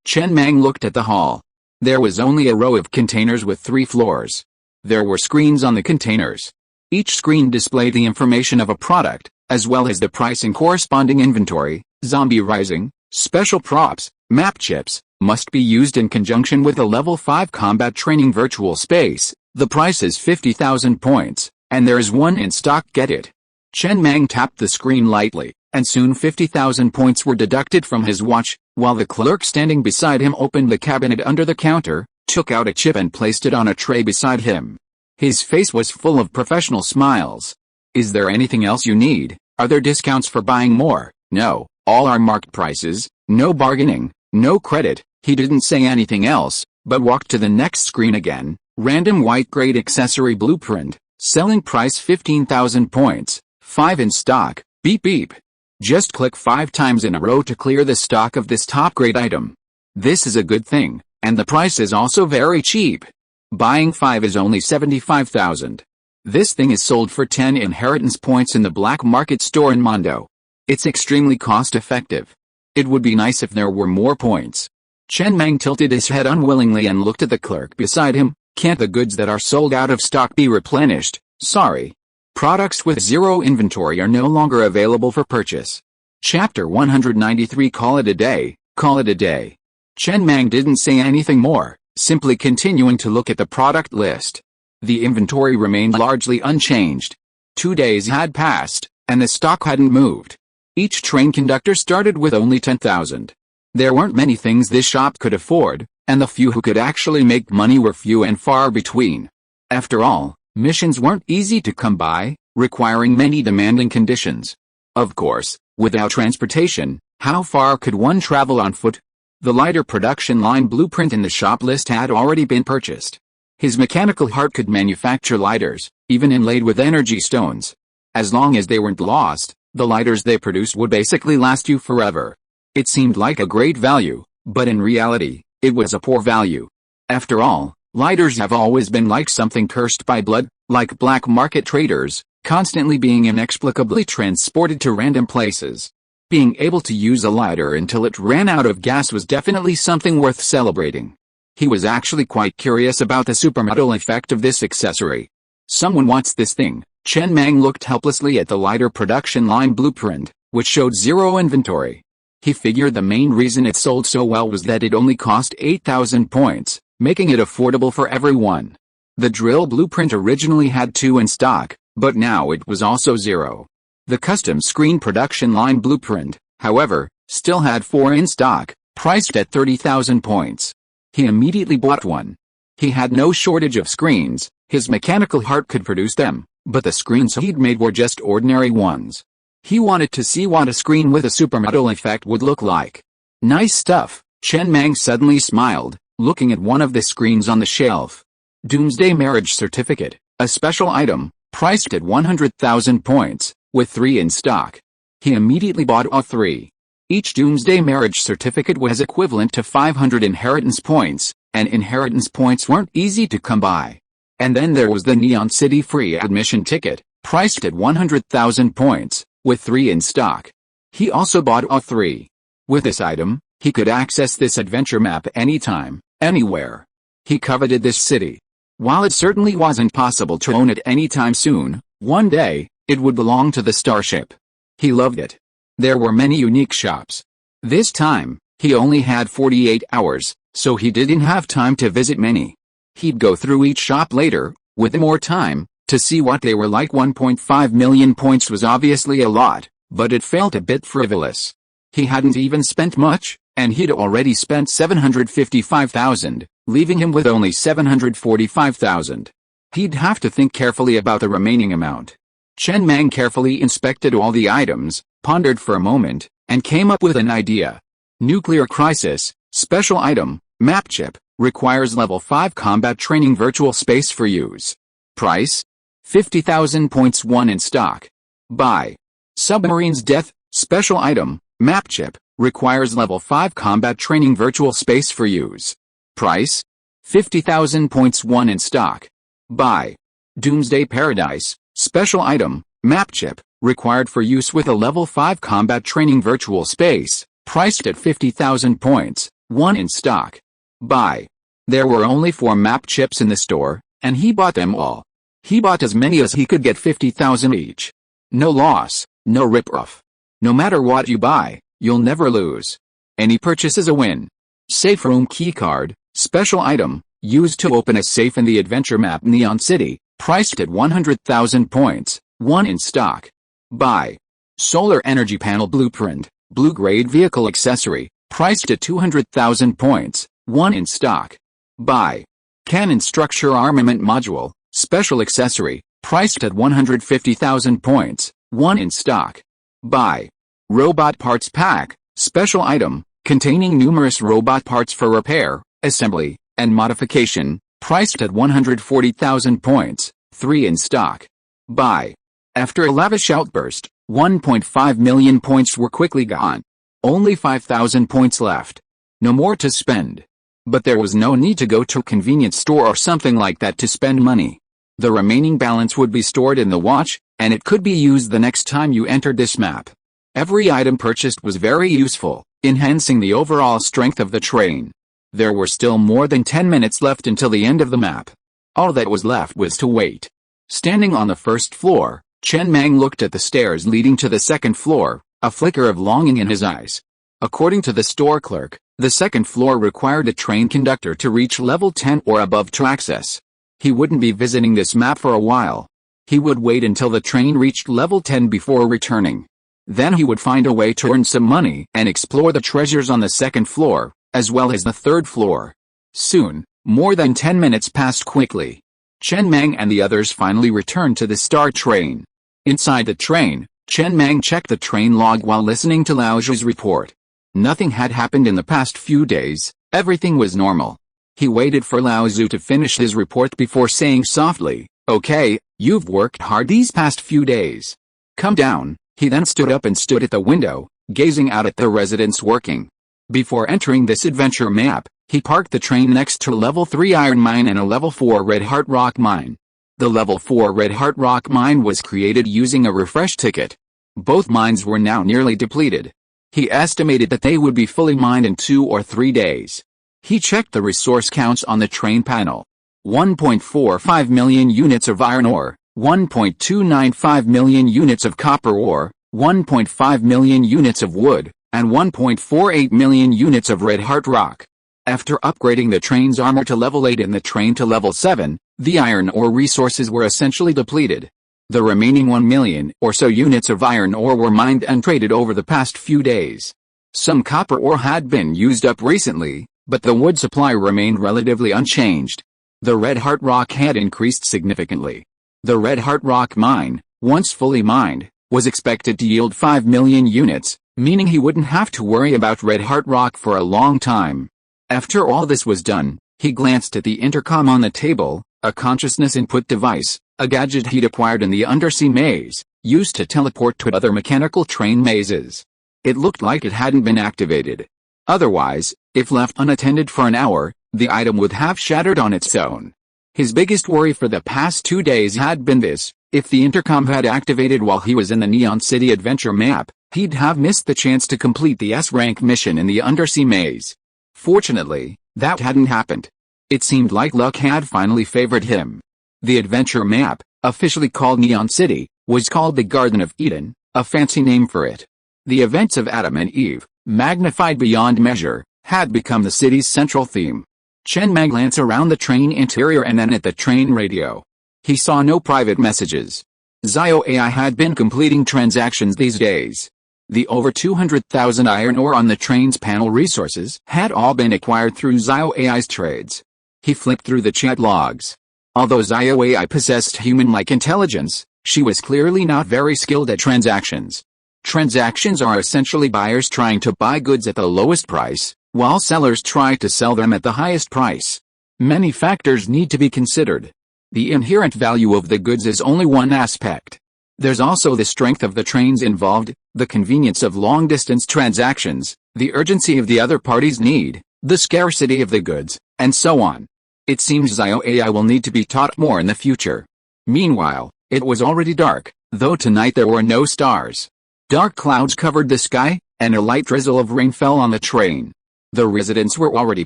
Chen Mang looked at the hall. There was only a row of containers with 3 floors. There were screens on the containers. Each screen displayed the information of a product, as well as the price and corresponding inventory. Zombie Rising, special props, map chips, must be used in conjunction with a level 5 combat training virtual space. The price is 50,000 points, and there is one in stock. Get it. Chen Mang tapped the screen lightly, and soon 50,000 points were deducted from his watch, while the clerk standing beside him opened the cabinet under the counter, took out a chip and placed it on a tray beside him. His face was full of professional smiles. "Is there anything else you need? Are there discounts for buying more?" "No, all are marked prices, no bargaining, no credit." He didn't say anything else, but walked to the next screen again. Random white grade accessory blueprint, selling price 15,000 points, 5 in stock. Beep beep. Just click 5 times in a row to clear the stock of this top grade item. This is a good thing, and the price is also very cheap. Buying 5 is only 75,000. This thing is sold for 10 inheritance points in the black market store in Mondo. It's extremely cost effective. It would be nice if there were more points. Chen Mang tilted his head unwillingly and looked at the clerk beside him. "Can't the goods that are sold out of stock be replenished?" "Sorry. Products with 0 inventory are no longer available for purchase." Chapter 193. Call it a day, call it a day. Chen Mang didn't say anything more, simply continuing to look at the product list. The inventory remained largely unchanged. 2 days had passed, and the stock hadn't moved. Each train conductor started with only 10,000. There weren't many things this shop could afford, and the few who could actually make money were few and far between. After all, missions weren't easy to come by, requiring many demanding conditions. Of course, without transportation, how far could one travel on foot? The lighter production line blueprint in the shop list had already been purchased. His mechanical heart could manufacture lighters, even inlaid with energy stones. As long as they weren't lost, the lighters they produced would basically last you forever. It seemed like a great value, but in reality, it was a poor value. After all, lighters have always been like something cursed by blood, like black market traders, constantly being inexplicably transported to random places. Being able to use a lighter until it ran out of gas was definitely something worth celebrating. He was actually quite curious about the supermetal effect of this accessory. Someone wants this thing. Chen Mang looked helplessly at the lighter production line blueprint, which showed zero inventory. He figured the main reason it sold so well was that it only cost 8,000 points, making it affordable for everyone. The drill blueprint originally had 2 in stock, but now it was also 0. The custom screen production line blueprint, however, still had 4 in stock, priced at 30,000 points. He immediately bought one. He had no shortage of screens, his mechanical heart could produce them, but the screens he'd made were just ordinary ones. He wanted to see what a screen with a supermetal effect would look like. Nice stuff, Chen Mang suddenly smiled, looking at one of the screens on the shelf. Doomsday Marriage Certificate, a special item, priced at 100,000 points, with 3 in stock. He immediately bought all 3. Each Doomsday Marriage Certificate was equivalent to 500 inheritance points, and inheritance points weren't easy to come by. And then there was the Neon City free admission ticket, priced at 100,000 points, with 3 in stock. He also bought all 3. With this item, he could access this adventure map anytime, anywhere. He coveted this city. While it certainly wasn't possible to own it anytime soon, one day, it would belong to the starship. He loved it. There were many unique shops. This time, he only had 48 hours, so he didn't have time to visit many. He'd go through each shop later, with more time, to see what they were like. 1.5 million points was obviously a lot, but it felt a bit frivolous. He hadn't even spent much, and he'd already spent 755,000, leaving him with only 745,000. He'd have to think carefully about the remaining amount. Chen Mang carefully inspected all the items, pondered for a moment, and came up with an idea. Nuclear Crisis, special item, map chip, requires level 5 combat training virtual space for use. Price? 50,000 points. 1 in stock. Buy. Submarine's Death, special item, map chip, requires level 5 combat training virtual space for use. Price? 50,000 points. 1 in stock. Buy. Doomsday Paradise, special item, map chip, required for use with a level 5 combat training virtual space, priced at 50,000 points, 1 in stock. Buy. There were only 4 map chips in the store, and he bought them all. He bought as many as he could get 50,000 each. No loss, no rip-off. No matter what you buy, you'll never lose. Any purchase is a win. Safe room keycard, special item, used to open a safe in the adventure map Neon City, priced at 100,000 points, 1 in stock. Buy. Solar energy panel blueprint, blue-grade vehicle accessory, priced at 200,000 points, 1 in stock. Buy. Cannon structure armament module, special accessory, priced at 150,000 points, 1 in stock. Buy. Robot parts pack, special item, containing numerous robot parts for repair, assembly, and modification, priced at 140,000 points, 3 in stock. Buy. After a lavish outburst, 1.5 million points were quickly gone. Only 5,000 points left. No more to spend. But there was no need to go to a convenience store or something like that to spend money. The remaining balance would be stored in the watch, and it could be used the next time you entered this map. Every item purchased was very useful, enhancing the overall strength of the train. There were still more than 10 minutes left until the end of the map. All that was left was to wait. Standing on the first floor, Chen Mang looked at the stairs leading to the second floor, a flicker of longing in his eyes. According to the store clerk, the second floor required a train conductor to reach level 10 or above to access. He wouldn't be visiting this map for a while. He would wait until the train reached level 10 before returning. Then he would find a way to earn some money and explore the treasures on the second floor, as well as the third floor. Soon, more than 10 minutes passed quickly. Chen Mang and the others finally returned to the star train. Inside the train, Chen Mang checked the train log while listening to Lao Zhu's report. Nothing had happened in the past few days, everything was normal. He waited for Lao Zhu to finish his report before saying softly, "Okay, you've worked hard these past few days. Come down." He then stood up and stood at the window, gazing out at the residents working. Before entering this adventure map, he parked the train next to a level 3 iron mine and a level 4 red heart rock mine. The Level 4 Red Heart Rock mine was created using a refresh ticket. Both mines were now nearly depleted. He estimated that they would be fully mined in 2 or 3 days. He checked the resource counts on the train panel. 1.45 million units of iron ore, 1.295 million units of copper ore, 1.5 million units of wood, and 1.48 million units of red heart rock. After upgrading the train's armor to level 8 and the train to level 7, the iron ore resources were essentially depleted. The remaining 1 million or so units of iron ore were mined and traded over the past few days. Some copper ore had been used up recently, but the wood supply remained relatively unchanged. The red heart rock had increased significantly. The red heart rock mine, once fully mined, was expected to yield 5 million units, meaning he wouldn't have to worry about red heart rock for a long time. After all this was done, he glanced at the intercom on the table, a consciousness input device, a gadget he'd acquired in the undersea maze, used to teleport to other mechanical train mazes. It looked like it hadn't been activated. Otherwise, if left unattended for an hour, the item would have shattered on its own. His biggest worry for the past 2 days had been this: if the intercom had activated while he was in the Neon City adventure map, he'd have missed the chance to complete the S-rank mission in the undersea maze. Fortunately, that hadn't happened. It seemed like luck had finally favored him. The adventure map, officially called Neon City, was called the Garden of Eden, a fancy name for it. The events of Adam and Eve, magnified beyond measure, had become the city's central theme. Chen Mang glanced around the train interior and then at the train radio. He saw no private messages. Zio AI had been completing transactions these days. The over 200,000 iron ore on the train's panel resources had all been acquired through Zio AI's trades. He flipped through the chat logs. Although Zio AI possessed human-like intelligence, she was clearly not very skilled at transactions. Transactions are essentially buyers trying to buy goods at the lowest price, while sellers try to sell them at the highest price. Many factors need to be considered. The inherent value of the goods is only one aspect. There's also the strength of the trains involved, the convenience of long-distance transactions, the urgency of the other party's need, the scarcity of the goods, and so on. It seems Zio AI will need to be taught more in the future. Meanwhile, it was already dark, though tonight there were no stars. Dark clouds covered the sky, and a light drizzle of rain fell on the train. The residents were already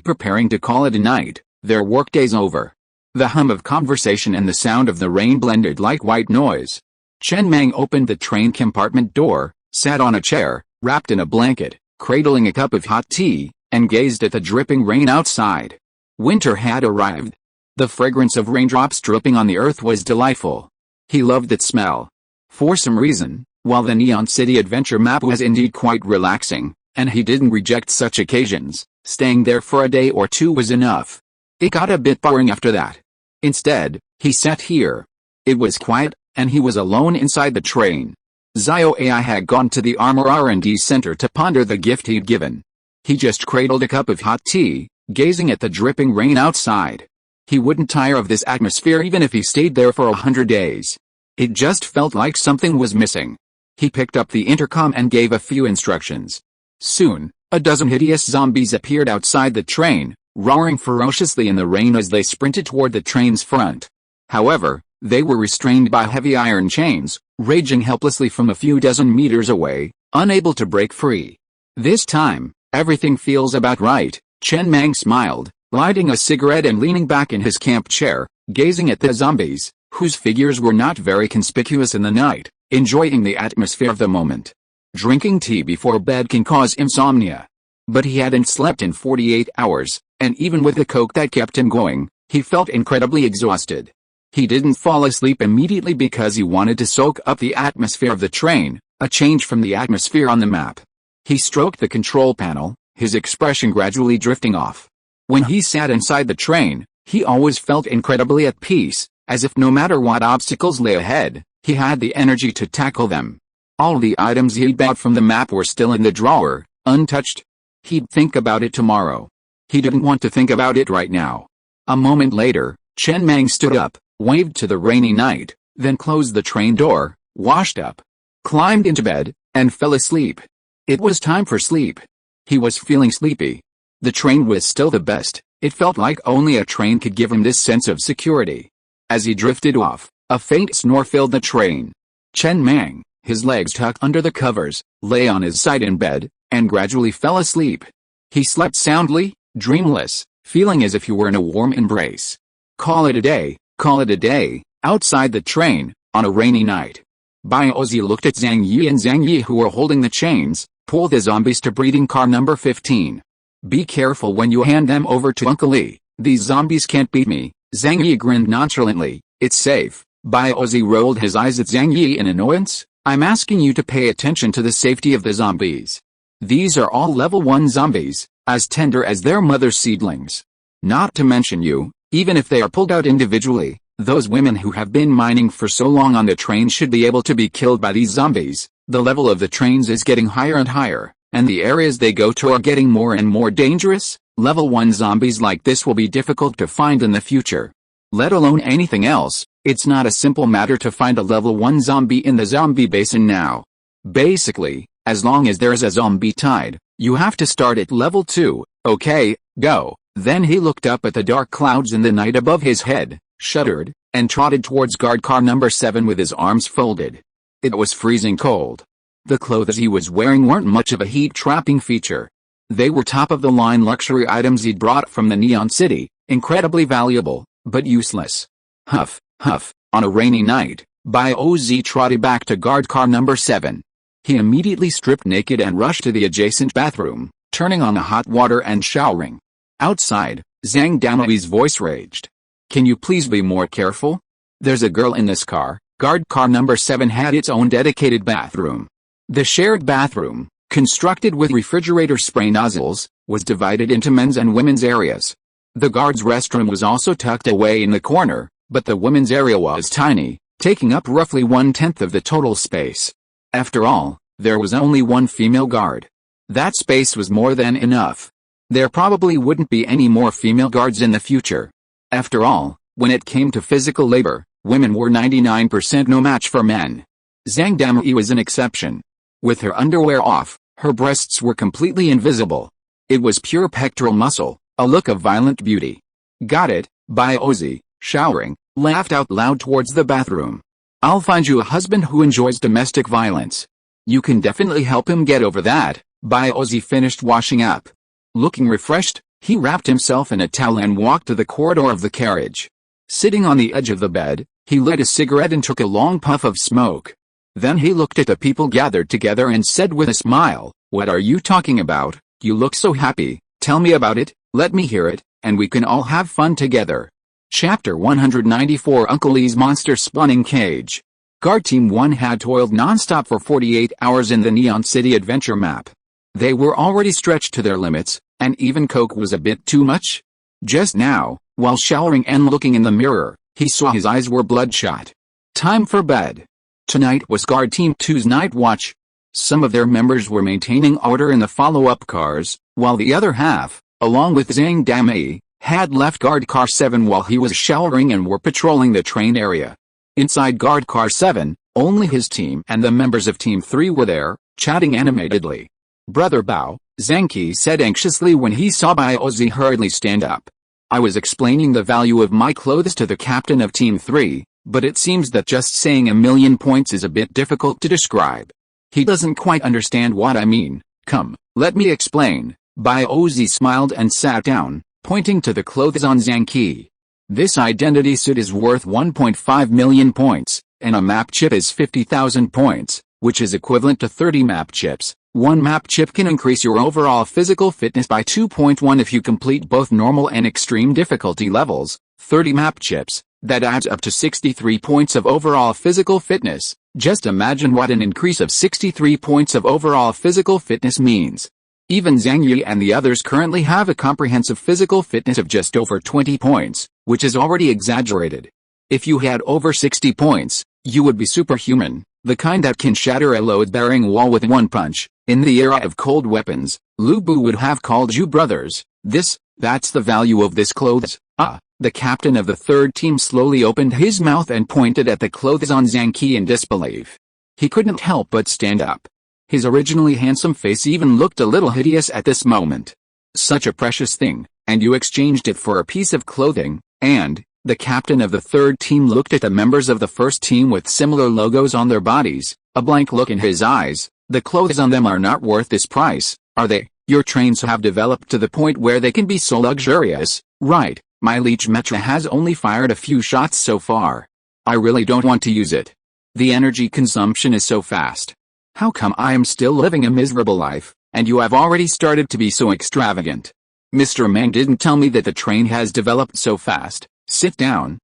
preparing to call it a night, their workday's over. The hum of conversation and the sound of the rain blended like white noise. Chen Mang opened the train compartment door, sat on a chair, wrapped in a blanket, cradling a cup of hot tea, and gazed at the dripping rain outside. Winter had arrived. The fragrance of raindrops dripping on the earth was delightful. He loved its smell. For some reason, while the Neon City adventure map was indeed quite relaxing, and he didn't reject such occasions, staying there for a day or two was enough. It got a bit boring after that. Instead, he sat here. It was quiet, and he was alone inside the train. Zio AI had gone to the Armor R&D Center to ponder the gift he'd given. He just cradled a cup of hot tea, gazing at the dripping rain outside. He wouldn't tire of this atmosphere even if he stayed there for 100 days. It just felt like something was missing. He picked up the intercom and gave a few instructions. Soon, a dozen hideous zombies appeared outside the train, roaring ferociously in the rain as they sprinted toward the train's front. However, they were restrained by heavy iron chains, raging helplessly from a few dozen meters away, unable to break free. This time, everything feels about right, Chen Mang smiled, lighting a cigarette and leaning back in his camp chair, gazing at the zombies, whose figures were not very conspicuous in the night, enjoying the atmosphere of the moment. Drinking tea before bed can cause insomnia. But he hadn't slept in 48 hours, and even with the coke that kept him going, he felt incredibly exhausted. He didn't fall asleep immediately because he wanted to soak up the atmosphere of the train, a change from the atmosphere on the map. He stroked the control panel, his expression gradually drifting off. When he sat inside the train, he always felt incredibly at peace, as if no matter what obstacles lay ahead, he had the energy to tackle them. All the items he'd bought from the map were still in the drawer, untouched. He'd think about it tomorrow. He didn't want to think about it right now. A moment later, Chen Mang stood up, waved to the rainy night, then closed the train door, washed up, climbed into bed, and fell asleep. It was time for sleep. He was feeling sleepy. The train was still the best. It felt like only a train could give him this sense of security. As he drifted off, a faint snore filled the train. Chen Mang, his legs tucked under the covers, lay on his side in bed, and gradually fell asleep. He slept soundly, dreamless, feeling as if he were in a warm embrace. Call it a day, call it a day. Outside the train, on a rainy night, Baozi looked at Zhang Yi and Zhang Yi, who were holding the chains, pull the zombies to breeding car number 15. Be careful when you hand them over to Uncle Lee. These zombies can't beat me. Zhang Yi grinned nonchalantly. It's safe. Baozi rolled his eyes at Zhang Yi in annoyance. I'm asking you to pay attention to the safety of the zombies. These are all level 1 zombies, as tender as their mother's seedlings. Not to mention you, even if they are pulled out individually, those women who have been mining for so long on the train should be able to be killed by these zombies. The level of the trains is getting higher and higher, and the areas they go to are getting more and more dangerous. Level 1 zombies like this will be difficult to find in the future. Let alone anything else, it's not a simple matter to find a level 1 zombie in the zombie basin now. Basically, as long as there's a zombie tide, you have to start at level 2, okay, go. Then he looked up at the dark clouds in the night above his head, shuddered, and trotted towards guard car number 7 with his arms folded. It was freezing cold. The clothes he was wearing weren't much of a heat-trapping feature. They were top-of-the-line luxury items he'd brought from the Neon City, incredibly valuable, but useless. Huff, huff, on a rainy night, Baozi trotted back to guard car number 7. He immediately stripped naked and rushed to the adjacent bathroom, turning on the hot water and showering. Outside, Zhang Damai's voice raged. Can you please be more careful? There's a girl in this car. Guard car number 7 had its own dedicated bathroom. The shared bathroom, constructed with refrigerator spray nozzles, was divided into men's and women's areas. The guard's restroom was also tucked away in the corner, but the women's area was tiny, taking up roughly 1/10 of the total space. After all, there was only one female guard. That space was more than enough. There probably wouldn't be any more female guards in the future. After all, when it came to physical labor, women were 99% no match for men. Zhang Damai was an exception. With her underwear off, her breasts were completely invisible. It was pure pectoral muscle, a look of violent beauty. Got it, Baozi, showering, laughed out loud towards the bathroom. I'll find you a husband who enjoys domestic violence. You can definitely help him get over that. Baozi finished washing up. Looking refreshed, he wrapped himself in a towel and walked to the corridor of the carriage. Sitting on the edge of the bed, he lit a cigarette and took a long puff of smoke. Then he looked at the people gathered together and said with a smile, "What are you talking about? You look so happy. Tell me about it, let me hear it, and we can all have fun together." Chapter 194 Uncle Lee's Monster Spawning Cage. Guard Team 1 had toiled non-stop for 48 hours in the Neon City adventure map. They were already stretched to their limits, and even coke was a bit too much. Just now, while showering and looking in the mirror, he saw his eyes were bloodshot. Time for bed. Tonight was Guard Team 2's night watch. Some of their members were maintaining order in the follow-up cars, while the other half, along with Zhang Damai, had left Guard Car 7 while he was showering and were patrolling the train area. Inside Guard Car 7, only his team and the members of Team 3 were there, chatting animatedly. "Brother Bao," Zhang Qi said anxiously when he saw Baozi hurriedly stand up. "I was explaining the value of my clothes to the captain of Team 3, but it seems that just saying 1,000,000 points is a bit difficult to describe. He doesn't quite understand what I mean. Come, let me explain." Baozi smiled and sat down, pointing to the clothes on Zhang Qi. "This identity suit is worth 1.5 million points, and a map chip is 50,000 points, which is equivalent to 30 map chips. One map chip can increase your overall physical fitness by 2.1 if you complete both normal and extreme difficulty levels. 30 map chips, that adds up to 63 points of overall physical fitness. Just imagine what an increase of 63 points of overall physical fitness means. Even Zhang Yi and the others currently have a comprehensive physical fitness of just over 20 points, which is already exaggerated. If you had over 60 points, you would be superhuman, the kind that can shatter a load-bearing wall with one punch. In the era of cold weapons, Lu Bu would have called you brothers. That's the value of this clothes. The captain of the third team slowly opened his mouth and pointed at the clothes on Zhang Qi in disbelief. He couldn't help but stand up. His originally handsome face even looked a little hideous at this moment. Such a precious thing, and you exchanged it for a piece of clothing, and, The captain of the third team looked at the members of the first team with similar logos on their bodies, a blank look in his eyes. The clothes on them are not worth this price, are they? Your trains have developed to the point where they can be so luxurious, right? My leech metra has only fired a few shots so far. I really don't want to use it. The energy consumption is so fast. How come I am still living a miserable life, and you have already started to be so extravagant? Mr. Mang didn't tell me that the train has developed so fast. Sit down,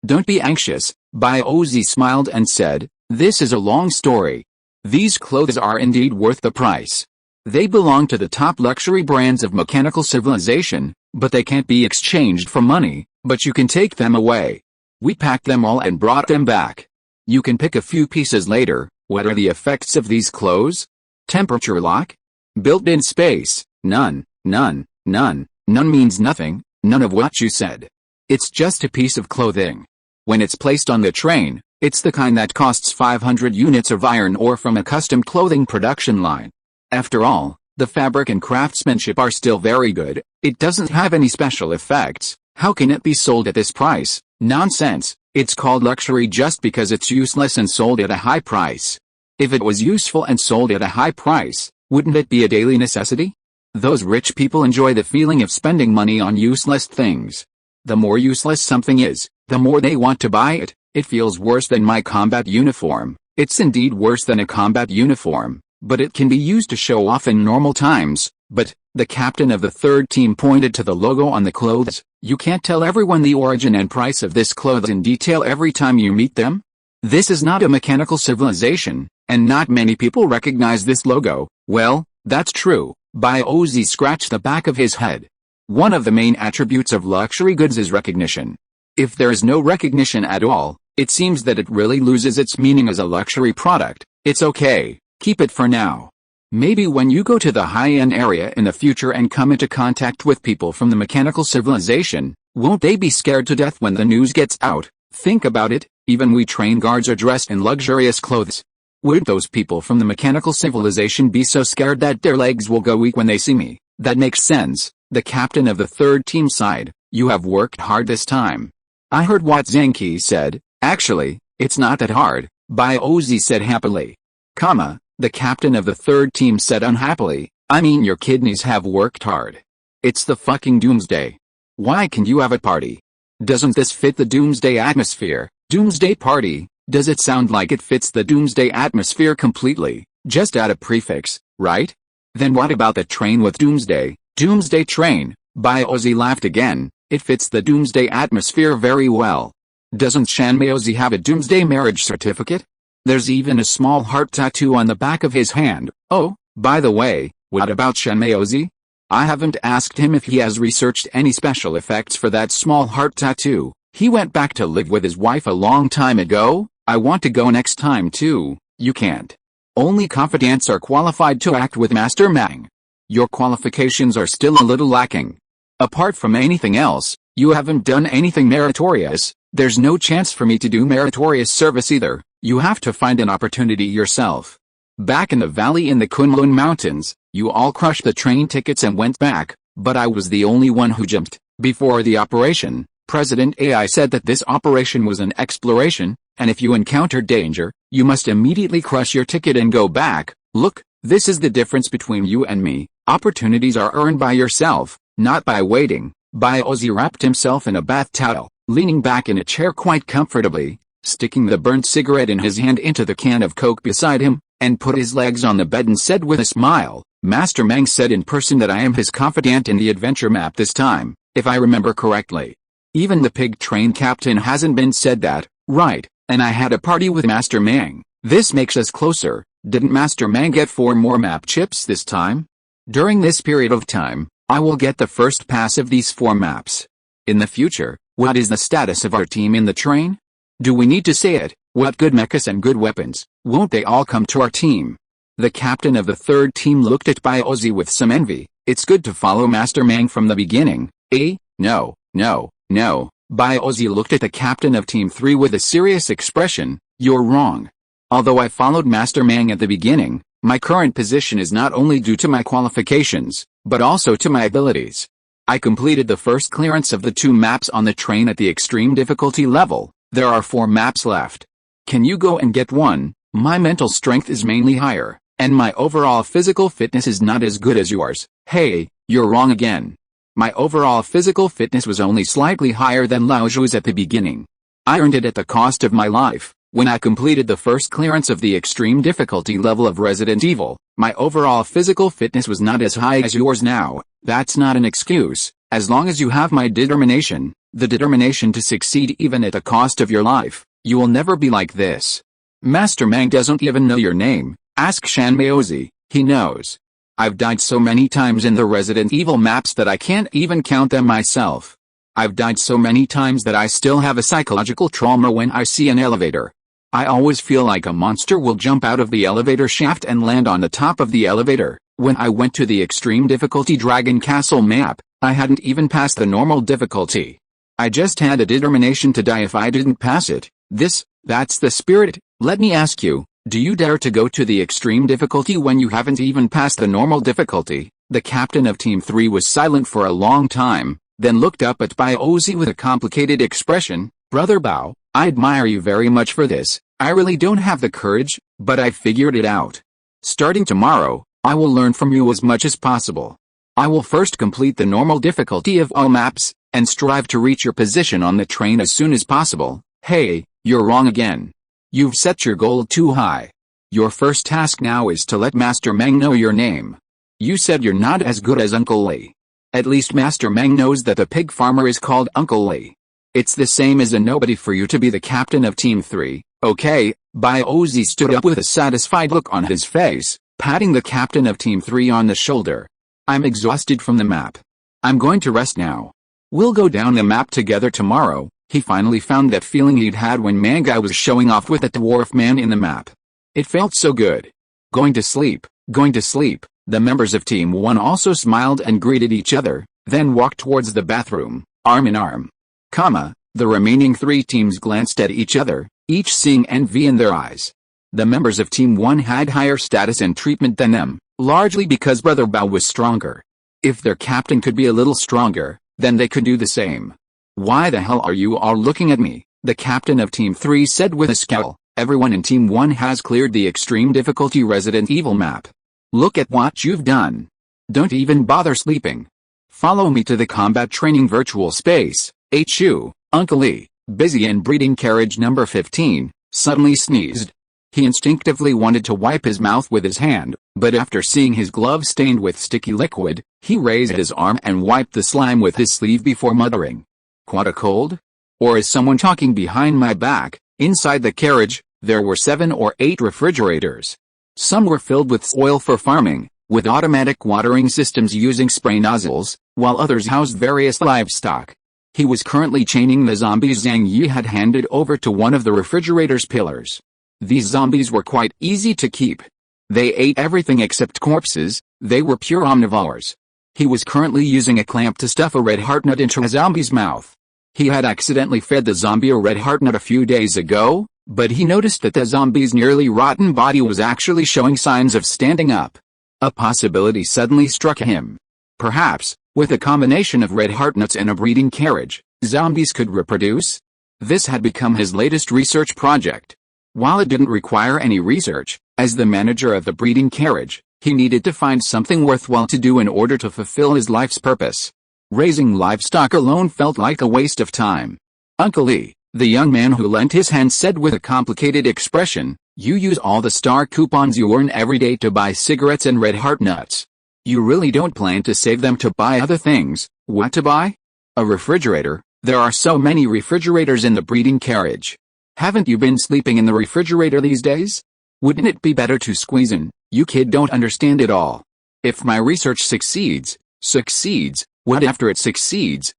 don't be anxious. Ozzy smiled and said, this is a long story. These clothes are indeed worth the price. They belong to the top luxury brands of mechanical civilization, but they can't be exchanged for money, but you can take them away. We packed them all and brought them back. You can pick a few pieces later. What are the effects of these clothes? Temperature lock? Built-in space? None means nothing, none of what you said. It's just a piece of clothing. When it's placed on the train, it's the kind that costs 500 units of iron ore from a custom clothing production line. After all, the fabric and craftsmanship are still very good. It doesn't have any special effects. How can it be sold at this price? Nonsense. It's called luxury just because it's useless and sold at a high price. If it was useful and sold at a high price, wouldn't it be a daily necessity? Those rich people enjoy the feeling of spending money on useless things. The more useless something is, the more they want to buy it. It feels worse than my combat uniform. It's indeed worse than a combat uniform, but it can be used to show off in normal times. But, the captain of the third team pointed to the logo on the clothes. You can't tell everyone the origin and price of this clothes in detail every time you meet them? This is not a mechanical civilization, and not many people recognize this logo. Well, that's true. Ozzy scratched the back of his head. One of the main attributes of luxury goods is recognition. If there is no recognition at all, it seems that it really loses its meaning as a luxury product. It's okay, keep it for now. Maybe when you go to the high-end area in the future and come into contact with people from the mechanical civilization, won't they be scared to death when the news gets out? Think about it, even we train guards are dressed in luxurious clothes. Wouldn't those people from the mechanical civilization be so scared that their legs will go weak when they see me? That makes sense. The captain of the third team sighed. You have worked hard this time. I heard what Zenki said. Actually, it's not that hard, Ozzy said happily. The captain of the third team said unhappily, I mean your kidneys have worked hard. It's the fucking Doomsday. Why can't you have a party? Doesn't this fit the Doomsday atmosphere? Doomsday party? Does it sound like it fits the Doomsday atmosphere completely? Just add a prefix, right? Then what about the train with Doomsday? Doomsday Train? Ozzy laughed again. It fits the Doomsday atmosphere very well. Doesn't Chen Mang have a Doomsday marriage certificate? There's even a small heart tattoo on the back of his hand. Oh, by the way, what about Chen Mang? I haven't asked him if he has researched any special effects for that small heart tattoo. He went back to live with his wife a long time ago. I want to go next time too. You can't. Only confidants are qualified to act with Master Mang. Your qualifications are still a little lacking. Apart from anything else, you haven't done anything meritorious. There's no chance for me to do meritorious service either. You have to find an opportunity yourself. Back in the valley in the Kunlun Mountains, you all crushed the train tickets and went back, but I was the only one who jumped. Before the operation, President AI said that this operation was an exploration, and if you encounter danger, you must immediately crush your ticket and go back. Look, this is the difference between you and me. Opportunities are earned by yourself, not by waiting. Ozzy wrapped himself in a bath towel, leaning back in a chair quite comfortably, sticking the burnt cigarette in his hand into the can of Coke beside him, and put his legs on the bed and said with a smile, Master Mang said in person that I am his confidant in the adventure map this time, if I remember correctly. Even the pig train captain hasn't been said that, right, and I had a party with Master Mang. This makes us closer. Didn't Master Mang get 4 more map chips this time? During this period of time, I will get the first pass of these 4 maps. In the future, what is the status of our team in the train? Do we need to say it? What good mechas and good weapons, won't they all come to our team? The captain of the third team looked at Ozzy with some envy. It's good to follow Master Mang from the beginning, eh? No. Ozzy looked at the captain of Team 3 with a serious expression. You're wrong. Although I followed Master Mang at the beginning, my current position is not only due to my qualifications, but also to my abilities. I completed the first clearance of the 2 maps on the train at the extreme difficulty level. There are 4 maps left. Can you go and get one? My mental strength is mainly higher, and my overall physical fitness is not as good as yours. Hey, you're wrong again. My overall physical fitness was only slightly higher than Lao Zhu's at the beginning. I earned it at the cost of my life. When I completed the first clearance of the extreme difficulty level of Resident Evil, my overall physical fitness was not as high as yours now. That's not an excuse. As long as you have my determination, the determination to succeed even at the cost of your life, you will never be like this. Master Mang doesn't even know your name. Ask Shan Maozi, he knows. I've died so many times in the Resident Evil maps that I can't even count them myself. I've died so many times that I still have a psychological trauma when I see an elevator. I always feel like a monster will jump out of the elevator shaft and land on the top of the elevator. When I went to the extreme difficulty Dragon Castle map, I hadn't even passed the normal difficulty. I just had a determination to die if I didn't pass it. That's the spirit. Let me ask you, do you dare to go to the extreme difficulty when you haven't even passed the normal difficulty? The captain of Team 3 was silent for a long time, then looked up at Baozi with a complicated expression. Brother Bao, I admire you very much for this. I really don't have the courage, but I figured it out. Starting tomorrow, I will learn from you as much as possible. I will first complete the normal difficulty of all maps, and strive to reach your position on the train as soon as possible. Hey, you're wrong again. You've set your goal too high. Your first task now is to let Master Mang know your name. You said you're not as good as Uncle Lee. At least Master Mang knows that the pig farmer is called Uncle Lee. It's the same as a nobody for you to be the captain of Team 3, okay? Baozi stood up with a satisfied look on his face, patting the captain of Team 3 on the shoulder. I'm exhausted from the map. I'm going to rest now. We'll go down the map together tomorrow. He finally found that feeling he'd had when Mangai was showing off with that dwarf man in the map. It felt so good. Going to sleep, going to sleep. The members of Team 1 also smiled and greeted each other, then walked towards the bathroom, arm in arm. The remaining 3 teams glanced at each other, each seeing envy in their eyes. The members of Team 1 had higher status and treatment than them, largely because Brother Bao was stronger. If their captain could be a little stronger, then they could do the same. Why the hell are you all looking at me? The captain of Team 3 said with a scowl. Everyone in Team 1 has cleared the extreme difficulty Resident Evil map. Look at what you've done. Don't even bother sleeping. Follow me to the combat training virtual space. HU, Uncle Lee, busy in breeding carriage number 15, suddenly sneezed. He instinctively wanted to wipe his mouth with his hand, but after seeing his glove stained with sticky liquid, he raised his arm and wiped the slime with his sleeve before muttering. Quite a cold? Or is someone talking behind my back? Inside the carriage, there were 7 or 8 refrigerators. Some were filled with oil for farming, with automatic watering systems using spray nozzles, while others housed various livestock. He was currently chaining the zombies Zhang Yi had handed over to one of the refrigerator's pillars. These zombies were quite easy to keep. They ate everything except corpses. They were pure omnivores. He was currently using a clamp to stuff a red heart nut into a zombie's mouth. He had accidentally fed the zombie a red heart nut a few days ago, but he noticed that the zombie's nearly rotten body was actually showing signs of standing up. A possibility suddenly struck him. Perhaps, with a combination of red heart nuts and a breeding carriage, zombies could reproduce? This had become his latest research project. While it didn't require any research, as the manager of the breeding carriage, he needed to find something worthwhile to do in order to fulfill his life's purpose. Raising livestock alone felt like a waste of time. Uncle Lee, the young man who lent his hand, said with a complicated expression, you use all the star coupons you earn every day to buy cigarettes and red heart nuts. You really don't plan to save them to buy other things. What to buy? A refrigerator. There are so many refrigerators in the breeding carriage. Haven't you been sleeping in the refrigerator these days? Wouldn't it be better to squeeze in? You kid don't understand it all. If my research succeeds, what after it succeeds,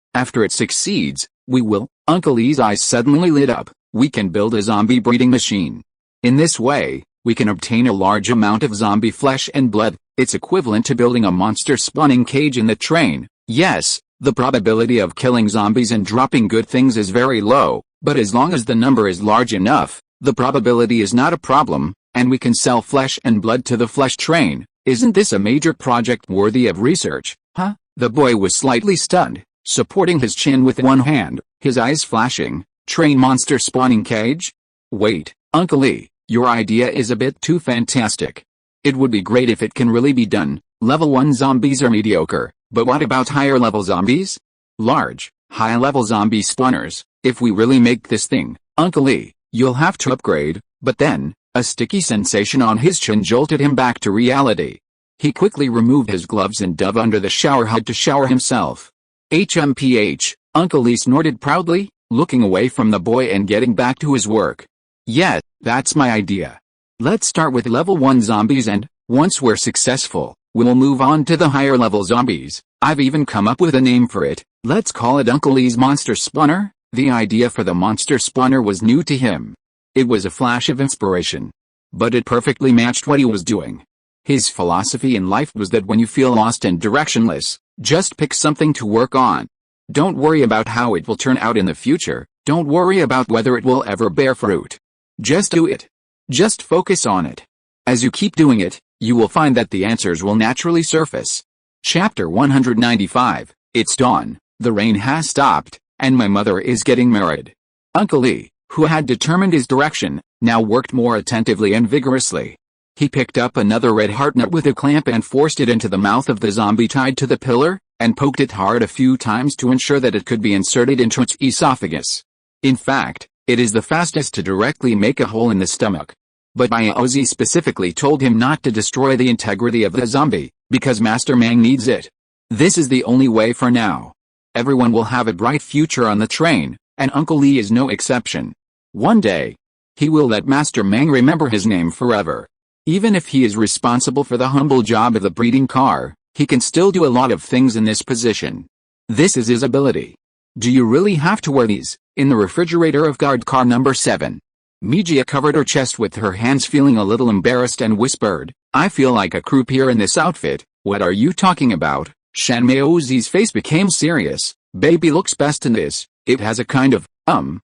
we will. Uncle Lee's eyes suddenly lit up. We can build a zombie breeding machine. In this way, we can obtain a large amount of zombie flesh and blood. It's equivalent to building a monster spawning cage in the train. Yes, the probability of killing zombies and dropping good things is very low, but as long as the number is large enough, the probability is not a problem, and we can sell flesh and blood to the flesh train. Isn't this a major project worthy of research? Huh? The boy was slightly stunned, supporting his chin with one hand, his eyes flashing. Train monster spawning cage? Wait, Uncle Lee, your idea is a bit too fantastic. It would be great if it can really be done. Level 1 zombies are mediocre, but what about higher level zombies? Large, high level zombie spawners. If we really make this thing, Uncle Lee, you'll have to upgrade. But then, a sticky sensation on his chin jolted him back to reality. He quickly removed his gloves and dove under the shower head to shower himself. HMPH, Uncle Lee snorted proudly, looking away from the boy and getting back to his work. Yeah, that's my idea. Let's start with level 1 zombies and, once we're successful, we'll move on to the higher level zombies. I've even come up with a name for it. Let's call it Uncle Lee's Monster Spawner. The idea for the monster spawner was new to him. It was a flash of inspiration. But it perfectly matched what he was doing. His philosophy in life was that when you feel lost and directionless, just pick something to work on. Don't worry about how it will turn out in the future. Don't worry about whether it will ever bear fruit. Just do it. Just focus on it. As you keep doing it, you will find that the answers will naturally surface. Chapter 195. It's dawn, the rain has stopped, and my mother is getting married. Uncle Lee, who had determined his direction, now worked more attentively and vigorously. He picked up another red heart nut with a clamp and forced it into the mouth of the zombie tied to the pillar, and poked it hard a few times to ensure that it could be inserted into its esophagus. In fact, it is the fastest to directly make a hole in the stomach. But Ozzy specifically told him not to destroy the integrity of the zombie, because Master Mang needs it. This is the only way for now. Everyone will have a bright future on the train, and Uncle Lee is no exception. One day, he will let Master Mang remember his name forever. Even if he is responsible for the humble job of the breeding car, he can still do a lot of things in this position. This is his ability. Do you really have to wear these? In the refrigerator of guard car number 7. Mijia covered her chest with her hands, feeling a little embarrassed, and whispered, I feel like a croupier in this outfit. What are you talking about? Shan Maozi's face became serious. Baby looks best in this. It has a kind of,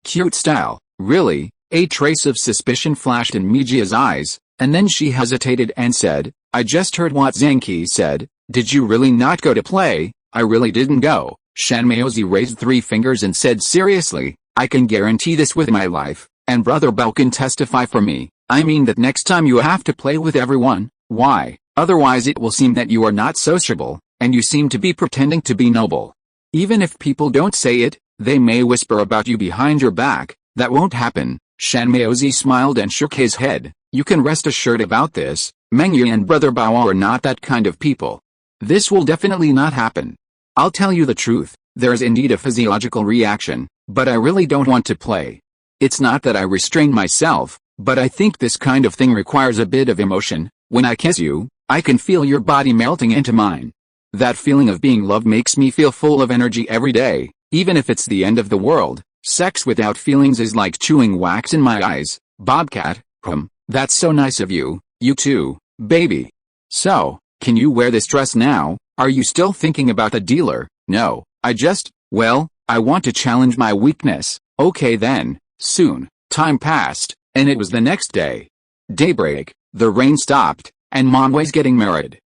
cute style. Really? A trace of suspicion flashed in Mijia's eyes, and then she hesitated and said, I just heard what Zenki said. Did you really not go to play? I really didn't go. Shan Maozi raised 3 fingers and said seriously, I can guarantee this with my life, and Brother Bao can testify for me. I mean that next time you have to play with everyone. Why? Otherwise it will seem that you are not sociable, and you seem to be pretending to be noble. Even if people don't say it, they may whisper about you behind your back. That won't happen. Shan Maozi smiled and shook his head. You can rest assured about this. Mengyu and Brother Bao are not that kind of people. This will definitely not happen. I'll tell you the truth, there is indeed a physiological reaction, but I really don't want to play. It's not that I restrain myself, but I think this kind of thing requires a bit of emotion. When I kiss you, I can feel your body melting into mine. That feeling of being loved makes me feel full of energy every day, even if it's the end of the world. Sex without feelings is like chewing wax in my eyes. Bobcat, that's so nice of you. You too, baby. So, can you wear this dress now? Are you still thinking about the dealer? No, I want to challenge my weakness. Okay then. Soon, time passed, and it was the next day. Daybreak, the rain stopped, and Mom was getting married.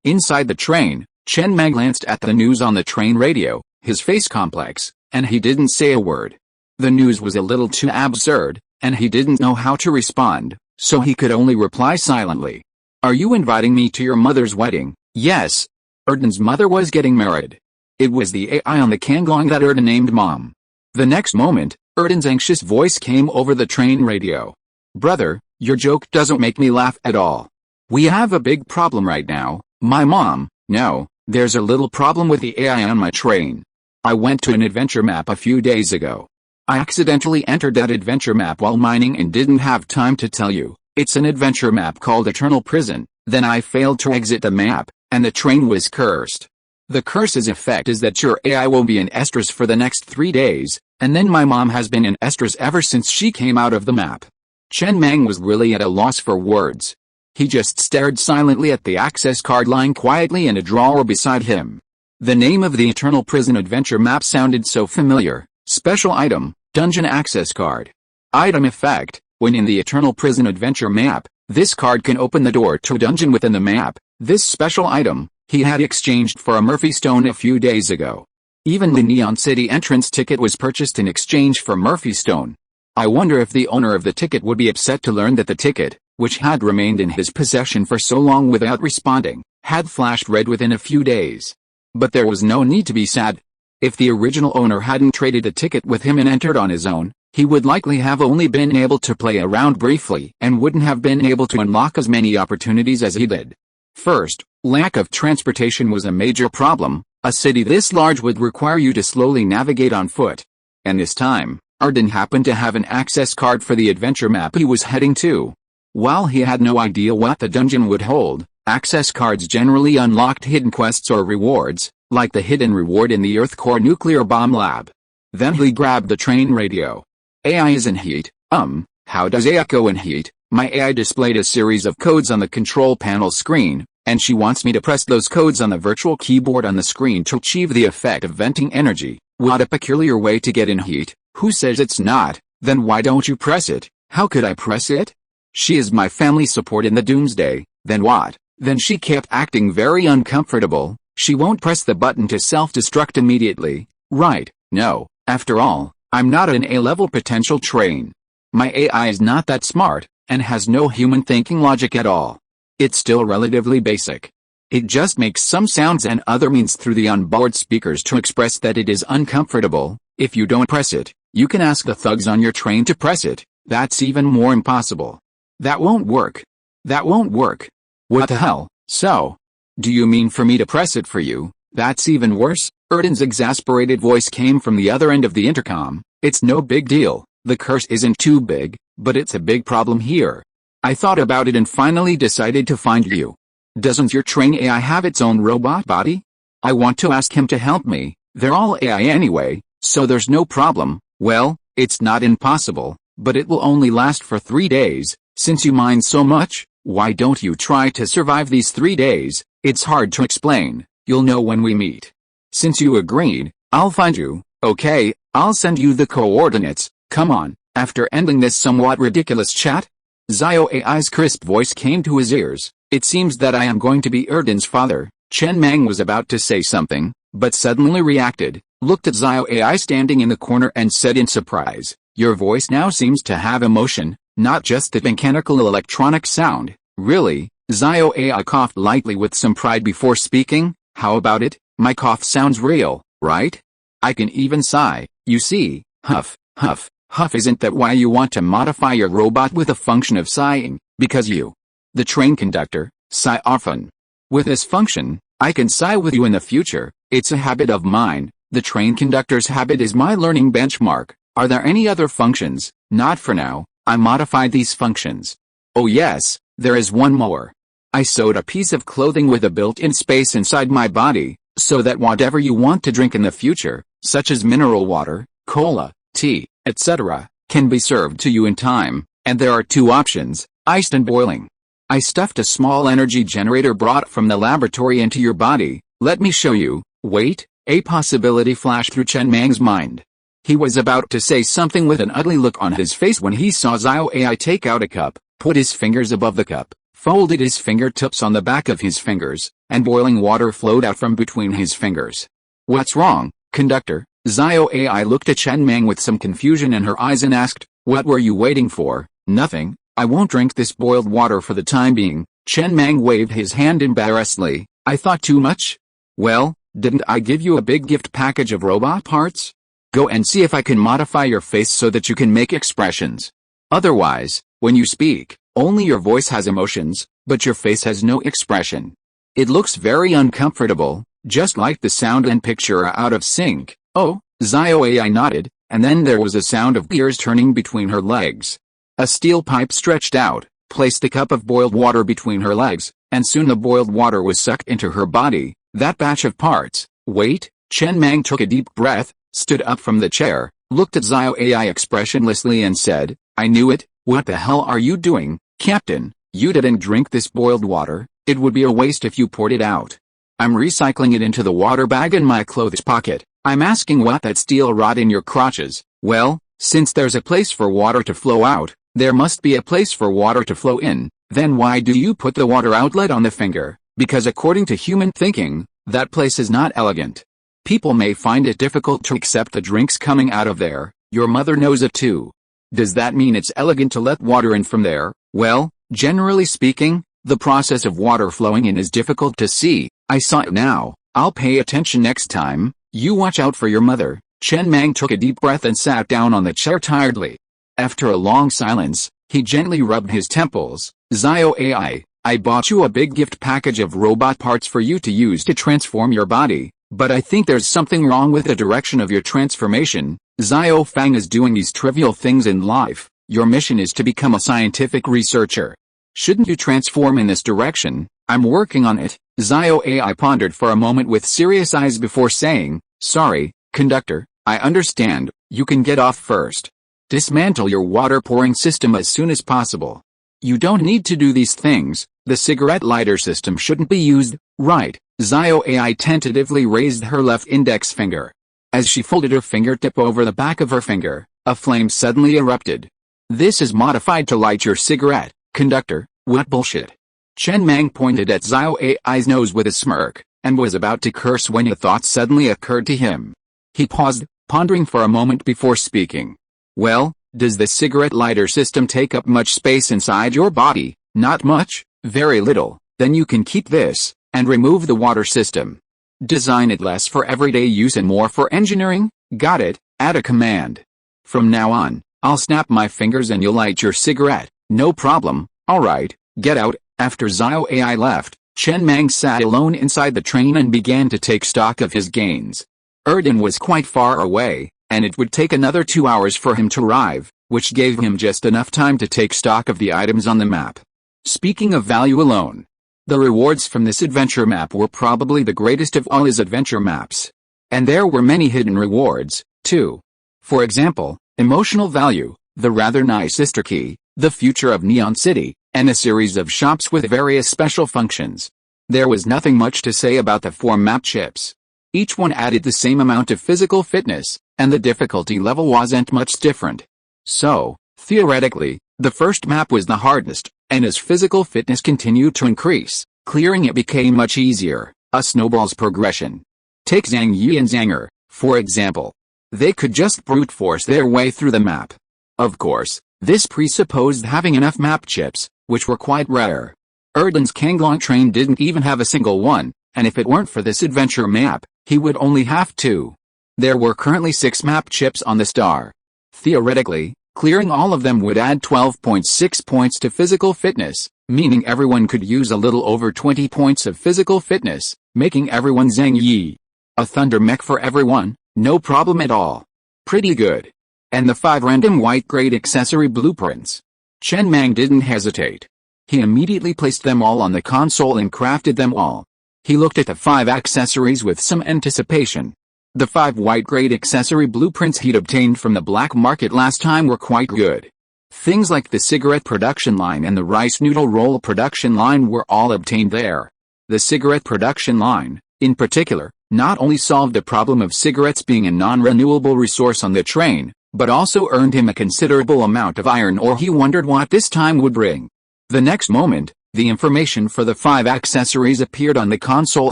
Inside the train, Chen Mang glanced at the news on the train radio, his face complex, and he didn't say a word. The news was a little too absurd, and he didn't know how to respond, so he could only reply silently. Are you inviting me to your mother's wedding? Yes. Erden's mother was getting married. It was the AI on the Kangong that Erden named Mom. The next moment, Erden's anxious voice came over the train radio. Brother, your joke doesn't make me laugh at all. We have a big problem right now. My mom, no, there's a little problem with the AI on my train. I went to an adventure map a few days ago. I accidentally entered that adventure map while mining and didn't have time to tell you. It's an adventure map called Eternal Prison. Then I failed to exit the map, and the train was cursed. The curse's effect is that your AI will be in estrus for the next 3 days, and then my mom has been in estrus ever since she came out of the map. Chen Mang was really at a loss for words. He just stared silently at the access card lying quietly in a drawer beside him. The name of the Eternal Prison adventure map sounded so familiar. Special item, dungeon access card. Item effect, when in the Eternal Prison adventure map, this card can open the door to a dungeon within the map. This special item, He had exchanged for a Murphy Stone a few days ago. Even the Neon City entrance ticket was purchased in exchange for Murphy Stone. I wonder if the owner of the ticket would be upset to learn that the ticket, which had remained in his possession for so long without responding, had flashed red within a few days. But there was no need to be sad. If the original owner hadn't traded the ticket with him and entered on his own, he would likely have only been able to play around briefly and wouldn't have been able to unlock as many opportunities as he did. First, lack of transportation was a major problem. A city this large would require you to slowly navigate on foot. And this time, Arden happened to have an access card for the adventure map he was heading to. While he had no idea what the dungeon would hold, access cards generally unlocked hidden quests or rewards, like the hidden reward in the Earth Core nuclear bomb lab. Then he grabbed the train radio. AI is in heat. How does AI go in heat? My AI displayed a series of codes on the control panel screen, and she wants me to press those codes on the virtual keyboard on the screen to achieve the effect of venting energy. What a peculiar way to get in heat. Who says it's not? Then why don't you press it? How could I press it? She is my family support in the Doomsday. Then what? Then she kept acting very uncomfortable. She won't press the button to self-destruct immediately. Right, no, after all, I'm not an A-level potential train. My AI is not that smart, and has no human thinking logic at all. It's still relatively basic. It just makes some sounds and other means through the onboard speakers to express that it is uncomfortable. If you don't press it, you can ask the thugs on your train to press it. That's even more impossible. That won't work. That won't work. What the hell? So, do you mean for me to press it for you? That's even worse. Erden's exasperated voice came from the other end of the intercom. It's no big deal. The curse isn't too big, but it's a big problem here. I thought about it and finally decided to find you. Doesn't your train AI have its own robot body? I want to ask him to help me. They're all AI anyway, so there's no problem. Well, it's not impossible, but it will only last for 3 days. Since you mind so much, why don't you try to survive these 3 days? It's hard to explain. You'll know when we meet. Since you agreed, I'll find you. Okay, I'll send you the coordinates. Come on. After ending this somewhat ridiculous chat, Zio AI's crisp voice came to his ears. It seems that I am going to be Erden's father. Chen Mang was about to say something, but suddenly reacted, looked at Zio AI standing in the corner and said in surprise, your voice now seems to have emotion, not just the mechanical electronic sound. Really? Zio AI coughed lightly with some pride before speaking. How about it? My cough sounds real, right? I can even sigh. You see, huff, huff, huff. Isn't that why you want to modify your robot with a function of sighing? Because you, the train conductor, sigh often. With this function, I can sigh with you in the future. It's a habit of mine. The train conductor's habit is my learning benchmark. Are there any other functions? Not for now. I modified these functions. Oh yes, there is one more. I sewed a piece of clothing with a built-in space inside my body, so that whatever you want to drink in the future, such as mineral water, cola, tea, etc., can be served to you in time, and there are 2 options, iced and boiling. I stuffed a small energy generator brought from the laboratory into your body. Let me show you. Wait, a possibility flashed through Chen Mang's mind. He was about to say something with an ugly look on his face when he saw Zio AI take out a cup, put his fingers above the cup, folded his fingertips on the back of his fingers, and boiling water flowed out from between his fingers. What's wrong, conductor? Zio AI looked at Chen Mang with some confusion in her eyes and asked, what were you waiting for? Nothing. I won't drink this boiled water for the time being. Chen Mang waved his hand embarrassedly. I thought too much? Well, didn't I give you a big gift package of robot parts? Go and see if I can modify your face so that you can make expressions. Otherwise, when you speak, only your voice has emotions, but your face has no expression. It looks very uncomfortable, just like the sound and picture are out of sync. Oh, Zio AI nodded, and then there was a sound of gears turning between her legs. A steel pipe stretched out, placed a cup of boiled water between her legs, and soon the boiled water was sucked into her body. That batch of parts. Wait, Chen Mang took a deep breath, stood up from the chair, looked at Zio AI expressionlessly and said, I knew it. What the hell are you doing, Captain? You didn't drink this boiled water. It would be a waste if you poured it out. I'm recycling it into the water bag in my clothes pocket. I'm asking what that steel rod in your crotches. Well, since there's a place for water to flow out, there must be a place for water to flow in. Then why do you put the water outlet on the finger? Because according to human thinking, that place is not elegant. People may find it difficult to accept the drinks coming out of there. Your mother knows it too. Does that mean it's elegant to let water in from there? Well, generally speaking, the process of water flowing in is difficult to see. I saw it now. I'll pay attention next time. You watch out for your mother. Chen Mang took a deep breath and sat down on the chair tiredly. After a long silence, he gently rubbed his temples. Zio AI, I bought you a big gift package of robot parts for you to use to transform your body, but I think there's something wrong with the direction of your transformation. Zio Fang is doing these trivial things in life. Your mission is to become a scientific researcher. Shouldn't you transform in this direction? I'm working on it. Zio AI pondered for a moment with serious eyes before saying, sorry, conductor, I understand. You can get off first. Dismantle your water pouring system as soon as possible. You don't need to do these things. The cigarette lighter system shouldn't be used, right? Zio AI tentatively raised her left index finger. As she folded her fingertip over the back of her finger, a flame suddenly erupted. This is modified to light your cigarette, conductor. What bullshit? Chen Mang pointed at Zio AI's nose with a smirk, and was about to curse when a thought suddenly occurred to him. He paused, pondering for a moment before speaking. Well, does the cigarette lighter system take up much space inside your body? Not much, very little. Then you can keep this, and remove the water system. Design it less for everyday use and more for engineering. Got it? Add a command. From now on, I'll snap my fingers and you'll light your cigarette. No problem. Alright, get out. After Zio AI left, Chen Mang sat alone inside the train and began to take stock of his gains. Erden was quite far away, and it would take another 2 hours for him to arrive, which gave him just enough time to take stock of the items on the map. Speaking of value alone, the rewards from this adventure map were probably the greatest of all his adventure maps. And there were many hidden rewards, too. For example, emotional value, the rather nice sister key, the future of Neon City, and a series of shops with various special functions. There was nothing much to say about the 4 map chips. Each one added the same amount of physical fitness, and the difficulty level wasn't much different. So, theoretically, the first map was the hardest, and as physical fitness continued to increase, clearing it became much easier, a snowball's progression. Take Zhang Yi and Zanger, for example. They could just brute force their way through the map. Of course, this presupposed having enough map chips, which were quite rare. Erden's Kanglong train didn't even have a single one, and if it weren't for this adventure map, he would only have 2. There were currently 6 map chips on the star. Theoretically, clearing all of them would add 12.6 points to physical fitness, meaning everyone could use a little over 20 points of physical fitness, making everyone Zhang Yi. A thunder mech for everyone, no problem at all. Pretty good. And the 5 random white-grade accessory blueprints. Chen Mang didn't hesitate. He immediately placed them all on the console and crafted them all. He looked at the 5 accessories with some anticipation. The 5 white-grade accessory blueprints he'd obtained from the black market last time were quite good. Things like the cigarette production line and the rice noodle roll production line were all obtained there. The cigarette production line, in particular, not only solved the problem of cigarettes being a non-renewable resource on the train, but also earned him a considerable amount of iron ore he wondered what this time would bring. The next moment, the information for the 5 accessories appeared on the console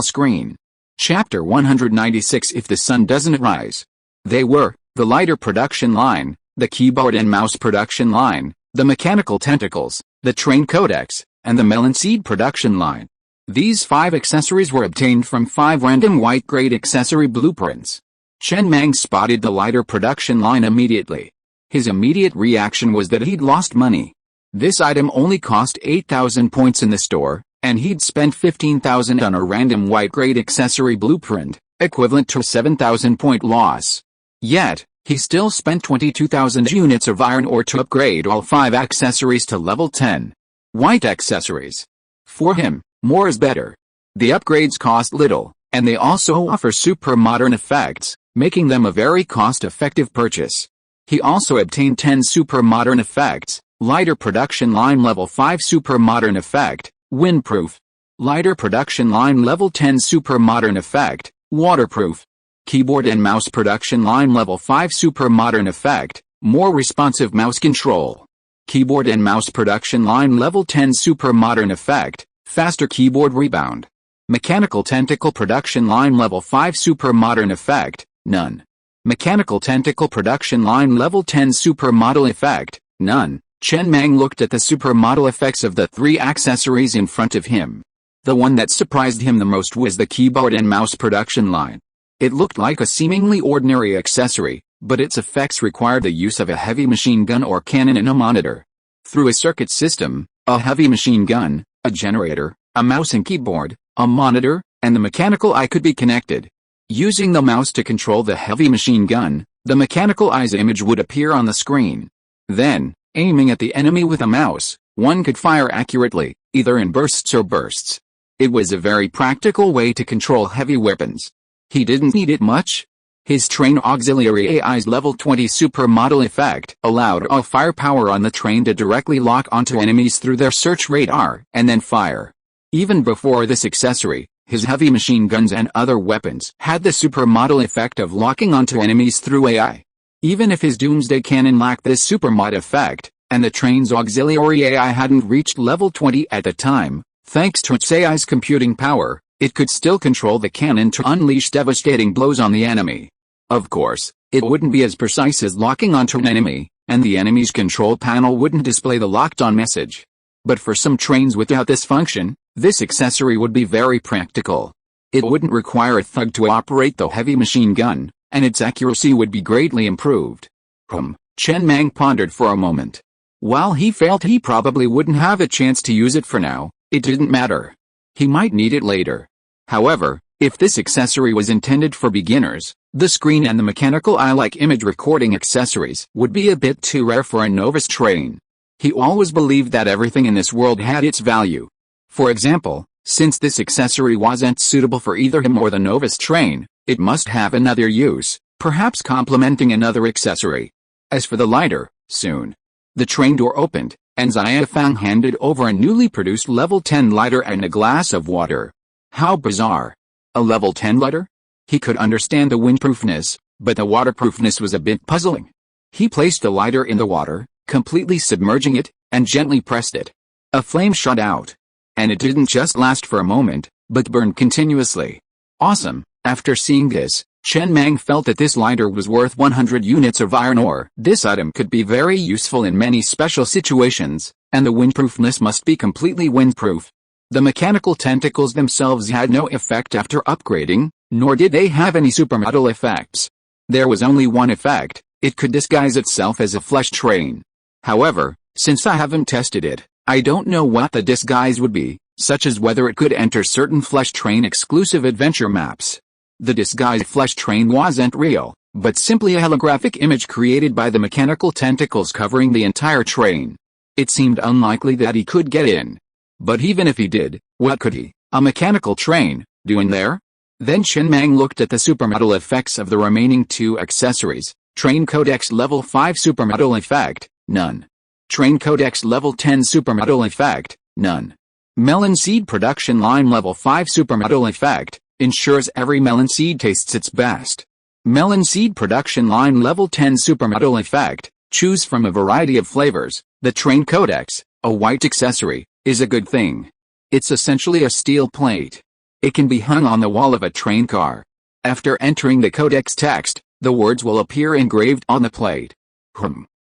screen. Chapter 196 If the Sun Doesn't Rise. They were, the lighter production line, the keyboard and mouse production line, the mechanical tentacles, the train codex, and the melon seed production line. These 5 accessories were obtained from 5 random white-grade accessory blueprints. Chen Mang spotted the lighter production line immediately. His immediate reaction was that he'd lost money. This item only cost 8,000 points in the store, and he'd spent 15,000 on a random white-grade accessory blueprint, equivalent to a 7,000 point loss. Yet, he still spent 22,000 units of iron ore to upgrade all 5 accessories to level 10. White accessories. For him, more is better. The upgrades cost little, and they also offer super modern effects, making them a very cost-effective purchase. He also obtained 10 super modern effects, lighter production line level 5 super modern effect, windproof. Lighter production line level 10 super modern effect, waterproof. Keyboard and mouse production line level 5 super modern effect, more responsive mouse control. Keyboard and mouse production line level 10 super modern effect, faster keyboard rebound. Mechanical Tentacle Production Line Level 5 Super Modern Effect, none. Mechanical Tentacle Production Line Level 10 Supermodel Effect, none. Chen Mang looked at the supermodel effects of the 3 accessories in front of him. The one that surprised him the most was the keyboard and mouse production line. It looked like a seemingly ordinary accessory, but its effects required the use of a heavy machine gun or cannon and a monitor. Through a circuit system, a heavy machine gun, a generator, a mouse and keyboard, a monitor, and the mechanical eye could be connected. Using the mouse to control the heavy machine gun, the mechanical eye's image would appear on the screen. Then, aiming at the enemy with a mouse, one could fire accurately, either in bursts or bursts. It was a very practical way to control heavy weapons. He didn't need it much. His Train Auxiliary AI's Level 20 Supermodel Effect allowed all firepower on the train to directly lock onto enemies through their search radar and then fire. Even before this accessory, his heavy machine guns and other weapons had the supermodel effect of locking onto enemies through AI. Even if his Doomsday Cannon lacked this supermod effect, and the train's auxiliary AI hadn't reached level 20 at the time, thanks to its AI's computing power, it could still control the cannon to unleash devastating blows on the enemy. Of course, it wouldn't be as precise as locking onto an enemy, and the enemy's control panel wouldn't display the locked-on message. But for some trains without this function, this accessory would be very practical. It wouldn't require a thug to operate the heavy machine gun, and its accuracy would be greatly improved. Chen Mang pondered for a moment. While he felt he probably wouldn't have a chance to use it for now, it didn't matter. He might need it later. However, if this accessory was intended for beginners, the screen and the mechanical eye-like image recording accessories would be a bit too rare for a novice train. He always believed that everything in this world had its value. For example, since this accessory wasn't suitable for either him or the novice train, it must have another use, perhaps complementing another accessory. As for the lighter, soon. The train door opened, and Xia Fang handed over a newly produced level 10 lighter and a glass of water. How bizarre. A level 10 lighter? He could understand the windproofness, but the waterproofness was a bit puzzling. He placed the lighter in the water, completely submerging it, and gently pressed it. A flame shot out. And it didn't just last for a moment, but burned continuously. Awesome. After seeing this, Chen Mang felt that this lighter was worth 100 units of iron ore. This item could be very useful in many special situations, and the windproofness must be completely windproof. The mechanical tentacles themselves had no effect after upgrading, nor did they have any supermodel effects. There was only one effect: it could disguise itself as a flesh train. However, since I haven't tested it, I don't know what the disguise would be, such as whether it could enter certain flesh train exclusive adventure maps. The disguised flesh train wasn't real, but simply a holographic image created by the mechanical tentacles covering the entire train. It seemed unlikely that he could get in. But even if he did, what could he, a mechanical train, do in there? Then Chen Mang looked at the supermodel effects of the remaining 2 accessories. Train Codex Level 5 Supermodel Effect, none. Train Codex Level 10 Supermodel Effect, none. Melon Seed Production Line Level 5 Supermodel Effect, ensures every melon seed tastes its best. Melon Seed Production Line Level 10 Supermodel Effect, choose from a variety of flavors. The Train Codex, a white accessory, is a good thing. It's essentially a steel plate. It can be hung on the wall of a train car. After entering the codex text, the words will appear engraved on the plate.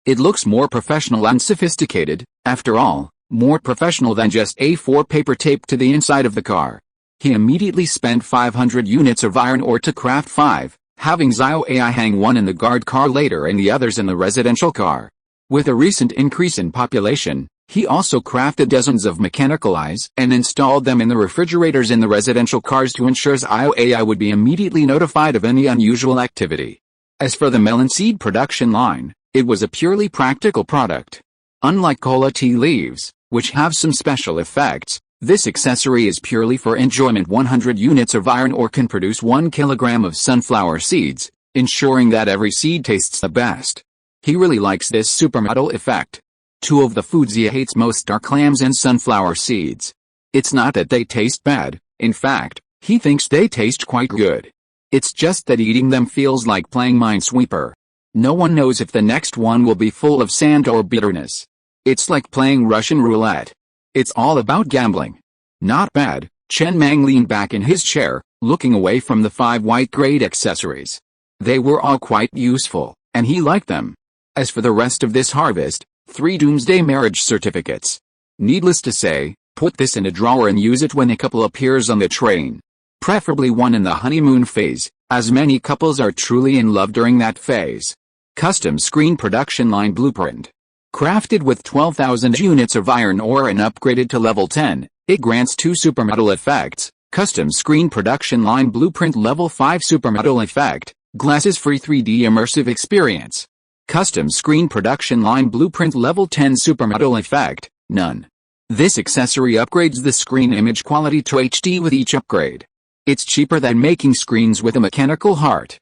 It looks more professional and sophisticated, after all, more professional than just A4 paper taped to the inside of the car. He immediately spent 500 units of iron ore to craft 5, having Zio AI hang one in the guard car later and the others in the residential car. With a recent increase in population, he also crafted dozens of mechanical eyes and installed them in the refrigerators in the residential cars to ensure Zio AI would be immediately notified of any unusual activity. As for the melon seed production line, it was a purely practical product. Unlike cola tea leaves, which have some special effects, this accessory is purely for enjoyment. 100 units of iron ore can produce 1 kilogram of sunflower seeds, ensuring that every seed tastes the best. He really likes this supermodel effect. 2 of the foods he hates most are clams and sunflower seeds. It's not that they taste bad, in fact, he thinks they taste quite good. It's just that eating them feels like playing Minesweeper. No one knows if the next one will be full of sand or bitterness. It's like playing Russian roulette. It's all about gambling. Not bad, Chen Mang leaned back in his chair, looking away from the 5 white-grade accessories. They were all quite useful, and he liked them. As for the rest of this harvest, 3 Doomsday marriage certificates. Needless to say, put this in a drawer and use it when a couple appears on the train. Preferably one in the honeymoon phase, as many couples are truly in love during that phase. Custom screen production line blueprint. Crafted with 12,000 units of iron ore and upgraded to level 10, it grants 2 supermetal effects. Custom screen production line blueprint level 5 supermetal effect, glasses-free 3D immersive experience. Custom screen production line blueprint level 10 supermetal effect, none. This accessory upgrades the screen image quality to HD with each upgrade. It's cheaper than making screens with a mechanical heart.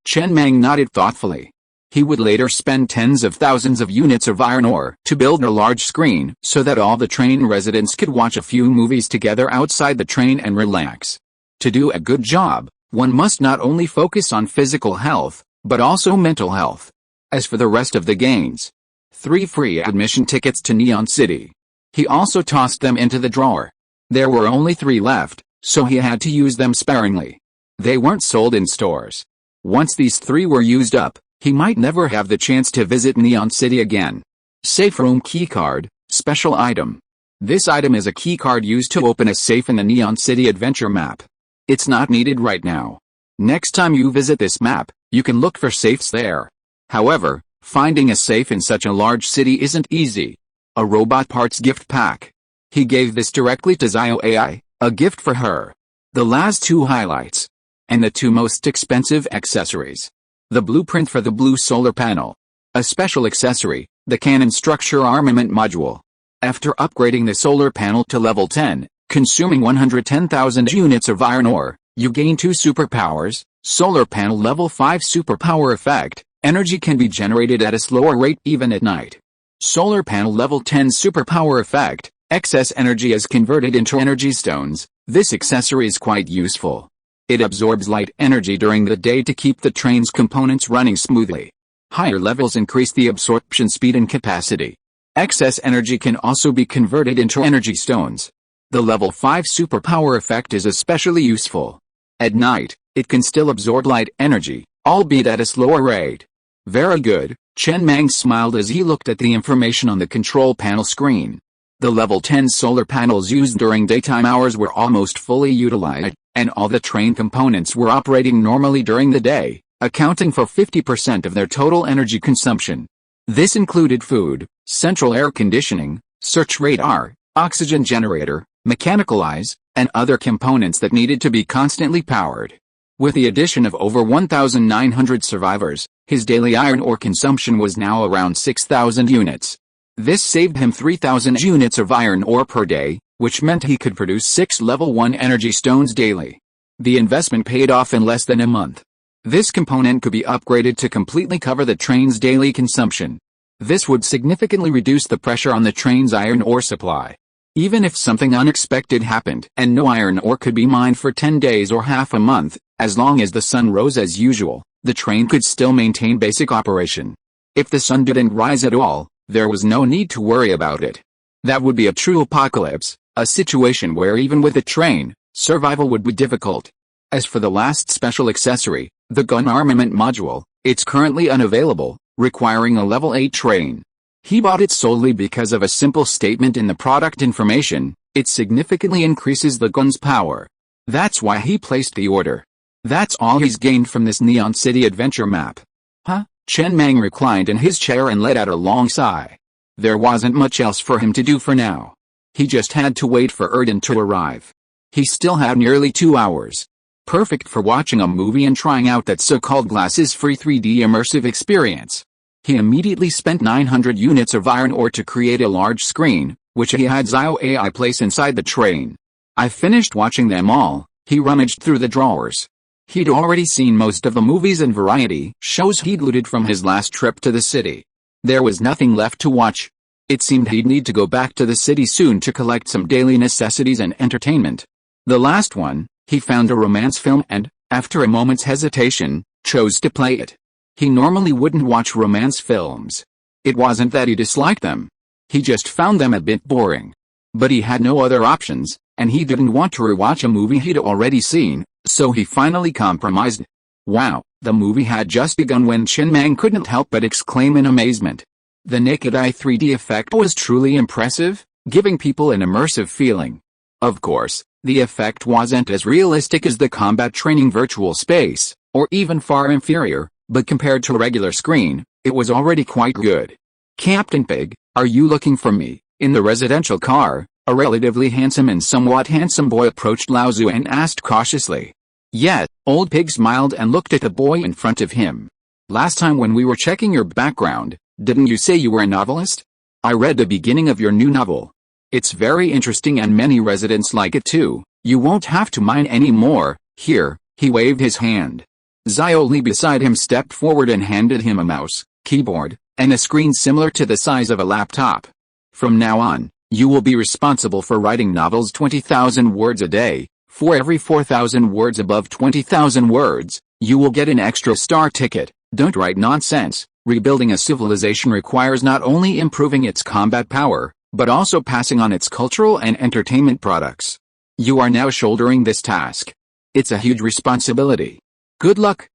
Chen Mang nodded thoughtfully. He would later spend tens of thousands of units of iron ore to build a large screen so that all the train residents could watch a few movies together outside the train and relax. To do a good job, one must not only focus on physical health, but also mental health. As for the rest of the gains, 3 free admission tickets to Neon City. He also tossed them into the drawer. There were only 3 left, so he had to use them sparingly. They weren't sold in stores. Once these 3 were used up, he might never have the chance to visit Neon City again. Safe room keycard, special item. This item is a keycard used to open a safe in the Neon City adventure map. It's not needed right now. Next time you visit this map, you can look for safes there. However, finding a safe in such a large city isn't easy. A robot parts gift pack. He gave this directly to Zio AI, a gift for her. The last 2 highlights. And the 2 most expensive accessories. The blueprint for the blue solar panel. A special accessory, the cannon structure armament module. After upgrading the solar panel to level 10, consuming 110,000 units of iron ore, you gain 2 superpowers. Solar panel level 5 superpower effect, energy can be generated at a slower rate even at night. Solar panel level 10 superpower effect, excess energy is converted into energy stones. This accessory is quite useful. It absorbs light energy during the day to keep the train's components running smoothly. Higher levels increase the absorption speed and capacity. Excess energy can also be converted into energy stones. The level 5 superpower effect is especially useful. At night, it can still absorb light energy, albeit at a slower rate. Very good, Chen Mang smiled as he looked at the information on the control panel screen. The level 10 solar panels used during daytime hours were almost fully utilized, and all the train components were operating normally during the day, accounting for 50% of their total energy consumption. This included food, central air conditioning, search radar, oxygen generator, mechanical eyes, and other components that needed to be constantly powered. With the addition of over 1,900 survivors, his daily iron ore consumption was now around 6,000 units. This saved him 3,000 units of iron ore per day, which meant he could produce 6 level 1 energy stones daily. The investment paid off in less than a month. This component could be upgraded to completely cover the train's daily consumption. This would significantly reduce the pressure on the train's iron ore supply. Even if something unexpected happened and no iron ore could be mined for 10 days or half a month, as long as the sun rose as usual, the train could still maintain basic operation. If the sun didn't rise at all, there was no need to worry about it. That would be a true apocalypse, a situation where even with a train, survival would be difficult. As for the last special accessory, the gun armament module, it's currently unavailable, requiring a level 8 train. He bought it solely because of a simple statement in the product information: it significantly increases the gun's power. That's why he placed the order. That's all he's gained from this Neon City adventure map. Huh? Chen Mang reclined in his chair and let out a long sigh. There wasn't much else for him to do for now. He just had to wait for Erden to arrive. He still had nearly 2 hours. Perfect for watching a movie and trying out that so-called glasses-free 3D immersive experience. He immediately spent 900 units of iron ore to create a large screen, which he had Zio AI place inside the train. I finished watching them all. He rummaged through the drawers. He'd already seen most of the movies and variety shows he'd looted from his last trip to the city. There was nothing left to watch. It seemed he'd need to go back to the city soon to collect some daily necessities and entertainment. The last one, he found a romance film and, after a moment's hesitation, chose to play it. He normally wouldn't watch romance films. It wasn't that he disliked them. He just found them a bit boring. But he had no other options, and he didn't want to rewatch a movie he'd already seen, so he finally compromised. Wow, the movie had just begun when Chen Mang couldn't help but exclaim in amazement. The naked eye 3D effect was truly impressive, giving people an immersive feeling. Of course, the effect wasn't as realistic as the combat training virtual space, or even far inferior, but compared to a regular screen, it was already quite good. "Captain Pig, are you looking for me?" In the residential car, a relatively handsome and somewhat handsome boy approached Lao Tzu and asked cautiously. "Yes," Old Pig smiled and looked at the boy in front of him. "Last time when we were checking your background, didn't you say you were a novelist? I read the beginning of your new novel. It's very interesting and many residents like it too. You won't have to mine anymore. Here." He waved his hand. Xiao Li beside him stepped forward and handed him a mouse, keyboard, and a screen similar to the size of a laptop. "From now on, you will be responsible for writing novels 20,000 words a day. For every 4,000 words above 20,000 words, you will get an extra star ticket. Don't write nonsense. Rebuilding a civilization requires not only improving its combat power, but also passing on its cultural and entertainment products. You are now shouldering this task. It's a huge responsibility. Good luck."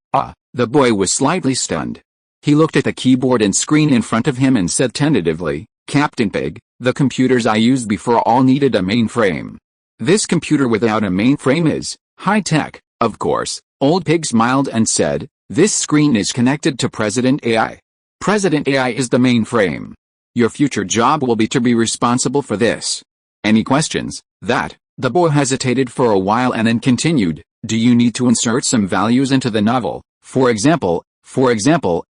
The boy was slightly stunned. He looked at the keyboard and screen in front of him and said tentatively, "Captain Pig, the computers I used before all needed a mainframe. This computer without a mainframe is high-tech." Of course, Old Pig smiled and said, "This screen is connected to President AI. President AI is the mainframe. Your future job will be to be responsible for this. Any questions?" The boy hesitated for a while and then continued, "Do you need to insert some values into the novel? For example,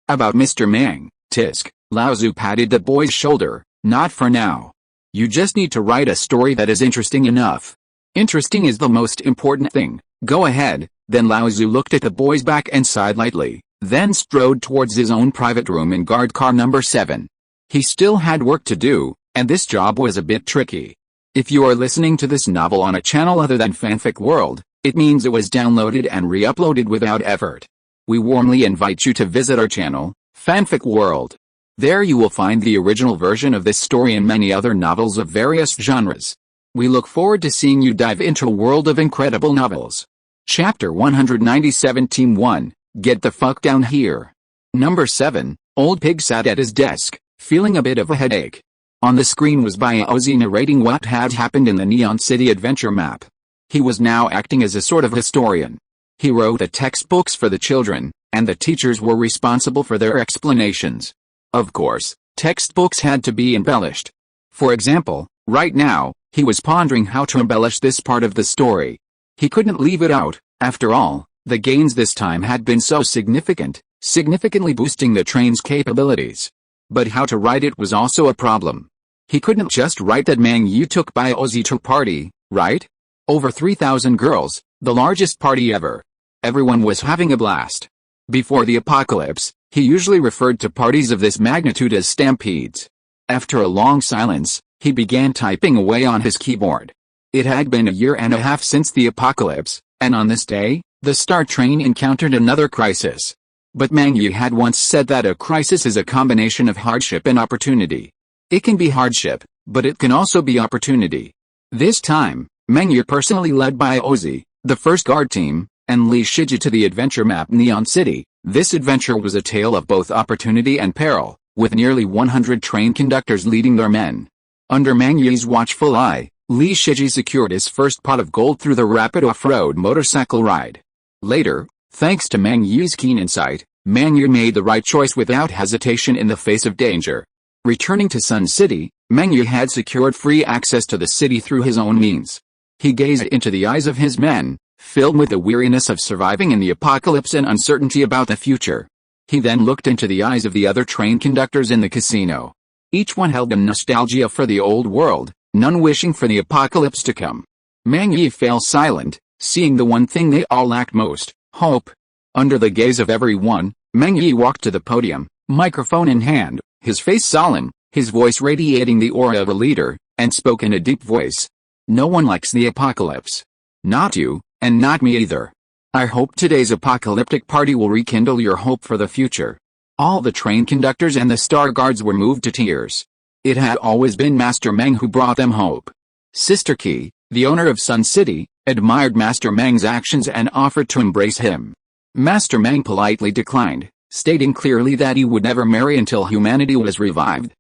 about Mr. Mang, tisk." Lao Tzu patted the boy's shoulder. "Not for now. You just need to write a story that is interesting enough. Interesting is the most important thing. Go ahead." Then Lao Tzu looked at the boy's back and sighed lightly, then strode towards his own private room in guard car number 7. He still had work to do, and this job was a bit tricky. If you are listening to this novel on a channel other than Fanfic World, it means it was downloaded and re-uploaded without effort. We warmly invite you to visit our channel, Fanfic World. There you will find the original version of this story and many other novels of various genres. We look forward to seeing you dive into a world of incredible novels. Chapter 197 Team 1, Get the Fuck Down Here. Number 7, Old Pig sat at his desk, feeling a bit of a headache. On the screen was Ozzy narrating what had happened in the Neon City adventure map. He was now acting as a sort of historian. He wrote the textbooks for the children, and the teachers were responsible for their explanations. Of course, textbooks had to be embellished. For example, right now, he was pondering how to embellish this part of the story. He couldn't leave it out. After all, the gains this time had been so significant, significantly boosting the train's capabilities. But how to write it was also a problem. He couldn't just write that Mang Yu took by Ozzy to party, right? Over 3,000 girls, the largest party ever. Everyone was having a blast. Before the apocalypse, he usually referred to parties of this magnitude as stampedes. After a long silence, he began typing away on his keyboard. It had been a year and a half since the apocalypse, and on this day, the Star Train encountered another crisis. But Mang Yu had once said that a crisis is a combination of hardship and opportunity. It can be hardship, but it can also be opportunity. This time, Mang Yu personally led by Ozzy, the first guard team, and Li Shiji to the adventure map Neon City. This adventure was a tale of both opportunity and peril, with nearly 100 train conductors leading their men. Under Mang Yu's watchful eye, Li Shiji secured his first pot of gold through the rapid off-road motorcycle ride. Later, thanks to Mang Yu's keen insight, Mang Yu made the right choice without hesitation in the face of danger. Returning to Sun City, Mang Yu had secured free access to the city through his own means. He gazed into the eyes of his men, filled with the weariness of surviving in the apocalypse and uncertainty about the future. He then looked into the eyes of the other train conductors in the casino. Each one held a nostalgia for the old world, none wishing for the apocalypse to come. Mang Yu fell silent, seeing the one thing they all lacked most, hope. Under the gaze of everyone, Mang Yu walked to the podium, microphone in hand, his face solemn, his voice radiating the aura of a leader, and spoke in a deep voice. "No one likes the apocalypse. Not you, and not me either. I hope today's apocalyptic party will rekindle your hope for the future." All the train conductors and the star guards were moved to tears. It had always been Master Meng who brought them hope. Sister Qi, The owner of Sun City admired Master Mang's actions and offered to embrace him. Master Mang politely declined, stating clearly that he would never marry until humanity was revived.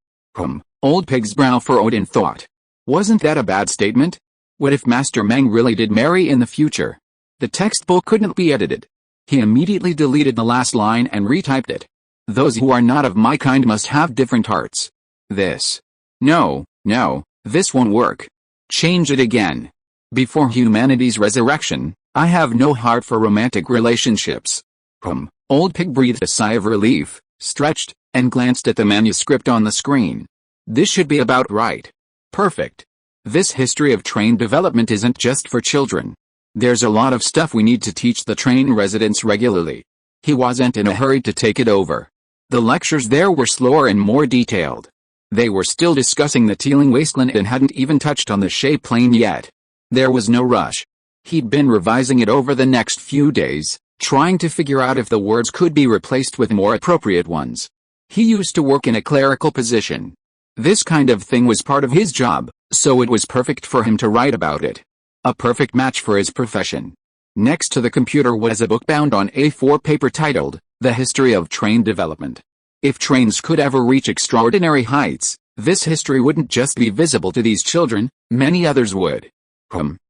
Old Pig's brow furrowed in thought. Wasn't that a bad statement? What if Master Mang really did marry in the future? The textbook couldn't be edited. He immediately deleted the last line and retyped it. Those who are not of my kind must have different hearts. No, this won't work. Change it again. Before humanity's resurrection, I have no heart for romantic relationships. Old Pig breathed a sigh of relief, stretched, and glanced at the manuscript on the screen. This should be about right. Perfect. This history of train development isn't just for children. There's a lot of stuff we need to teach the train residents regularly. He wasn't in a hurry to take it over. The lectures there were slower and more detailed. They were still discussing the teeming wasteland and hadn't even touched on the Shay plane yet. There was no rush. He'd been revising it over the next few days, trying to figure out if the words could be replaced with more appropriate ones. He used to work in a clerical position. This kind of thing was part of his job, so it was perfect for him to write about it. A perfect match for his profession. Next to the computer was a book bound on A4 paper titled, The History of Train Development. If trains could ever reach extraordinary heights, this history wouldn't just be visible to these children, many others would.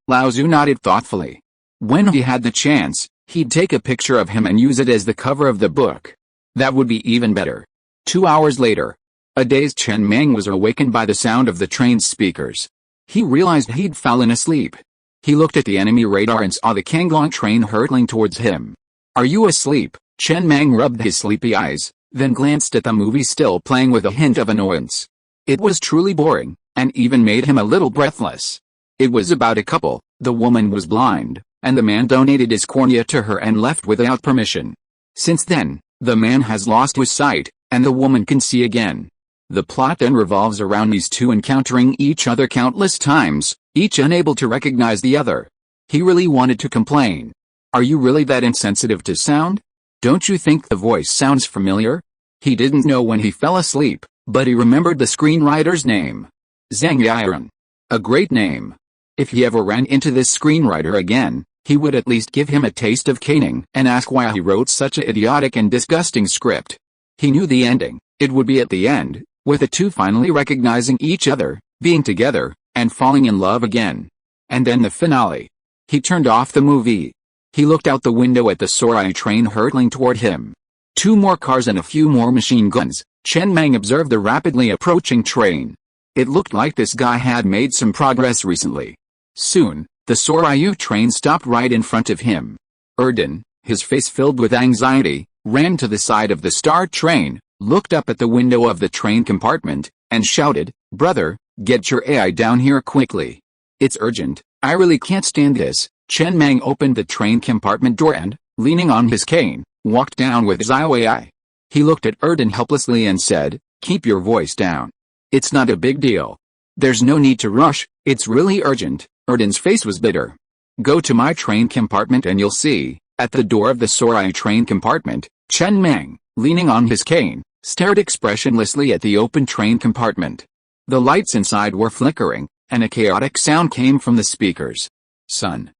Lao Tzu nodded thoughtfully. When he had the chance, he'd take a picture of him and use it as the cover of the book. That would be even better. 2 hours later, a dazed Chen Mang was awakened by the sound of the train's speakers. He realized he'd fallen asleep. He looked at the enemy radar and saw the Kanglong train hurtling towards him. Are you asleep? Chen Mang rubbed his sleepy eyes, then glanced at the movie still playing with a hint of annoyance. It was truly boring, and even made him a little breathless. It was about a couple. The woman was blind, and the man donated his cornea to her and left without permission. Since then, the man has lost his sight, and the woman can see again. The plot then revolves around these two encountering each other countless times, each unable to recognize the other. He really wanted to complain. Are you really that insensitive to sound? Don't you think the voice sounds familiar? He didn't know when he fell asleep, but he remembered the screenwriter's name. Zhang Yiren. A great name. If he ever ran into this screenwriter again, he would at least give him a taste of caning and ask why he wrote such an idiotic and disgusting script. He knew the ending. It would be at the end, with the two finally recognizing each other, being together, and falling in love again. And then the finale. He turned off the movie. He looked out the window at the Sorai train hurtling toward him. 2 more cars and a few more machine guns. Chen Mang observed the rapidly approaching train. It looked like this guy had made some progress recently. Soon, the Soryu train stopped right in front of him. Erden, his face filled with anxiety, ran to the side of the star train, looked up at the window of the train compartment, and shouted, "Brother, get your AI down here quickly. It's urgent, I really can't stand this." Chen Mang opened the train compartment door and, leaning on his cane, walked down with Xiao AI. He looked at Erden helplessly and said, "Keep your voice down. It's not a big deal. There's no need to rush, it's really urgent." Erden's face was bitter. "Go to my train compartment and you'll see." At the door of the Sorai train compartment, Chen Mang, leaning on his cane, stared expressionlessly at the open train compartment. The lights inside were flickering, and a chaotic sound came from the speakers. Son.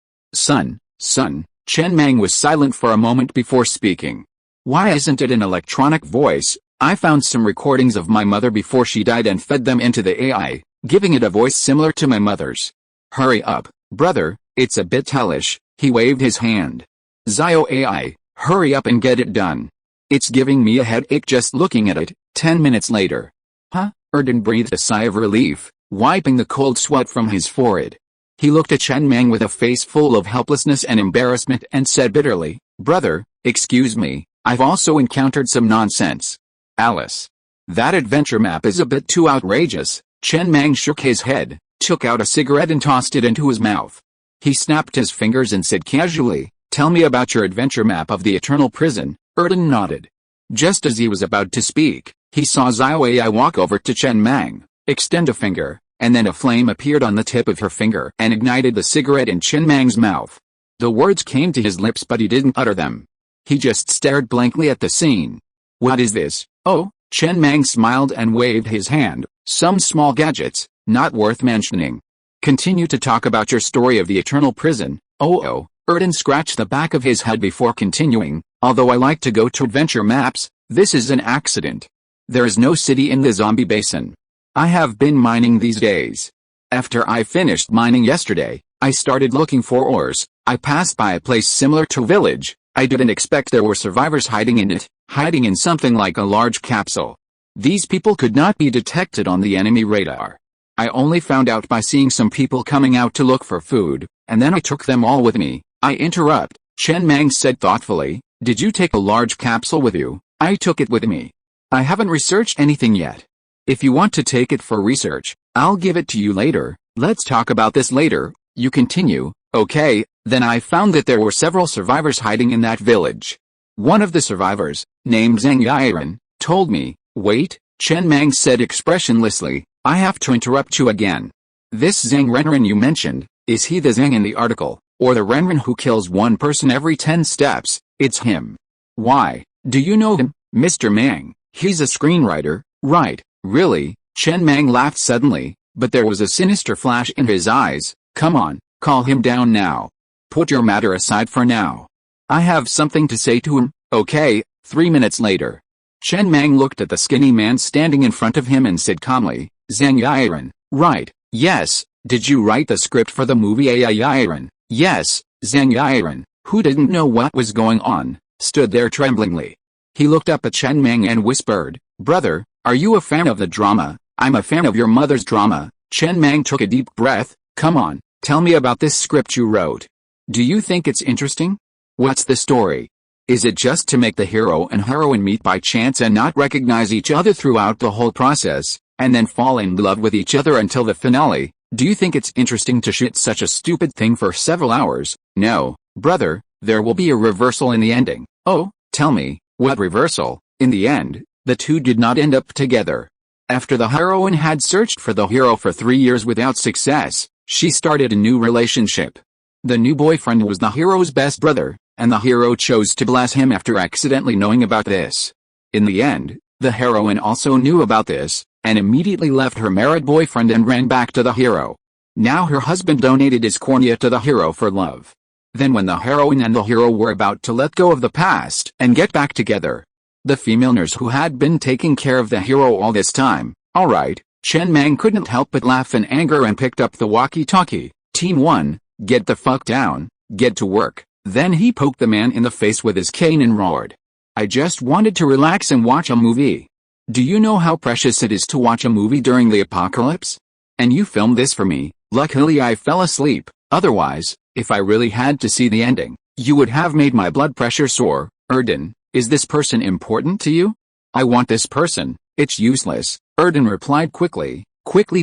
Chen Mang was silent for a moment before speaking. "Why isn't it an electronic voice? I found some recordings of my mother before she died and fed them into the AI, giving it a voice similar to my mother's." "Hurry up, brother, it's a bit hellish." He waved his hand. "Zio AI, hurry up and get it done. It's giving me a headache just looking at it." 10 minutes later. "Huh?" Erden breathed a sigh of relief, wiping the cold sweat from his forehead. He looked at Chen Mang with a face full of helplessness and embarrassment and said bitterly, "Brother, excuse me, I've also encountered some nonsense. Alice. That adventure map is a bit too outrageous." Chen Mang shook his head, took out a cigarette and tossed it into his mouth. He snapped his fingers and said casually, "Tell me about your adventure map of the Eternal Prison." Erden nodded. Just as he was about to speak, he saw Xiao AI walk over to Chen Mang, extend a finger, and then a flame appeared on the tip of her finger and ignited the cigarette in Chen Mang's mouth. The words came to his lips but he didn't utter them. He just stared blankly at the scene. "What is this?" "Oh," Chen Mang smiled and waved his hand, "some small gadgets, not worth mentioning." Continue to talk about your story of the eternal prison. Oh, Erden scratched the back of his head before continuing. Although I like to go to adventure maps, this is an accident. There is no city in the zombie basin. I have been mining these days. After I finished mining yesterday, I started looking for ores. I passed by a place similar to a village. I didn't expect there were survivors hiding in it, hiding in something like a large capsule. These people could not be detected on the enemy radar. I only found out by seeing some people coming out to look for food, and then I took them all with me. I interrupt, Chen Mang said thoughtfully. Did you take a large capsule with you? I took it with me. I haven't researched anything yet. If you want to take it for research, I'll give it to you later. Let's talk about this later. You continue. Okay, then I found that there were several survivors hiding in that village. One of the survivors, named Zhang Yiren, told me. Wait, Chen Mang said expressionlessly. I have to interrupt you again. This Zhang Renren you mentioned, is he the Zhang in the article, or the Renren who kills one person every 10 steps? It's him. Why, do you know him, Mr. Mang? He's a screenwriter, right? Really? Chen Mang laughed suddenly, but there was a sinister flash in his eyes. Come on, call him down now. Put your matter aside for now. I have something to say to him. Okay. 3 minutes later. Chen Mang looked at the skinny man standing in front of him and said calmly, Zhang Yiren, right? Yes. Did you write the script for the movie Yiren? Yes. Zhang Yiren, who didn't know what was going on, stood there tremblingly. He looked up at Chen Mang and whispered, Brother, are you a fan of the drama? I'm a fan of your mother's drama. Chen Mang took a deep breath. Come on, tell me about this script you wrote. Do you think it's interesting? What's the story? Is it just to make the hero and heroine meet by chance and not recognize each other throughout the whole process, and then fall in love with each other until the finale? Do you think it's interesting to shoot such a stupid thing for several hours? No, brother, there will be a reversal in the ending. Oh, tell me, what reversal? In the end, the two did not end up together. After the heroine had searched for the hero for 3 years without success, she started a new relationship. The new boyfriend was the hero's best brother, and the hero chose to bless him after accidentally knowing about this. In the end, the heroine also knew about this, and immediately left her married boyfriend and ran back to the hero. Now her husband donated his cornea to the hero for love. Then when the heroine and the hero were about to let go of the past and get back together, the female nurse who had been taking care of the hero all this time, alright, Chen Mang couldn't help but laugh in anger and picked up the walkie-talkie. Team 1, get the fuck down, get to work. Then he poked the man in the face with his cane and roared. I just wanted to relax and watch a movie. Do you know how precious it is to watch a movie during the apocalypse? And you filmed this for me. Luckily I fell asleep. Otherwise, if I really had to see the ending, you would have made my blood pressure soar. Erden, is this person important to you? I want this person. It's useless, Erden replied quickly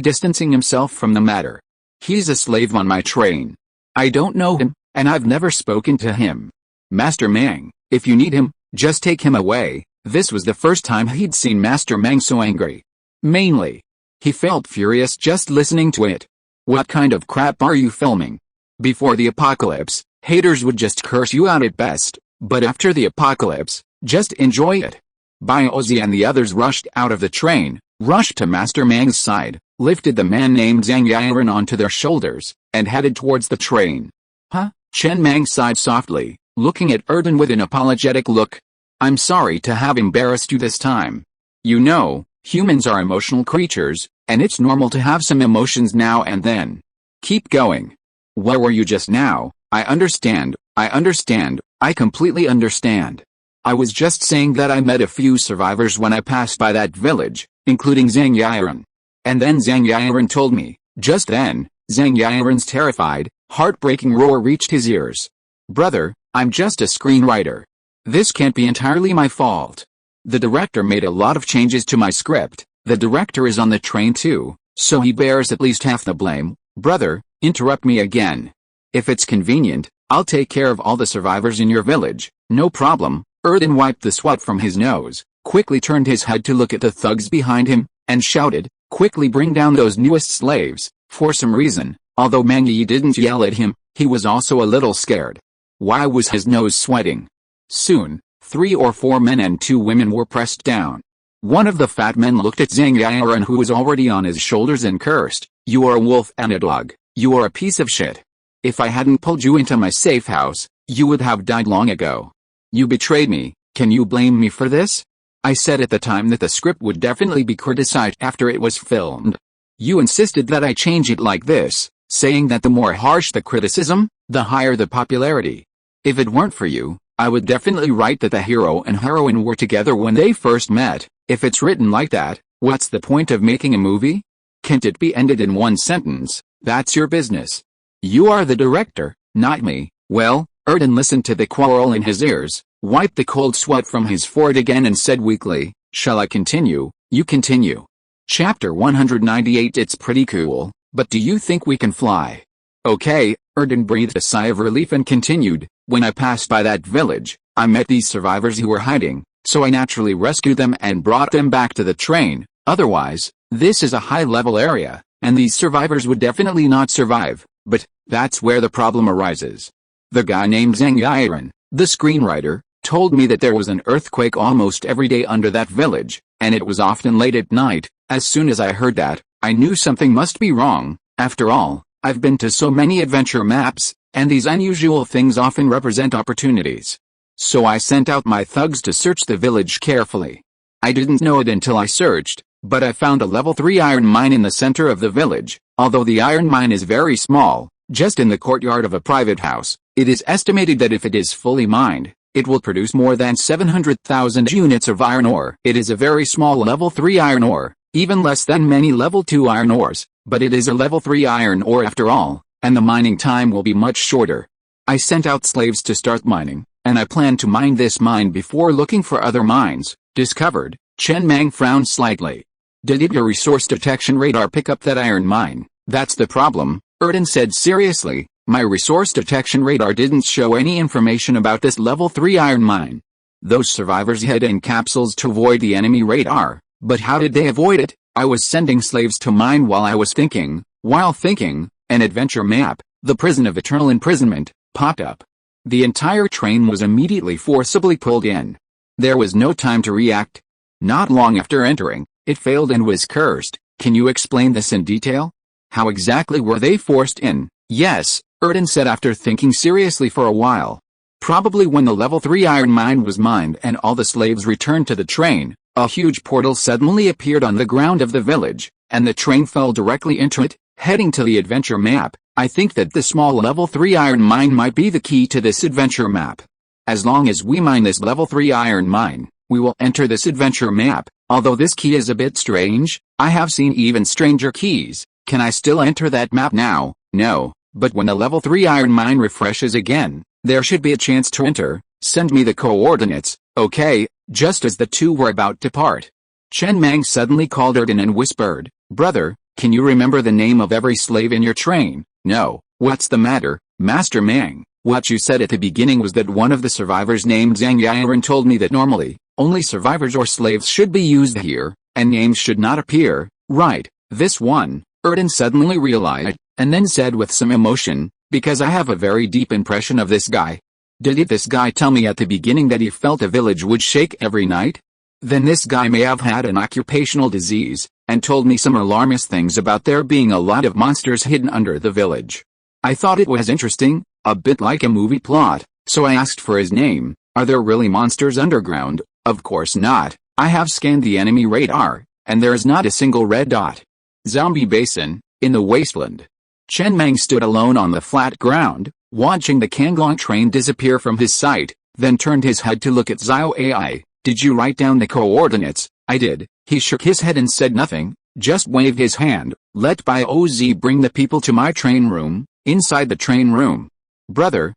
distancing himself from the matter. He's a slave on my train. I don't know him, and I've never spoken to him. Master Mang, if you need him, just take him away. This was the first time he'd seen Master Mang so angry. Mainly, he felt furious just listening to it. What kind of crap are you filming? Before the apocalypse, haters would just curse you out at best, but after the apocalypse, just enjoy it. Bai Ozi and the others rushed out of the train, rushed to Master Mang's side, lifted the man named Zhang Yiren onto their shoulders, and headed towards the train. Huh? Chen Mang sighed softly, looking at Erden with an apologetic look. I'm sorry to have embarrassed you this time. You know, humans are emotional creatures, and it's normal to have some emotions now and then. Keep going. Where were you just now? I understand, I completely understand. I was just saying that I met a few survivors when I passed by that village, including Zhang Yiren. And then Zhang Yiren told me. Just then, Zhang Yiren's terrified, heartbreaking roar reached his ears. Brother, I'm just a screenwriter. This can't be entirely my fault. The director made a lot of changes to my script. The director is on the train too, so he bears at least half the blame. Brother, interrupt me again. If it's convenient, I'll take care of all the survivors in your village. No problem. Erden wiped the sweat from his nose, quickly turned his head to look at the thugs behind him, and shouted, quickly bring down those newest slaves. For some reason, although Mang Yi didn't yell at him, he was also a little scared. Why was his nose sweating? Soon, 3 or 4 men and 2 women were pressed down. One of the fat men looked at Zhang Yiren who was already on his shoulders and cursed, you are a wolf and a dog. You are a piece of shit. If I hadn't pulled you into my safe house, you would have died long ago. You betrayed me. Can you blame me for this? I said at the time that the script would definitely be criticized after it was filmed. You insisted that I change it like this, saying that the more harsh the criticism, the higher the popularity. If it weren't for you, I would definitely write that the hero and heroine were together when they first met. If it's written like that, what's the point of making a movie? Can't it be ended in one sentence? That's your business. You are the director, not me. Well, Erden listened to the quarrel in his ears, wiped the cold sweat from his forehead again and said weakly, "Shall I continue?" "You continue." Chapter 198. It's pretty cool, but do you think we can fly? Okay, Erden breathed a sigh of relief and continued, "When I passed by that village, I met these survivors who were hiding, so I naturally rescued them and brought them back to the train. Otherwise, this is a high-level area, and these survivors would definitely not survive, but that's where the problem arises. The guy named Zhang Yiren, the screenwriter, told me that there was an earthquake almost every day under that village, and it was often late at night. As soon as I heard that, I knew something must be wrong. After all, I've been to so many adventure maps, and these unusual things often represent opportunities. So I sent out my thugs to search the village carefully. I didn't know it until I searched, but I found a level 3 iron mine in the center of the village. Although the iron mine is very small, just in the courtyard of a private house, it is estimated that if it is fully mined, it will produce more than 700,000 units of iron ore. It is a very small level 3 iron ore, even less than many level 2 iron ores, but it is a level 3 iron ore after all, and the mining time will be much shorter. I sent out slaves to start mining, and I plan to mine this mine before looking for other mines discovered. Chen Mang frowned slightly. Did your resource detection radar pick up that iron mine? That's the problem, Erden said seriously. My resource detection radar didn't show any information about this level 3 iron mine. Those survivors hid in capsules to avoid the enemy radar, but how did they avoid it? I was sending slaves to mine while I was thinking. While thinking, an adventure map, the prison of eternal imprisonment, popped up. The entire train was immediately forcibly pulled in. There was no time to react. Not long after entering, it failed and was cursed. Can you explain this in detail? How exactly were they forced in? Yes, Erden said after thinking seriously for a while. Probably when the level 3 iron mine was mined and all the slaves returned to the train, a huge portal suddenly appeared on the ground of the village, and the train fell directly into it, heading to the adventure map. I think that the small level 3 iron mine might be the key to this adventure map. As long as we mine this level 3 iron mine, we will enter this adventure map. Although this key is a bit strange, I have seen even stranger keys. Can I still enter that map now? No, but when the level 3 iron mine refreshes again, there should be a chance to enter. Send me the coordinates. Okay. Just as the two were about to part, Chen Mang suddenly called Erden and whispered, "Brother, can you remember the name of every slave in your train?" "No." "What's the matter, Master Mang?" "What you said at the beginning was that one of the survivors named Zhang Yiren told me that normally, only survivors or slaves should be used here, and names should not appear." "Right, this one," Erden suddenly realized, and then said with some emotion, "because I have a very deep impression of this guy." Did this guy tell me at the beginning that he felt a village would shake every night? Then this guy may have had an occupational disease, and told me some alarmist things about there being a lot of monsters hidden under the village. I thought it was interesting, a bit like a movie plot, so I asked for his name. Are there really monsters underground? Of course not. I have scanned the enemy radar, and there is not a single red dot. Zombie Basin, in the wasteland. Chen Mang stood alone on the flat ground, watching the Kanglong train disappear from his sight, then turned his head to look at Xiao Ai. "Did you write down the coordinates?" "I did." He shook his head and said nothing, just waved his hand. "Let Bai Oz bring the people to my train room." Inside the train room. Brother,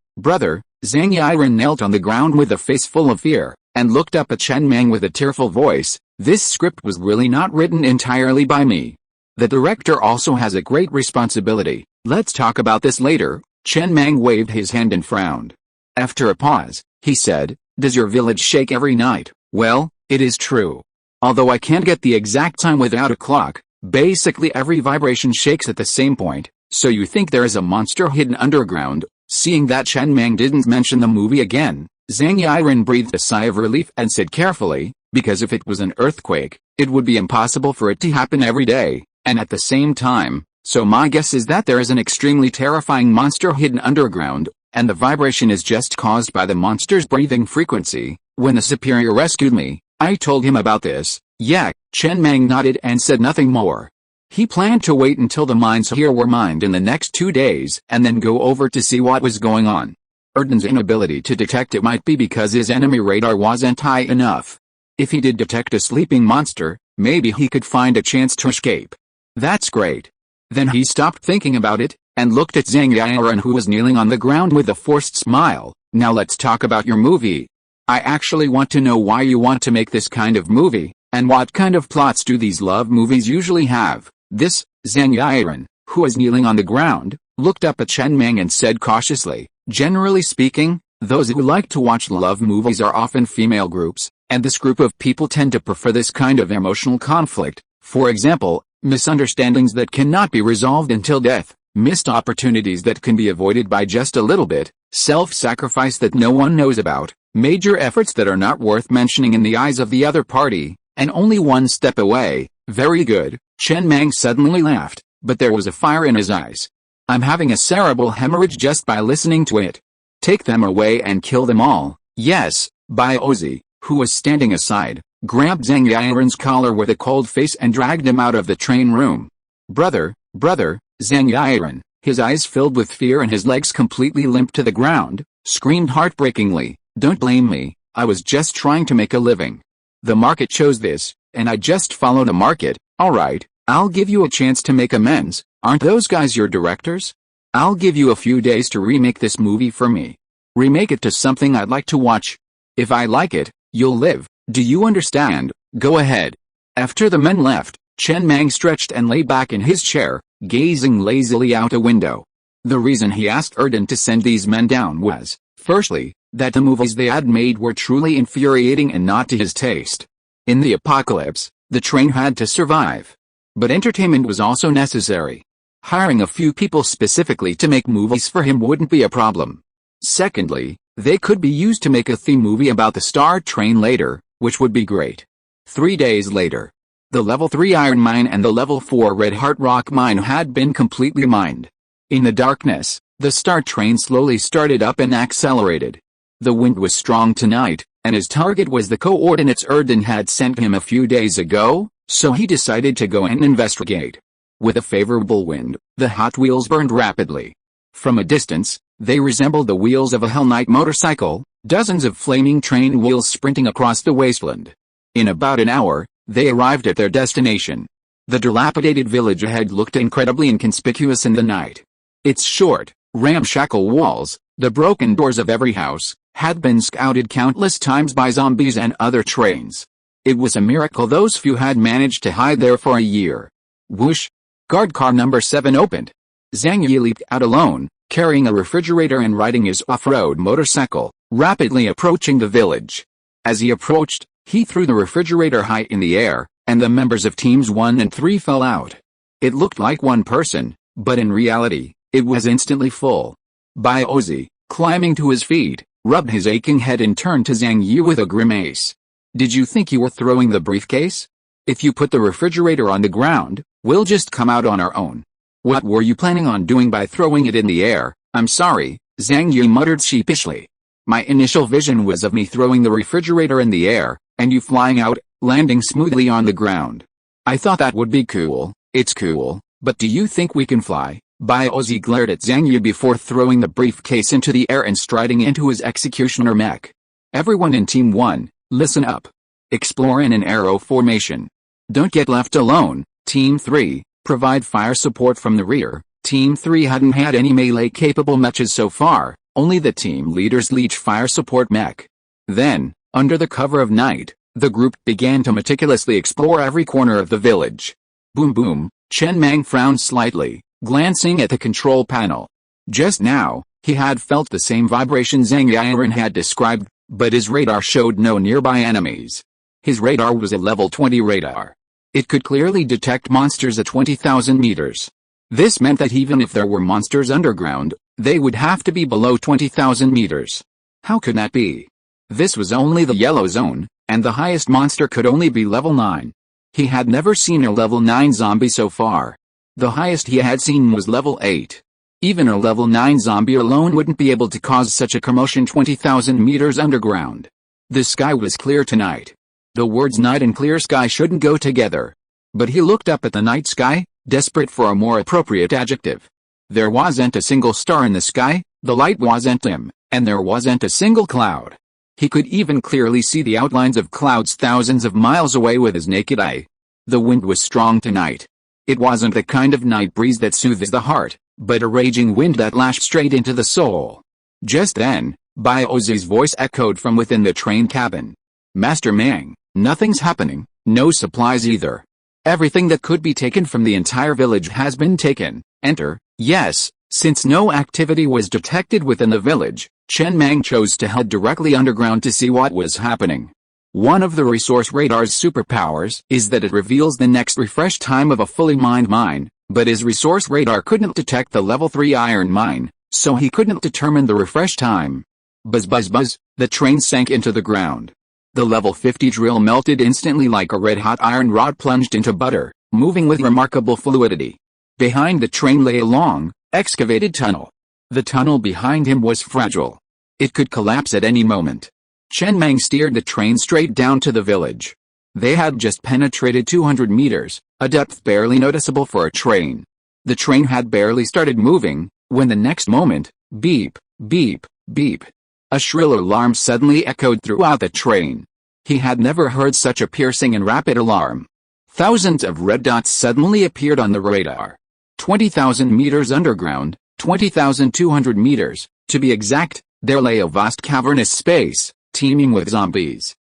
Zhang Yiren knelt on the ground with a face full of fear, and looked up at Chen Mang with a tearful voice. "This script was really not written entirely by me. The director also has a great responsibility. Let's talk about this later." Chen Mang waved his hand and frowned. After a pause, he said, "Does your village shake every night?" "Well, it is true. Although I can't get the exact time without a clock, basically every vibration shakes at the same point." "So you think there is a monster hidden underground?" Seeing that Chen Mang didn't mention the movie again, Zhang Yiren breathed a sigh of relief and said carefully, "Because if it was an earthquake, it would be impossible for it to happen every day, and at the same time, So my guess is that there is an extremely terrifying monster hidden underground, and the vibration is just caused by the monster's breathing frequency. When the superior rescued me, I told him about this. Yeah, Chen Mang nodded and said nothing more. He planned to wait until the mines here were mined in the next 2 days and then go over to see what was going on. Erden's inability to detect it might be because his enemy radar wasn't high enough. If he did detect a sleeping monster, maybe he could find a chance to escape. That's great. Then he stopped thinking about it, and looked at Zhang Yiren, who was kneeling on the ground with a forced smile. Now let's talk about your movie. I actually want to know why you want to make this kind of movie, and what kind of plots do these love movies usually have. This, Zhang Yiren, who was kneeling on the ground, looked up at Chen Mang and said cautiously, generally speaking, those who like to watch love movies are often female groups, and this group of people tend to prefer this kind of emotional conflict. For example, misunderstandings that cannot be resolved until death, missed opportunities that can be avoided by just a little bit, self-sacrifice that no one knows about, major efforts that are not worth mentioning in the eyes of the other party, and only one step away. Very good. Chen Mang suddenly laughed, but there was a fire in his eyes. I'm having a cerebral hemorrhage just by listening to it. Take them away and kill them all. Yes. Bai Ozi, who was standing aside, grabbed Zhang Yiren's collar with a cold face and dragged him out of the train room. Brother, Zhang Yiren, his eyes filled with fear and his legs completely limp to the ground, screamed heartbreakingly, don't blame me, I was just trying to make a living. The market chose this, and I just followed the market. Alright, I'll give you a chance to make amends. Aren't those guys your directors? I'll give you a few days to remake this movie for me. Remake it to something I'd like to watch. If I like it, you'll live. Do you understand? Go ahead. After the men left, Chen Mang stretched and lay back in his chair, gazing lazily out a window. The reason he asked Erden to send these men down was, firstly, that the movies they had made were truly infuriating and not to his taste. In the apocalypse, the train had to survive. But entertainment was also necessary. Hiring a few people specifically to make movies for him wouldn't be a problem. Secondly, they could be used to make a theme movie about the Star Train later, which would be great. 3 days later, the level 3 iron mine and the level 4 red heart rock mine had been completely mined. In the darkness, the Star Train slowly started up and accelerated. The wind was strong tonight, and his target was the coordinates Erden had sent him a few days ago, so he decided to go and investigate. With a favorable wind, the Hot Wheels burned rapidly. From a distance, they resembled the wheels of a Hell Knight motorcycle, dozens of flaming train wheels sprinting across the wasteland. In about an hour, they arrived at their destination. The dilapidated village ahead looked incredibly inconspicuous in the night. Its short, ramshackle walls, the broken doors of every house, had been scouted countless times by zombies and other trains. It was a miracle those few had managed to hide there for a year. Whoosh! Guard car number 7 opened. Zhang Yi leaped out alone, carrying a refrigerator and riding his off-road motorcycle, rapidly approaching the village. As he approached, he threw the refrigerator high in the air, and the members of teams 1 and 3 fell out. It looked like one person, but in reality, it was instantly full. Bai Ozi, climbing to his feet, rubbed his aching head and turned to Zhang Yi with a grimace. Did you think you were throwing the briefcase? If you put the refrigerator on the ground, we'll just come out on our own. What were you planning on doing by throwing it in the air? I'm sorry, Zhang Yi muttered sheepishly. My initial vision was of me throwing the refrigerator in the air, and you flying out, landing smoothly on the ground. I thought that would be cool. It's cool, but do you think we can fly? Bai Ozi glared at Zhang Yi before throwing the briefcase into the air and striding into his executioner mech. Everyone in Team 1, listen up. Explore in an arrow formation. Don't get left alone. Team 3, provide fire support from the rear. Team 3 hadn't had any melee-capable mechs so far, only the team leader's leech fire support mech. Then, under the cover of night, the group began to meticulously explore every corner of the village. Boom boom, Chen Mang frowned slightly, glancing at the control panel. Just now, he had felt the same vibration Zhang Yiren had described, but his radar showed no nearby enemies. His radar was a level 20 radar. It could clearly detect monsters at 20,000 meters. This meant that even if there were monsters underground, they would have to be below 20,000 meters. How could that be? This was only the yellow zone, and the highest monster could only be level 9. He had never seen a level 9 zombie so far. The highest he had seen was level 8. Even a level 9 zombie alone wouldn't be able to cause such a commotion 20,000 meters underground. The sky was clear tonight. The words night and clear sky shouldn't go together. But he looked up at the night sky, desperate for a more appropriate adjective. There wasn't a single star in the sky, the light wasn't dim, and there wasn't a single cloud. He could even clearly see the outlines of clouds thousands of miles away with his naked eye. The wind was strong tonight. It wasn't the kind of night breeze that soothes the heart, but a raging wind that lashed straight into the soul. Just then, Biozi's voice echoed from within the train cabin. Master Mang, nothing's happening, no supplies either. Everything that could be taken from the entire village has been taken. Enter. Yes, since no activity was detected within the village, Chen Mang chose to head directly underground to see what was happening. One of the resource radar's superpowers is that it reveals the next refresh time of a fully mined mine, but his resource radar couldn't detect the level 3 iron mine, so he couldn't determine the refresh time. Buzz buzz buzz, the train sank into the ground. The level 50 drill melted instantly like a red-hot iron rod plunged into butter, moving with remarkable fluidity. Behind the train lay a long, excavated tunnel. The tunnel behind him was fragile. It could collapse at any moment. Chen Mang steered the train straight down to the village. They had just penetrated 200 meters, a depth barely noticeable for a train. The train had barely started moving, when the next moment, beep, beep, beep. A shrill alarm suddenly echoed throughout the train. He had never heard such a piercing and rapid alarm. Thousands of red dots suddenly appeared on the radar. 20,000 meters underground, 20,200 meters, to be exact, there lay a vast cavernous space, teeming with zombies.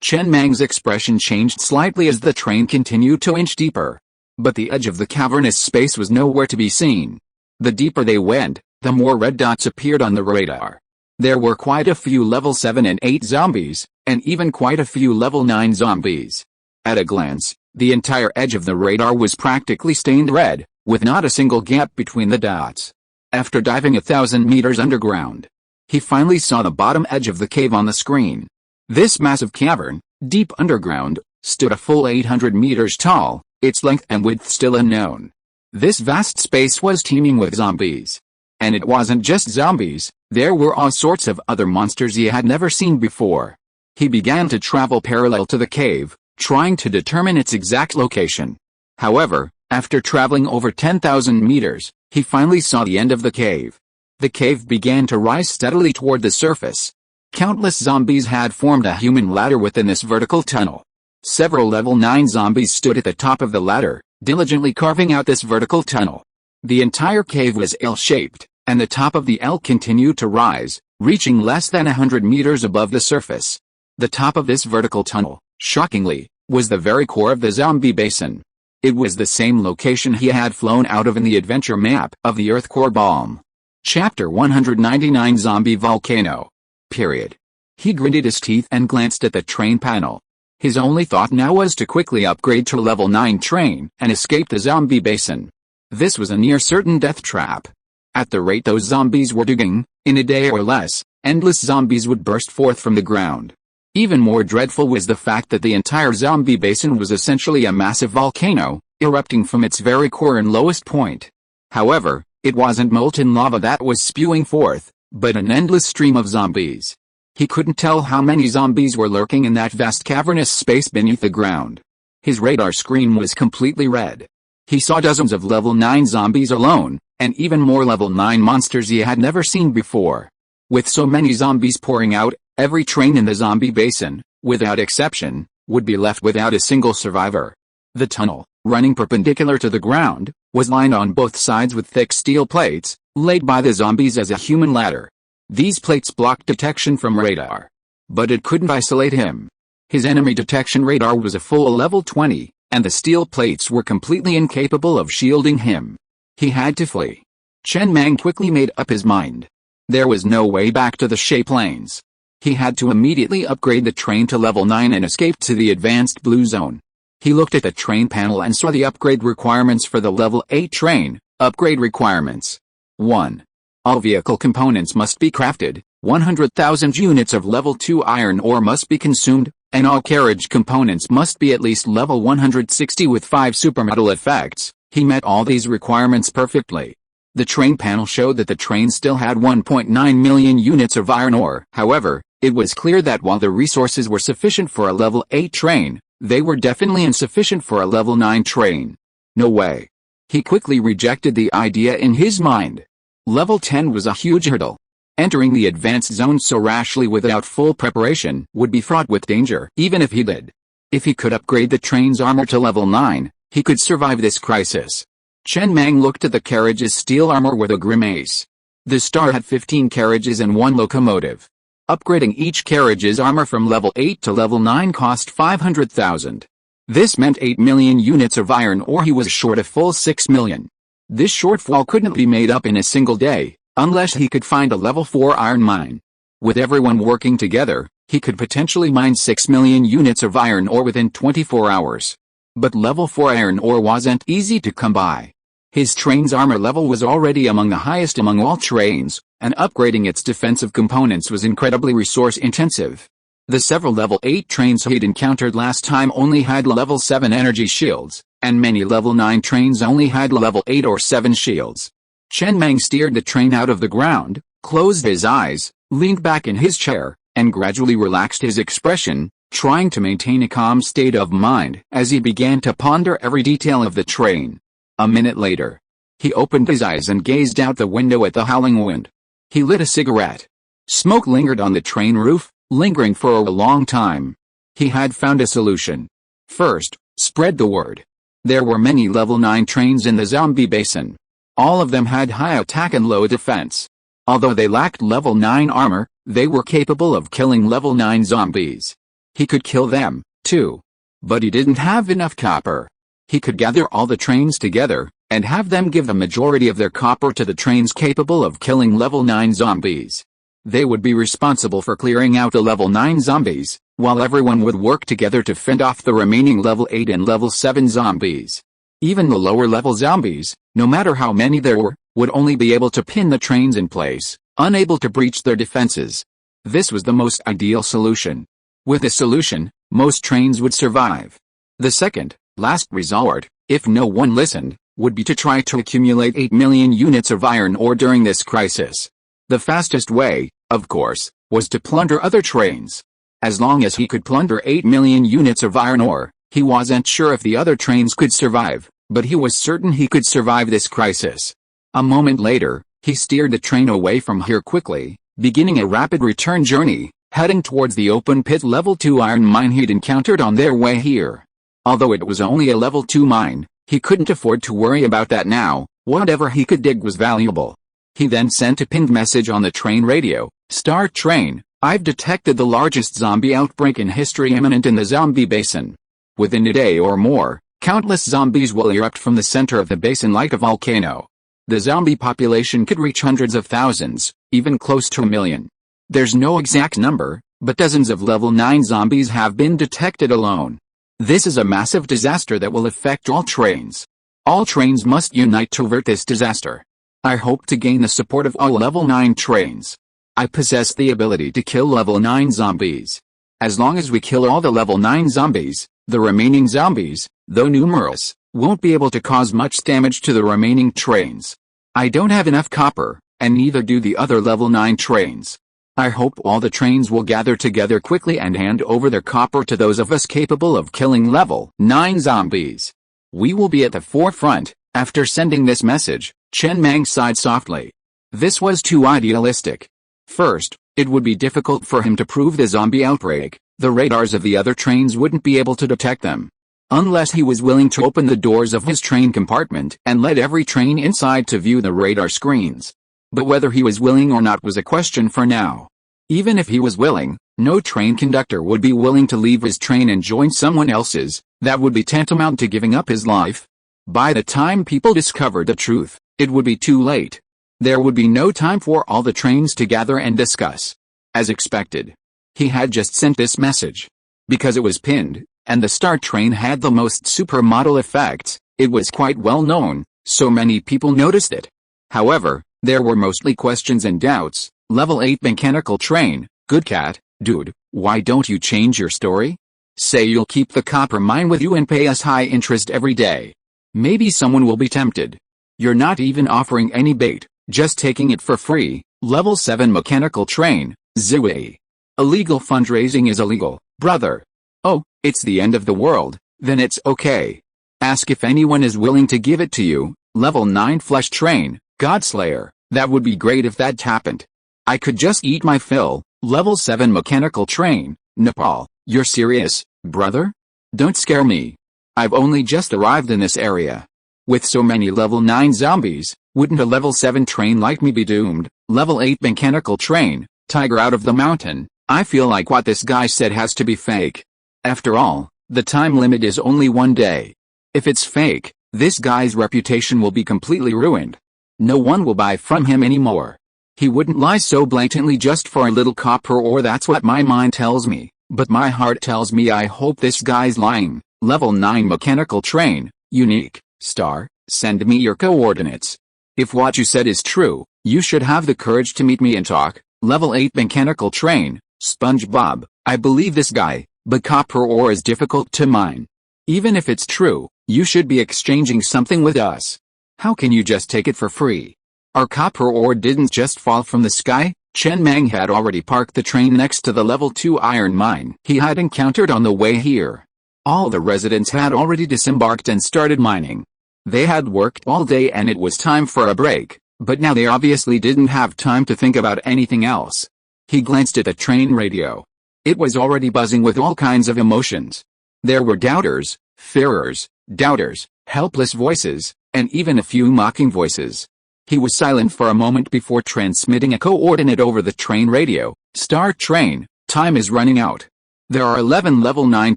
Chen Mang's expression changed slightly as the train continued to inch deeper. But the edge of the cavernous space was nowhere to be seen. The deeper they went, the more red dots appeared on the radar. There were quite a few level 7 and 8 zombies, and even quite a few level 9 zombies. At a glance, the entire edge of the radar was practically stained red, with not a single gap between the dots. After diving 1,000 meters underground, he finally saw the bottom edge of the cave on the screen. This massive cavern, deep underground, stood a full 800 meters tall, its length and width still unknown. This vast space was teeming with zombies. And it wasn't just zombies, there were all sorts of other monsters he had never seen before. He began to travel parallel to the cave, trying to determine its exact location. However, after traveling over 10,000 meters, he finally saw the end of the cave. The cave began to rise steadily toward the surface. Countless zombies had formed a human ladder within this vertical tunnel. Several level 9 zombies stood at the top of the ladder, diligently carving out this vertical tunnel. The entire cave was L-shaped, and the top of the L continued to rise, reaching less than 100 meters above the surface. The top of this vertical tunnel, shockingly, was the very core of the zombie basin. It was the same location he had flown out of in the adventure map of the Earth Core Bomb. Chapter 199 Zombie Volcano. Period. He gritted his teeth and glanced at the train panel. His only thought now was to quickly upgrade to level 9 train and escape the zombie basin. This was a near-certain death trap. At the rate those zombies were digging, in a day or less, endless zombies would burst forth from the ground. Even more dreadful was the fact that the entire zombie basin was essentially a massive volcano, erupting from its very core and lowest point. However, it wasn't molten lava that was spewing forth, but an endless stream of zombies. He couldn't tell how many zombies were lurking in that vast cavernous space beneath the ground. His radar screen was completely red. He saw dozens of level 9 zombies alone, and even more level 9 monsters he had never seen before. With so many zombies pouring out, every train in the zombie basin, without exception, would be left without a single survivor. The tunnel, running perpendicular to the ground, was lined on both sides with thick steel plates, laid by the zombies as a human ladder. These plates blocked detection from radar. But it couldn't isolate him. His enemy detection radar was a full level 20, and the steel plates were completely incapable of shielding him. He had to flee. Chen Mang quickly made up his mind. There was no way back to the shape lanes. He had to immediately upgrade the train to level 9 and escape to the advanced blue zone. He looked at the train panel and saw the upgrade requirements for the level 8 train. Upgrade requirements. 1. All vehicle components must be crafted, 100,000 units of level 2 iron ore must be consumed, and all carriage components must be at least level 160 with 5 supermetal effects, He met all these requirements perfectly. The train panel showed that the train still had 1.9 million units of iron ore. However, it was clear that while the resources were sufficient for a level 8 train, they were definitely insufficient for a level 9 train. No way. He quickly rejected the idea in his mind. Level 10 was a huge hurdle. Entering the advanced zone so rashly without full preparation would be fraught with danger, even if he did. If he could upgrade the train's armor to level 9, he could survive this crisis. Chen Mang looked at the carriage's steel armor with a grimace. The Star had 15 carriages and 1 locomotive. Upgrading each carriage's armor from level 8 to level 9 cost 500,000. This meant 8 million units of iron ore. He was short a full 6 million. This shortfall couldn't be made up in a single day, unless he could find a level 4 iron mine. With everyone working together, he could potentially mine 6 million units of iron ore within 24 hours. But level 4 iron ore wasn't easy to come by. His train's armor level was already among the highest among all trains, and upgrading its defensive components was incredibly resource-intensive. The several level 8 trains he'd encountered last time only had level 7 energy shields, and many level 9 trains only had level 8 or 7 shields. Chen Mang steered the train out of the ground, closed his eyes, leaned back in his chair, and gradually relaxed his expression, trying to maintain a calm state of mind as he began to ponder every detail of the train. A minute later, he opened his eyes and gazed out the window at the howling wind. He lit a cigarette. Smoke lingered on the train roof, lingering for a long time. He had found a solution. First, spread the word. There were many level 9 trains in the zombie basin. All of them had high attack and low defense. Although they lacked level 9 armor, they were capable of killing level 9 zombies. He could kill them, too. But he didn't have enough copper. He could gather all the trains together, and have them give the majority of their copper to the trains capable of killing level 9 zombies. They would be responsible for clearing out the level 9 zombies, while everyone would work together to fend off the remaining level 8 and level 7 zombies. Even the lower level zombies, no matter how many there were, would only be able to pin the trains in place, unable to breach their defenses. This was the most ideal solution. With this solution, most trains would survive. The second, last resort, if no one listened, would be to try to accumulate 8 million units of iron ore during this crisis. The fastest way, of course, was to plunder other trains. As long as he could plunder 8 million units of iron ore, he wasn't sure if the other trains could survive, but he was certain he could survive this crisis. A moment later, he steered the train away from here quickly, beginning a rapid return journey, heading towards the open pit level 2 iron mine he'd encountered on their way here. Although it was only a level 2 mine, he couldn't afford to worry about that now. Whatever he could dig was valuable. He then sent a pinned message on the train radio. Star Train, I've detected the largest zombie outbreak in history imminent in the zombie basin. Within a day or more, countless zombies will erupt from the center of the basin like a volcano. The zombie population could reach hundreds of thousands, even close to 1 million. There's no exact number, but dozens of level 9 zombies have been detected alone. This is a massive disaster that will affect all trains. All trains must unite to avert this disaster. I hope to gain the support of all level 9 trains. I possess the ability to kill level 9 zombies. As long as we kill all the level 9 zombies, the remaining zombies, though numerous, won't be able to cause much damage to the remaining trains. I don't have enough copper, and neither do the other level 9 trains. I hope all the trains will gather together quickly and hand over their copper to those of us capable of killing level 9 zombies. We will be at the forefront. After sending this message, Chen Mang sighed softly. This was too idealistic. First, it would be difficult for him to prove the zombie outbreak. The radars of the other trains wouldn't be able to detect them. Unless he was willing to open the doors of his train compartment and let every train inside to view the radar screens. But whether he was willing or not was a question for now. Even if he was willing, no train conductor would be willing to leave his train and join someone else's. That would be tantamount to giving up his life. By the time people discovered the truth, it would be too late. There would be no time for all the trains to gather and discuss. As expected, he had just sent this message. Because it was pinned, and the Star Train had the most supermodel effects, it was quite well known, so many people noticed it. However, there were mostly questions and doubts. Level 8 mechanical train, good cat, dude, why don't you change your story? Say you'll keep the copper mine with you and pay us high interest every day. Maybe someone will be tempted. You're not even offering any bait, just taking it for free. Level 7 mechanical train, Zooey. Illegal fundraising is illegal, brother. Oh, it's the end of the world, then it's okay. Ask if anyone is willing to give it to you. Level 9 flesh train, Godslayer. That would be great if that happened. I could just eat my fill. Level 7 mechanical train, Nepal. You're serious, brother? Don't scare me. I've only just arrived in this area. With so many level 9 zombies, wouldn't a level 7 train like me be doomed? Level 8 mechanical train, Tiger out of the mountain. I feel like what this guy said has to be fake. After all, the time limit is only 1 day. If it's fake, this guy's reputation will be completely ruined. No one will buy from him anymore. He wouldn't lie so blatantly just for a little copper ore, that's what my mind tells me, but my heart tells me I hope this guy's lying. Level 9 mechanical train, unique, star, send me your coordinates. If what you said is true, you should have the courage to meet me and talk. Level 8 mechanical train, SpongeBob. I believe this guy, but copper ore is difficult to mine. Even if it's true, you should be exchanging something with us. How can you just take it for free? Our copper ore didn't just fall from the sky. Chen Mang had already parked the train next to the level 2 iron mine he had encountered on the way here. All the residents had already disembarked and started mining. They had worked all day and it was time for a break, but now they obviously didn't have time to think about anything else. He glanced at the train radio. It was already buzzing with all kinds of emotions. There were doubters, fearers, doubters, helpless voices, and even a few mocking voices. He was silent for a moment before transmitting a coordinate over the train radio. Star train, time is running out. There are 11 level 9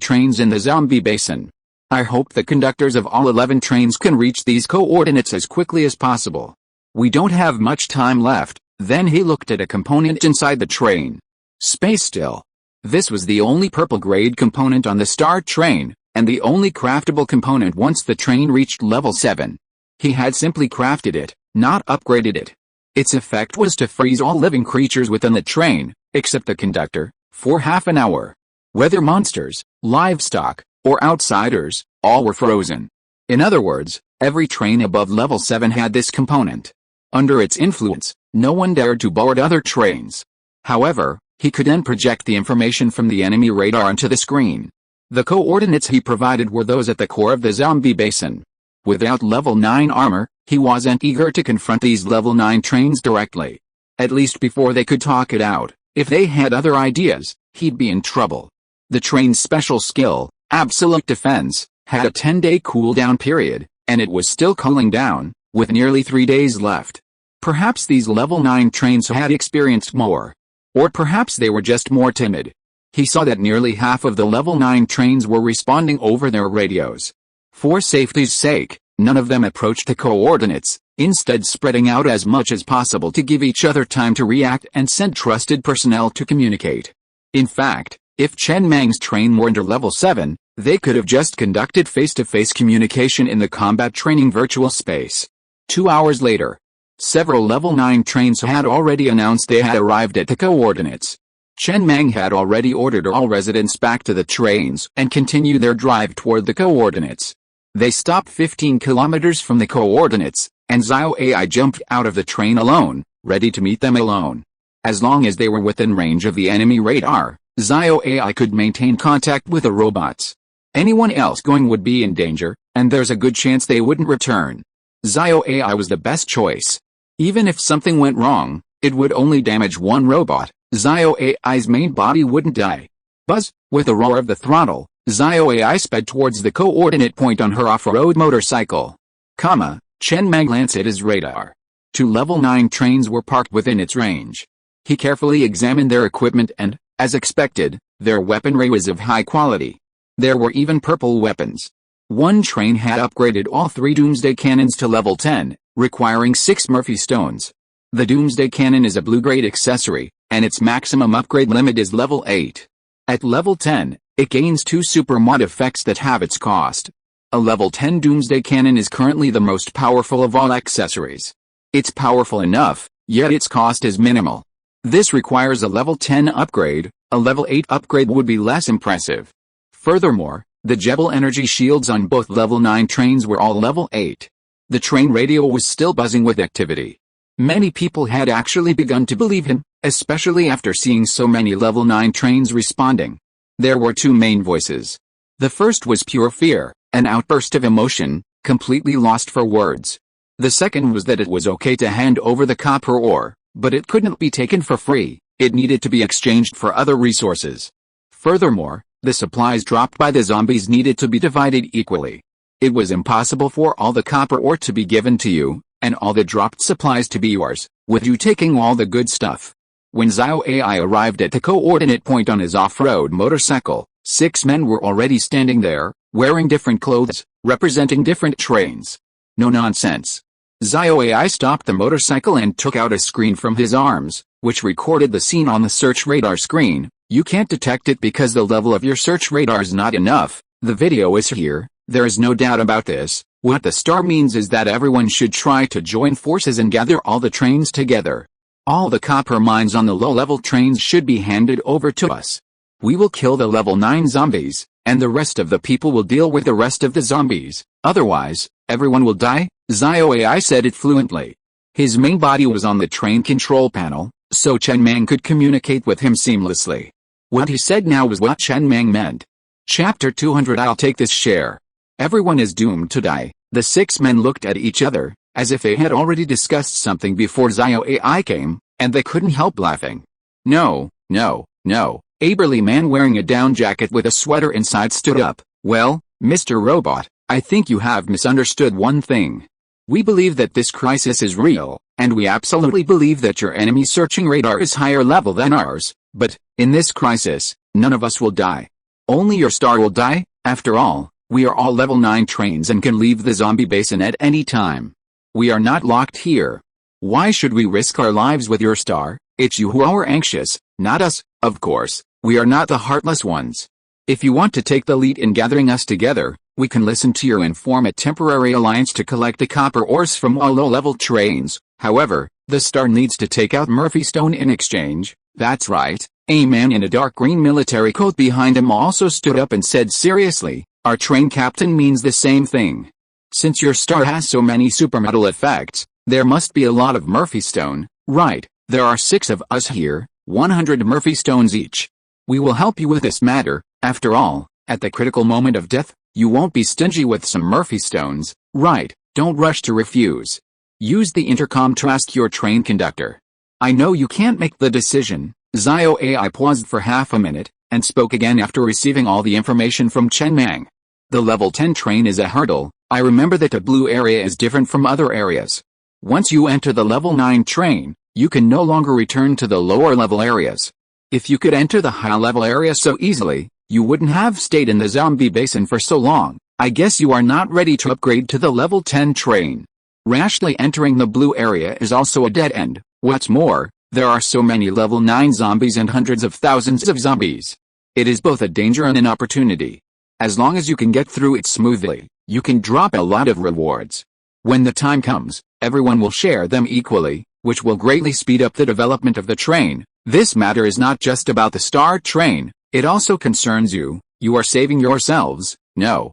trains in the zombie basin. I hope the conductors of all 11 trains can reach these coordinates as quickly as possible. We don't have much time left. Then he looked at a component inside the train. Space still. This was the only purple grade component on the star train, and the only craftable component once the train reached level 7. He had simply crafted it, not upgraded it. Its effect was to freeze all living creatures within the train, except the conductor, for half an hour. Whether monsters, livestock, or outsiders, all were frozen. In other words, every train above level 7 had this component. Under its influence, no one dared to board other trains. However, he could then project the information from the enemy radar onto the screen. The coordinates he provided were those at the core of the zombie basin. Without level 9 armor, he wasn't eager to confront these level 9 trains directly. At least before they could talk it out. If they had other ideas, he'd be in trouble. The train's special skill, Absolute Defense, had a 10-day cooldown period, and it was still cooling down, with nearly 3 days left. Perhaps these level 9 trains had experienced more. Or perhaps they were just more timid. He saw that nearly half of the level 9 trains were responding over their radios. For safety's sake, none of them approached the coordinates, instead spreading out as much as possible to give each other time to react and send trusted personnel to communicate. In fact, if Chen Mang's train were under level 7, they could have just conducted face-to-face communication in the combat training virtual space. 2 hours later, several level 9 trains had already announced they had arrived at the coordinates. Chen Mang had already ordered all residents back to the trains and continued their drive toward the coordinates. They stopped 15 kilometers from the coordinates, and Zio AI jumped out of the train alone, ready to meet them alone. As long as they were within range of the enemy radar, Zio AI could maintain contact with the robots. Anyone else going would be in danger, and there's a good chance they wouldn't return. Zio AI was the best choice. Even if something went wrong, it would only damage one robot. Zio AI's main body wouldn't die. Buzz, with a roar of the throttle, Zio AI sped towards the coordinate point on her off-road motorcycle. Chen Mang glanced at his radar. 2 level 9 trains were parked within its range. He carefully examined their equipment and, as expected, their weaponry was of high quality. There were even purple weapons. One train had upgraded all 3 Doomsday cannons to level 10, requiring 6 Murphy stones. The Doomsday cannon is a blue-grade accessory, and its maximum upgrade limit is level 8. At level 10, it gains 2 super mod effects that have its cost. A level 10 Doomsday cannon is currently the most powerful of all accessories. It's powerful enough, yet its cost is minimal. This requires a level 10 upgrade. A level 8 upgrade would be less impressive. Furthermore, The Jebel energy shields on both level 9 trains were all level 8. The train radio was still buzzing with activity. Many people had actually begun to believe him, especially after seeing so many level 9 trains responding. There were two main voices. The first was pure fear, an outburst of emotion, completely lost for words. The second was that it was okay to hand over the copper ore, but it couldn't be taken for free, it needed to be exchanged for other resources. Furthermore, the supplies dropped by the zombies needed to be divided equally. It was impossible for all the copper ore to be given to you, and all the dropped supplies to be yours, with you taking all the good stuff. When Zio AI arrived at the coordinate point on his off-road motorcycle, 6 men were already standing there, wearing different clothes, representing different trains. No nonsense. Zio AI stopped the motorcycle and took out a screen from his arms, which recorded the scene on the search radar screen. You can't detect it because the level of your search radar is not enough. The video is here, there is no doubt about this. What the star means is that everyone should try to join forces and gather all the trains together. All the copper mines on the low-level trains should be handed over to us. We will kill the level 9 zombies, and the rest of the people will deal with the rest of the zombies. Otherwise, everyone will die. Zio AI said it fluently. His main body was on the train control panel, so Chen Mang could communicate with him seamlessly. What he said now was what Chen Mang meant. Chapter 200. I'll take this share. Everyone is doomed to die. The 6 men looked at each other, as if they had already discussed something before Zio AI came, and they couldn't help laughing. No. A burly man wearing a down jacket with a sweater inside stood up. Well, Mr. Robot, I think you have misunderstood one thing. We believe that this crisis is real, and we absolutely believe that your enemy searching radar is higher level than ours, but, in this crisis, none of us will die. Only your star will die. After all, we are all level 9 trains and can leave the zombie basin at any time. We are not locked here. Why should we risk our lives with your star? It's you who are anxious, not us. Of course, we are not the heartless ones. If you want to take the lead in gathering us together, we can listen to you and form a temporary alliance to collect the copper ores from all low-level trains. However, the star needs to take out Murphy Stone in exchange. That's right. A man in a dark green military coat behind him also stood up and said seriously, our train captain means the same thing. Since your star has so many supermetal effects, there must be a lot of Murphy Stone. Right, there are 6 of us here, 100 Murphy Stones each. We will help you with this matter. After all, at the critical moment of death, you won't be stingy with some Murphy Stones, right? Don't rush to refuse. Use the intercom to ask your train conductor. I know you can't make the decision. Zio AI paused for half a minute, and spoke again after receiving all the information from Chen Mang. The level 10 train is a hurdle. I remember that the blue area is different from other areas. Once you enter the level 9 train, you can no longer return to the lower level areas. If you could enter the high level area so easily, you wouldn't have stayed in the zombie basin for so long. I guess you are not ready to upgrade to the level 10 train. Rashly entering the blue area is also a dead end. What's more, there are so many level 9 zombies and hundreds of thousands of zombies. It is both a danger and an opportunity. As long as you can get through it smoothly, you can drop a lot of rewards. When the time comes, everyone will share them equally, which will greatly speed up the development of the train. This matter is not just about the star train, it also concerns you. You are saving yourselves. No.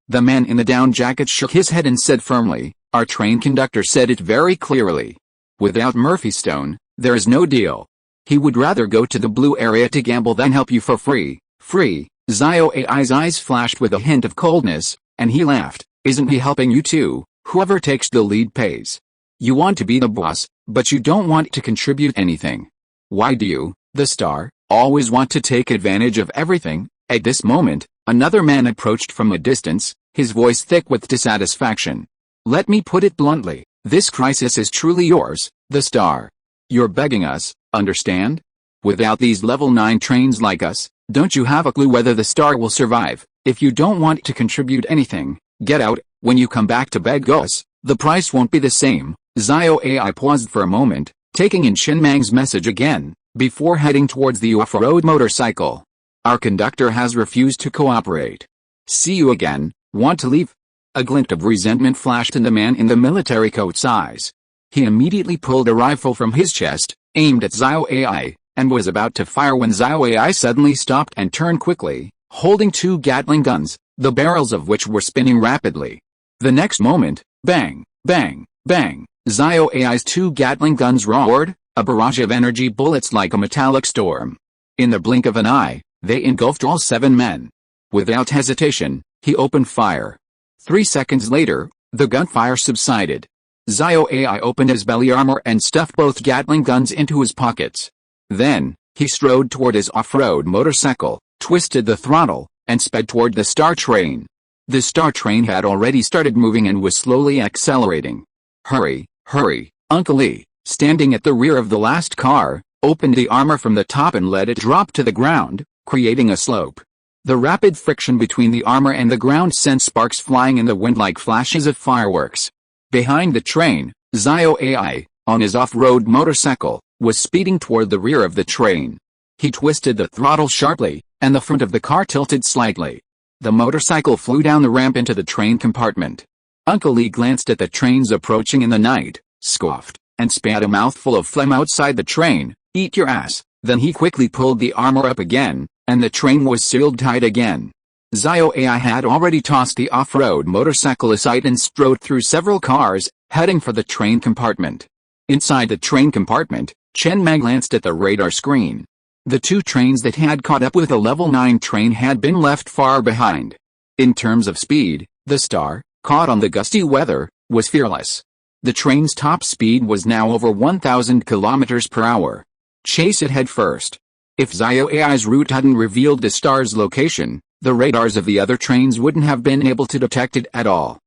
The man in the down jacket shook his head and said firmly, our train conductor said it very clearly. Without Murphy Stone, there is no deal. He would rather go to the blue area to gamble than help you for free. Free? Zio AI's eyes flashed with a hint of coldness, and he laughed. Isn't he helping you too? Whoever takes the lead pays. You want to be the boss, but you don't want to contribute anything. Why do you, the star, always want to take advantage of everything? At this moment, another man approached from a distance, his voice thick with dissatisfaction. Let me put it bluntly, this crisis is truly yours, the star. You're begging us, understand? Without these level 9 trains like us, don't you have a clue whether the star will survive? If you don't want to contribute anything, get out. When you come back to beg us, the price won't be the same. Zio AI paused for a moment, taking in Chen Mang's message again, before heading towards the off-road motorcycle. Our conductor has refused to cooperate. See you again. Want to leave? A glint of resentment flashed in the man in the military coat's eyes. He immediately pulled a rifle from his chest, aimed at Zio AI, and was about to fire when Zio AI suddenly stopped and turned quickly, holding two Gatling guns, the barrels of which were spinning rapidly. The next moment, bang, bang, bang, Zio AI's two Gatling guns roared, a barrage of energy bullets like a metallic storm. In the blink of an eye, they engulfed all 7 men. Without hesitation, he opened fire. 3 seconds later, the gunfire subsided. Zio AI opened his belly armor and stuffed both Gatling guns into his pockets. Then, he strode toward his off-road motorcycle, twisted the throttle, and sped toward the Star Train. The Star Train had already started moving and was slowly accelerating. Hurry, hurry, Uncle Lee, standing at the rear of the last car, opened the armor from the top and let it drop to the ground, creating a slope. The rapid friction between the armor and the ground sent sparks flying in the wind like flashes of fireworks. Behind the train, Zio AI, on his off-road motorcycle, was speeding toward the rear of the train. He twisted the throttle sharply, and the front of the car tilted slightly. The motorcycle flew down the ramp into the train compartment. Uncle Lee glanced at the trains approaching in the night, scoffed, and spat a mouthful of phlegm outside the train. Eat your ass. Then he quickly pulled the armor up again, and the train was sealed tight again. Zio AI had already tossed the off-road motorcycle aside and strode through several cars, heading for the train compartment. Inside the train compartment, Chen Mang glanced at the radar screen. The 2 trains that had caught up with the level 9 train had been left far behind. In terms of speed, the Star, caught on the gusty weather, was fearless. The train's top speed was now over 1,000 kilometers per hour. Chase it head first. If Zio AI's route hadn't revealed the Star's location, the radars of the other trains wouldn't have been able to detect it at all.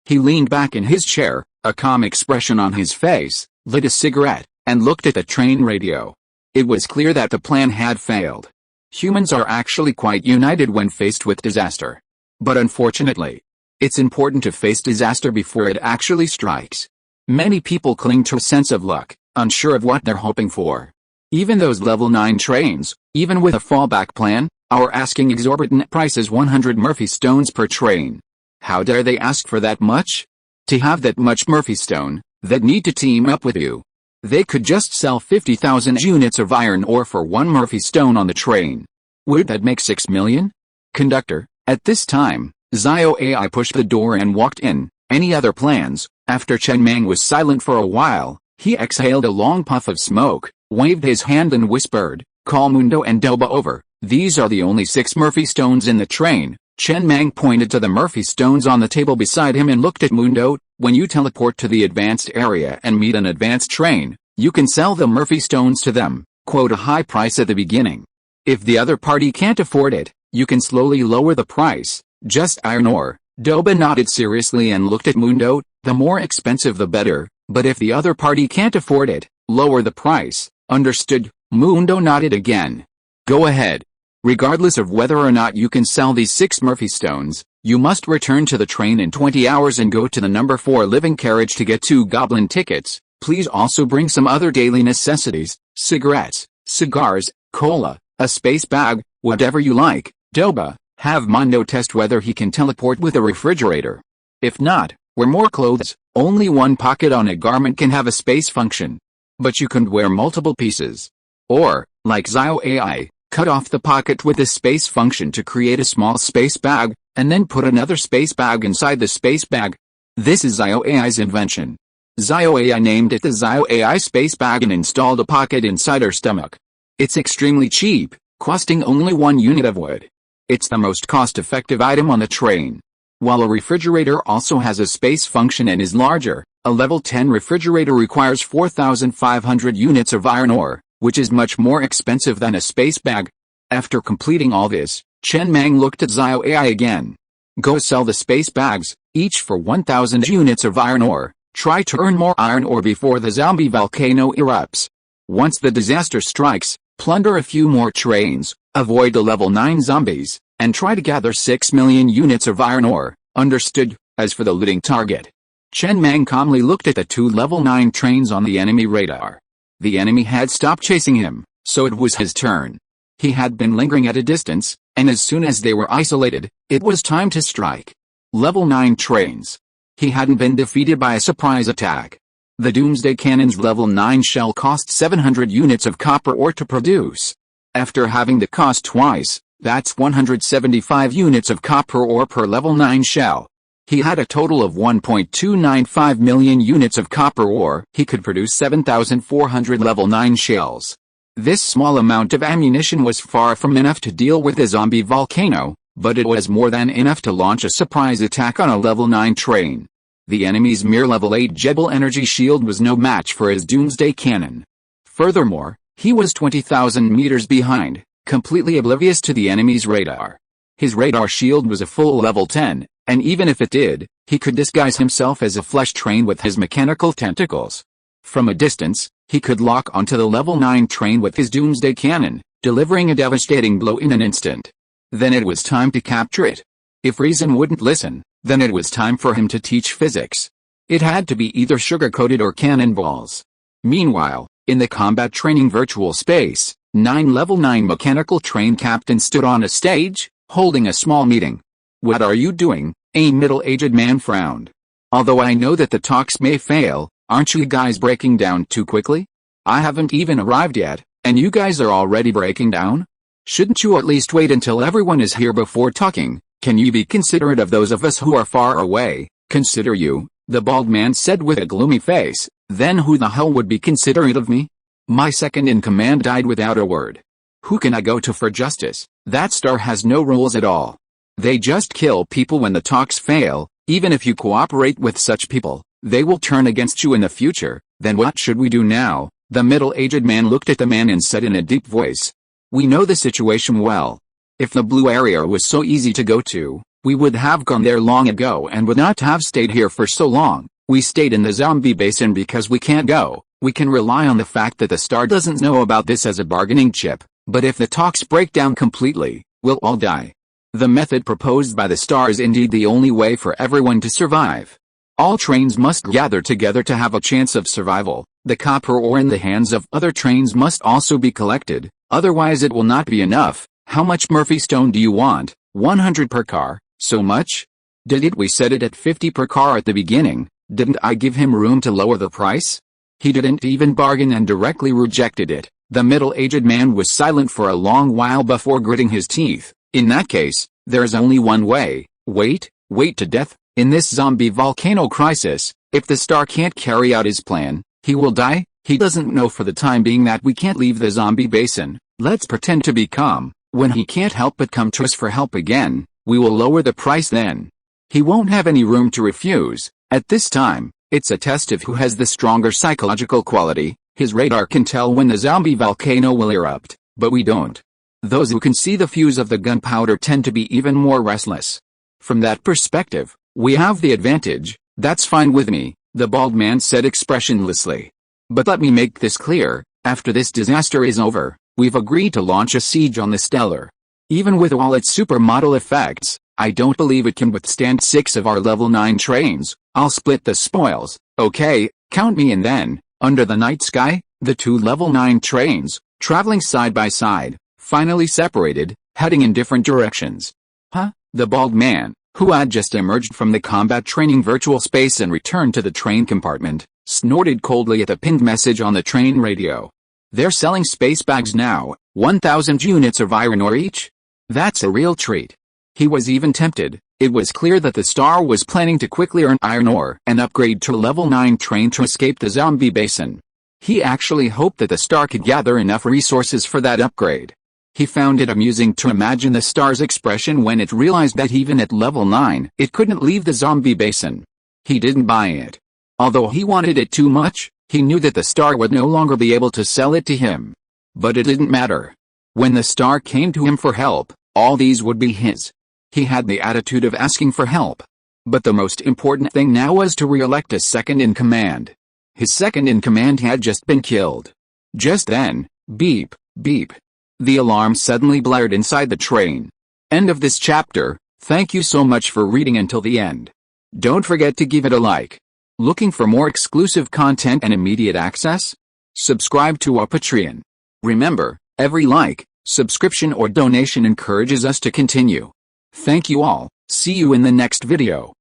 He leaned back in his chair, a calm expression on his face, lit a cigarette, and looked at the train radio. It was clear that the plan had failed. Humans are actually quite united when faced with disaster. But unfortunately, it's important to face disaster before it actually strikes. Many people cling to a sense of luck, unsure of what they're hoping for. Even those level 9 trains, even with a fallback plan, are asking exorbitant prices, 100 Murphy stones per train. How dare they ask for that much? To have that much Murphy stone, they'd need to team up with you. They could just sell 50,000 units of iron ore for 1 Murphy stone on the train. Would that make 6 million? Conductor, at this time, Zio AI pushed the door and walked in. Any other plans? After Chen Mang was silent for a while, he exhaled a long puff of smoke, waved his hand and whispered, "Call Mundo and Doba over. These are the only 6 Murphy stones in the train." Chen Mang pointed to the Murphy stones on the table beside him and looked at Mundo. "When you teleport to the advanced area and meet an advanced train, you can sell the Murphy stones to them, quote a high price at the beginning. If the other party can't afford it, you can slowly lower the price, just iron ore." Doba nodded seriously and looked at Mundo. "The more expensive the better, but if the other party can't afford it, lower the price." "Understood." Mundo nodded again. "Go ahead. Regardless of whether or not you can sell these 6 Murphy stones, you must return to the train in 20 hours and go to the number 4 living carriage to get 2 goblin tickets. Please also bring some other daily necessities, cigarettes, cigars, cola, a space bag, whatever you like. Doba, have Mundo test whether he can teleport with a refrigerator. If not, wear more clothes. Only one pocket on a garment can have a space function. But you can wear multiple pieces. Or, like Zio AI, cut off the pocket with the space function to create a small space bag, and then put another space bag inside the space bag. This is Zio AI's invention. Zio AI named it the Zio AI space bag and installed a pocket inside her stomach. It's extremely cheap, costing only 1 unit of wood. It's the most cost-effective item on the train. While a refrigerator also has a space function and is larger, a level 10 refrigerator requires 4,500 units of iron ore, which is much more expensive than a space bag. After completing all this, Chen Mang looked at Zio AI again. "Go sell the space bags, each for 1,000 units of iron ore. Try to earn more iron ore before the zombie volcano erupts. Once the disaster strikes, plunder a few more trains, avoid the level 9 zombies, and try to gather 6 million units of iron ore." "Understood." As for the looting target, Chen Mang calmly looked at the 2 level 9 trains on the enemy radar. The enemy had stopped chasing him, so it was his turn. He had been lingering at a distance, and as soon as they were isolated, it was time to strike. Level 9 trains. He hadn't been defeated by a surprise attack. The Doomsday Cannon's level 9 shell cost 700 units of copper ore to produce. After having the cost twice, That's 175 units of copper ore per level 9 shell. He had a total of 1.295 million units of copper ore. He could produce 7,400 level 9 shells. This small amount of ammunition was far from enough to deal with the zombie volcano, but it was more than enough to launch a surprise attack on a level 9 train. The enemy's mere level 8 Jebel energy shield was no match for his Doomsday cannon. Furthermore, he was 20,000 meters behind, completely oblivious to the enemy's radar. His radar shield was a full level 10, and even if it did, he could disguise himself as a flesh train with his mechanical tentacles. From a distance, he could lock onto the level 9 train with his Doomsday cannon, delivering a devastating blow in an instant. Then it was time to capture it. If reason wouldn't listen, then it was time for him to teach physics. It had to be either sugar-coated or cannonballs. Meanwhile, in the combat training virtual space, 9 level 9 mechanical train captains stood on a stage, holding a small meeting. "What are you doing?" a middle-aged man frowned. "Although I know that the talks may fail, aren't you guys breaking down too quickly? I haven't even arrived yet, and you guys are already breaking down? Shouldn't you at least wait until everyone is here before talking? Can you be considerate of those of us who are far away?" "Consider you?" the bald man said with a gloomy face. "Then who the hell would be considerate of me? My second-in-command died without a word. Who can I go to for justice? That star has no rules at all. They just kill people when the talks fail. Even if you cooperate with such people, they will turn against you in the future. Then what should we do now?" The middle-aged man looked at the man and said in a deep voice, "We know the situation well. If the blue area was so easy to go to, we would have gone there long ago and would not have stayed here for so long. We stayed in the zombie basin because we can't go. We can rely on the fact that the star doesn't know about this as a bargaining chip, but if the talks break down completely, we'll all die. The method proposed by the star is indeed the only way for everyone to survive. All trains must gather together to have a chance of survival. The copper ore in the hands of other trains must also be collected, otherwise it will not be enough. How much Murphy stone do you want? 100 per car, so much? Did we set it at 50 per car at the beginning? Didn't I give him room to lower the price? He didn't even bargain and directly rejected it." The middle-aged man was silent for a long while before gritting his teeth. "In that case, there's only one way. Wait to death. In this zombie volcano crisis, if the star can't carry out his plan, he will die. He doesn't know for the time being that we can't leave the zombie basin. Let's pretend to be calm. When he can't help but come to us for help again, we will lower the price then. He won't have any room to refuse. At this time, it's a test of who has the stronger psychological quality. His radar can tell when the zombie volcano will erupt, but we don't. Those who can see the fuse of the gunpowder tend to be even more restless. From that perspective, we have the advantage." "That's fine with me," the bald man said expressionlessly. "But let me make this clear, after this disaster is over, we've agreed to launch a siege on the Stellar. Even with all its supermodel effects, I don't believe it can withstand 6 of our level 9 trains. I'll split the spoils, okay? Count me in then." Under the night sky, the 2 level 9 trains, traveling side by side, finally separated, heading in different directions. "Huh?" The bald man, who had just emerged from the combat training virtual space and returned to the train compartment, snorted coldly at the pinned message on the train radio. "They're selling space bags now, 1,000 units of iron ore each? That's a real treat." He was even tempted. It was clear that the star was planning to quickly earn iron ore and upgrade to a level 9 train to escape the zombie basin. He actually hoped that the star could gather enough resources for that upgrade. He found it amusing to imagine the star's expression when it realized that even at level 9, it couldn't leave the zombie basin. He didn't buy it. Although he wanted it too much, he knew that the star would no longer be able to sell it to him. But it didn't matter. When the star came to him for help, all these would be his. He had the attitude of asking for help. But the most important thing now was to re-elect a second-in-command. His second-in-command had just been killed. Just then, beep, beep. The alarm suddenly blared inside the train. End of this chapter. Thank you so much for reading until the end. Don't forget to give it a like. Looking for more exclusive content and immediate access? Subscribe to our Patreon. Remember, every like, subscription or donation encourages us to continue. Thank you all. See you in the next video.